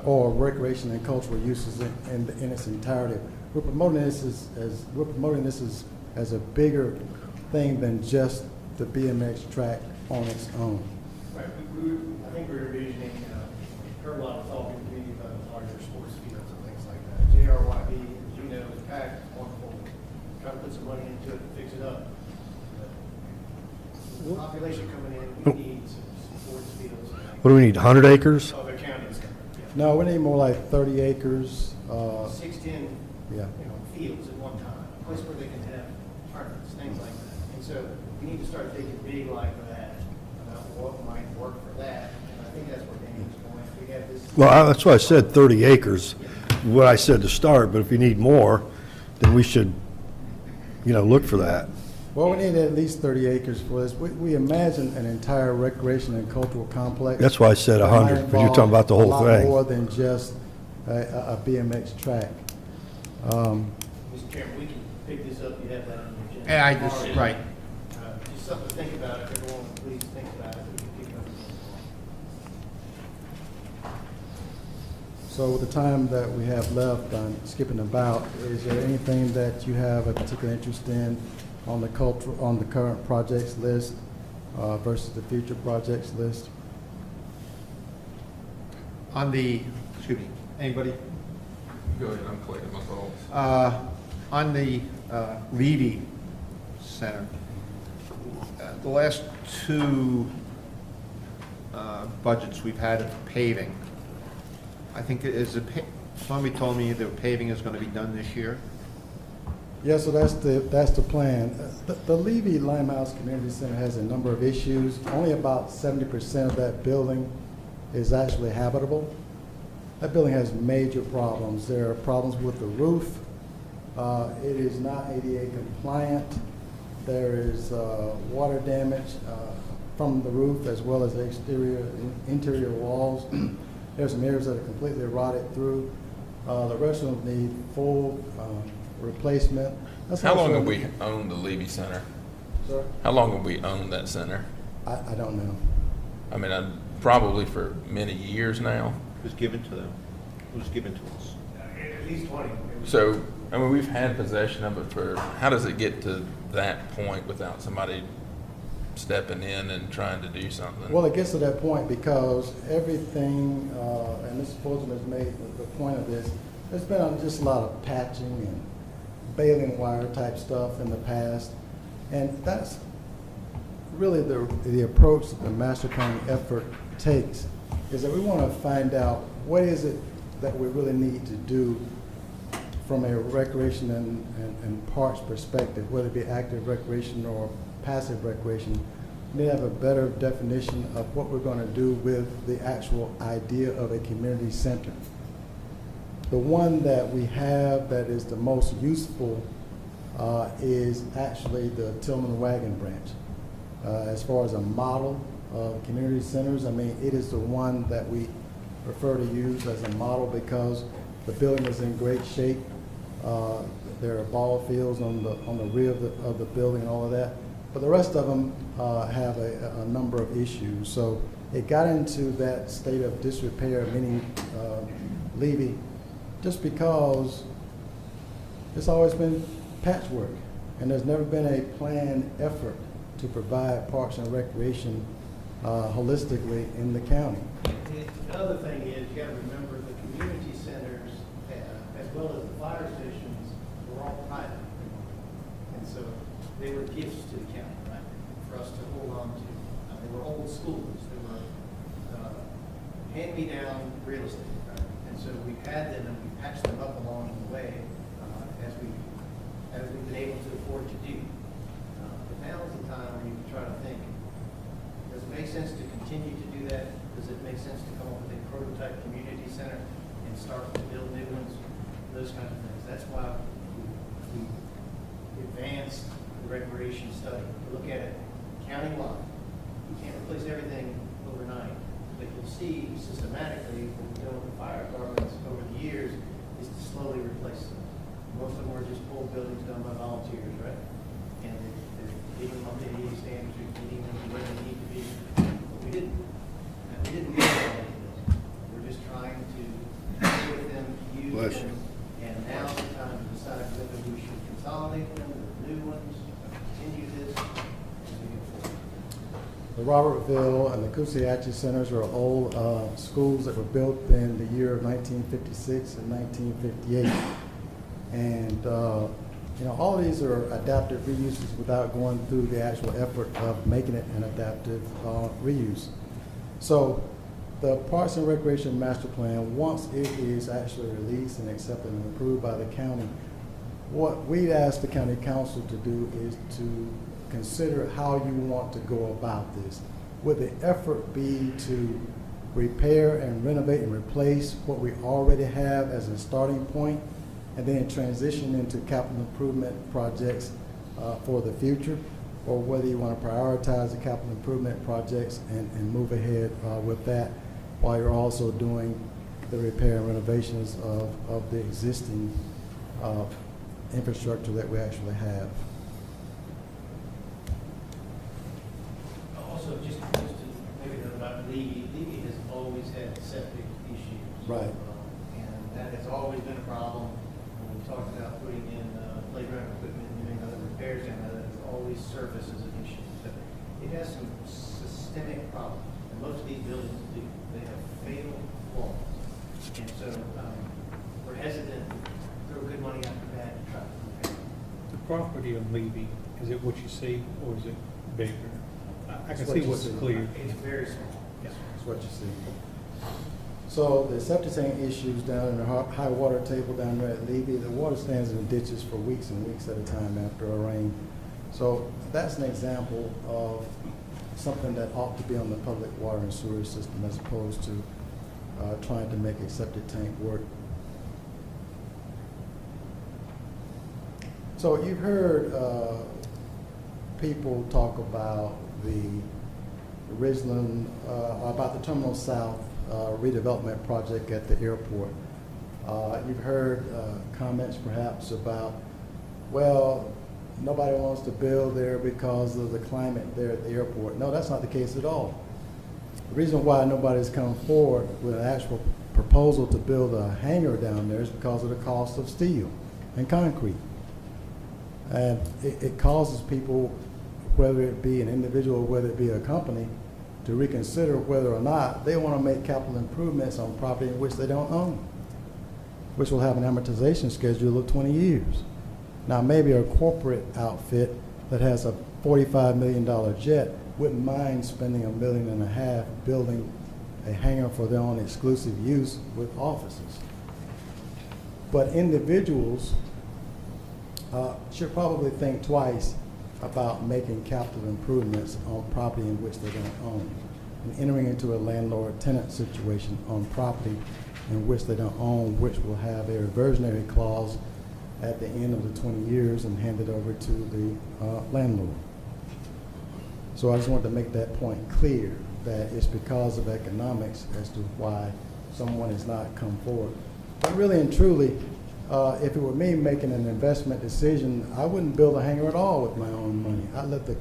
or recreation and cultural uses in its entirety. We're promoting this as a bigger thing than just the BMX track on its own. Right, I think we're envisioning, heard a lot of talking to me about larger sports fields and things like that. JRYB, as you know, is packed, wonderful, try to put some money into it and fix it up. But with the population coming in, we need some sports fields. what do we need, 100 acres? Other counties, No, we need more like 30 acres. 610, Yeah. fields at one time, a place where they can have tournaments, things like that. And so we need to start thinking big like that, about what might work for that. And I think that's where Danny's going. We have this. Well, that's why I said 30 acres, what I said to start, but if you need more, then we should, look for that. Well, we need at least 30 acres for this. We imagine an entire recreation and cultural complex. That's why I said that 100, might but you're talking about the whole involve a lot thing. more than just a BMX track. Mr. Chairman, we can pick this up, you have that on your agenda. Yeah, I just- tomorrow. right. Just something to think about, if everyone please think about it, we can pick it up. So with the time that we have left, I'm skipping about, is there anything that you have a particular interest in on the current projects list versus the future projects list? On the, excuse me, anybody? Go ahead, I'm collecting my thoughts. On the Levy Center, the last two budgets we've had of paving, I think somebody told me the paving is going to be done this year. Yeah, so that's the plan. The Levy Limehouse Community Center has a number of issues. Only about 70% of that building is actually habitable. That building has major problems. There are problems with the roof. It is not ADA compliant. There is water damage from the roof as well as the interior walls. There's some areas that are completely rotted through. The rest of them need full replacement. That's How long also- have we owned the Levy Center? Sir? How long have we owned that center? I don't know. I mean, probably for many years now. It was given to them. It was given to us. At least 20. So, I mean, we've had possession of it for, how does it get to that point without somebody stepping in and trying to do something? Well, it gets to that point because everything, and Mr. Fulton has made the point of this, there's been just a lot of patching and baling wire type stuff in the past. And that's really the approach that the master planning effort takes, is that we want to find out what is it that we really need to do from a recreation and parks perspective, whether it be active recreation or passive recreation. We need to have a better definition of what we're going to do with the actual idea of a community center. The one that we have that is the most useful is actually the Tillman Wagon Branch. As far as a model of community centers, I mean, it is the one that we prefer to use as a model because the building is in great shape. There are ball fields on the rear of the building and all of that. but the rest of them have a number of issues. So it got into that state of disrepair, meaning Levy, just because it's always been patchwork, and there's never been a planned effort to provide parks and recreation holistically in the county. The other thing is, you gotta remember the community centers, as well as the fire stations, were all private. And so they were gifts to the county, right, for us to hold on to. They were old schools, they were hand-me-down real estate, right? And so we've had them and we've patched them up along the way as we've been able to afford to do. But now is the time where you can try to think, does it make sense to continue to do that? Does it make sense to come up with a prototype community center and start to build new ones? Those kinds of things. That's why we advanced the recreation study. We look at it countywide. You can't replace everything overnight, but you'll see systematically what we've done with the fire departments over the years is to slowly replace them. Most of them are just old buildings done by volunteers, right? And they're getting them up to ADA standards, we're getting them to where they need to be. But we didn't do that. We're just trying to stay with them, use them, and now's the time to decide whether we should consolidate them with new ones, continue this as we go forward. The Robertville and the Coosawhatchee Centers are old schools that were built in the year of 1956 and 1958. And all of these are adaptive reuses without going through the actual effort of making it an adaptive reuse. So the Parks and Recreation Master Plan, once it is actually released and accepted and approved by the county, what we'd ask the county council to do is to consider how you want to go about this. Would the effort be to repair and renovate and replace what we already have as a starting point, and then transition into capital improvement projects for the future, or whether you want to prioritize the capital improvement projects and move ahead with that while you're also doing the repair and renovations of the existing infrastructure that we actually have. Also, just to maybe know about Levy has always had septic issues. Right. And that has always been a problem. When we talked about putting in playground equipment and doing other repairs, and that has always surfaced as an issue. So it has some systemic problems, and most of these buildings do. They have fatal flaws. And so we're hesitant to throw good money after bad to try to repair. The property of Levy, is it what you see, or is it bigger? I can see what's clear. It's very small. Yes, that's what you see. So the septic tank issues down in the high water table down there at Levy, the water stands in the ditches for weeks and weeks at a time after a rain. So that's an example of something that ought to be on the public water and sewer system as opposed to trying to make a septic tank work. So you've heard people talk about the Ridgeland, about the Terminal South redevelopment project at the airport. You've heard comments perhaps about, well, nobody wants to build there because of the climate there at the airport. No, that's not the case at all. The reason why nobody's come forward with an actual proposal to build a hangar down there is because of the cost of steel and concrete. And it causes people, whether it be an individual or whether it be a company, to reconsider whether or not they want to make capital improvements on property in which they don't own, which will have an amortization schedule of 20 years. Now, maybe a corporate outfit that has a $45 million jet wouldn't mind spending $1.5 million building a hangar for their own exclusive use with offices. But individuals should probably think twice about making capital improvements on property in which they don't own, and entering into a landlord-tenant situation on property in which they don't own, which will have a reversionary clause at the end of the 20 years and hand it over to the landlord. So I just wanted to make that point clear, that it's because of economics as to why someone has not come forward. But really and truly, if it were me making an investment decision, I wouldn't build a hangar at all with my own money. I'd let the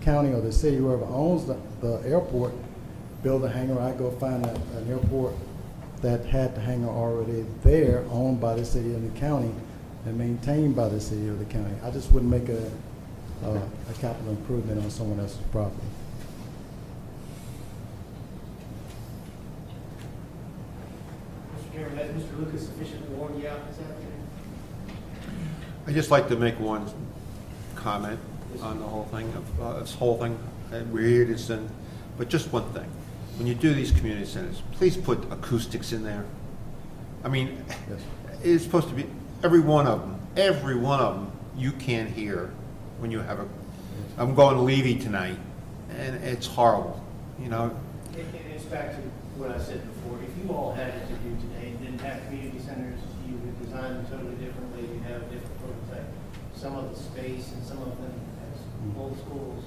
county or the city, whoever owns the airport, build a hangar, I go find an airport that had the hangar already there, owned by the city and the county, and maintained by the city or the county. I just wouldn't make a capital improvement on someone else's property. Mr. Chairman, has Mr. Lucas sufficiently warned you out this afternoon? I'd just like to make one comment on the whole thing, this whole thing. We're here to send, but just one thing. When you do these community centers, please put acoustics in there. I mean, it's supposed to be, every one of them, you can't hear when you have a, I'm going to Levy tonight, and it's horrible, you know. It's back to what I said before. If you all had it to do today and didn't have community centers, you would design them totally differently. You'd have a different prototype. Some of the space and some of them as old schools,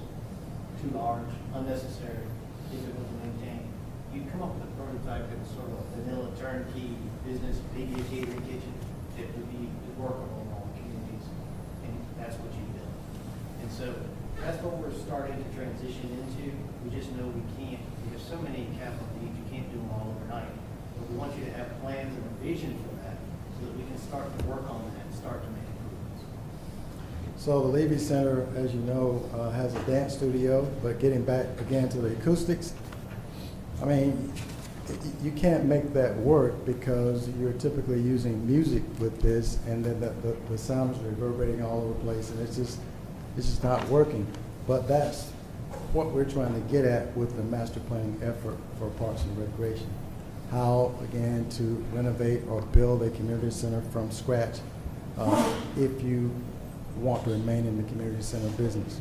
too large, unnecessary, if it wasn't maintained. You'd come up with a prototype that was sort of a vanilla turnkey business, maybe a catering kitchen that would be workable in all communities, and that's what you built. And so that's what we're starting to transition into. We just know we can't. We have so many capital needs, you can't do them all overnight. But we want you to have plans and a vision for that so that we can start to work on that and start to make improvements. So the Levy Center, as you know, has a dance studio, but getting back again to the acoustics, I mean, you can't make that work because you're typically using music with this, and then the sound is reverberating all over the place, and it's just not working. But that's what we're trying to get at with the master planning effort for Parks and Recreation. How, again, to renovate or build a community center from scratch if you want to remain in the community center business.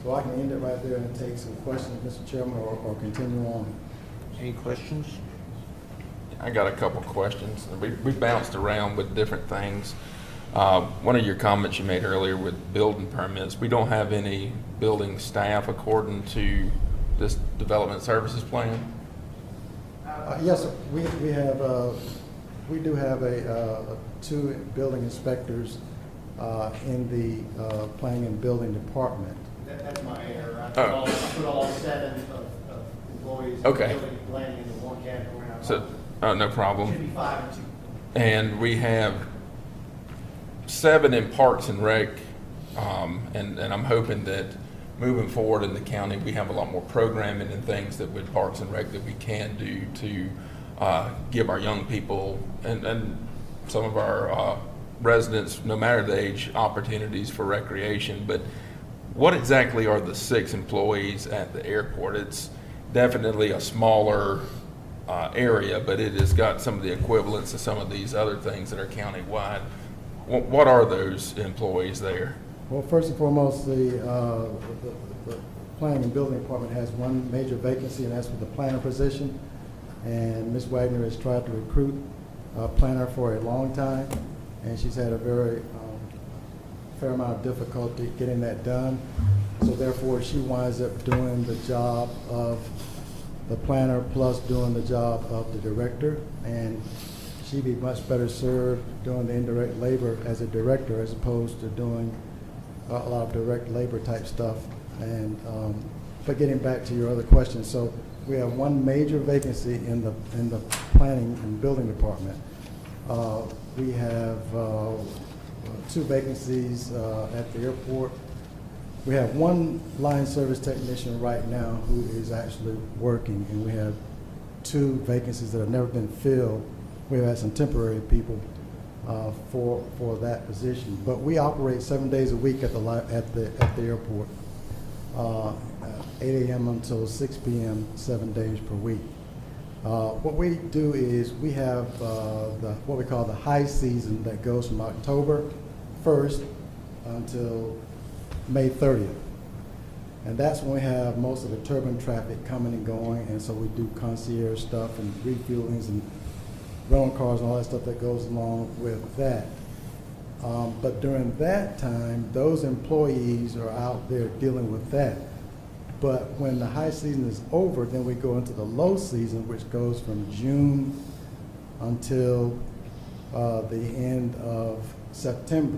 So I can end it right there and take some questions, Mr. Chairman, or continue on. Any questions? I got a couple questions. We bounced around with different things. One of your comments you made earlier with building permits, we don't have any building staff according to this development services plan? Yes, sir. We do have two building inspectors in the planning and building department. That's my error. I put all 7 of employees Okay. in building and planning into one category. So, no problem. Should be 5 and 2. And we have 7 in Parks and Rec, and I'm hoping that moving forward in the county, we have a lot more programming and things that with Parks and Rec that we can do to give our young people and some of our residents, no matter the age, opportunities for recreation. But what exactly are the 6 employees at the airport? It's definitely a smaller area, but it has got some of the equivalents of some of these other things that are countywide. What are those employees there? Well, first and foremost, the planning and building department has one major vacancy, and that's for the planner position. And Ms. Wagner has tried to recruit a planner for a long time, and she's had a very fair amount of difficulty getting that done. So therefore, she winds up doing the job of the planner plus doing the job of the director, and she'd be much better served doing the indirect labor as a director as opposed to doing a lot of direct labor type stuff. And but getting back to your other question, so we have one major vacancy in the planning and building department. We have 2 vacancies at the airport. We have one line service technician right now who is actually working, and we have 2 vacancies that have never been filled. We've had some temporary people for that position, but we operate 7 days a week at the airport, 8 a.m. until 6 p.m. 7 days per week. What we do is we have what we call the high season that goes from October 1st until May 30th. And that's when we have most of the turbine traffic coming and going, and so we do concierge stuff and refuelings and rental cars and all that stuff that goes along with that. But during that time, those employees are out there dealing with that. But when the high season is over, then we go into the low season, which goes from June until the end of September.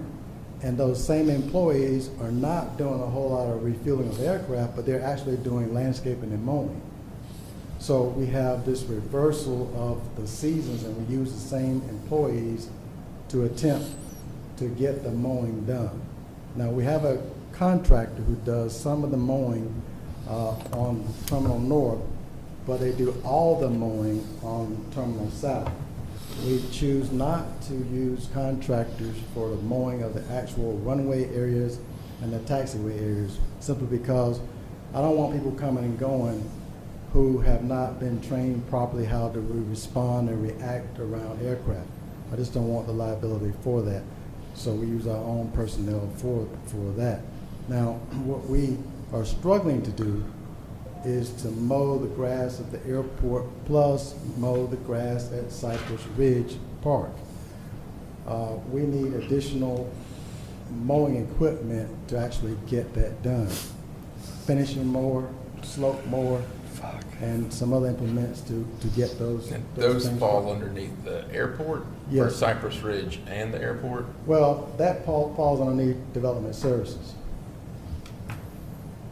And those same employees are not doing a whole lot of refueling of aircraft, but they're actually doing landscaping and mowing. So we have this reversal of the seasons, and we use the same employees to attempt to get the mowing done. Now, we have a contractor who does some of the mowing on Terminal North, but they do all the mowing on Terminal South. We choose not to use contractors for the mowing of the actual runway areas and the taxiway areas, simply because I don't want people coming and going who have not been trained properly how to respond and react around aircraft. I just don't want the liability for that. So we use our own personnel for that. Now, what we are struggling to do is to mow the grass at the airport plus mow the grass at Cypress Ridge Park. We need additional mowing equipment to actually get that done. Finishing mower, slope mower, and some other implements to get those. And those things fall done. underneath the airport? Yes. Or Cypress Ridge and the airport? Well, that falls underneath development services.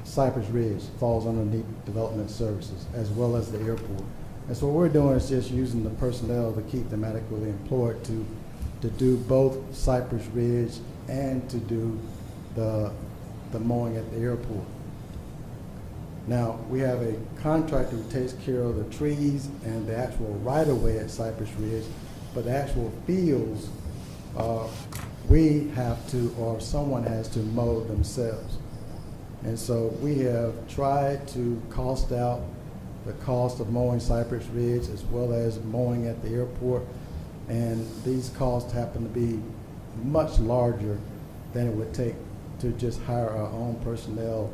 Cypress Ridge falls underneath development services as well as the airport. And so what we're doing is just using the personnel to keep them adequately employed to do both Cypress Ridge and to do the mowing at the airport. Now, we have a contractor who takes care of the trees and the actual right-of-way at Cypress Ridge, but the actual fields, we have to, or someone has to mow themselves. And so we have tried to cost out the cost of mowing Cypress Ridge as well as mowing at the airport, and these costs happen to be much larger than it would take to just hire our own personnel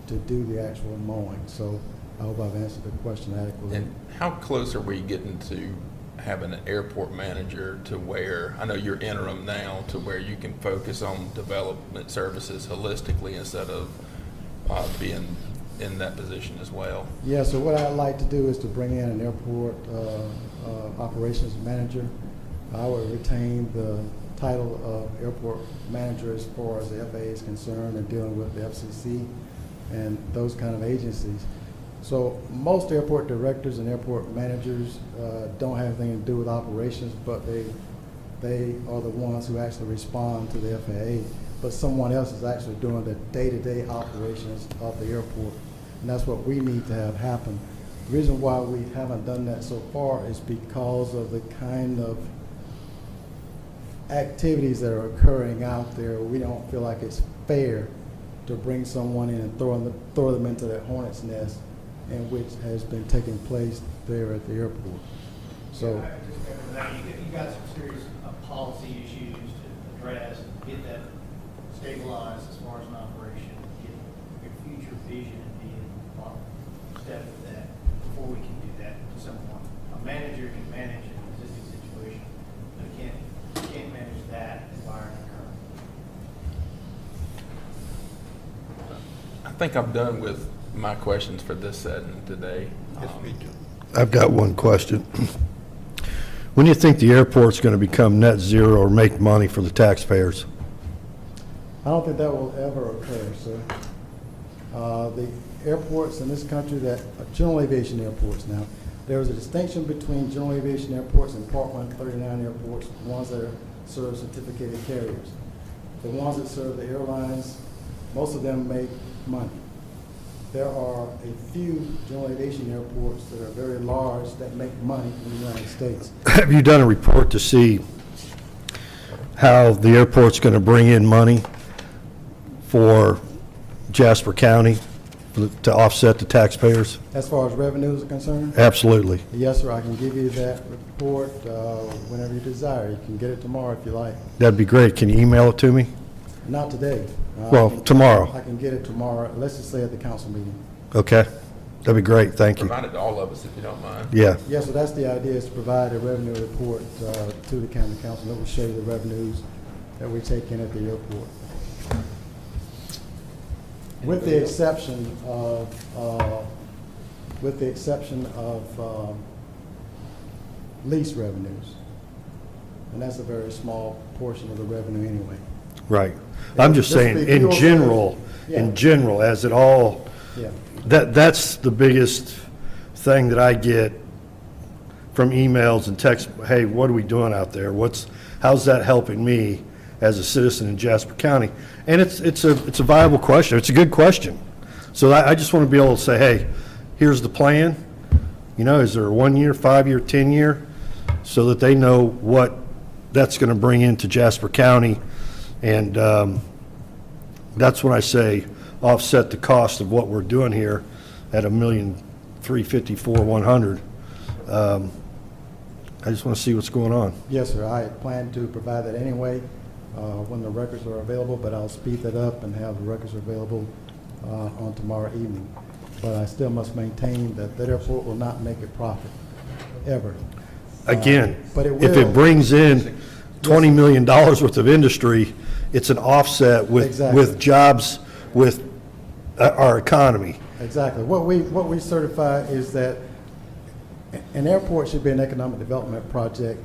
to do the actual mowing. So I hope I've answered the question adequately. And how close are we getting to having an airport manager to where, I know you're interim now, to where you can focus on development services holistically instead of being in that position as well? Yeah, so what I'd like to do is to bring in an airport operations manager. I would retain the title of airport manager as far as the FAA is concerned and dealing with the FCC and those kind of agencies. So most airport directors and airport managers don't have anything to do with operations, but they are the ones who actually respond to the FAA. But someone else is actually doing the day-to-day operations of the airport. And that's what we need to have happen. The reason why we haven't done that so far is because of the kind of activities that are occurring out there. We don't feel like it's fair to bring someone in and throw them into that hornet's nest, and which has been taking place there at the airport. So You got some serious policy issues to address, get that stabilized as far as an operation, get your future vision and being step with that before we can do that to someone. A manager can manage an existing situation, but can't manage that environment currently. I think I'm done with my questions for this setting today. I've got one question. When do you think the airport's going to become net zero or make money for the taxpayers? I don't think that will ever occur, sir. The airports in this country that are general aviation airports now, there is a distinction between general aviation airports and Part 139 airports, the ones that serve certificated carriers. The ones that serve the airlines, most of them make money. There are a few general aviation airports that are very large that make money in the United States. Have you done a report to see how the airport's going to bring in money for Jasper County to offset the taxpayers? As far as revenues are concerned? Absolutely. Yes, sir, I can give you that report whenever you desire. You can get it tomorrow if you like. That'd be great. Can you email it to me? Not today. Well, tomorrow. I can get it tomorrow, let's just say at the council meeting. Okay. That'd be great. Thank you. Provide it to all of us if you don't mind. Yeah. Yes, so that's the idea, is to provide a revenue report to the county council that will show you the revenues that we take in at the airport. With the exception of lease revenues. And that's a very small portion of the revenue anyway. Right. I'm just This would saying, be in fuel general, Yeah. in general, as it all, Yeah. that's the biggest thing that I get from emails and texts. Hey, what are we doing out there? How's that helping me as a citizen in Jasper County? And it's a viable question. It's a good question. So I just want to be able to say, hey, here's the plan. You know, is there a 1 year, 5 year, 10 year? So that they know what that's going to bring into Jasper County. And that's when I say offset the cost of what we're doing here at $1,354,100. I just want to see what's going on. Yes, sir. I had planned to provide that anyway when the records are available, but I'll speed that up and have the records available on tomorrow evening. But I still must maintain that the airport will not make a profit, ever. Again, But it if it will. brings in $20 million worth of industry, it's an offset Exactly. with jobs, with our economy. Exactly. What we certify is that an airport should be an economic development project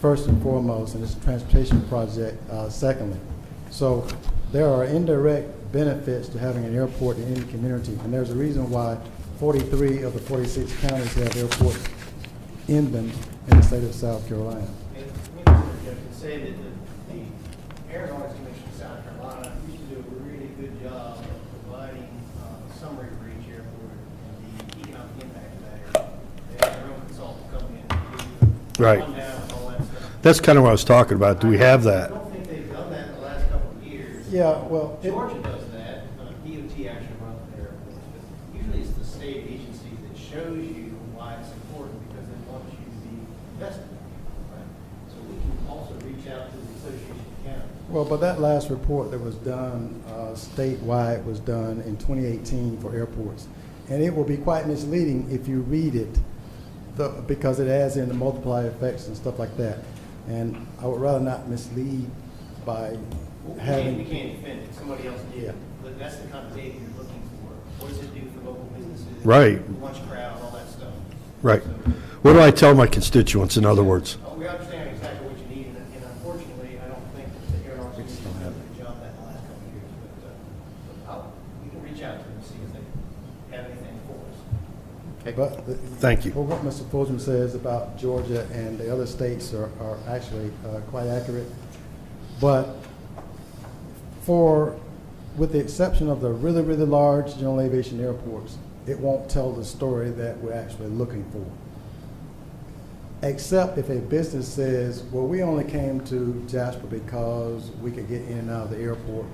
first and foremost, and it's a transportation project secondly. So there are indirect benefits to having an airport in any community, and there's a reason why 43 of the 46 counties have airports in them in the state of South Carolina. I can say that the Aeronautics Commission of South Carolina used to do a really good job of providing a summary for each airport and the economic impact of that airport. They have their own consultant come in and do Right. rundown and all that stuff. That's kind of what I was talking about. Do we have I that? don't think they've done that in the last couple of years. Yeah, well, Georgia does that. DOT actually runs the airports, but usually it's the state agency that shows you why it's important because they want you to be invested. Right? So we can also reach out to the Association of Counties. Well, but that last report that was done statewide was done in 2018 for airports. And it will be quite misleading if you read it because it adds in the multiplier effects and stuff like that. And I would rather not mislead by having. We can't defend it. Somebody else did. Yeah. But that's the kind of data you're looking for. What does it do for local businesses? Right. Lunch crowd, all that stuff. Right. What do I tell my constituents, in other words? We understand exactly what you need, and unfortunately, I don't think that the Aeronautics Commission has done a good job that in the last couple of years. But we can reach out to them and see if they have anything for us. But Thank you. Well, what Mr. Fulgham says about Georgia and the other states are actually quite accurate. But with the exception of the really, really large general aviation airports, it won't tell the story that we're actually looking for. Except if a business says, well, we only came to Jasper because we could get in and out of the airport,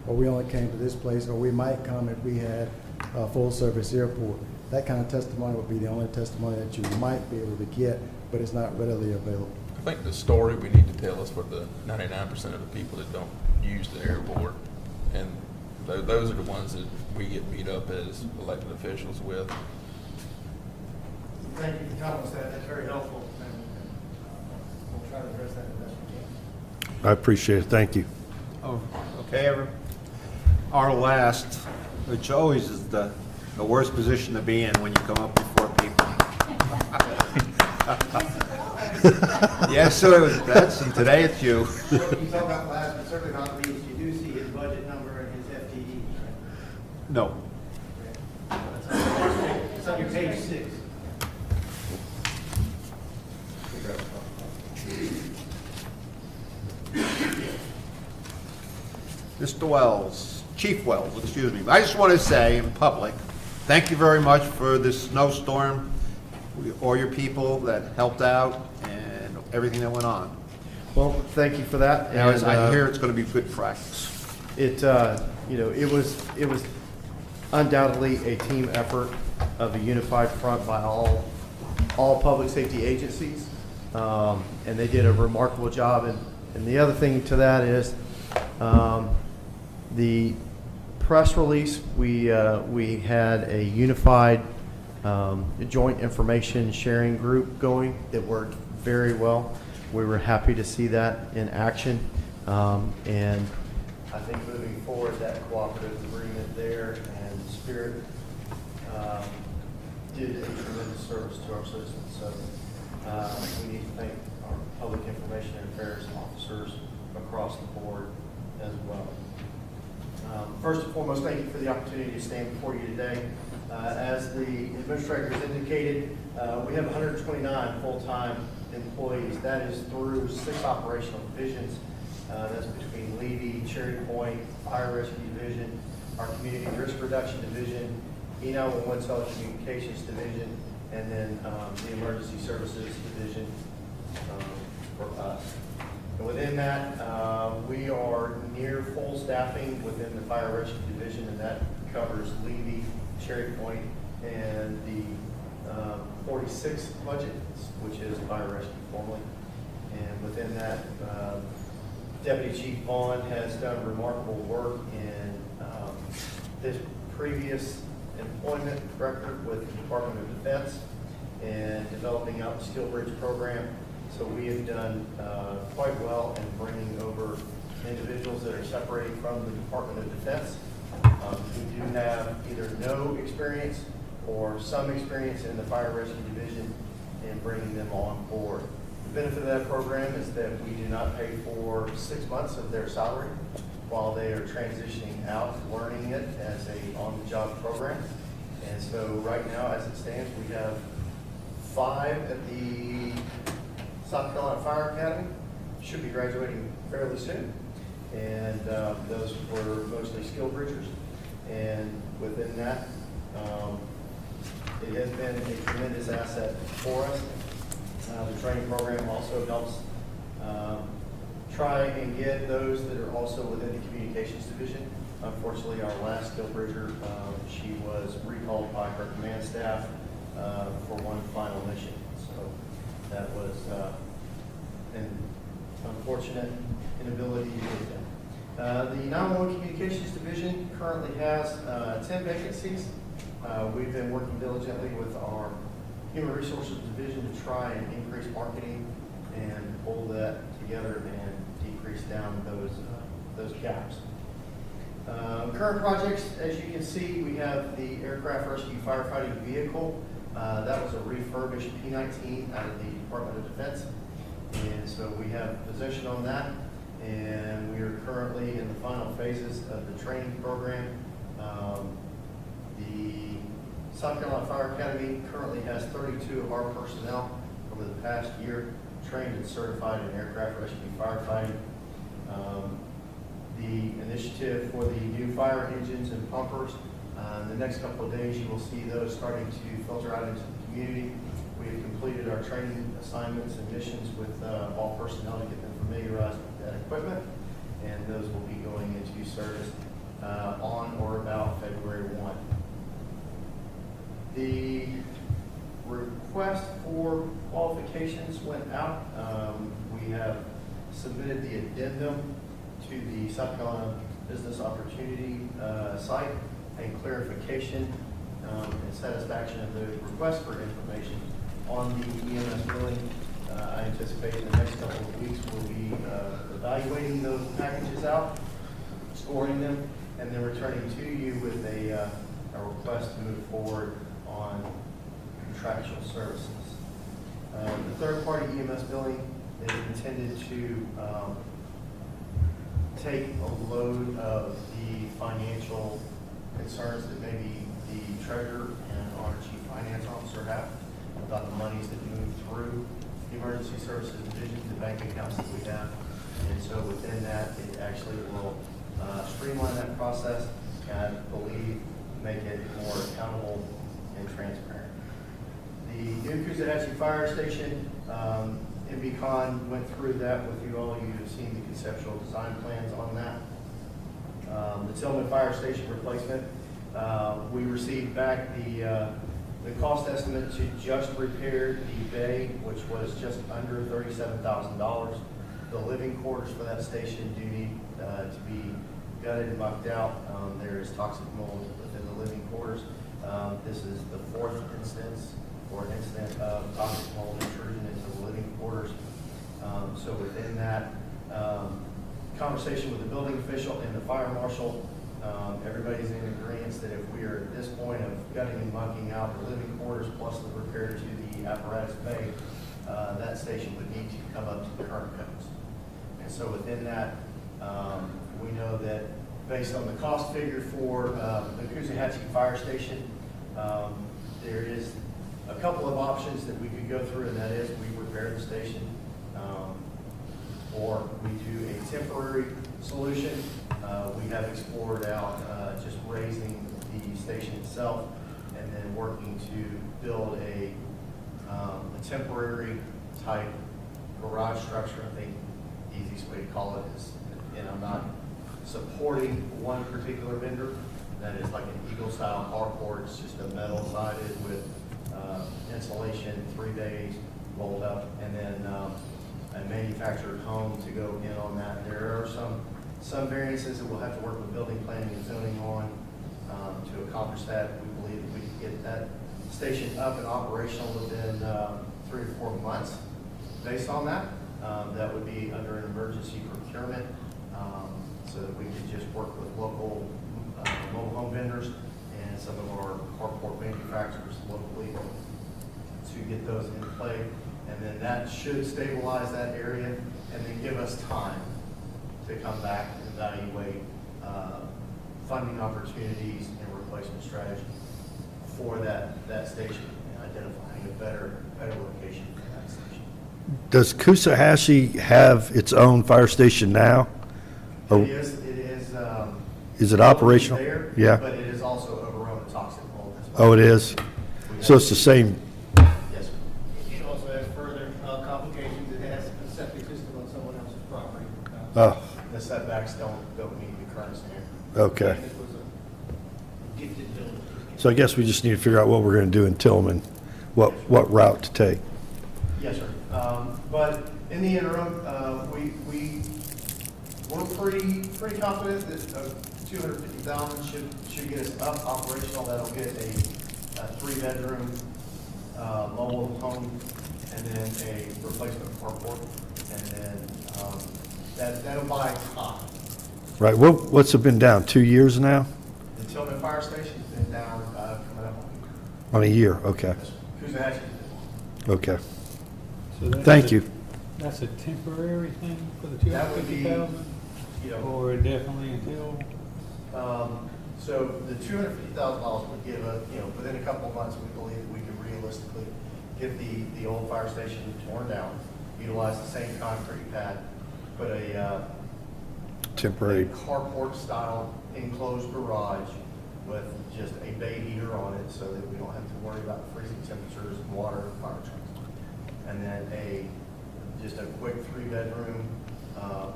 or we only came to this place, or we might come if we had a full-service airport. That kind of testimony would be the only testimony that you might be able to get, but it's not readily available. I think the story we need to tell is for the 99% of the people that don't use the airport. And those are the ones that we get beat up as elected officials with. Thank you for telling us that. That's very helpful, and we'll try to address that as best we can. I appreciate it. Thank you. Oh, okay, our last, which always is the worst position to be in when you come up before people. Yes, so that's, and today it's you. You talk about last, but certainly not least, you do see his budget number and his FTE, right? No. It's on your page 6. Mr. Wells, Chief Wells, excuse me. I just want to say in public, thank you very much for this snowstorm, all your people that helped out and everything that went on. Well, thank you for that. Now, And, I hear it's going to be good practice. It was undoubtedly a team effort of a unified front by all public safety agencies, and they did a remarkable job. And the other thing to that is the press release. We had a unified joint information sharing group going that worked very well. We were happy to see that in action, and I think moving forward, that cooperative agreement there and Spirit did a tremendous service to our citizens. So we need to thank our public information and affairs officers across the board as well. First and foremost, thank you for the opportunity to stand before you today. As the administrator has indicated, we have 129 full-time employees. That is through 6 operational divisions. That's between Levy, Cherry Point, Fire Rescue Division, our Community Risk Reduction Division, E911 Telecommunications Division, and then the Emergency Services Division for us. And within that, we are near full staffing within the Fire Rescue Division, and that covers Levy, Cherry Point, and the 46 budget, which is Fire Rescue formerly. And within that, Deputy Chief Vaughn has done remarkable work in his previous employment record with the Department of Defense and developing out the Skill Bridge program. So we have done quite well in bringing over individuals that are separated from the Department of Defense who do have either no experience or some experience in the Fire Rescue Division and bringing them on board. The benefit of that program is that we do not pay for 6 months of their salary while they are transitioning out, learning it as a on-the-job program. And so right now, as it stands, we have 5 at the South Carolina Fire Academy. Should be graduating fairly soon. And those were mostly skill bridgers. And within that, it has been a tremendous asset for us. The training program also helps try and get those that are also within the communications division. Unfortunately, our last skill bridger, she was recalled by her command staff for one final mission. So that was an unfortunate inability to get them. The 911 Communications Division currently has 10 vacancies. We've been working diligently with our Human Resources Division to try and increase marketing and pull that together and decrease down those gaps. Current projects, as you can see, we have the aircraft rescue firefighting vehicle. That was a refurbished P-19 out of the Department of Defense. And so we have possession on that. And we are currently in the final phases of the training program. The South Carolina Fire Academy currently has 32 of our personnel over the past year trained and certified in aircraft rescue firefighting. The initiative for the new fire engines and pumpers, in the next couple of days you will see those starting to filter out into the community. We have completed our training assignments and missions with all personnel to get them familiarized with that equipment, and those will be going into service on or about February 1. The request for qualifications went out. We have submitted the addendum to the South Carolina Business Opportunity site and clarification and satisfaction of the request for information on the EMS billing. I anticipate in the next couple of weeks we'll be evaluating those packages out, scoring them, and then returning to you with a request to move forward on contractual services. The third-party EMS billing is intended to take a load of the financial concerns that maybe the treasurer and our chief finance officer have about the monies that move through the emergency services division, the bank accounts that we have. And so within that, it actually will streamline that process and I believe make it more accountable and transparent. The new Coosawhatchee Fire Station, MBCon went through that with you all. You've seen the conceptual design plans on that. The Tillman Fire Station replacement, we received back the cost estimate to just repair the bay, which was just under $37,000. The living quarters for that station do need to be gutted and mucked out. There is toxic mold within the living quarters. This is the 4th instance or incident of toxic mold intrusion into the living quarters. So within that, conversation with the building official and the fire marshal, everybody's in agreement that if we are at this point of gutting and mucking out the living quarters plus the repair to the apparatus bay, that station would need to come up to the current codes. And so within that, We know that based on the cost figure for the Coosahatchee Fire Station, there is a couple of options that we could go through, and that is we repair the station, or we do a temporary solution. We have explored out just raising the station itself and then working to build a temporary type garage structure. I think the easiest way to call it is, and I'm not supporting one particular vendor, that is like an Eagle style carport. It's just a metal sided with insulation, 3 days rolled up, and then a manufactured home to go in on that. There are some variances that we'll have to work with building planning and zoning on to accomplish that. We believe that we can get that station up and operational within 3 or 4 months. Based on that, that would be under an emergency procurement, so that we could just work with local mobile home vendors and some of our carport manufacturers locally to get those in play. And then that should stabilize that area and then give us time to come back and evaluate funding opportunities and replacement strategy for that station and identifying a better location for that station. Does Coosahatchee have its own fire station now? Or It is it operational? there, Yeah. but it is also overrun with toxic mold as well. Oh, it is? So it's the same, Yes, sir. It also has further complications. It has a septic system on someone else's property. Oh. The setbacks don't meet the current standard. okay. And it was a gifted building. So I guess we just need to figure out what we're going to do in Tillman, what route to take. Yes, sir. But in the interim, we're pretty confident that $250,000 should get us up operational. That'll get a 3-bedroom mobile home, and then a replacement carport, and then that'll buy time. Right, what's it been down, 2 years now? The Tillman Fire Station's been down coming up On a year, okay, Coosahatchee. okay. So that's Thank you. That's a temporary thing for the That would be, 250,000? you know, Or definitely until? so the $250,000 would give us, within a couple of months, we believe that we can realistically get the old fire station torn down, utilize the same concrete pad, put a Temporary. carport style enclosed garage with just a bay heater on it so that we don't have to worry about freezing temperatures and water and fire trucks. And then just a quick 3-bedroom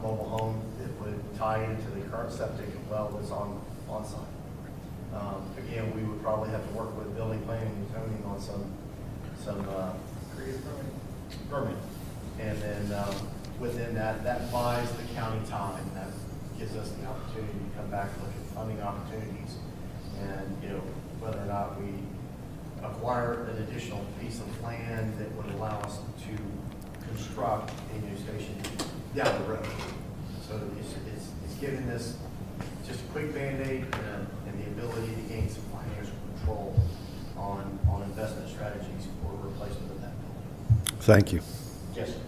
mobile home that would tie into the current septic well that's on site. Again, we would probably have to work with building planning and zoning on some permit. And then within that buys the county time. That gives us the opportunity to come back and look at funding opportunities and, whether or not we acquire an additional piece of land that would allow us to construct a new station down the road. So it's giving this just a quick Band-Aid and the ability to gain some financial control on investment strategies for replacement of that building. Thank you. Yes, sir.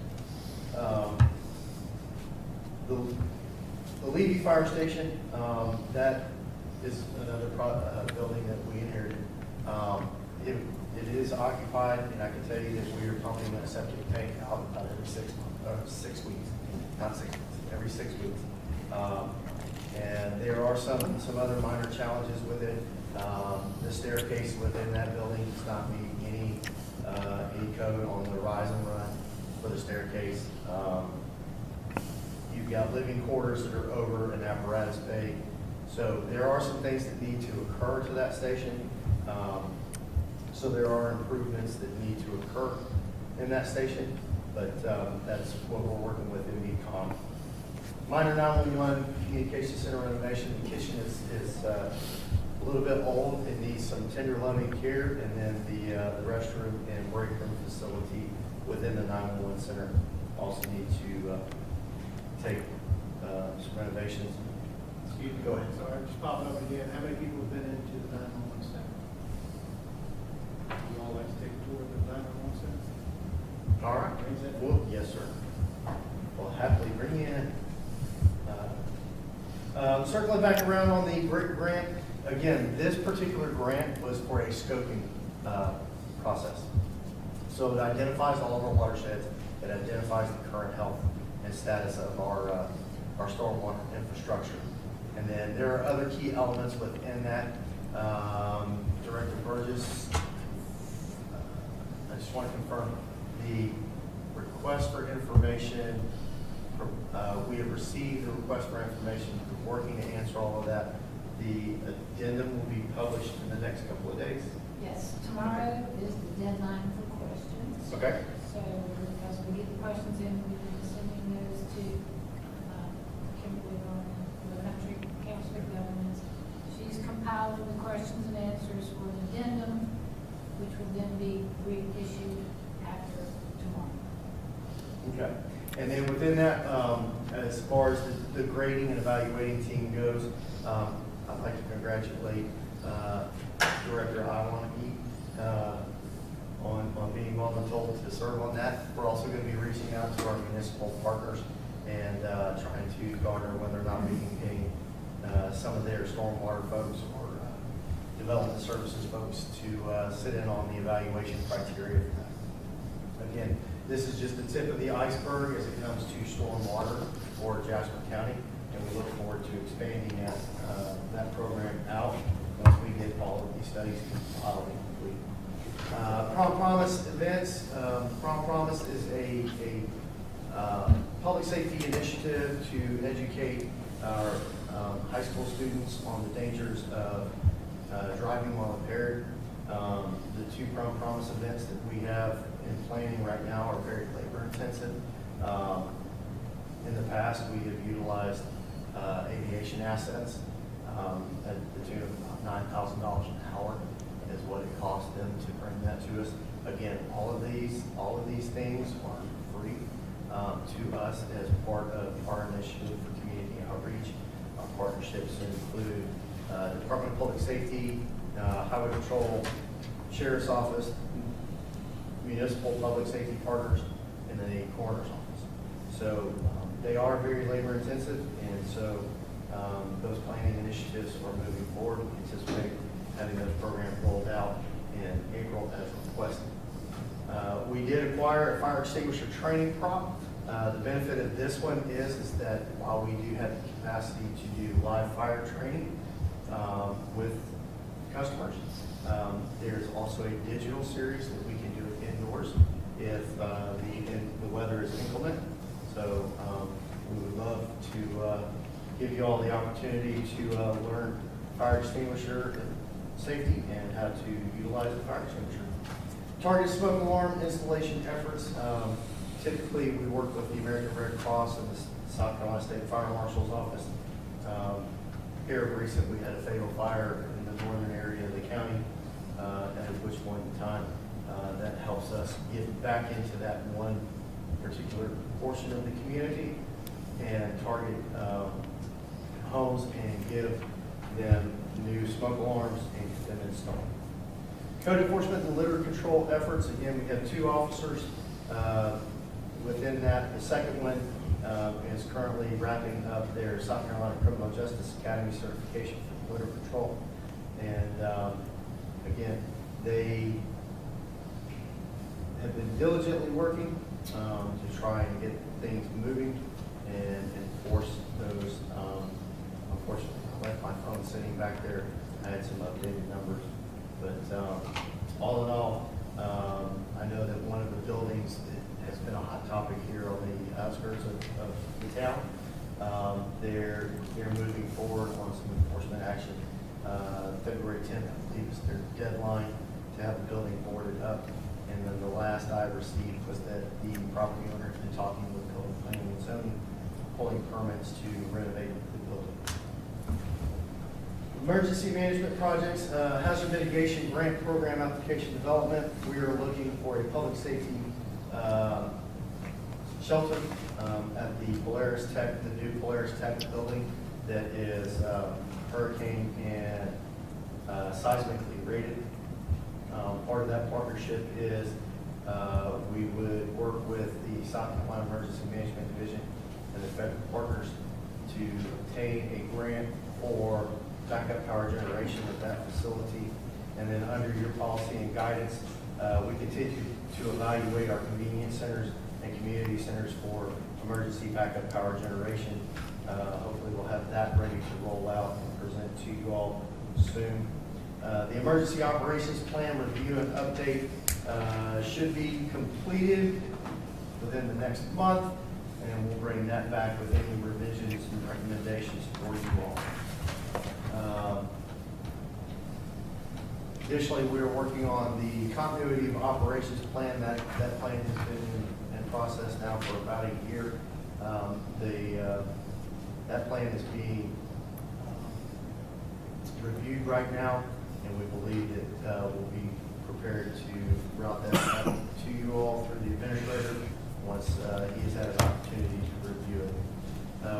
The Levy Fire Station, that is another building that we inherited. It is occupied, and I can tell you that we are pumping a septic tank out about every 6 months, 6 weeks, not 6 months, every 6 weeks. And there are some other minor challenges with it. The staircase within that building does not meet any code on the rise and run for the staircase. You've got living quarters that are over an apparatus bay. So there are some things that need to occur to that station. So there are improvements that need to occur in that station, but that's what we're working with in VCOM. Minor 911 communication center renovation. The kitchen is a little bit old. It needs some tender loving care, and then the restroom and break room facility within the 911 center also need to take some renovations. Excuse me, go ahead. Sorry, just popping up again. How many people have been into the 911 center? Would you all like to take a tour of the 911 center? All right. Well, yes, sir. We'll happily bring in Circling back around on the grant, again, this particular grant was for a scoping process. So it identifies all of our watersheds, it identifies the current health and status of our stormwater infrastructure. And then there are other key elements within that. Director Burgess, I just want to confirm the request for information. We have received the request for information. We're working to answer all of that. The addendum will be published in the next couple of days. Yes, tomorrow is the deadline for questions. Okay. So, because we get the questions in, we've been sending those to Kimberly Norman, the Country Council of Governments. She's compiling the questions and answers for an addendum, which will then be reissued after tomorrow. Okay. And then within that, as far as the grading and evaluating team goes, I'd like to congratulate Director Iwanaki on being told to serve on that. We're also going to be reaching out to our municipal partners and trying to garner whether or not we can gain some of their stormwater folks or development services folks to sit in on the evaluation criteria for that. Again, this is just the tip of the iceberg as it comes to stormwater for Jasper County, and we look forward to expanding that program out once we get all of these studies compiled and complete. Prom Promise events. Prom Promise is a public safety initiative to educate our high school students on the dangers of driving while impaired. The two Prom Promise events that we have in planning right now are very labor intensive. In the past, we have utilized aviation assets at the tune of about $9,000 an hour is what it cost them to bring that to us. Again, all of these things are free to us as part of our initiative for community outreach. Our partnerships include the Department of Public Safety, Highway Patrol, Sheriff's Office, municipal public safety partners, and then the coroner's office. So they are very labor intensive, and so those planning initiatives are moving forward. We anticipate having those programs rolled out in April as requested. We did acquire a fire extinguisher training prop. The benefit of this one is that while we do have the capacity to do live fire training with customers, there's also a digital series that we can do it indoors if the weather is inclement. So we would love to give you all the opportunity to learn fire extinguisher safety and how to utilize a fire extinguisher. Target smoke alarm installation efforts. Typically, we work with the American Red Cross and the South Carolina State Fire Marshal's office. Here of recent, we had a fatal fire in the northern area of the county, at which point in time that helps us get back into that one particular portion of the community and target homes and give them new smoke alarms and get them installed. Code enforcement and litter control efforts. Again, we have 2 officers within that. The second one is currently wrapping up their South Carolina Criminal Justice Academy certification for litter control. And again, they have been diligently working to try and get things moving and enforce those. Unfortunately, I left my phone sitting back there. I had some updated numbers. But all in all, I know that one of the buildings that has been a hot topic here on the outskirts of the town, they're moving forward on some enforcement action. February 10th, I believe, is their deadline to have the building boarded up. And then the last I received was that the property owner has been talking with Code Planning and Zoning, pulling permits to renovate the building. Emergency management projects, hazard mitigation grant program application development. We are looking for a public safety shelter at the Polaris Tech, the new Polaris Tech building that is hurricane and seismically rated. Part of that partnership is we would work with the South Carolina Emergency Management Division and the federal partners to obtain a grant for backup power generation at that facility. And then under your policy and guidance, we continue to evaluate our convenience centers and community centers for emergency backup power generation. Hopefully we'll have that ready to roll out and present to you all soon. The emergency operations plan review and update should be completed within the next month, and we'll bring that back with any revisions and recommendations for you all. Additionally, we are working on the continuity of operations plan. That plan has been in process now for about a year. That plan is being reviewed right now, and we believe that we'll be prepared to route that out to you all through the administrator once he has had an opportunity to review it.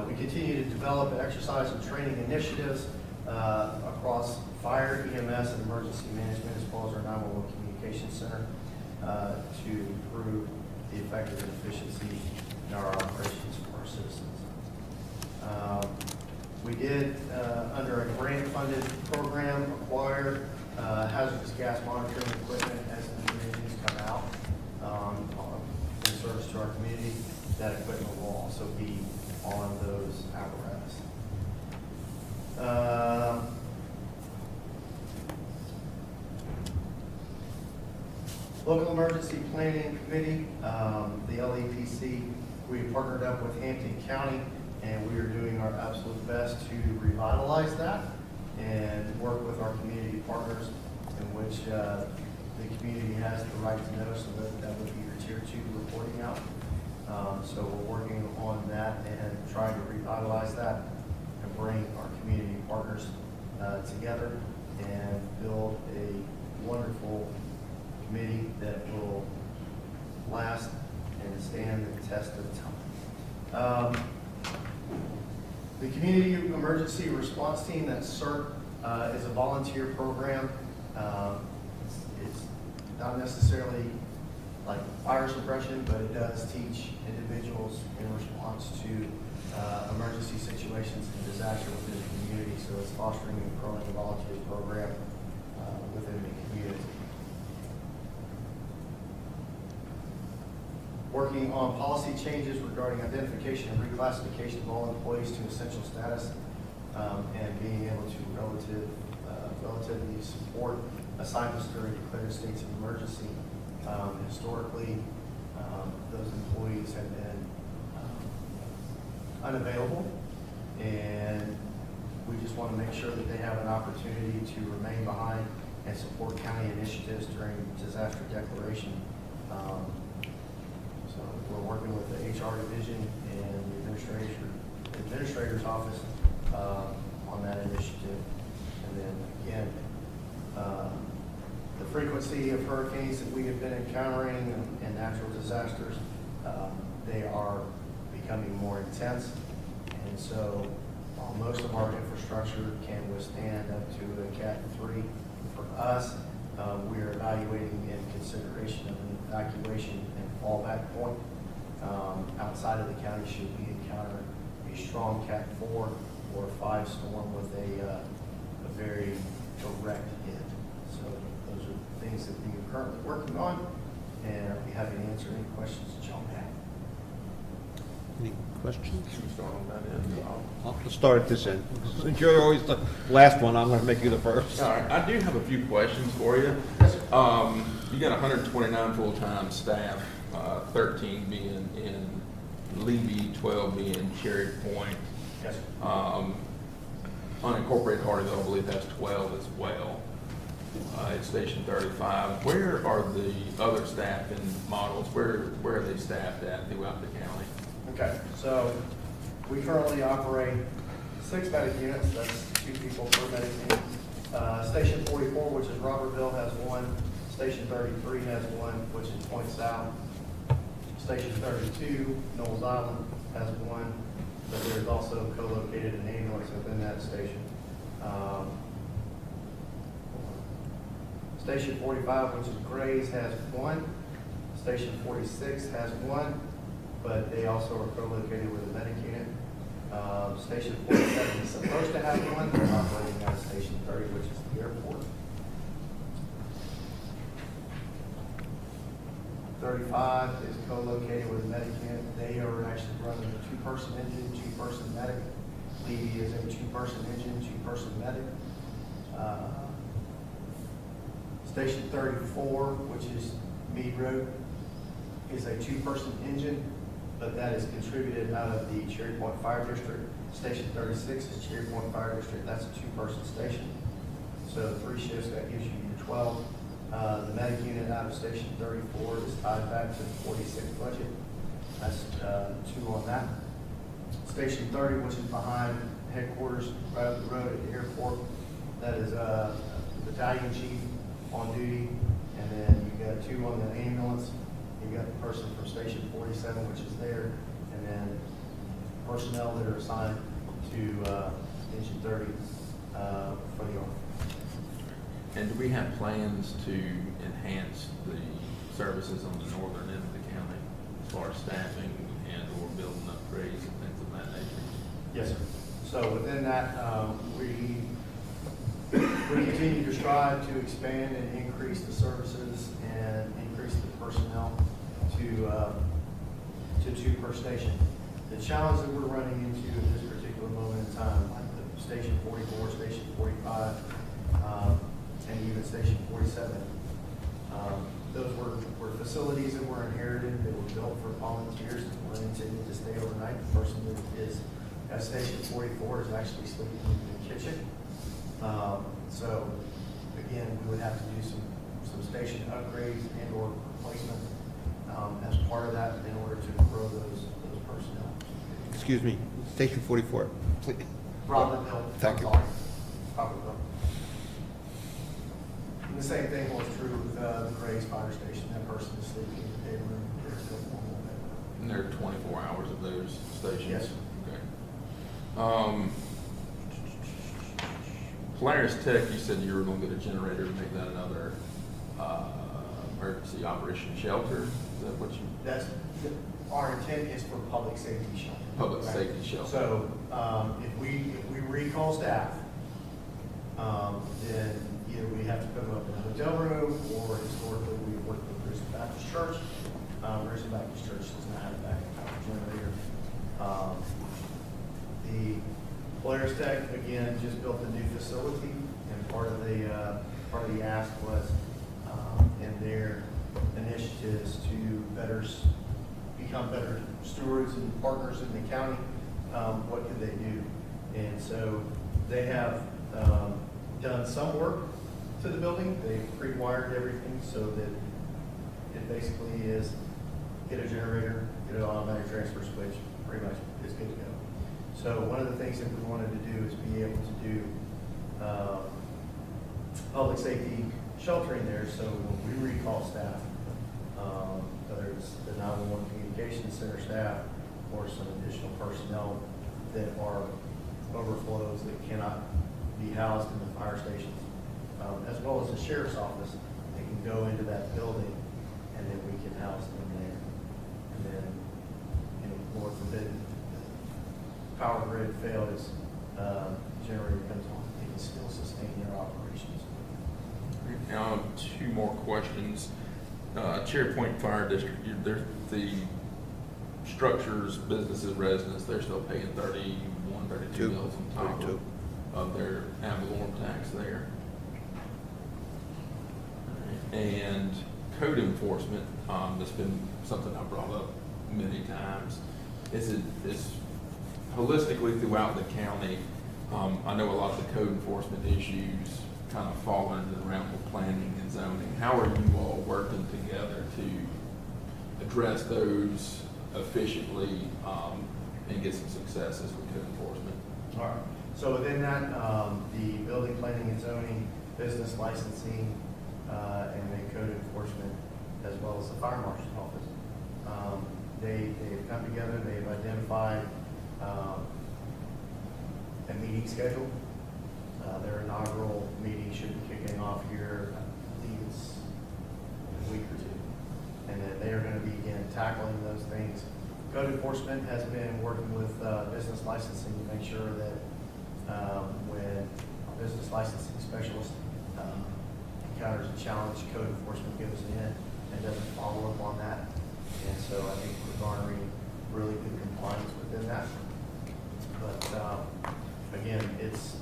We continue to develop and exercise some training initiatives across fire, EMS, and emergency management, as well as our 911 communication center, to improve the effective and efficiency in our operations for our citizens. We did, under a grant-funded program, acquire hazardous gas monitoring equipment as the communities come out in service to our community. That equipment will also be on those apparatus. Local Emergency Planning Committee, the LEPC, we partnered up with Hampton County, and we are doing our absolute best to revitalize that and work with our community partners, in which the community has the right to know, so that would be your Tier 2 reporting out. So we're working on that and trying to revitalize that and bring our community partners together and build a wonderful committee that will last and stand the test of time. The Community Emergency Response Team, that's CERT, is a volunteer program. It's not necessarily like fire suppression, but it does teach individuals in response to emergency situations and disaster within the community. So it's fostering and growing a volunteer program within the community. Working on policy changes regarding identification and reclassification of all employees to essential status, and being able to relatively support assignments during declared states of emergency. Historically, those employees have been unavailable, and we just want to make sure that they have an opportunity to remain behind and support county initiatives during disaster declaration. So we're working with the HR division and the administrator's office on that initiative. And then again, the frequency of hurricanes that we have been encountering and natural disasters, they are becoming more intense. And so while most of our infrastructure can withstand up to a Cat 3, for us, we are evaluating in consideration of an evacuation and fallback point outside of the county should we encounter a strong Cat 4 or 5 storm with a very direct hit. So those are things that we are currently working on, and I'll be happy to answer any questions that y'all have. Any questions? Start on that end. I'll start at this end. Since you're always the last one, I'm going to make you the first. All right, I do have a few questions for you. You got 129 full-time staff, 13 being in Levy, 12 being Cherry Point. Yes. Unincorporated Hardeeville, I believe that's 12 as well. At Station 35. Where are the other staff and models? Where are they staffed at throughout the county? Okay, so we currently operate 6 medic units. That's 2 people per medic unit. Station 44, which is Robertville, has 1. Station 33 has 1, which is Point South. Station 32, Knowles Island, has 1, but there's also co-located an ambulance within that station. Station 45, which is Grays, has 1. Station 46 has 1, but they also are co-located with a medic unit. Station 47 is supposed to have one. They're operating out of Station 30, which is the airport. 35 is co-located with Medicare. They are actually running a two-person engine, two-person medic. Levy is a two-person engine, two-person medic. Station 34, which is Mead Road, is a two-person engine, but that is contributed out of the Cherry Point Fire District. Station 36 is Cherry Point Fire District. That's a two-person station. So 3 shifts, that gives you your 12. The medic unit out of Station 34 is tied back to the 46 budget. That's 2 on that. Station 30, which is behind headquarters, right up the road at the airport, that is the battalion chief on duty. And then you've got 2 on the ambulance. You've got the person from Station 47, which is there, and then personnel that are assigned to Engine 30 for the Army. And do we have plans to enhance the services on the northern end of the county as far as staffing and or building upgrades and things of that nature? Yes, sir. So within that, we continue to strive to expand and increase the services and increase the personnel to 2 per station. The challenge that we're running into at this particular moment in time, like the Station 44, Station 45, and even Station 47, those were facilities that were inherited, that were built for volunteers that were intended to stay overnight. The person that is at Station 44 is actually sleeping in the kitchen. So again, we would have to do some station upgrades and or replacement as part of that in order to grow those personnel. Excuse me, Station 44, please. Robinville. Thank you. Robinville. And the same thing was true with the Gray's Fire Station. That person is sleeping in the day room. There's no formal bed. And there are 24 hours of those stations? Yes. Okay. Polaris Tech, you said you were going to get a generator to make that another emergency operation shelter. Is that what you? That's our intent is for public safety shelter. Public safety shelter. So if we recall staff, then either we have to put them up in a hotel room, or historically we work with Christian Baptist Church. Christian Baptist Church does not have a backup generator. The Polaris Tech again just built a new facility, and part of the ask was in their initiatives to become better stewards and partners in the county. What could they do? And so they have done some work to the building. They've pre-wired everything so that it basically is get a generator, get an automatic transfer switch, pretty much is good to go. So one of the things that we wanted to do is be able to do public safety sheltering there. So when we recall staff, whether it's the 911 communications center staff or some additional personnel that are overflows that cannot be housed in the fire stations, as well as the sheriff's office, they can go into that building and then we can house them there. And then, Lord forbid, power grid fails, generator comes on, they can still sustain their operations. Now, 2 more questions. Cherry Point Fire District, the structures, businesses, residents, they're still paying 31, 32 mills on top of their ad valorem tax there. And code enforcement, that's been something I brought up many times. Is holistically throughout the county, I know a lot of the code enforcement issues kind of fall under the realm of planning and zoning. How are you all working together to address those efficiently and get some successes with code enforcement? All right. So within that, the building planning and zoning, business licensing, and then code enforcement, as well as the fire marshal's office, they've come together. They've identified a meeting schedule. Their inaugural meeting should be kicking off here, I think it's in a week or 2. And then they are going to begin tackling those things, Code enforcement has been working with business licensing to make sure that when a business licensing specialist encounters a challenge, code enforcement gives in and doesn't follow up on that. And so I think we're garnering really good compliance within that. But again, it's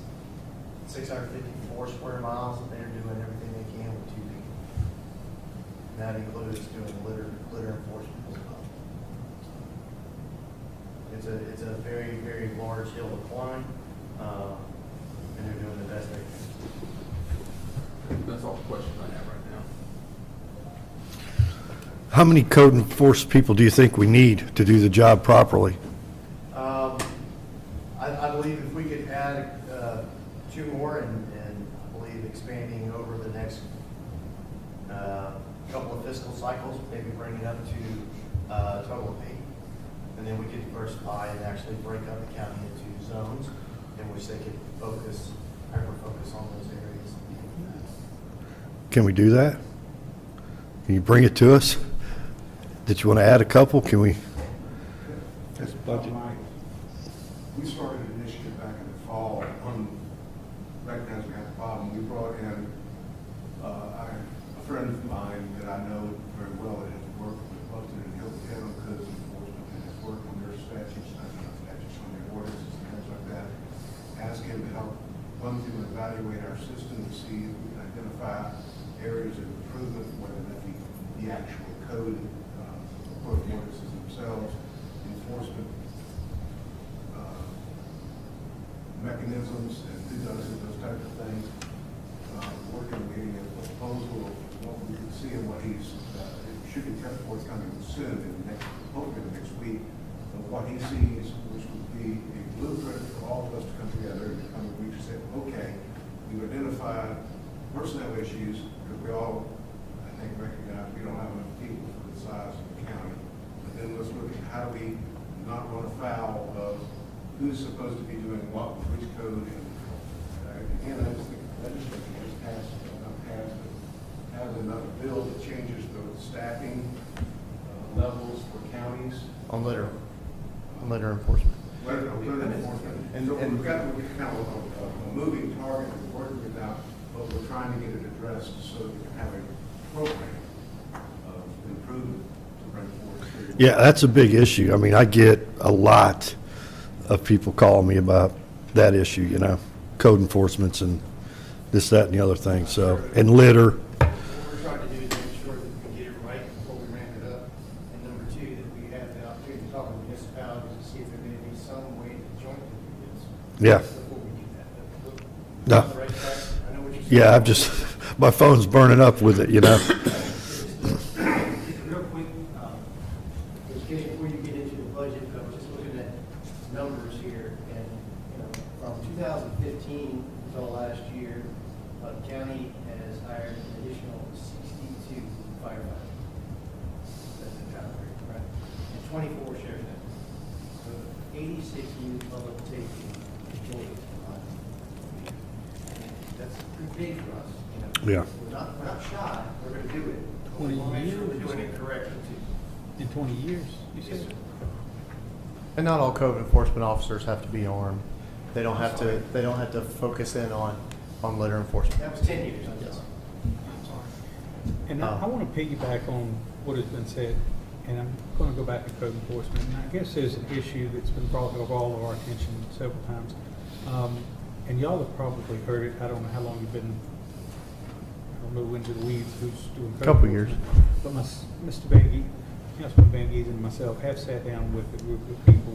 654 square miles that they're doing everything they can with 2 people. And that includes doing litter enforcement as well. It's a very, very large hill to climb, and they're doing the best they can. That's all the questions I have right now. How many code enforcement people do you think we need to do the job properly? I believe if we could add 2 more, and I believe expanding over the next couple of fiscal cycles, maybe bring it up to a total of 8. And then we could diversify and actually break up the county into zones in which they could focus, hyper-focus on those areas. Can we do that? Can you bring it to us? Did you want to add a couple? Can we? That's budget. We started an initiative back in the fall on recognizing we had a problem. We brought in a friend of mine that I know very well that has worked with Buckton and Hilton Codes Enforcement and has worked on their statutes, on their ordinances and things like that. Ask him to help run through and evaluate our system to see if we can identify areas of improvement, whether that be the actual code ordinances themselves, enforcement mechanisms, and who does it, those types of things. Working on getting a proposal of what we can see and what he's, it should be forthcoming soon, in the next, hopefully the next week, of what he sees, which would be a blueprint for all of us to come together in the coming weeks and say, okay, we've identified personnel issues, because we all, I think, recognize we don't have enough people for the size of the county. But then let's look at how do we not run afoul of who's supposed to be doing what, with which code, and again, I just think the legislature has passed, but has another bill that changes the staffing levels for counties. On litter enforcement. Litter enforcement. And so we've got kind of a moving target we're working with now, but we're trying to get it addressed so that we can have a program of improvement to bring forward. Yeah, that's a big issue. I mean, I get a lot of people calling me about that issue, you know, code enforcements and this, that, and the other thing, so, and litter. What we're trying to do is make sure that we can get it right before we ramp it up. And number 2, that we have the opportunity to talk with municipalities to see if there may be some way to jointly do this. Yeah. Before we do that. No. On the right track? I know what you're saying. Yeah, I'm just, my phone's burning up with it, you know. Real quick, before you get into the budget, I was just looking at numbers here, and, you know, from 2015 until last year, the county has hired an additional 62 firefighters. That's the job rate, right? And 24 sheriff's deputies. So 86 new public safety employees. That's pretty big for us, you know. Yeah. We're not shy, we're gonna do it. 20 We wanna make sure we're years. doing it correctly too. In 20 years, you Yes, said? sir. And not all code enforcement officers have to be armed. They don't have to focus in on litter enforcement. That was 10 years, I'm Yes. sorry. And I want to piggyback on what has been said, and I'm going to go back to code enforcement. And I guess there's an issue that's been brought to all of our attention several times. And y'all have probably heard it. I don't know how long you've been, I don't know into the weeds who's doing code Couple years. enforcement. But Mr. Van Gies, Councilman Van Gies and myself have sat down with a group of people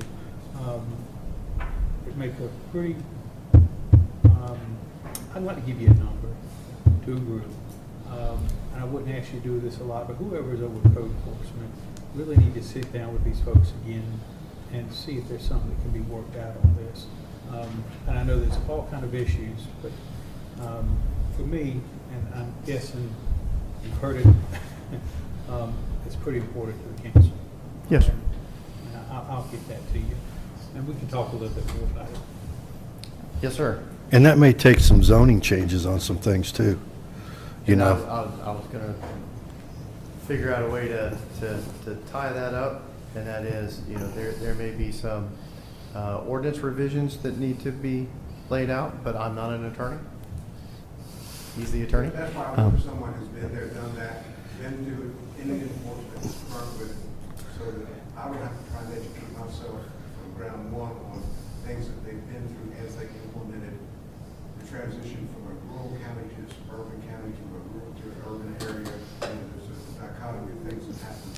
that make a pretty, I'd like to give you a number to a group. And I wouldn't ask you to do this a lot, but whoever's over code enforcement really need to sit down with these folks again and see if there's something that can be worked out on this. And I know there's all kind of issues, but for me, and I'm guessing you've heard it, it's pretty important to the council. Yes, sir. And I'll get that to you, and we can talk a little bit more about it. Yes, sir. And that may take some zoning changes on some things too, you And know. I was gonna figure out a way to tie that up. and that is, there may be some ordinance revisions that need to be laid out, but I'm not an attorney. He's the attorney. That's why I want someone who's been there, done that, been through it, in the enforcement, work with it, so that I don't have to try to educate myself from ground one on things that they've been through as they implemented the transition from a rural county to a suburban county to a rural to an urban area. And there's a dichotomy of things that happen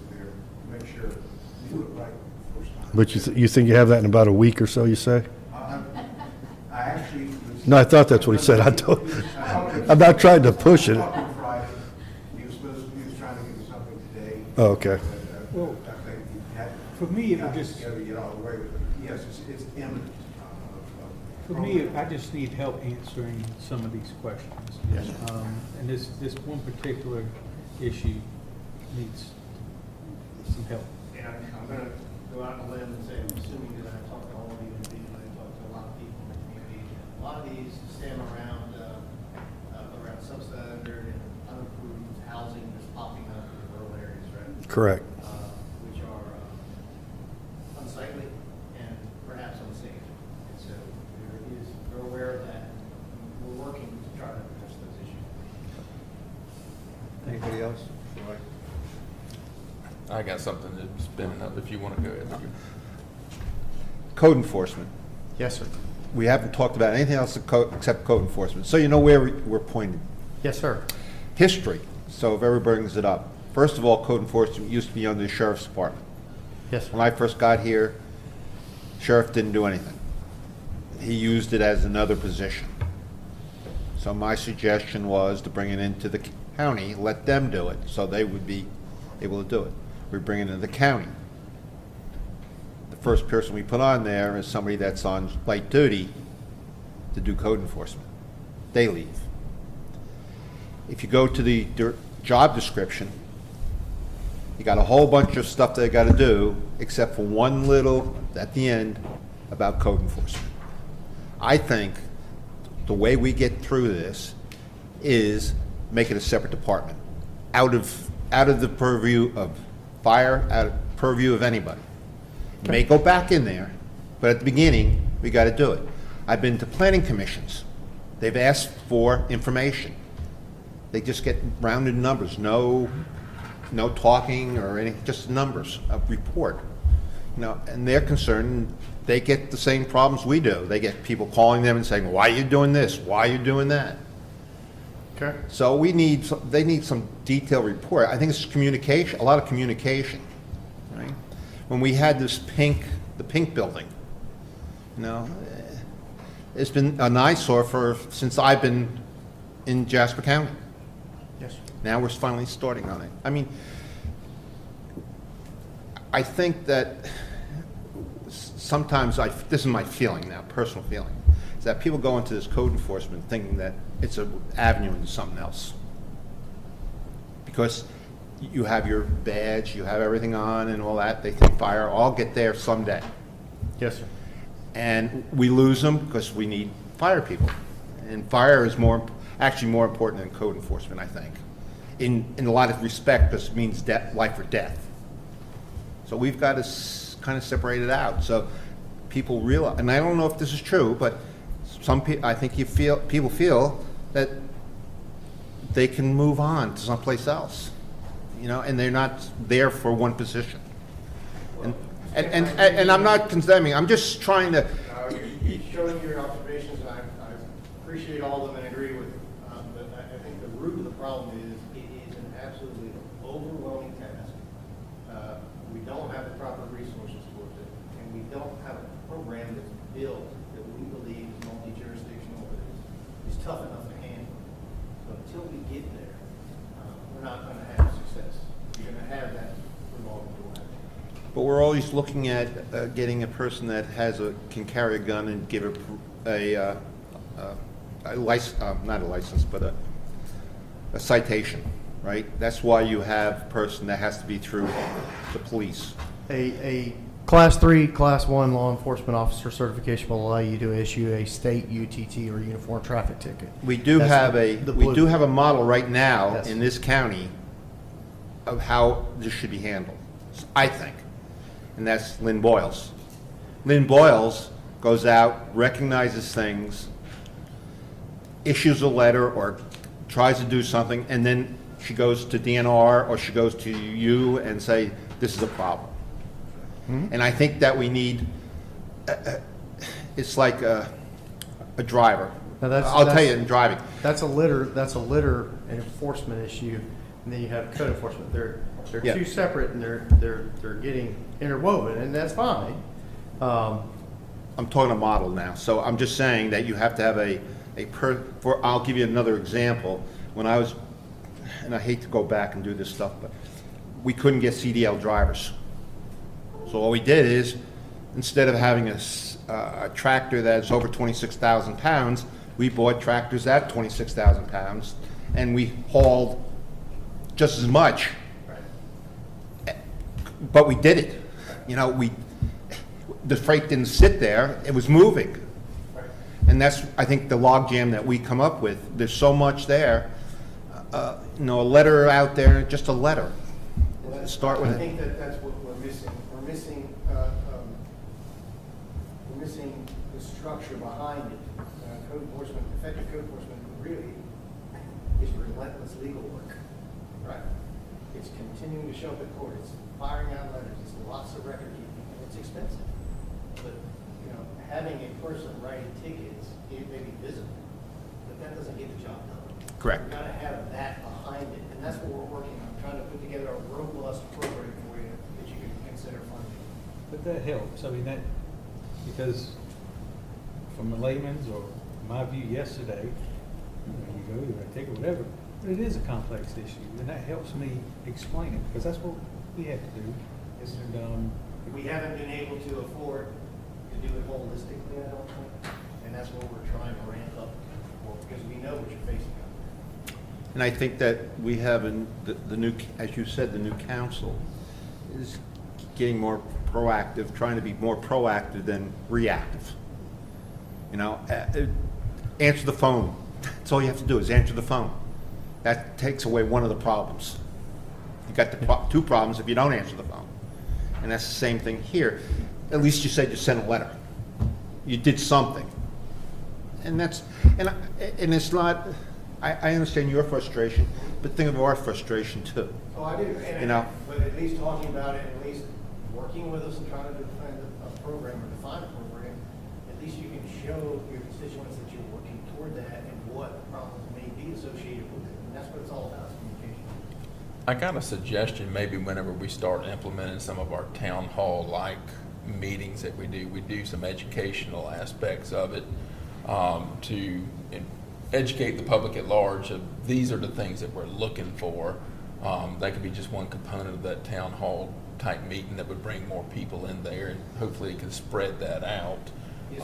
there to make sure we do it right the first time. But you think you have that in about a week or so, you say? I actually was. No, I thought that's what he said. I'm not trying to push it. Friday, he was trying to give us something today. Oh, okay. Well, I think he had. for me, it would just, Together, get all the way with it. Yes, it's imminent. for me, I just need help answering some of these questions. Yes. And this one particular issue needs some help. And I'm going to go out on a limb and say, I'm assuming that I talked to all of you individually, I talked to a lot of people in the community. A lot of these stem around substandard and unapproved housing that's popping up in rural areas, right? Correct. Which are unsightly and perhaps unsafe. And so we're aware of that. We're working to try to address those issues. Anybody else? I got something that's spinning up if you want to go ahead. Code enforcement. Yes, sir. We haven't talked about anything else except code enforcement. So you know where we're pointed. Yes, sir. History. So if everybody brings it up. First of all, code enforcement used to be under the sheriff's department. Yes, sir. When I first got here, sheriff didn't do anything. He used it as another position. So my suggestion was to bring it into the county, let them do it, so they would be able to do it. We bring it into the county. The first person we put on there is somebody that's on light duty to do code enforcement. They leave. If you go to the job description, you got a whole bunch of stuff they got to do, except for one little at the end about code enforcement. I think the way we get through this is make it a separate department, out of the purview of fire, out of purview of anybody. You may go back in there, but at the beginning, we got to do it. I've been to planning commissions. They've asked for information. They just get rounded numbers, no talking or anything, just numbers, a report. And they're concerned, they get the same problems we do. They get people calling them and saying, why are you doing this? Why are you doing that? Okay. So they need some detailed report. I think it's communication, a lot of communication, right? When we had the pink building, it's been an eyesore since I've been in Jasper County. Yes. Now we're finally starting on it. I mean, I think that sometimes this is my feeling now, personal feeling, is that people go into this code enforcement thinking that it's an avenue into something else. Because you have your badge, you have everything on and all that, they think fire, I'll get there someday. Yes, sir. And we lose them because we need fire people. And fire is actually more important than code enforcement, I think, in a lot of respect, because it means life or death. So we've got to kind of separate it out. So people realize, and I don't know if this is true, but I think people feel that they can move on to someplace else, and they're not there for one position. And I'm not condemning. I'm just trying to. You're showing your observations, and I appreciate all of them and agree with them. But I think the root of the problem is it is an absolutely overwhelming task. We don't have the proper resources for it, and we don't have a program that's built that we believe is multi-jurisdictional, that is tough enough to handle. So until we get there, we're not going to have success. You're going to have that revolving door. But we're always looking at getting a person that can carry a gun and give a license, not a license, but a citation, right? That's why you have a person that has to be through the police. A Class 3, Class 1 law enforcement officer certification will allow you to issue a state UTT or uniform traffic ticket. We do have a model right now in this county of how this should be handled, I think. and that's Lynn Boyles. Lynn Boyles goes out, recognizes things, issues a letter or tries to do something, and then she goes to DNR or she goes to you and say, this is a problem. And I think that we need, it's like a driver. Now I'll tell you in driving. That's a litter and enforcement issue, and then you have code enforcement. They're Yeah. two separate, and they're getting interwoven, and that's fine. I'm talking a model now, so I'm just saying that you have to have I'll give you another example. When I was, and I hate to go back and do this stuff, but we couldn't get CDL drivers. So all we did is, instead of having a tractor that's over 26,000 pounds, we bought tractors at 26,000 pounds, and we hauled just as much. But we did it. You know, the freight didn't sit there, it was moving. And that's, I think, the logjam that we come up with. There's so much there. You know, a letter out there, just a letter. Start with I it. think that's what we're missing. We're missing the structure behind it. Code enforcement, effective code enforcement really is relentless legal work. Right. It's continuing to show up at court. It's firing out letters. It's lots of record keeping, and it's expensive. But, you know, having a person writing tickets, it may be visible, but that doesn't get the job done. Correct. We've got to have that behind it, and that's what we're working on, trying to put together a robust program for you that you can consider funding. But that helps, I mean, because from a layman's or my view yesterday, you go, you take it, whatever, but it is a complex issue, and that helps me explain it, because that's what we have to do. And, We haven't been able to afford to do it holistically, I don't think, and that's what we're trying to ramp up for, because we know what you're facing out there. And I think that we have, the new, as you said, the new council is getting more proactive, trying to be more proactive than reactive. You know, answer the phone. That's all you have to do is answer the phone. That takes away one of the problems. You got the two problems if you don't answer the phone. And that's the same thing here. At least you said you sent a letter. You did something. And that's, and it's not, I understand your frustration, but think of our frustration too. Oh, I do, and You know? but at least talking about it, at least working with us and trying to define a program or define a program, at least you can show your constituents that you're working toward that and what problems may be associated with it. And that's what it's all about, is communication. I got a suggestion, maybe whenever we start implementing some of our town hall-like meetings that we do some educational aspects of it to educate the public at large of these are the things that we're looking for. That could be just one component of that town hall type meeting that would bring more people in there, and hopefully it can spread that out. Yes.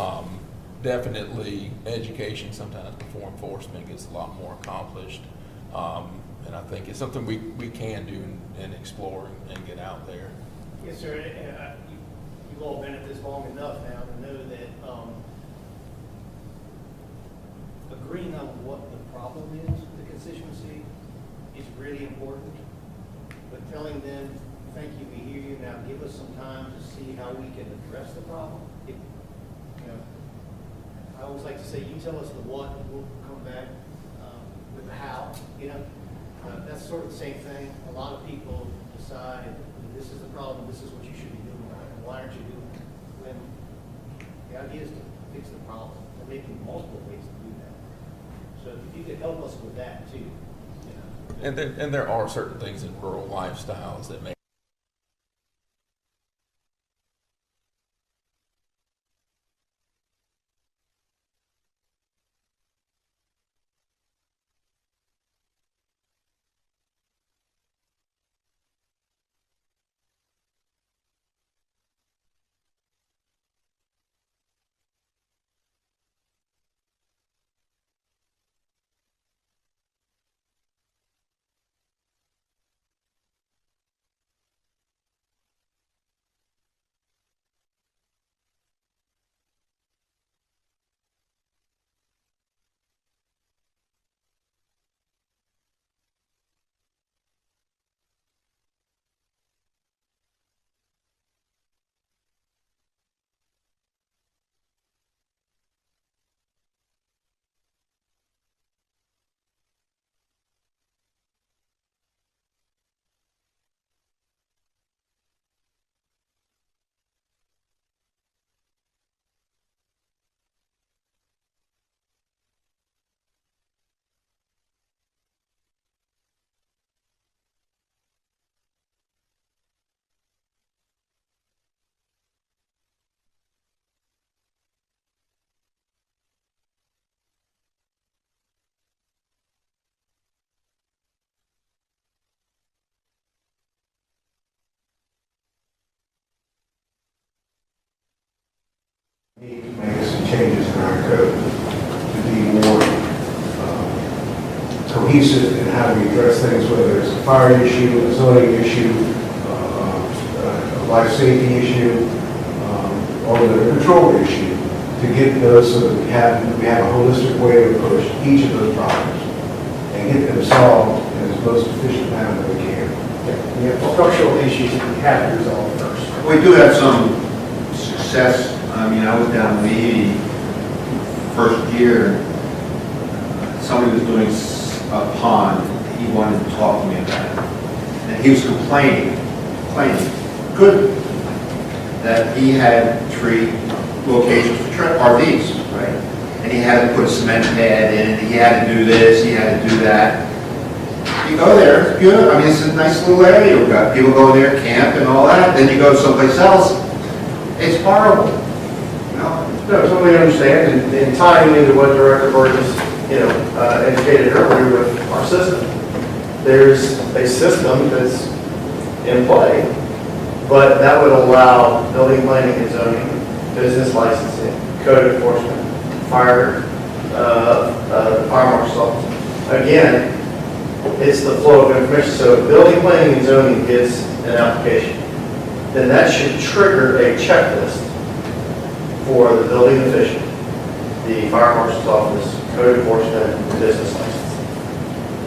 Definitely education sometimes before enforcement gets a lot more accomplished. And I think it's something we can do and explore and get out there. Yes, sir. You've all been at this long enough now to know that agreeing on what the problem is with the constituency is really important. But telling them, thank you, we hear you, now give us some time to see how we can address the problem. You know, I always like to say, you tell us the what, and we'll come back with the how. You know, that's sort of the same thing. A lot of people decide, this is the problem, this is what you should be doing, and why aren't you doing it? When the idea is to fix the problem. There may be multiple ways to do that. So if you could help us with that too. You know. And there are certain things in rural lifestyles that may changes in our code to be more cohesive in how we address things, whether it's a fire issue, a zoning issue, a life safety issue, or the control issue, to get those so that we have a holistic way to approach each of those problems and get them solved in as most efficient manner that we can. We have structural issues that we have to resolve first. We do have some success. I mean, I was down in the first year. Somebody was doing a pond. He wanted to talk to me about it. And he was complaining, good, that he had 3 locations for RVs, right? And he had to put a cement pad in, he had to do this, he had to do that. You go there, it's good. I mean, it's a nice little area. We've got people going there, camp and all that. Then you go someplace else, it's horrible. You know? No, totally understand, and tying into what Director Burgess, indicated earlier with our system. There's a system that's in play, but that would allow building planning and zoning, business licensing, code enforcement, fire marshal's office. Again, it's the flow of information. So if building planning and zoning gets an application, then that should trigger a checklist for the building official, the fire marshal's office, code enforcement, and business license.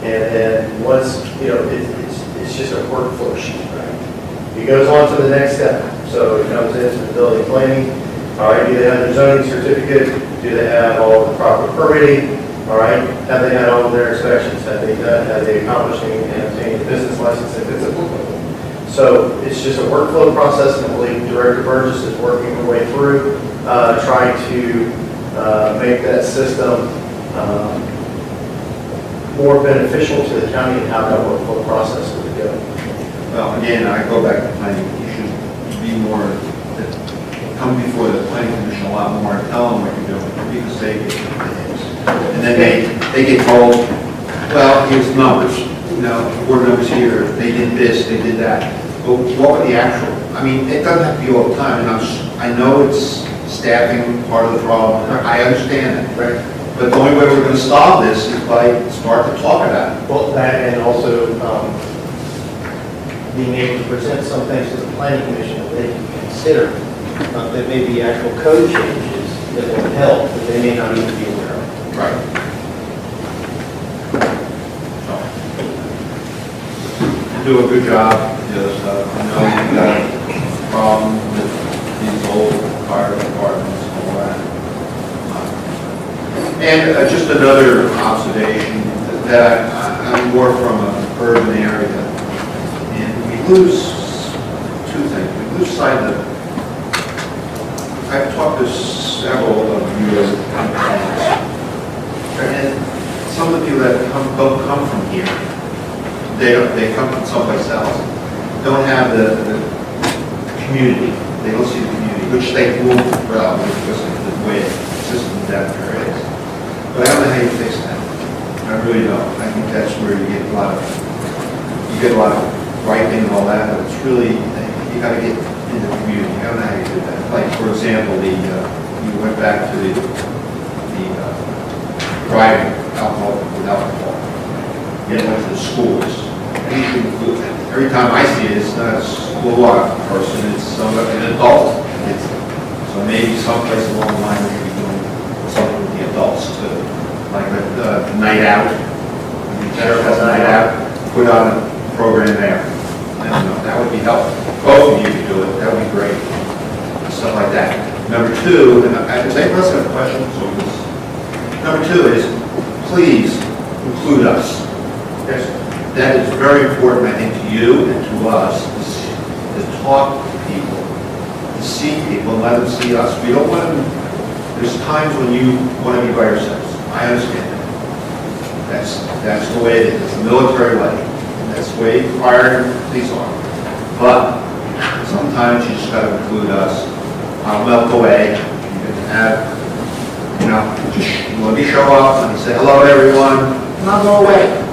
And then once, it's just a workflow sheet, right? It goes on to the next step. So it comes into the building planning. All right, do they have their zoning certificate? Do they have all the proper permitting? All right, have they had all of their inspections? Have they accomplished and obtained a business license if it's applicable? So it's just a workflow process, and I believe Director Burgess is working her way through, trying to make that system more beneficial to the county and how that workflow process would go. Well, again, I go back to planning. You should be more, come before the planning commission a lot more and tell them what you're doing, because they get things. And then they get told, well, here's the numbers. Board members here, they did this, they did that. But what were the actual? I mean, it doesn't have to be all the time. And I know it's staffing part of the problem. I understand that. Right. But the only way we're going to solve this is by start to talk about it. Well, that and also being able to present some things to the planning commission that they can consider. That may be actual code changes that will help, that they may not even be aware of. Right. You do a good job. Yes, I know you've got a problem with these old fire departments and all that. And just another observation that I'm more from an urban area, and we lose 2 things. We lose sight of I've talked to several of you as and some of the people that don't come from here, they come from someplace else, don't have the community. They don't see the community, which they will probably because of the way the system down there is. But I don't know how you fix that. I really don't. I think that's where you get a lot of writing and all that, but it's really, you got to get in the community. I don't know how you do that. Like, for example, you went back to the driving alcohol with alcohol. You went to the schools. And you should include that. Every time I see it, it's not a school person, it's an adult. So maybe someplace along the line we should be doing something with the adults too. Like a night out. The sheriff has a night out, put on a program there. And that would be helpful. Both of you could do it, that would be great. Stuff like that. Number 2, and does anybody else have questions on this? Number 2 is, please include us. Yes. That is very important, I think, to you and to us, to talk to people, to see people, and let them see us. We don't want them, there's times when you want to be by yourselves. I understand that. That's the way it is. It's the military way. That's the way fire and police are. But sometimes you just got to include us. I'll melt away. You can have, just let me show up and say hello to everyone, and I'll go away.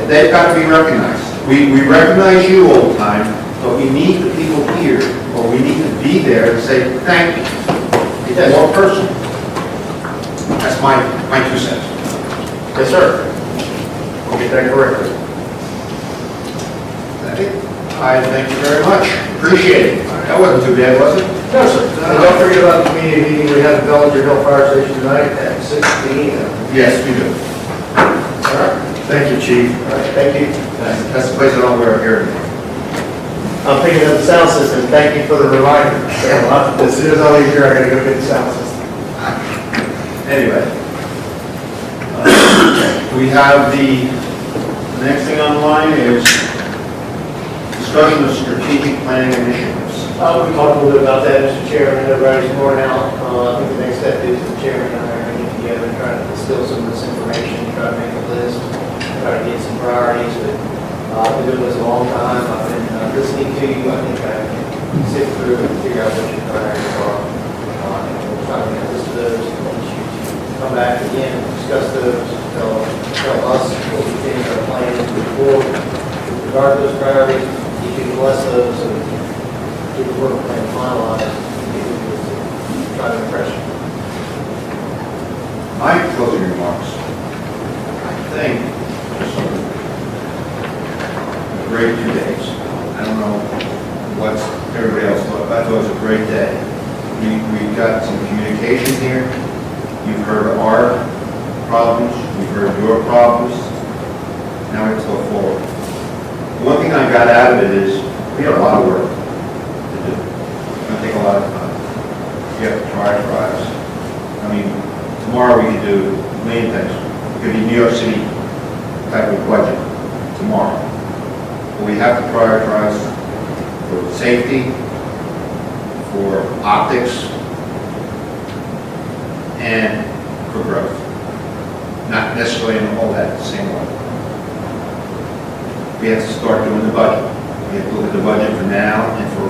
They've got to be recognized. We recognize you all the time, but we need the people here, or we need to be there to say thank you. one person. That's my 2 cents. Yes, sir. We'll get that corrected. I thank you very much. Appreciate it. That wasn't too bad, was it? No, sir. And don't forget about the community meeting we have at Bellinger Hill Fire Station tonight at 6 p.m. Yes, we do. All right. Thank you, Chief. All right, thank you. That's the place I don't wear here anymore. I'm thinking of the sound system. Thank you for the reminder. As soon as I leave here, I gotta go get the sound system. Anyway. We have the next thing online is discussion of strategic planning initiatives. We talked a little bit about that, Mr. Chairman, everybody's worn out. I think the next step is the chairman and I are going to get together and try to distill some of this information, try to make a list, try to get some priorities. But I've been doing this a long time. I've been listening to you. I think I can sift through and figure out what your priorities are. And we'll try to make a list of those and let you come back again, discuss those, tell us what we think our plan is to move forward. With regard to those priorities, you can bless those and get the work plan finalized, try to impress you. My closing remarks. I think a great 2 days. I don't know what everybody else thought, but I thought it was a great day. We've got some communication here. You've heard our problems, we've heard your problems. Now we have to go forward. One thing I got out of it is we have a lot of work to do. It's going to take a lot of time. You have to prioritize. I mean, tomorrow we could do a million things. It could be New York City type of budget tomorrow. But we have to prioritize for safety, for optics, and for growth. Not necessarily in all that the same way. We have to start doing the budget. We have to look at the budget for now and for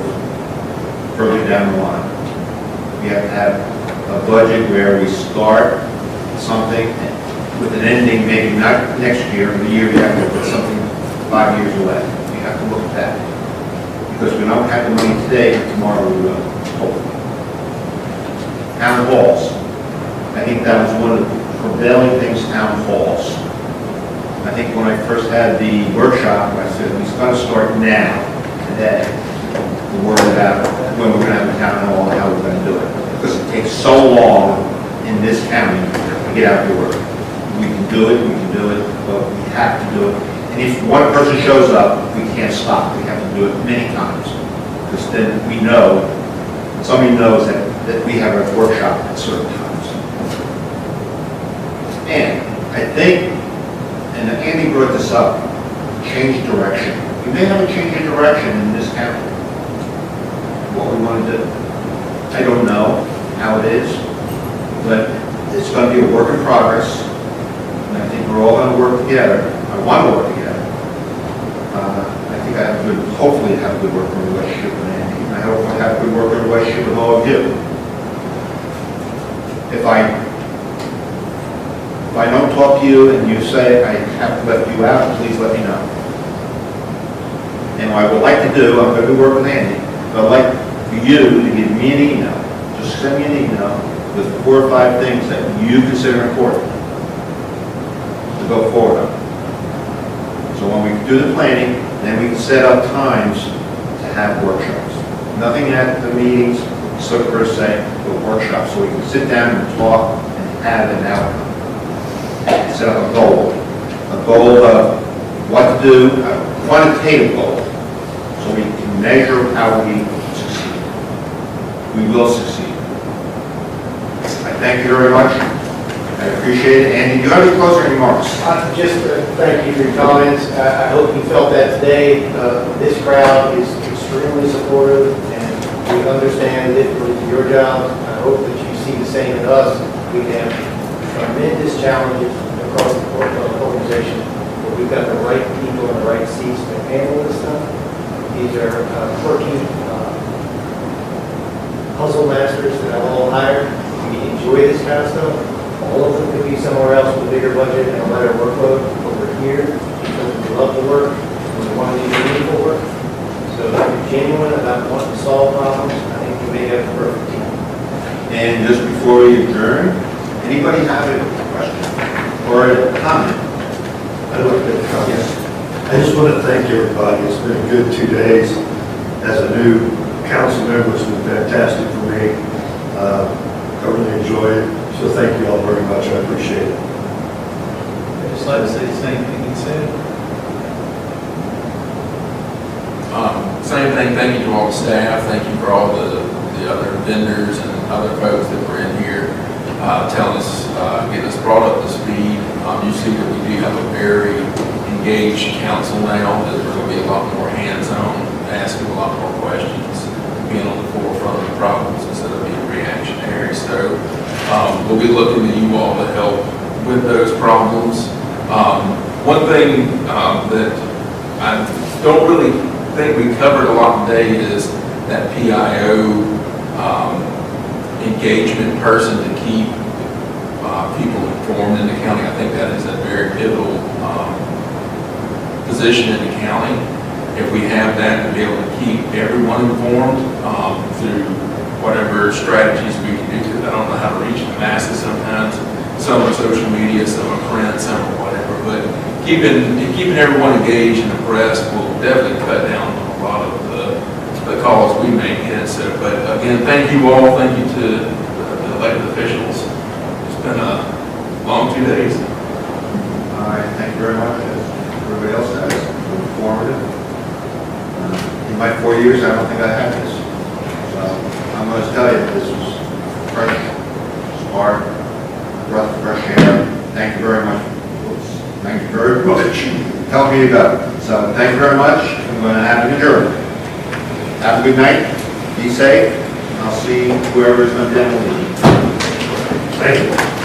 further down the line. We have to have a budget where we start something with an ending, maybe not next year, or the year after, but something 5 years away. We have to look at that. Because we don't have the money today, tomorrow we will, hopefully. Town halls. I think that was one of the prevailing things, town halls. I think when I first had the workshop, I said, we've got to start now, today, to worry about when we're going to have a town hall and how we're going to do it. Because it takes so long in this county to get out the work. We can do it, but we have to do it. And if one person shows up, we can't stop. We have to do it many times. Because then we know, somebody knows that we have a workshop at certain times. And I think, and Andy brought this up, change direction. We may have a change in direction in this county. What we want to do. I don't know how it is, but it's going to be a work in progress. And I think we're all going to work together. I want to work together. I think I have hopefully have a good working relationship with Andy. And I hope I have a good working relationship with all of you. If I don't talk to you and you say I have left you out, please let me know. And what I would like to do, I'm going to work with Andy, but I'd like for you to give me an email. Just send me an email with 4 or 5 things that you consider important to go forward on. So when we do the planning, then we can set up times to have workshops. Nothing at the meetings, so per se, but workshops, so we can sit down and talk and have an outcome. Set up a goal of what to do, a quantitative goal, so we can measure how we succeed. We will succeed. I thank you very much. I appreciate it. Andy, do you have any closing remarks? Just thank you for your comments. I hope you felt that today. This crowd is extremely supportive, and we understand it was your job. I hope that you see the same in us. We have tremendous challenges across the organization, but we've got the right people in the right seats to handle this stuff. These are quirky puzzle masters that I've all hired. We enjoy this kind of stuff. All of them could be somewhere else with a bigger budget and a lighter workload, but we're here because we love the work and we want to do meaningful work. So if you're genuine about wanting to solve problems, I think you may have the perfect team. And just before we adjourn, anybody have a question or a comment? I'd like to comment. I just want to thank everybody. It's been a good 2 days. As a new council member, it's been fantastic for me. I really enjoy it. So thank you all very much. I appreciate it. I'd just like to say the same thing he said. Same thing, thank you to all the staff, thank you for all the other vendors and other folks that were in here telling us, getting us brought up to speed. You see that we do have a very engaged council now, that we're going to be a lot more hands-on, asking a lot more questions, being on the forefront of the problems instead of being reactionary. So we'll be looking to you all to help with those problems. One thing that I don't really think we covered a lot today is that PIO engagement person to keep people informed in the county. I think that is a very pivotal position in the county. If we have that, to be able to keep everyone informed through whatever strategies we can do, because I don't know how to reach the masses sometimes. Some are social media, some are print, some are whatever, but keeping everyone engaged and abreast will definitely cut down on a lot of the calls we may get. So, but again, thank you all. Thank you to the elected officials. It's been a long 2 days. All right, thank you very much. Everybody else has informative. In my 4 years, I don't think I had this. So I'm going to tell you, this was fresh, smart, breath of fresh air. Thank you very much. Thank you very much. Tell me about it. So thank you very much. I'm going to have an adjournment. Have a good night. Be safe. I'll see whoever's going to demo the meeting. Thank you.